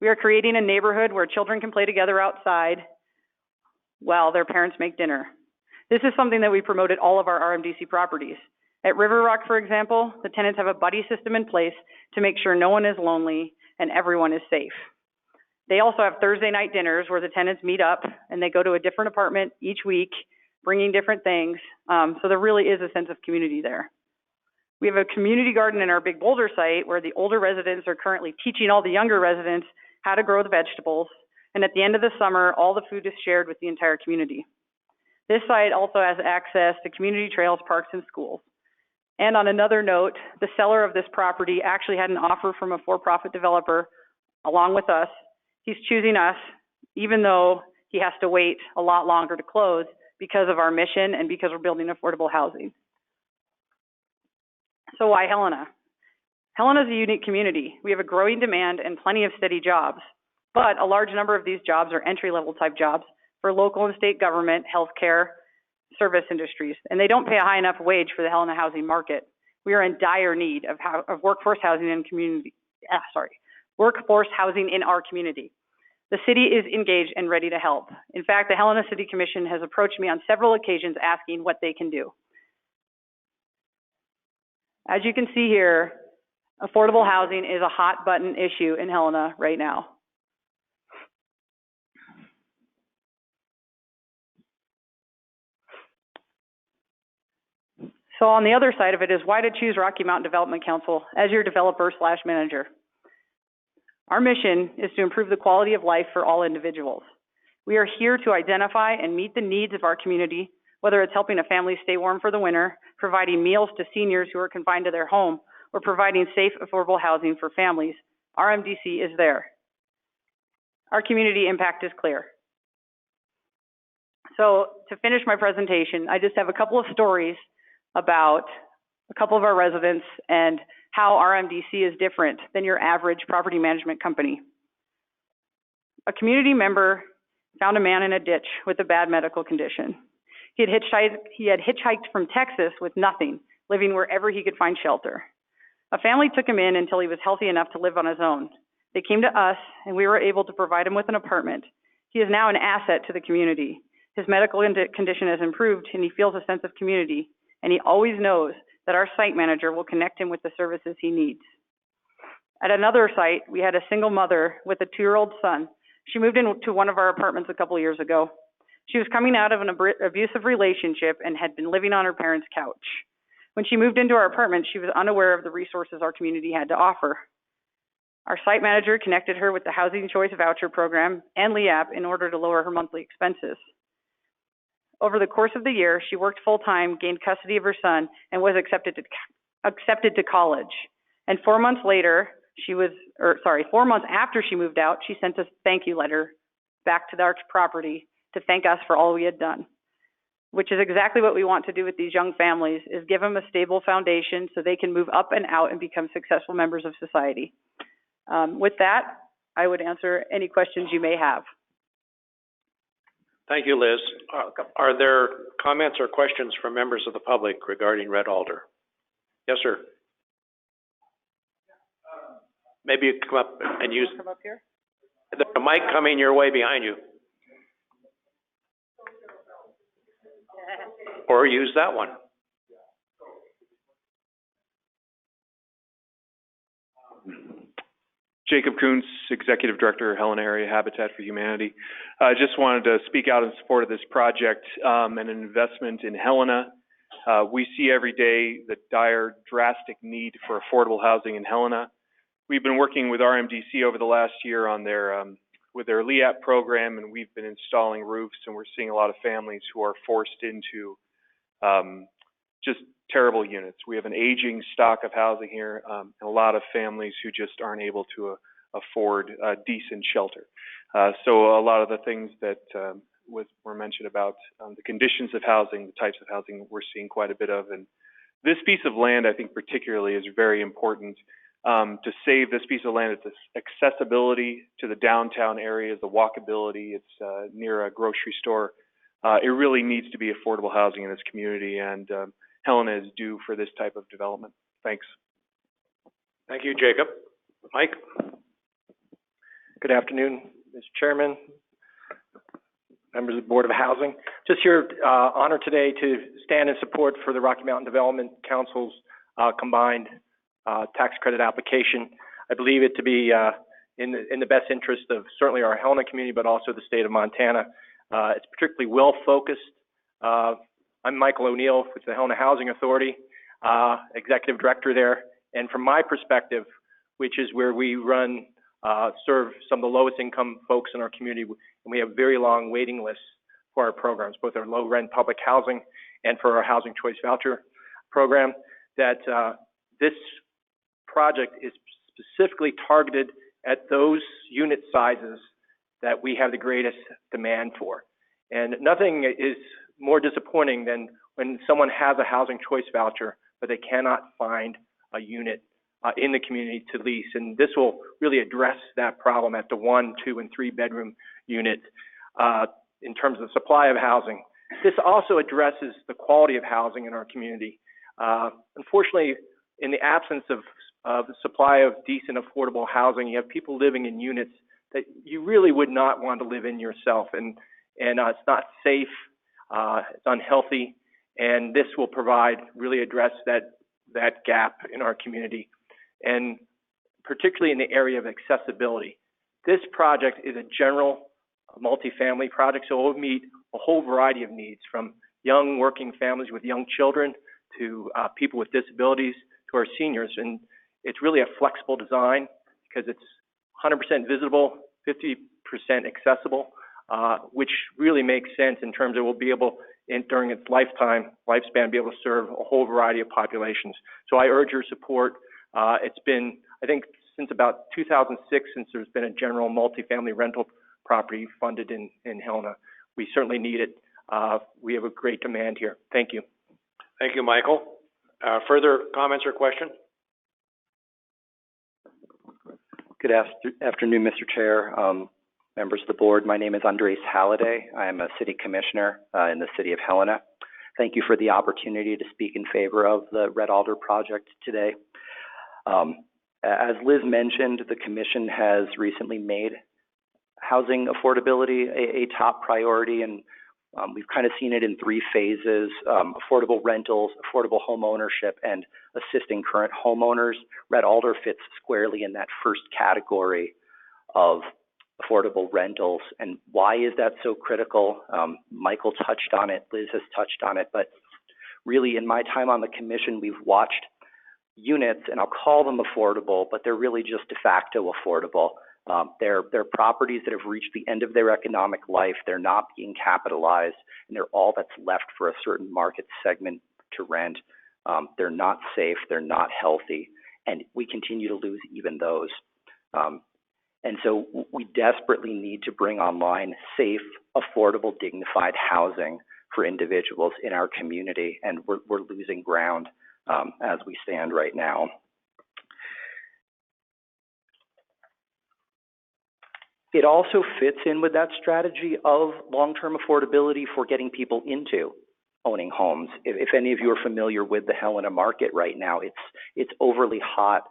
We are creating a neighborhood where children can play together outside while their parents make dinner. This is something that we promote at all of our RMDC properties. At River Rock, for example, the tenants have a buddy system in place to make sure no one is lonely and everyone is safe. They also have Thursday night dinners where the tenants meet up and they go to a different apartment each week, bringing different things. So there really is a sense of community there. We have a community garden in our Big Boulder site where the older residents are currently teaching all the younger residents how to grow the vegetables. And at the end of the summer, all the food is shared with the entire community. This site also has access to community trails, parks, and schools. And on another note, the seller of this property actually had an offer from a for-profit developer along with us. He's choosing us, even though he has to wait a lot longer to close because of our mission and because we're building affordable housing. So why Helena? Helena is a unique community. We have a growing demand and plenty of steady jobs, but a large number of these jobs are entry-level type jobs for local and state government, healthcare, service industries, and they don't pay a high enough wage for the Helena housing market. We are in dire need of workforce housing in workforce housing in our community. The city is engaged and ready to help. In fact, the Helena City Commission has approached me on several occasions asking what they can do. As you can see here, affordable housing is a hot button issue in Helena right now. So on the other side of it is why to choose Rocky Mountain Development Council as your developer/manager. Our mission is to improve the quality of life for all individuals. We are here to identify and meet the needs of our community, whether it's helping a family stay warm for the winter, providing meals to seniors who are confined to their home, or providing safe, affordable housing for families. RMDC is there. Our community impact is clear. So to finish my presentation, I just have a couple of stories about a couple of our residents and how RMDC is different than your average property management company. A community member found a man in a ditch with a bad medical condition. He had hitchhiked from Texas with nothing, living wherever he could find shelter. A family took him in until he was healthy enough to live on his own. They came to us, and we were able to provide him with an apartment. He is now an asset to the community. His medical condition has improved, and he feels a sense of community, and he always knows that our site manager will connect him with the services he needs. At another site, we had a single mother with a 2-year-old son. She moved into one of our apartments a couple years ago. She was coming out of an abusive relationship and had been living on her parents' couch. When she moved into our apartment, she was unaware of the resources our community had to offer. Our site manager connected her with the Housing Choice Voucher Program and LEAP in order to lower her monthly expenses. Over the course of the year, she worked full-time, gained custody of her son, and was accepted to college. And 4 months later, 4 months after she moved out, she sent a thank you letter back to our property to thank us for all we had done, which is exactly what we want to do with these young families, is give them a stable foundation so they can move up and out and become successful members of society. With that, I would answer any questions you may have. Thank you, Liz. Are there comments or questions from members of the public regarding Red Alder? Yes, sir. Maybe you come up and use. Come up here. There's a mic coming your way behind you. Or use that one. Jacob Kuntz, Executive Director, Helena Area Habitat for Humanity. I just wanted to speak out in support of this project and an investment in Helena. We see every day the dire, drastic need for affordable housing in Helena. We've been working with RMDC over the last year on their with their LEAP program, and we've been installing roofs, and we're seeing a lot of families who are forced into just terrible units. We have an aging stock of housing here, and a lot of families who just aren't able to afford decent shelter. So a lot of the things that were mentioned about the conditions of housing, the types of housing we're seeing quite a bit of. And this piece of land, I think particularly, is very important to save this piece of land. It's accessibility to the downtown areas, the walkability. It's near a grocery store. It really needs to be affordable housing in this community, and Helena is due for this type of development. Thanks. Thank you, Jacob. Mike? Good afternoon, Mr. Chairman, members of the Board of Housing. Just here, honored today to stand in support for the Rocky Mountain Development Council's combined tax credit application. I believe it to be in the best interest of certainly our Helena community, but also the state of Montana. It's particularly well-focused. I'm Michael O'Neill with the Helena Housing Authority, Executive Director there. And from my perspective, which is where we serve some of the lowest income folks in our community, and we have very long waiting lists for our programs, both our low rent public housing and for our Housing Choice Voucher program, that this project is specifically targeted at those unit sizes that we have the greatest demand for. And nothing is more disappointing than when someone has a Housing Choice Voucher, but they cannot find a unit in the community to lease. And this will really address that problem at the 1, 2, and 3 bedroom unit in terms of supply of housing. This also addresses the quality of housing in our community. Unfortunately, in the absence of the supply of decent, affordable housing, you have people living in units that you really would not want to live in yourself. And it's not safe, it's unhealthy, and this will really address that gap in our community, and particularly in the area of accessibility. This project is a general multifamily project, so it will meet a whole variety of needs, from young working families with young children to people with disabilities to our seniors. And it's really a flexible design because it's 100% visible, 50% accessible, which really makes sense in terms of we'll be able, during its lifespan, be able to serve a whole variety of populations. So I urge your support. It's been, I think, since about 2006, since there's been a general multifamily rental property funded in Helena. We certainly need it. We have a great demand here. Thank you. Thank you, Michael. Further comments or questions? Good afternoon, Mr. Chair, members of the board. My name is Andres Halliday. I am a city commissioner in the city of Helena. Thank you for the opportunity to speak in favor of the Red Alder project today. As Liz mentioned, the commission has recently made housing affordability a top priority, and we've kind of seen it in three phases: affordable rentals, affordable home ownership, and assisting current homeowners. Red Alder fits squarely in that first category of affordable rentals. And why is that so critical? Michael touched on it, Liz has touched on it, but really in my time on the commission, we've watched units, and I'll call them affordable, but they're really just de facto affordable. They're properties that have reached the end of their economic life. They're not being capitalized, and they're all that's left for a certain market segment to rent. They're not safe, they're not healthy, and we continue to lose even those. And so we desperately need to bring online safe, affordable, dignified housing for individuals in our community, and we're losing ground as we stand right now. It also fits in with that strategy of long-term affordability for getting people into owning homes. If any of you are familiar with the Helena market right now, it's overly hot.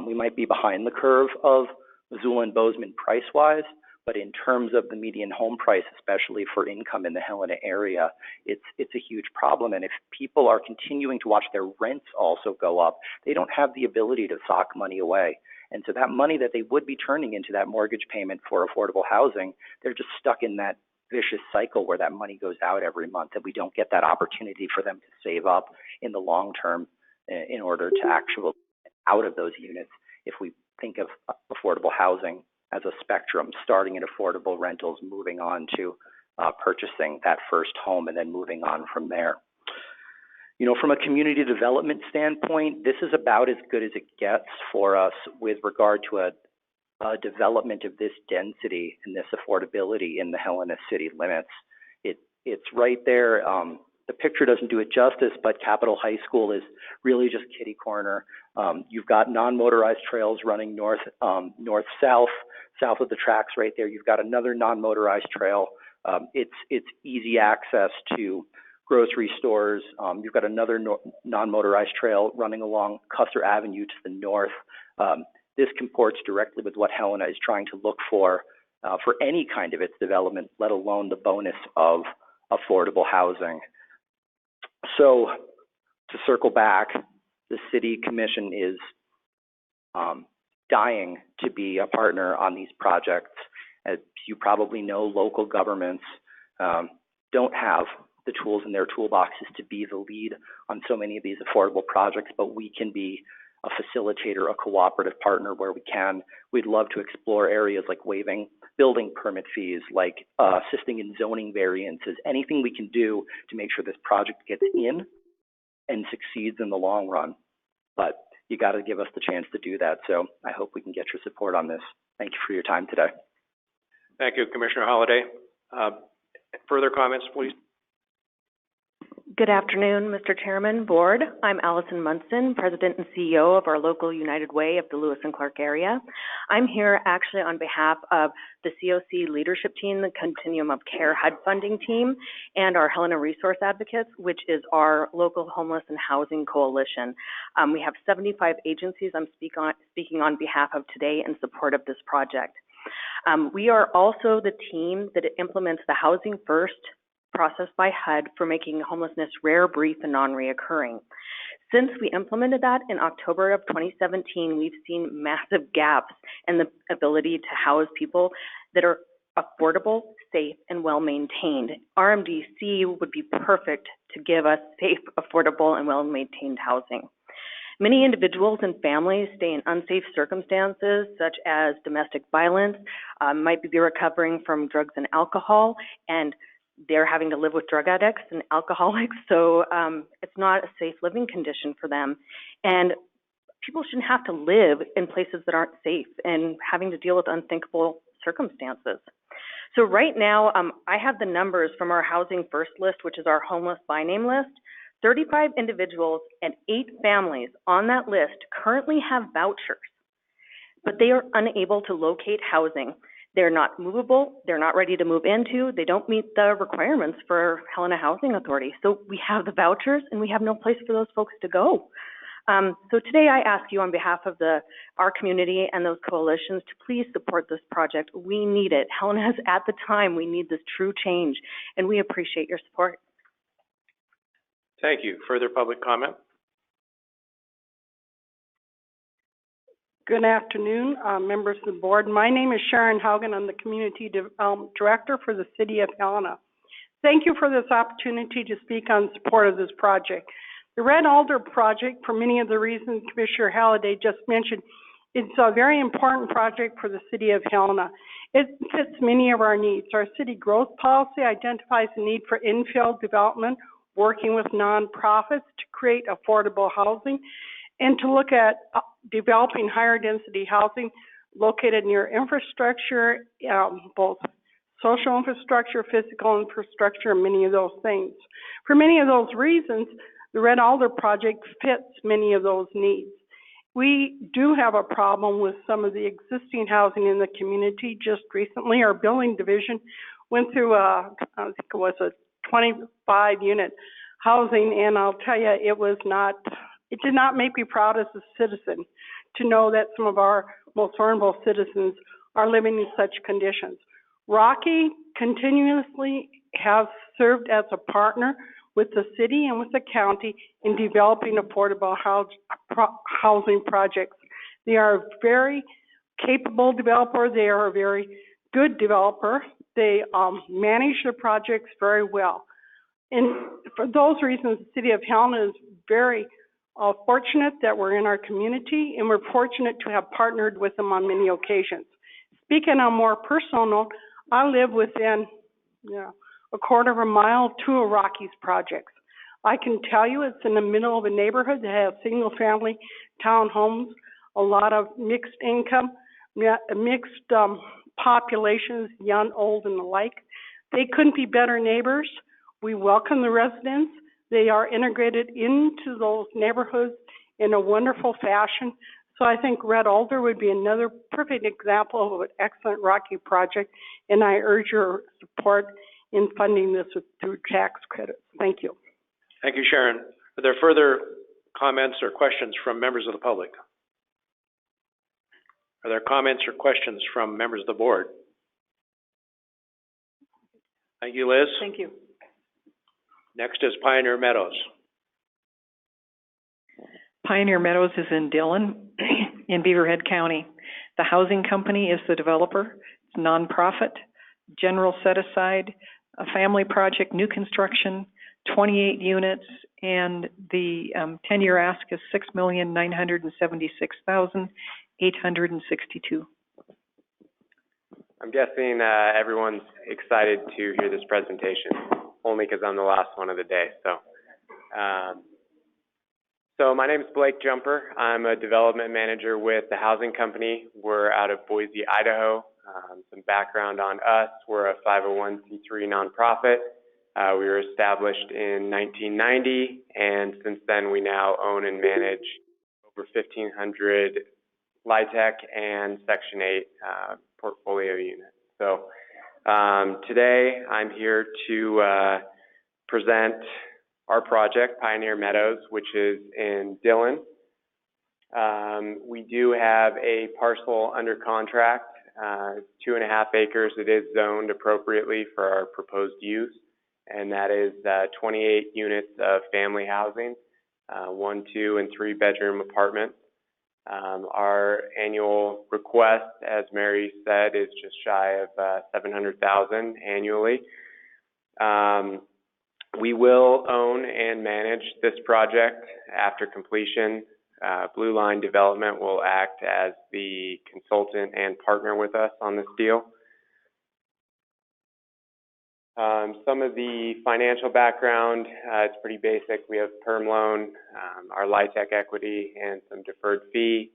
We might be behind the curve of Missoula and Bozeman price-wise, but in terms of the median home price, especially for income in the Helena area, it's a huge problem. And if people are continuing to watch their rents also go up, they don't have the ability to sock money away. And so that money that they would be turning into that mortgage payment for affordable housing, they're just stuck in that vicious cycle where that money goes out every month, and we don't get that opportunity for them to save up in the long term in order to actually get out of those units. If we think of affordable housing as a spectrum, starting at affordable rentals, moving on to purchasing that first home, and then moving on from there. You know, from a community development standpoint, this is about as good as it gets for us with regard to a development of this density and this affordability in the Helena city limits. It's right there. The picture doesn't do it justice, but Capitol High School is really just kitty corner. You've got non-motorized trails running north-south, south of the tracks right there. You've got another non-motorized trail. It's easy access to grocery stores. You've got another non-motorized trail running along Custer Avenue to the north. This comports directly with what Helena is trying to look for any kind of its development, let alone the bonus of affordable housing. So to circle back, the City Commission is dying to be a partner on these projects. As you probably know, local governments don't have the tools in their toolboxes to be the lead on so many of these affordable projects, but we can be a facilitator, a cooperative partner where we can. We'd love to explore areas like waiving building permit fees, like assisting in zoning variances, anything we can do to make sure this project gets in and succeeds in the long run. But you got to give us the chance to do that. So I hope we can get your support on this. Thank you for your time today. Thank you, Commissioner Holliday. Further comments, please? Good afternoon, Mr. Chairman, Board. I'm Allison Munson, President and CEO of our local United Way of the Lewis and Clark area. I'm here actually on behalf of the COC leadership team, the Continuum of Care HUD funding team, and our Helena Resource Advocates, which is our local homeless and housing coalition. We have 75 agencies I'm speaking on behalf of today in support of this project. We are also the team that implements the Housing First process by HUD for making homelessness rare, brief, and non-reoccurring. Since we implemented that in October of 2017, we've seen massive gaps in the ability to house people that are affordable, safe, and well-maintained. RMDC would be perfect to give us safe, affordable, and well-maintained housing. Many individuals and families stay in unsafe circumstances, such as domestic violence, might be recovering from drugs and alcohol, and they're having to live with drug addicts and alcoholics, so it's not a safe living condition for them. And people shouldn't have to live in places that aren't safe and having to deal with unthinkable circumstances. So right now, I have the numbers from our Housing First list, which is our homeless by name list. 35 individuals and 8 families on that list currently have vouchers, but they are unable to locate housing. They're not movable, they're not ready to move into, they don't meet the requirements for Helena Housing Authority. So we have the vouchers and we have no place for those folks to go. So today I ask you on behalf of our community and those coalitions to please support this project. We need it. Helena is at the time. We need this true change, and we appreciate your support. Thank you. Further public comment? Good afternoon, members of the board. My name is Sharon Haugen. I'm the Community Director for the City of Helena. Thank you for this opportunity to speak on support of this project. The Red Alder project, for many of the reasons Commissioner Halliday just mentioned, it's a very important project for the City of Helena. It fits many of our needs. Our city growth policy identifies the need for infill development, working with nonprofits to create affordable housing, and to look at developing higher density housing located near infrastructure, both social infrastructure, physical infrastructure, and many of those things. For many of those reasons, the Red Alder project fits many of those needs. We do have a problem with some of the existing housing in the community. Just recently, our building division went through I think it was a 25-unit housing, and I'll tell you, it did not make me proud as a citizen to know that some of our most vulnerable citizens are living in such conditions. Rocky continuously has served as a partner with the city and with the county in developing affordable housing projects. They are a very capable developer. They are a very good developer. They manage their projects very well. And for those reasons, the City of Helena is very fortunate that we're in our community, and we're fortunate to have partnered with them on many occasions. Speaking on a more personal note, I live within a quarter of a mile to a Rockies projects. I can tell you it's in the middle of a neighborhood that has single-family townhomes, a lot of mixed income, mixed populations, young, old, and the like. They couldn't be better neighbors. We welcome the residents. They are integrated into those neighborhoods in a wonderful fashion. So I think Red Alder would be another perfect example of an excellent Rocky project, and I urge your support in funding this through tax credits. Thank you. Thank you, Sharon. Are there further comments or questions from members of the public? Are there comments or questions from members of the board? Thank you, Liz. Thank you. Next is Pioneer Meadows. Pioneer Meadows is in Dillon, in Beaverhead County. The housing company is the developer. It's nonprofit, general set-aside, a family project, new construction, 28 units, and the 10-year ask is $6,976,862. I'm guessing everyone's excited to hear this presentation, only because I'm the last one of the day. So my name is Blake Jumper. I'm a development manager with the housing company. We're out of Boise, Idaho. Some background on us: we're a 501c3 nonprofit. We were established in 1990, and since then we now own and manage over 1,500 LIHTC and Section 8 portfolio units. So today I'm here to present our project, Pioneer Meadows, which is in Dillon. We do have a parcel under contract, 2.5 acres. It is zoned appropriately for our proposed use, and that is 28 units of family housing, 1, 2, and 3 bedroom apartments. Our annual request, as Mary said, is just shy of $700,000 annually. We will own and manage this project after completion. Blue Line Development will act as the consultant and partner with us on this deal. Some of the financial background, it's pretty basic. We have perm loan, our LIHTC equity, and some deferred fee.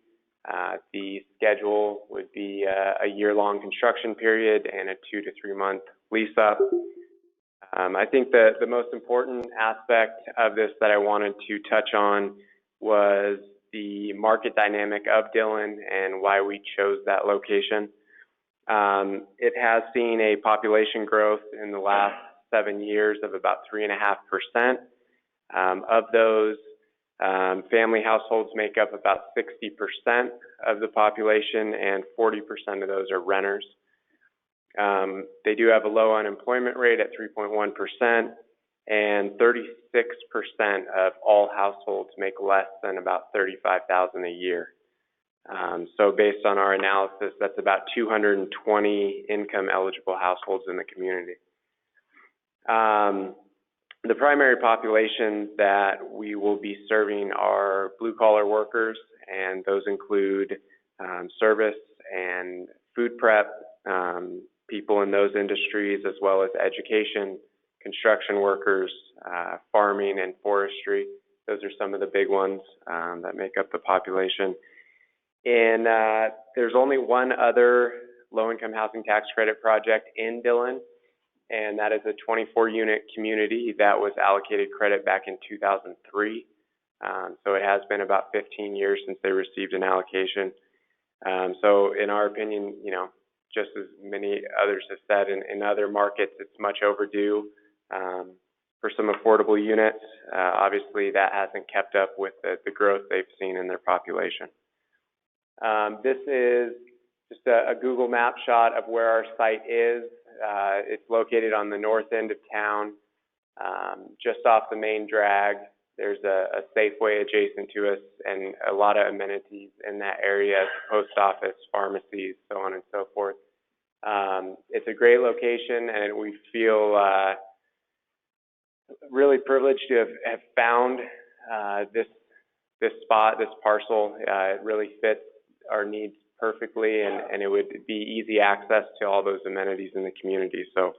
The schedule would be a year-long construction period and a 2 to 3 month lease up. I think that the most important aspect of this that I wanted to touch on was the market dynamic of Dillon and why we chose that location. It has seen a population growth in the last 7 years of about 3.5%. Of those, family households make up about 60% of the population, and 40% of those are renters. They do have a low unemployment rate at 3.1%, and 36% of all households make less than about $35,000 a year. So based on our analysis, that's about 220 income eligible households in the community. The primary population that we will be serving are blue collar workers, and those include service and food prep, people in those industries, as well as education, construction workers, farming and forestry. Those are some of the big ones that make up the population. And there's only one other low-income housing tax credit project in Dillon, and that is a 24-unit community that was allocated credit back in 2003. So it has been about 15 years since they received an allocation. So in our opinion, you know, just as many others have said, in other markets, it's much overdue for some affordable units. Obviously, that hasn't kept up with the growth they've seen in their population. This is just a Google map shot of where our site is. It's located on the north end of town, just off the main drag. There's a Safeway adjacent to us and a lot of amenities in that area, post office, pharmacies, so on and so forth. It's a great location, and we feel really privileged to have found this spot, this parcel. It really fits our needs perfectly, and it would be easy access to all those amenities in the community. So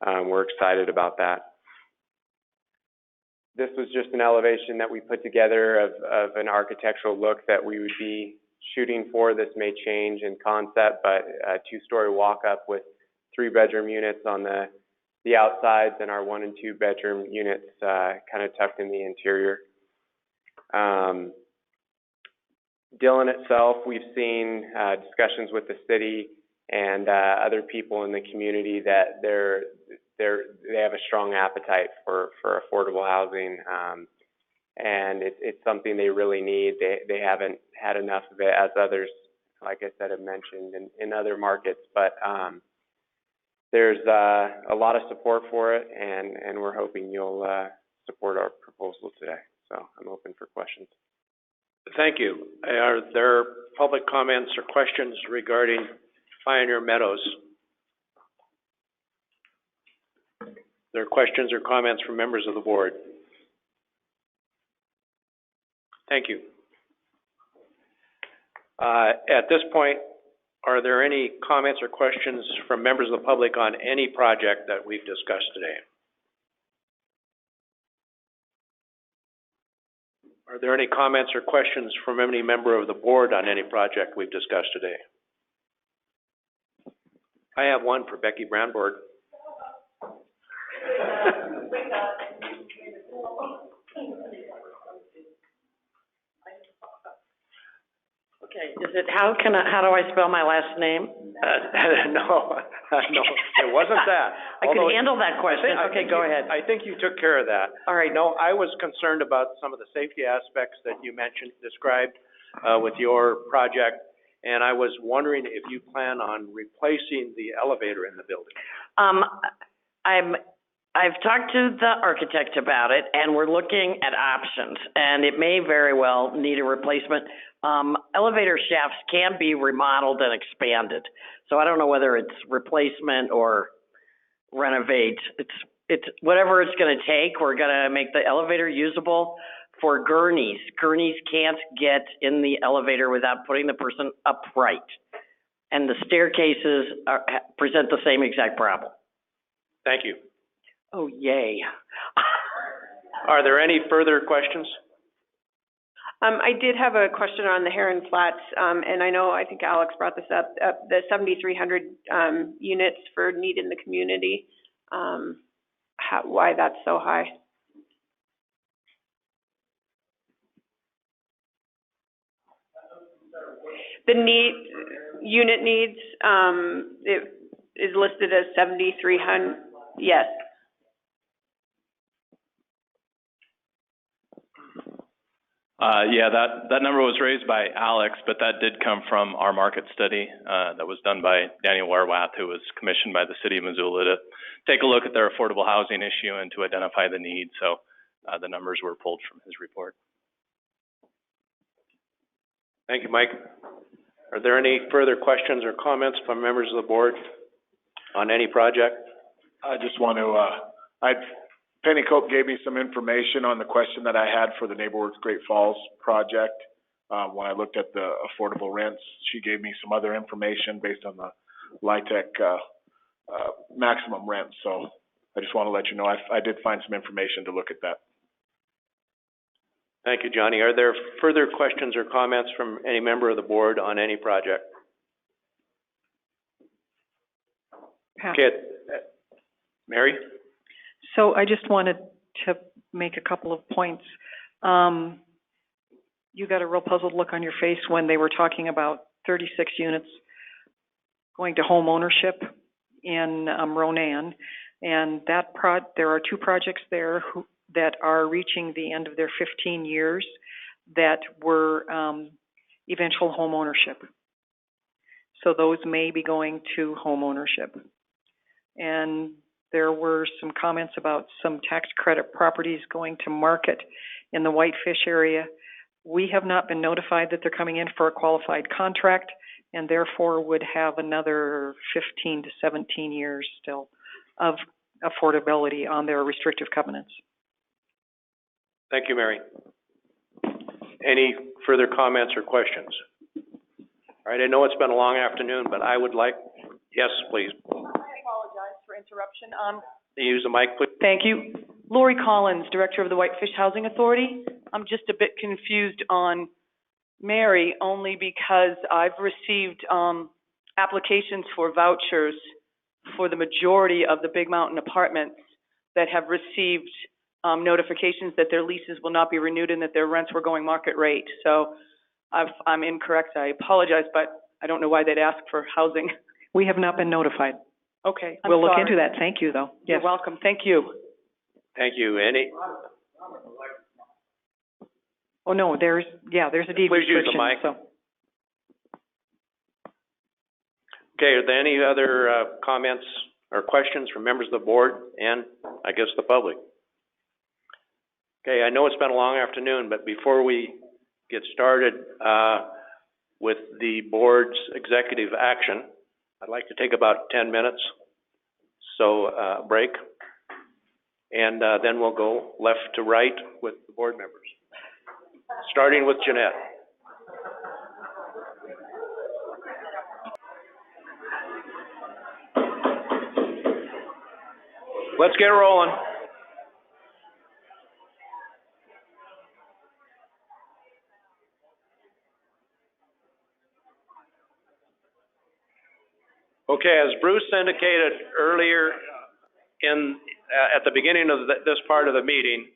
we're excited about that. This was just an elevation that we put together of an architectural look that we would be shooting for. This may change in concept, but a 2-story walk-up with 3-bedroom units on the outsides, and our 1 and 2 bedroom units kind of tucked in the interior. Dillon itself, we've seen discussions with the city and other people in the community that they have a strong appetite for affordable housing, and it's something they really need. They haven't had enough of it, as others, like I said, have mentioned in other markets, but there's a lot of support for it, and we're hoping you'll support our proposal today. So I'm open for questions. Thank you. Are there public comments or questions regarding Pioneer Meadows? There are questions or comments from members of the board? Thank you. At this point, are there any comments or questions from members of the public on any project that we've discussed today? Are there any comments or questions from any member of the board on any project we've discussed today? I have one for Becky Brandborg. Okay, how do I spell my last name? No, it wasn't that. I could handle that question. Okay, go ahead. I think you took care of that. All right. No, I was concerned about some of the safety aspects that you described with your project, and I was wondering if you plan on replacing the elevator in the building. I've talked to the architect about it, and we're looking at options, and it may very well need a replacement. Elevator shafts can be remodeled and expanded, so I don't know whether it's replacement or renovate. It's whatever it's going to take. We're going to make the elevator usable for gurneys. Gurneys can't get in the elevator without putting the person upright. And the staircases present the same exact problem. Thank you. Oh, yay. Are there any further questions? I did have a question on the Heron Flats, and I think Alex brought this up, the 7,300 units for need in the community. Why that's so high? The unit needs, it is listed as 7,300, yes. Yeah, that number was raised by Alex, but that did come from our market study that was done by Daniel Warwath, who was commissioned by the city of Missoula to take a look at their affordable housing issue and to identify the need. So the numbers were pulled from his report. Thank you, Mike. Are there any further questions or comments from members of the board on any project? I just want to, Penny Cope gave me some information on the question that I had for the NeighborWorks Great Falls project. When I looked at the affordable rents, she gave me some other information based on the LIHTC maximum rent. So I just want to let you know I did find some information to look at that. Thank you, Johnny. Are there further questions or comments from any member of the board on any project? Okay, Mary? So I just wanted to make a couple of points. You got a real puzzled look on your face when they were talking about 36 units going to home ownership in Ronan, and there are two projects there that are reaching the end of their 15 years that were eventual home ownership. So those may be going to home ownership. And there were some comments about some tax credit properties going to market in the Whitefish area. We have not been notified that they're coming in for a qualified contract, and therefore would have another 15 to 17 years still of affordability on their restrictive covenants. Thank you, Mary. Any further comments or questions? All right, I know it's been a long afternoon, but I would like, yes, please. I apologize for interruption. Use the mic, please. Thank you. Lori Collins, Director of the Whitefish Housing Authority. I'm just a bit confused on Mary, only because I've received applications for vouchers for the majority of the Big Mountain apartments that have received notifications that their leases will not be renewed and that their rents were going market rate. So I'm incorrect. I apologize, but I don't know why they'd ask for housing. We have not been notified. Okay, we'll look into that. Thank you, though. Yes. You're welcome. Thank you. Thank you. Any? Oh, no, there's a deed Please use restriction. the mic. So. Okay, are there any other comments or questions from members of the board and I guess the public? Okay, I know it's been a long afternoon, but before we get started with the board's executive action, I'd like to take about 10 minutes, so break, and then we'll go left to right with the board members, starting with Jeanette. Let's get rolling. Okay, as Bruce indicated earlier at the beginning of this part of the meeting,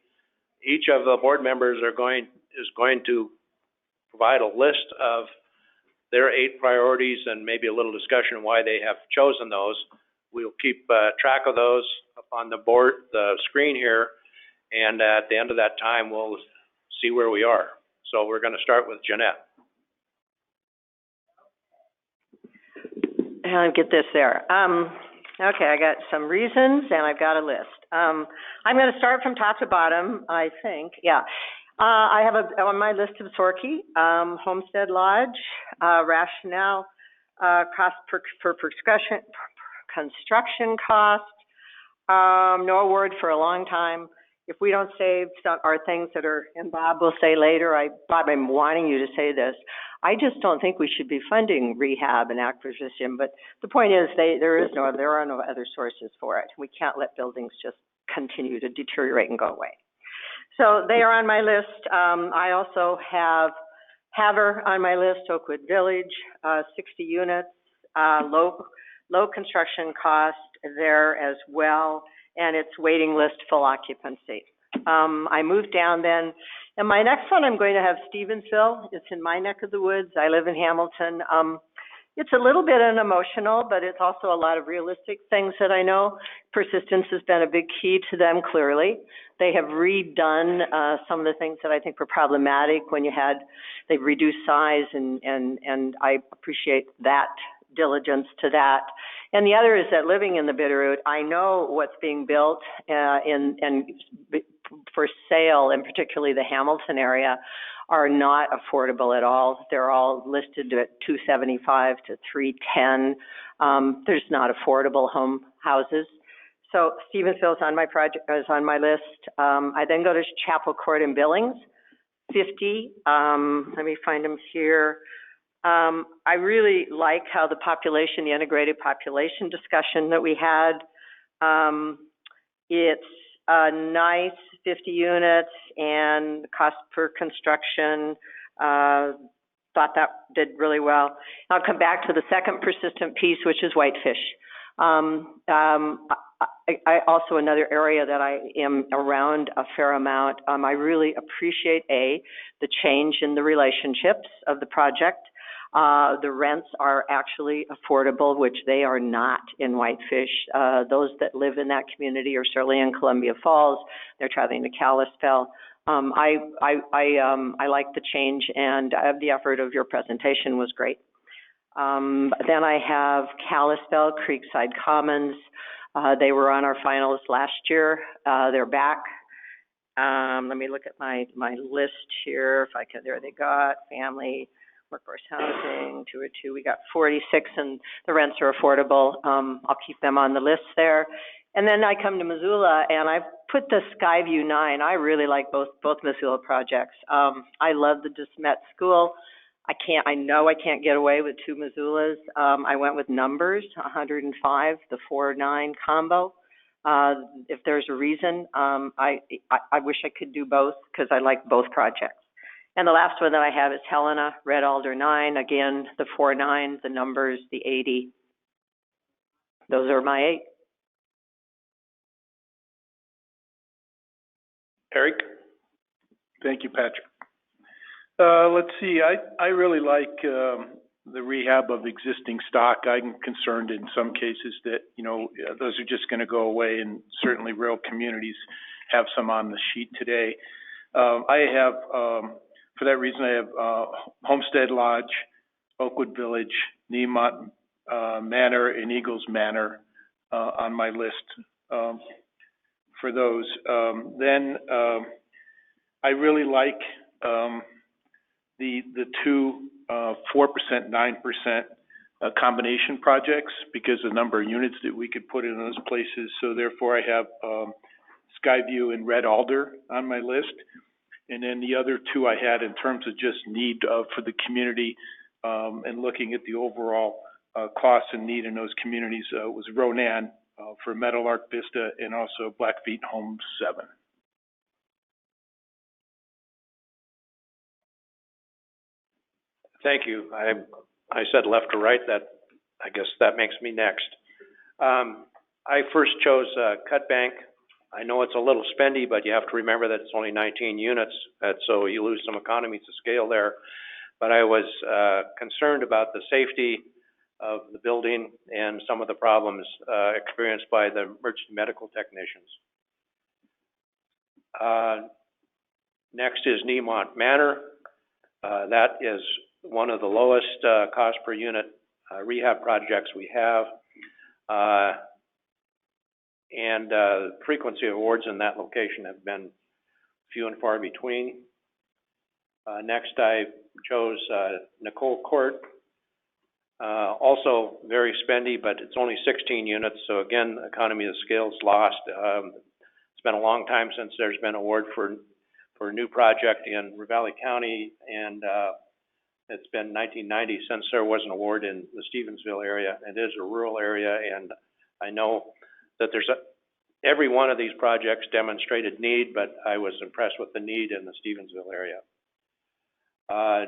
each of the board members is going to provide a list of their 8 priorities and maybe a little discussion why they have chosen those. We'll keep track of those up on the screen here, and at the end of that time, we'll see where we are. So we're going to start with Jeanette. I'll get this there. Okay, I got some reasons and I've got a list. I'm going to start from top to bottom, I think. Yeah. I have on my list of SORKI, Homestead Lodge, rationale, cost for construction cost, no award for a long time, if we don't save some, our things that are, and Bob will say later, Bob, I'm wanting you to say this, I just don't think we should be funding rehab and acquisition, but the point is there are no other sources for it. We can't let buildings just continue to deteriorate and go away. So they are on my list. I also have Havre on my list, Oakwood Village, 60 units, low construction cost there as well, and it's waiting list full occupancy. I moved down then, and my next one I'm going to have Stevensville. It's in my neck of the woods. I live in Hamilton. It's a little bit unemotional, but it's also a lot of realistic things that I know. Persistence has been a big key to them, clearly. They have redone some of the things that I think were problematic when they've reduced size, and I appreciate that diligence to that. And the other is that living in the Bitterroot, I know what's being built for sale, and particularly the Hamilton area, are not affordable at all. They're all listed at $275 to $310. There's not affordable houses. So Stevensville is on my list. I then go to Chapel Court in Billings, 50. Let me find them here. I really like how the integrated population discussion that we had. It's a nice 50 units and cost per construction. Thought that did really well. I'll come back to the second persistent piece, which is Whitefish. I also, another area that I am around a fair amount, I really appreciate the change in the relationships of the project. The rents are actually affordable, which they are not in Whitefish. Those that live in that community are certainly in Columbia Falls. They're traveling to Kalispell. I like the change, and the effort of your presentation was great. Then I have Kalispell, Creekside Commons. They were on our finals last year. They're back. Let me look at my list here. If I can, there they got family, workforce housing, 202. We got 46, and the rents are affordable. I'll keep them on the list there. And then I come to Missoula, and I've put the Skyview 9. I really like both Missoula projects. I love the DeSmet School. I know I can't get away with two Missoulas. I went with numbers, 105, the 4-9 combo. If there's a reason, I wish I could do both because I like both projects. And the last one that I have is Helena, Red Alder 9. Again, the 4-9, the numbers, the 80. Those are my 8. Eric? Thank you, Patrick. Let's see, I really like the rehab of existing stock. I'm concerned in some cases that, those are just going to go away, and certainly rural communities have some on the sheet today. I have, for that reason, I have Homestead Lodge, Oakwood Village, Niemont Manor, and Eagles Manor on my list for those. Then I really like the two 4%, 9% combination projects because of the number of units that we could put in those places. So therefore I have Skyview and Red Alder on my list. And then the other two I had in terms of just need for the community and looking at the overall costs and need in those communities was Ronan for Meadowlark Vista and also Blackfeet Homes 7. Thank you. I said left to right. I guess that makes me next. I first chose Cutbank. I know it's a little spendy, but you have to remember that it's only 19 units, so you lose some economies of scale there. But I was concerned about the safety of the building and some of the problems experienced by the emergency medical technicians. Next is Niemont Manor. That is one of the lowest cost per unit rehab projects we have. And frequency of awards in that location have been few and far between. Next, I chose Nicole Court. Also very spendy, but it's only 16 units, so again, economy of scale is lost. It's been a long time since there's been award for a new project in Ravalli County, and it's been 1990 since there was an award in the Stevensville area. It is a rural area, and I know that every one of these projects demonstrated need, but I was impressed with the need in the Stevensville area.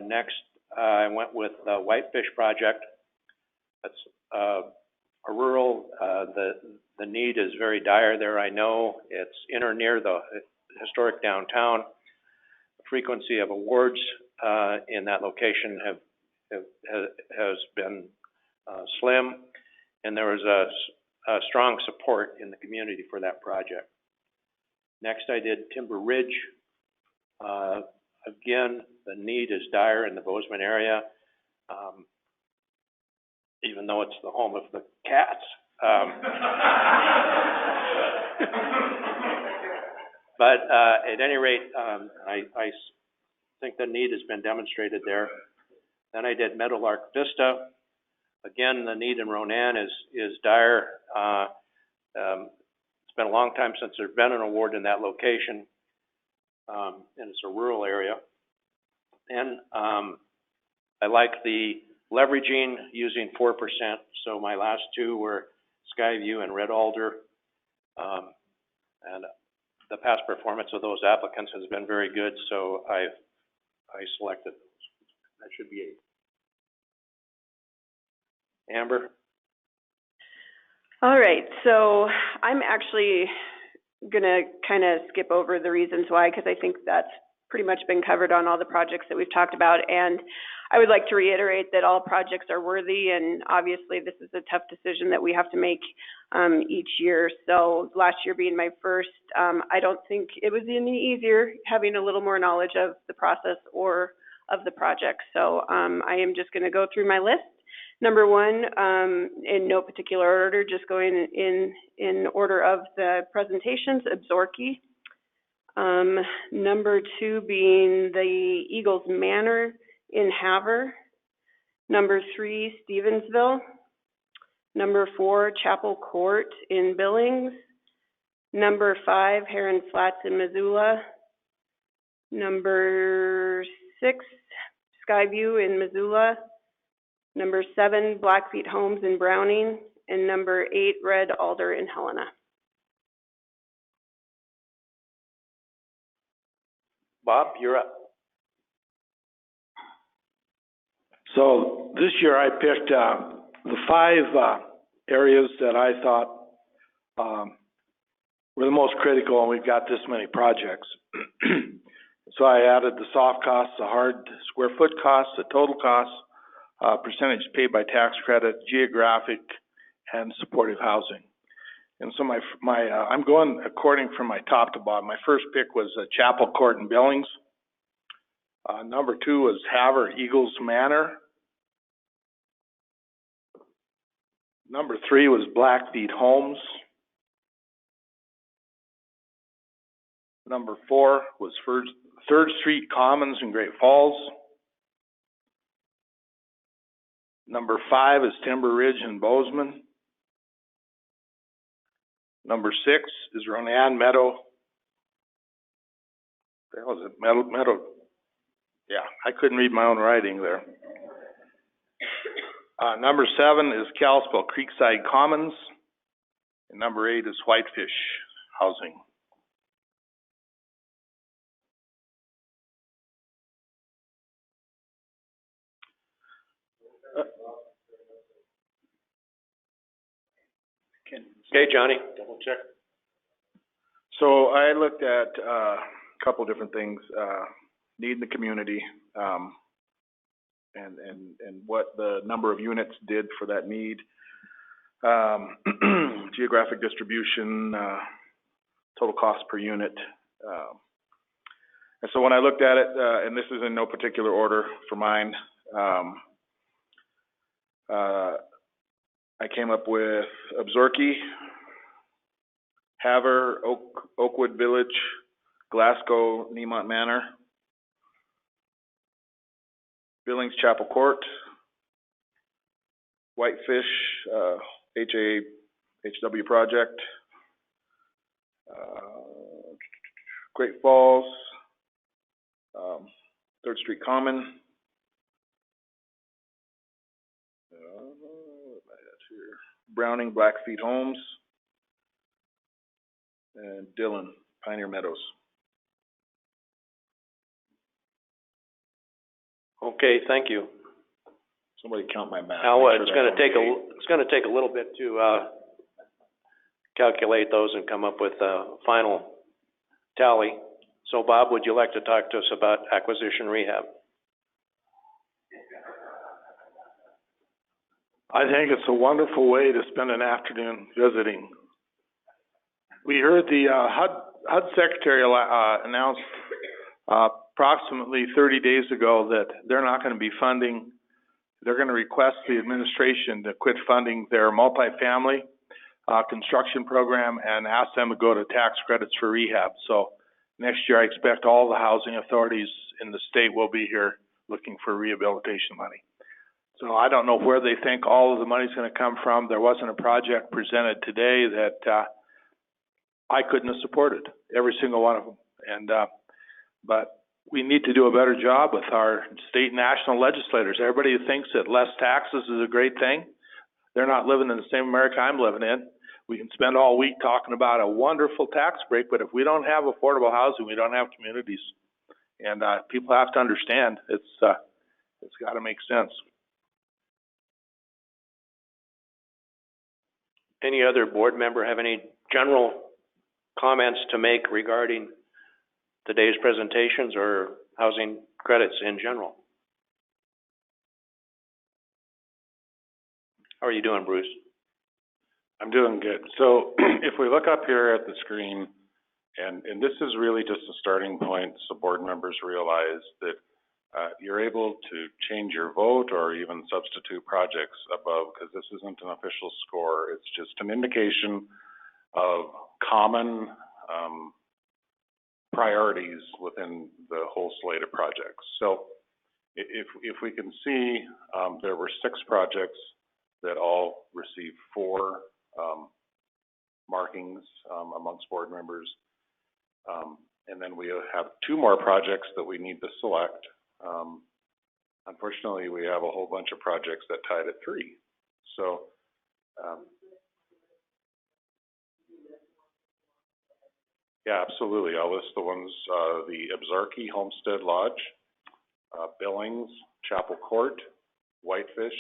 Next, I went with the Whitefish project. That's a rural, the need is very dire there, I know. It's in or near the historic downtown. The frequency of awards in that location has been slim, and there was a strong support in the community for that project. Next, I did Timber Ridge. Again, the need is dire in the Bozeman area, even though it's the home of the cats. But at any rate, I think the need has been demonstrated there. Then I did Meadowlark Vista. Again, the need in Ronan is dire. It's been a long time since there's been an award in that location, and it's a rural area. And I like the leveraging using 4%. So my last two were Skyview and Red Alder. And the past performance of those applicants has been very good, so I selected those. That should be 8. Amber? All right, so I'm actually gonna kind of skip over the reasons why, because I think that's pretty much been covered on all the projects that we've talked about. And I would like to reiterate that all projects are worthy, and obviously this is a tough decision that we have to make each year. So last year being my first, I don't think it was any easier having a little more knowledge of the process or of the project. So I am just gonna go through my list. Number one, in no particular order, just going in order of the presentations, Absaroka. Number two being the Eagles Manor in Havre. Number 3, Stevensville. Number 4, Chapel Court in Billings. Number 5, Heron Flats in Missoula. Number 6, Skyview in Missoula. Number 7, Blackfeet Homes in Browning. And number 8, Red Alder in Helena. Bob, you're up. So this year I picked the 5 areas that I thought were the most critical, and we've got this many projects. So I added the soft costs, the hard square foot costs, the total costs, percentage paid by tax credit, geographic, and supportive housing. And so I'm going according from my top to bottom. My first pick was Chapel Court in Billings. Number 2 was Havre Eagles Manor. Number 3 was Blackfeet Homes. Number 4 was 3rd Street Commons in Great Falls. Number 5 is Timber Ridge in Bozeman. Number 6 is Ronan Meadow. The hell is it? Meadow. Yeah, I couldn't read my own writing there. Number 7 is Kalispell Creekside Commons. And number 8 is Whitefish Housing. Okay, Johnny, double check. So I looked at a couple different things, need in the community, and what the number of units did for that need, geographic distribution, total cost per unit. And so when I looked at it, and this is in no particular order for mine, I came up with Absaroka, Havre, Oakwood Village, Glasgow, Niemont Manor, Billings Chapel Court, Whitefish, HW project, Great Falls, Third Street Common. Browning, Blackfeet Homes, and Dillon, Pioneer Meadows. Okay, thank you. Somebody count my math. Now, Make sure it's that's gonna take okay. it's gonna take a little bit to, calculate those and come up with a final tally. So Bob, would you like to talk to us about acquisition rehab? I think it's a wonderful way to spend an afternoon visiting. We heard the HUD secretary announced approximately 30 days ago that they're not going to be funding, they're going to request the administration to quit funding their multifamily construction program and ask them to go to tax credits for rehab. So next year I expect all the housing authorities in the state will be here looking for rehabilitation money. So I don't know where they think all of the money's going to come from. There wasn't a project presented today that I couldn't have supported, every single one of them. And but we need to do a better job with our state and national legislators. Everybody thinks that less taxes is a great thing. They're not living in the same America I'm living in. We can spend all week talking about a wonderful tax break, but if we don't have affordable housing, we don't have communities. And people have to understand it's got to make sense. Any other board member have any general comments to make regarding today's presentations or housing credits in general? How are you doing, Bruce? I'm doing good. So if we look up here at the screen, and this is really just a starting point so board members realize that you're able to change your vote or even substitute projects above, because this isn't an official score. It's just an indication of common priorities within the whole slate of projects. So if we can see, there were 6 projects that all received 4 markings amongst board members. And then we have 2 more projects that we need to select. Unfortunately, we have a whole bunch of projects that tied at 3. So yeah, absolutely. I'll list the ones, the Absarke Homestead Lodge, Billings, Chapel Court, Whitefish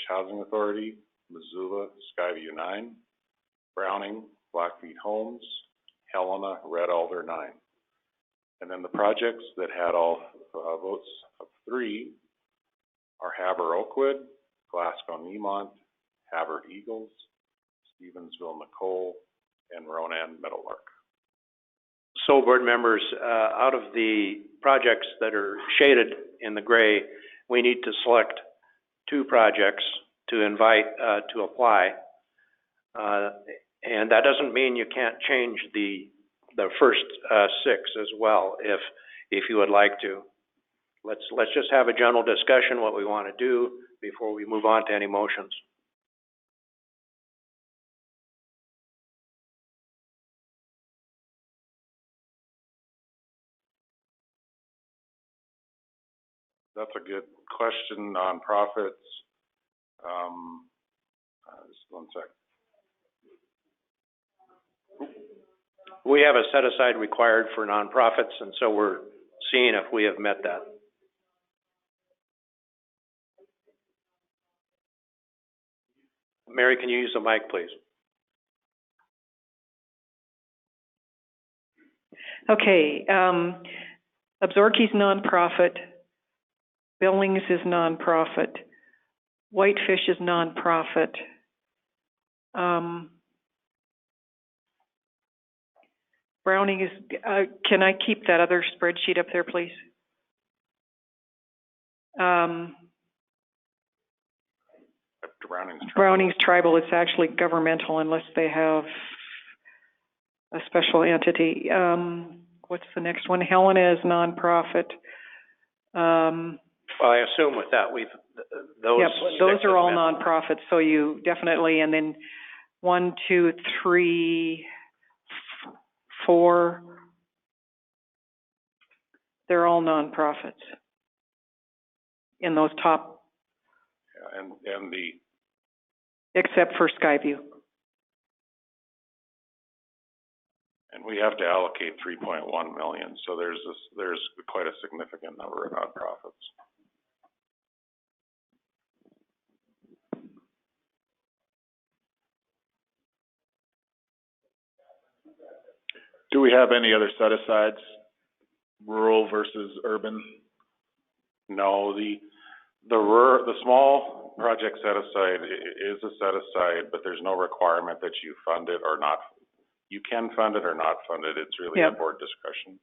Housing Authority, Missoula, Skyview 9, Browning, Blackfeet Homes, Helena, Red Alder 9. And then the projects that had all votes of 3 are Havre Oakwood, Glasgow Nemont, Havre Eagles, Stevensville Nicole, and Ronan Meadowlark. So board members, out of the projects that are shaded in the gray, we need to select 2 projects to invite to apply. And that doesn't mean you can't change the first 6 as well if you would like to. Let's just have a general discussion what we want to do before we move on to any motions. That's a good question. Nonprofits. Just one sec. We have a set aside required for nonprofits, and so we're seeing if we have met that. Mary, can you use the mic, please? Okay, Absarke's nonprofit, Billings is nonprofit, Whitefish is nonprofit. Browning is, can I keep that other spreadsheet up there, please? Browning's tribal, it's actually governmental unless they have a special entity. What's the next one? Helena is nonprofit. Well, I assume with that those. Yep, those are all nonprofits, so you definitely, and then 1, 2, 3, 4, They're all nonprofits in those top, And the, except for Skyview. and we have to allocate 3.1 million, so there's quite a significant number of nonprofits. Do we have any other set-asides, rural versus urban? No, the small project set aside is a set aside, but there's no requirement that you fund it or not. You can fund it or not fund it. It's really a board discussion.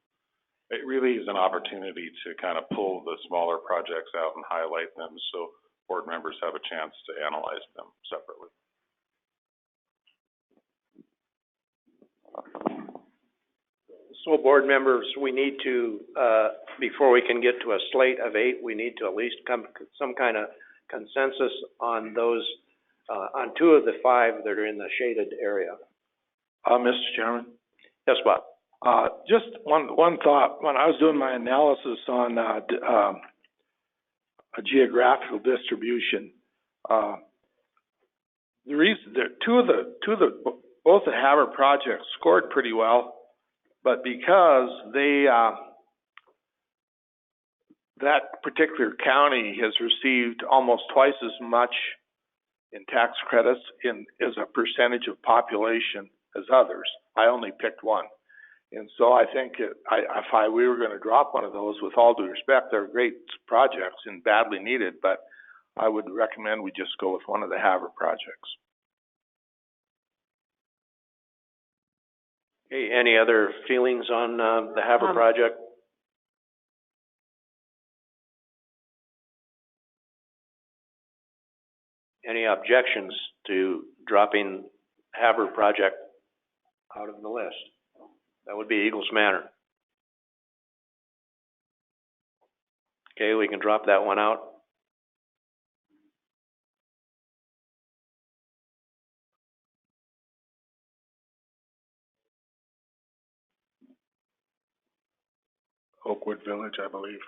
It really is an opportunity to kind of pull the smaller projects out and highlight them so board members have a chance to analyze them separately. So board members, we need to, before we can get to a slate of 8, we need to at least come to some kind of consensus on those, on 2 of the 5 that are in the shaded area. Mr. Chairman? Yes, Bob? Just one thought. When I was doing my analysis on, a geographical distribution, the reason that both the Havre projects scored pretty well, but because they, that particular county has received almost twice as much in tax credits as a percentage of population as others. I only picked one. And so I think if we were gonna drop one of those, with all due respect, they're great projects and badly needed, but I would recommend we just go with one of the Havre projects. Okay, any other feelings on, the Havre project? Any objections to dropping Havre project out of the list? That would be Eagles Manor. Okay, we can drop that one out. Oakwood Village, I believe.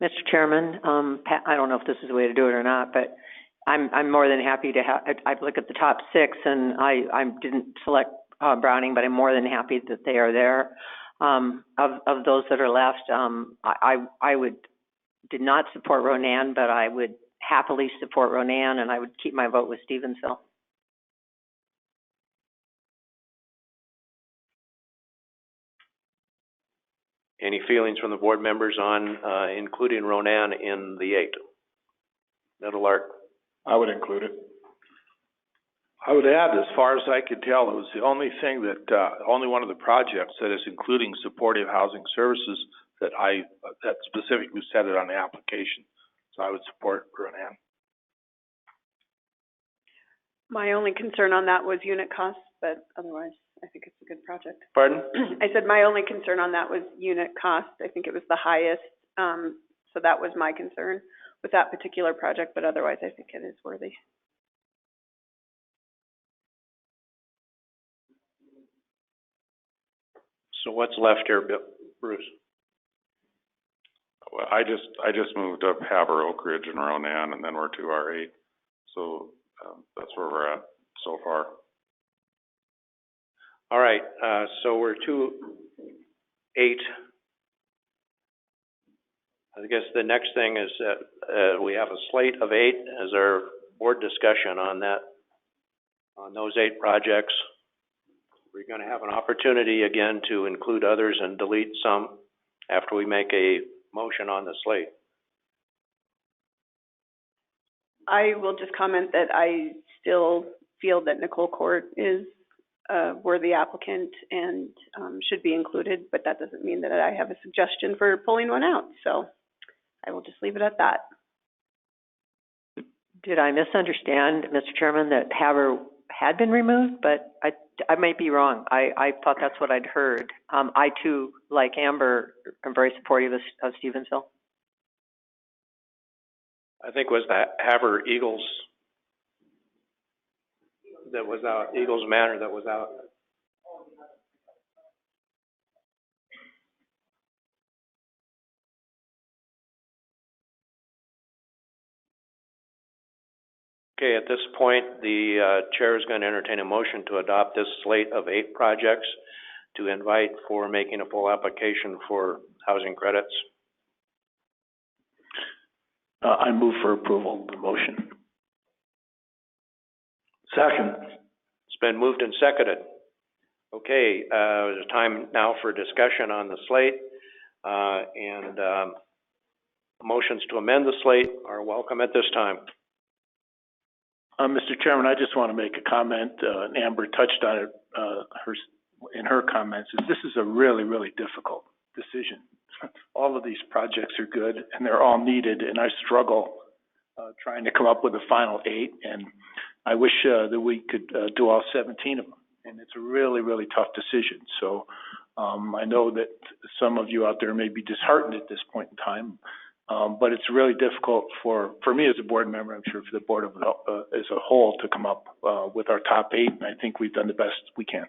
Mr. Chairman, Pat, I don't know if this is the way to do it or not, but I'm more than happy to I look at the top 6 and I didn't select Browning, but I'm more than happy that they are there. Of those that are left, I did not support Ronan, but I would happily support Ronan, and I would keep my vote with Stevensville. Any feelings from the board members on, including Ronan in the 8? Middle Arc? I would include it. I would add, as far as I could tell, it was the only thing that, only one of the projects that is including supportive housing services that that specifically said it on the application. So I would support Ronan. My only concern on that was unit costs, but otherwise, I think it's a good project. Pardon? I said my only concern on that was unit cost. I think it was the highest, so that was my concern with that particular project, but otherwise I think it is worthy. So what's left here, Bruce? Well, I just moved up Havre, Oak Ridge, and Ronan, and then we're to our 8. So, that's where we're at so far. All right, so we're to 8. I guess the next thing is that, we have a slate of 8 as our board discussion on that, on those 8 projects. We're gonna have an opportunity again to include others and delete some after we make a motion on the slate. I will just comment that I still feel that Nicole Court is a worthy applicant and should be included, but that doesn't mean that I have a suggestion for pulling one out. So I will just leave it at that. Did I misunderstand, Mr. Chairman, that Havre had been removed? But I might be wrong. I thought that's what I'd heard. I too, like Amber, am very supportive of Stevensville. I think it was the Havre Eagles that was out, Eagles Manor that was out. Okay, at this point, the chair is going to entertain a motion to adopt this slate of 8 projects to invite for making a full application for housing credits. I move for approval of the motion. Second. It's been moved and seconded. Okay, there's time now for discussion on the slate, and motions to amend the slate are welcome at this time. Mr. Chairman, I just want to make a comment, and Amber touched on it in her comments, is this is a really, really difficult decision. All of these projects are good, and they're all needed, and I struggle trying to come up with the final 8, and I wish that we could do all 17 of them, and it's a really, really tough decision. So I know that some of you out there may be disheartened at this point in time, but it's really difficult for me as a board member, I'm sure for the board as a whole, to come up with our top 8, and I think we've done the best we can.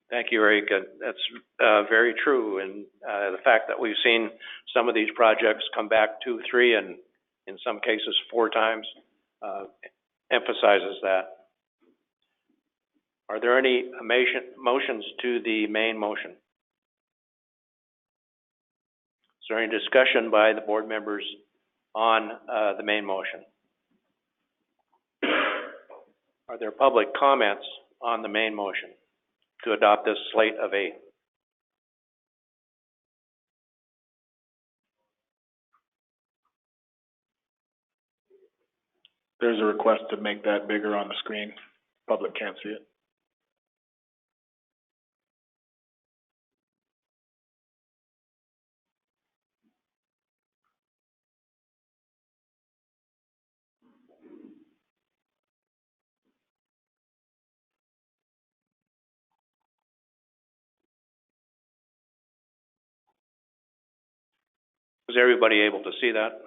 Thank you, Eric. That's very true, and the fact that we've seen some of these projects come back 2, 3, and in some cases 4 times emphasizes that. Are there any motions to the main motion? Is there any discussion by the board members on the main motion? Are there public comments on the main motion to adopt this slate of 8? There's a request to make that bigger on the screen. Public can't see it. Was everybody able to see that?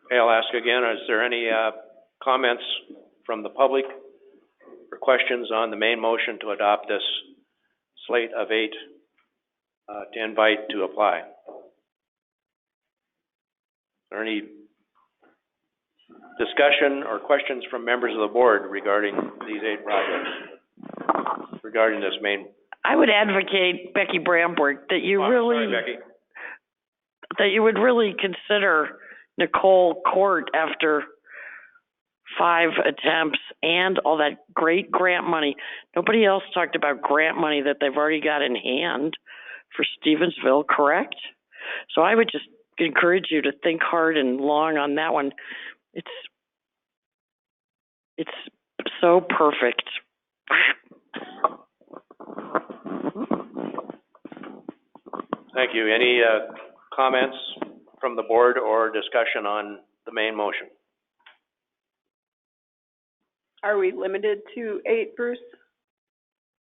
Okay, I'll ask again, is there any comments from the public or questions on the main motion to adopt this slate of 8 to invite to apply? Is there any discussion or questions from members of the board regarding these 8 projects, regarding this main? I would advocate, Becky Bramberg, that you Sorry, Becky. that you would really consider Nicole Court after 5 attempts and all that great grant money. Nobody else talked about grant money that they've already got in hand for Stevensville, correct? So I would just encourage you to think hard and long on that one. It's so perfect. Thank you. Any comments from the board or discussion on the main motion? Are we limited to 8, Bruce?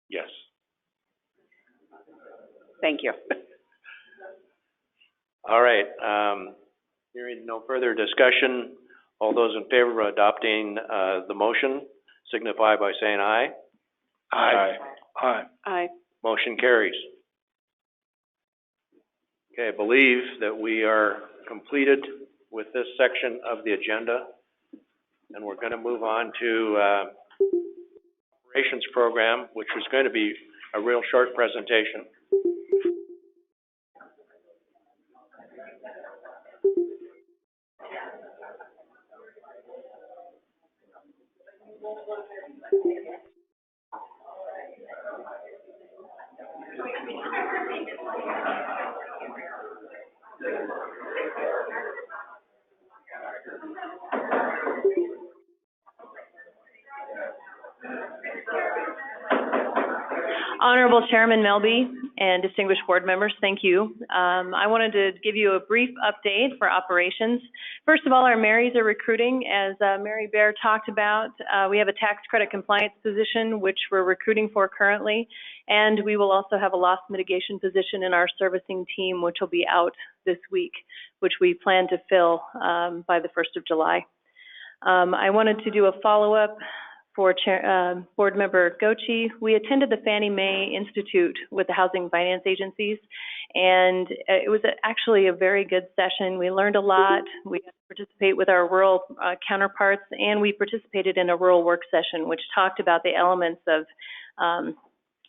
Yes. Thank you. All right. Hearing no further discussion, all those in favor of adopting the motion signify by saying aye. Aye. Aye. Aye. Motion carries. Okay, I believe that we are completed with this section of the agenda, and we're going to move on to operations program, which is going to be a real short presentation. Honorable Chairman Melby, and distinguished board members, thank you. I wanted to give you a brief update for operations. First of all, our Marys are recruiting, as Mary Bear talked about. We have a tax credit compliance position, which we're recruiting for currently, and we will also have a loss mitigation position in our servicing team, which will be out this week, which we plan to fill by the 1st of July. I wanted to do a follow-up for Board Member Gochi. We attended the Fannie Mae Institute with the Housing Finance Agencies, and it was actually a very good session. We learned a lot. We got to participate with our rural counterparts, and we participated in a rural work session, which talked about the elements of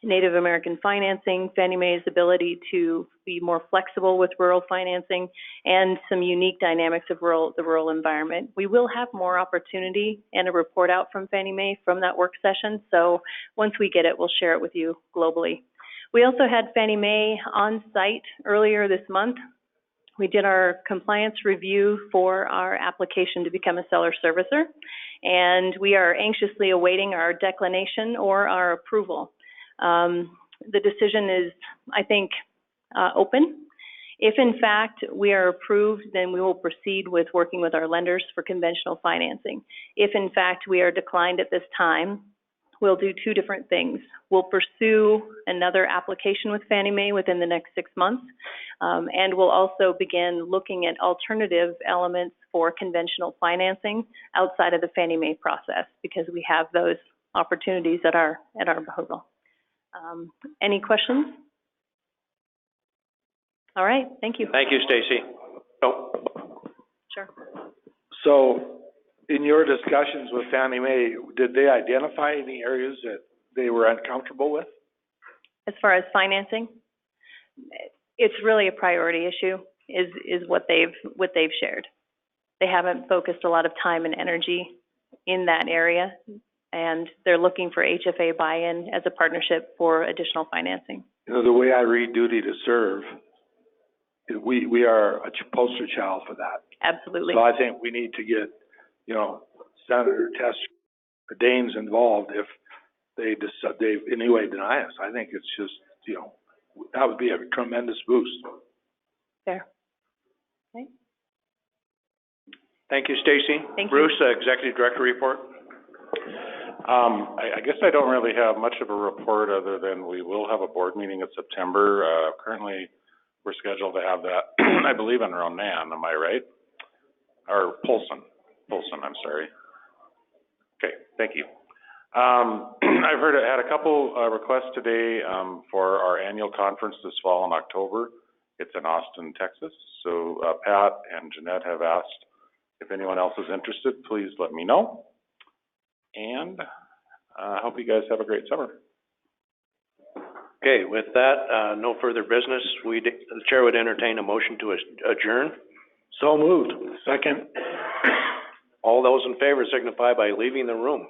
Native American financing, Fannie Mae's ability to be more flexible with rural financing, and some unique dynamics of the rural environment. We will have more opportunity and a report out from Fannie Mae from that work session, so once we get it, we'll share it with you globally. We also had Fannie Mae on site earlier this month. We did our compliance review for our application to become a seller servicer, and we are anxiously awaiting our declination or our approval. The decision is, I think, open. If in fact we are approved, then we will proceed with working with our lenders for conventional financing. If in fact we are declined at this time, we'll do two different things. We'll pursue another application with Fannie Mae within the next 6 months, and we'll also begin looking at alternative elements for conventional financing outside of the Fannie Mae process, because we have those opportunities at our disposal. Any questions? All right, thank you. Thank you, Stacy. Oh. Sure. So, in your discussions with Fannie Mae, did they identify any areas that they were uncomfortable with? As far as financing, it's really a priority issue, is what they've shared. They haven't focused a lot of time and energy in that area, and they're looking for HFA buy-in as a partnership for additional financing. You know, the way I read duty to serve, we are a poster child for that. Absolutely. So I think we need to get, you know, Senator Tester Daines involved if they in any way deny us. I think it's just, you know, that would be a tremendous boost. Fair. Okay. Thank you, Stacy. Thank you. Bruce, Executive Director report. I guess I don't really have much of a report other than we will have a board meeting in September. Currently, we're scheduled to have that, I believe, in Ronan, am I right? Or Polson, I'm sorry. Okay, thank you. I've had a couple requests today for our annual conference this fall in October. It's in Austin, Texas. So Pat and Jeanette have asked if anyone else is interested, please let me know. And I hope you guys have a great summer. Okay, with that, no further business. The chair would entertain a motion to adjourn. So moved. Second. All those in favor signify by leaving the room.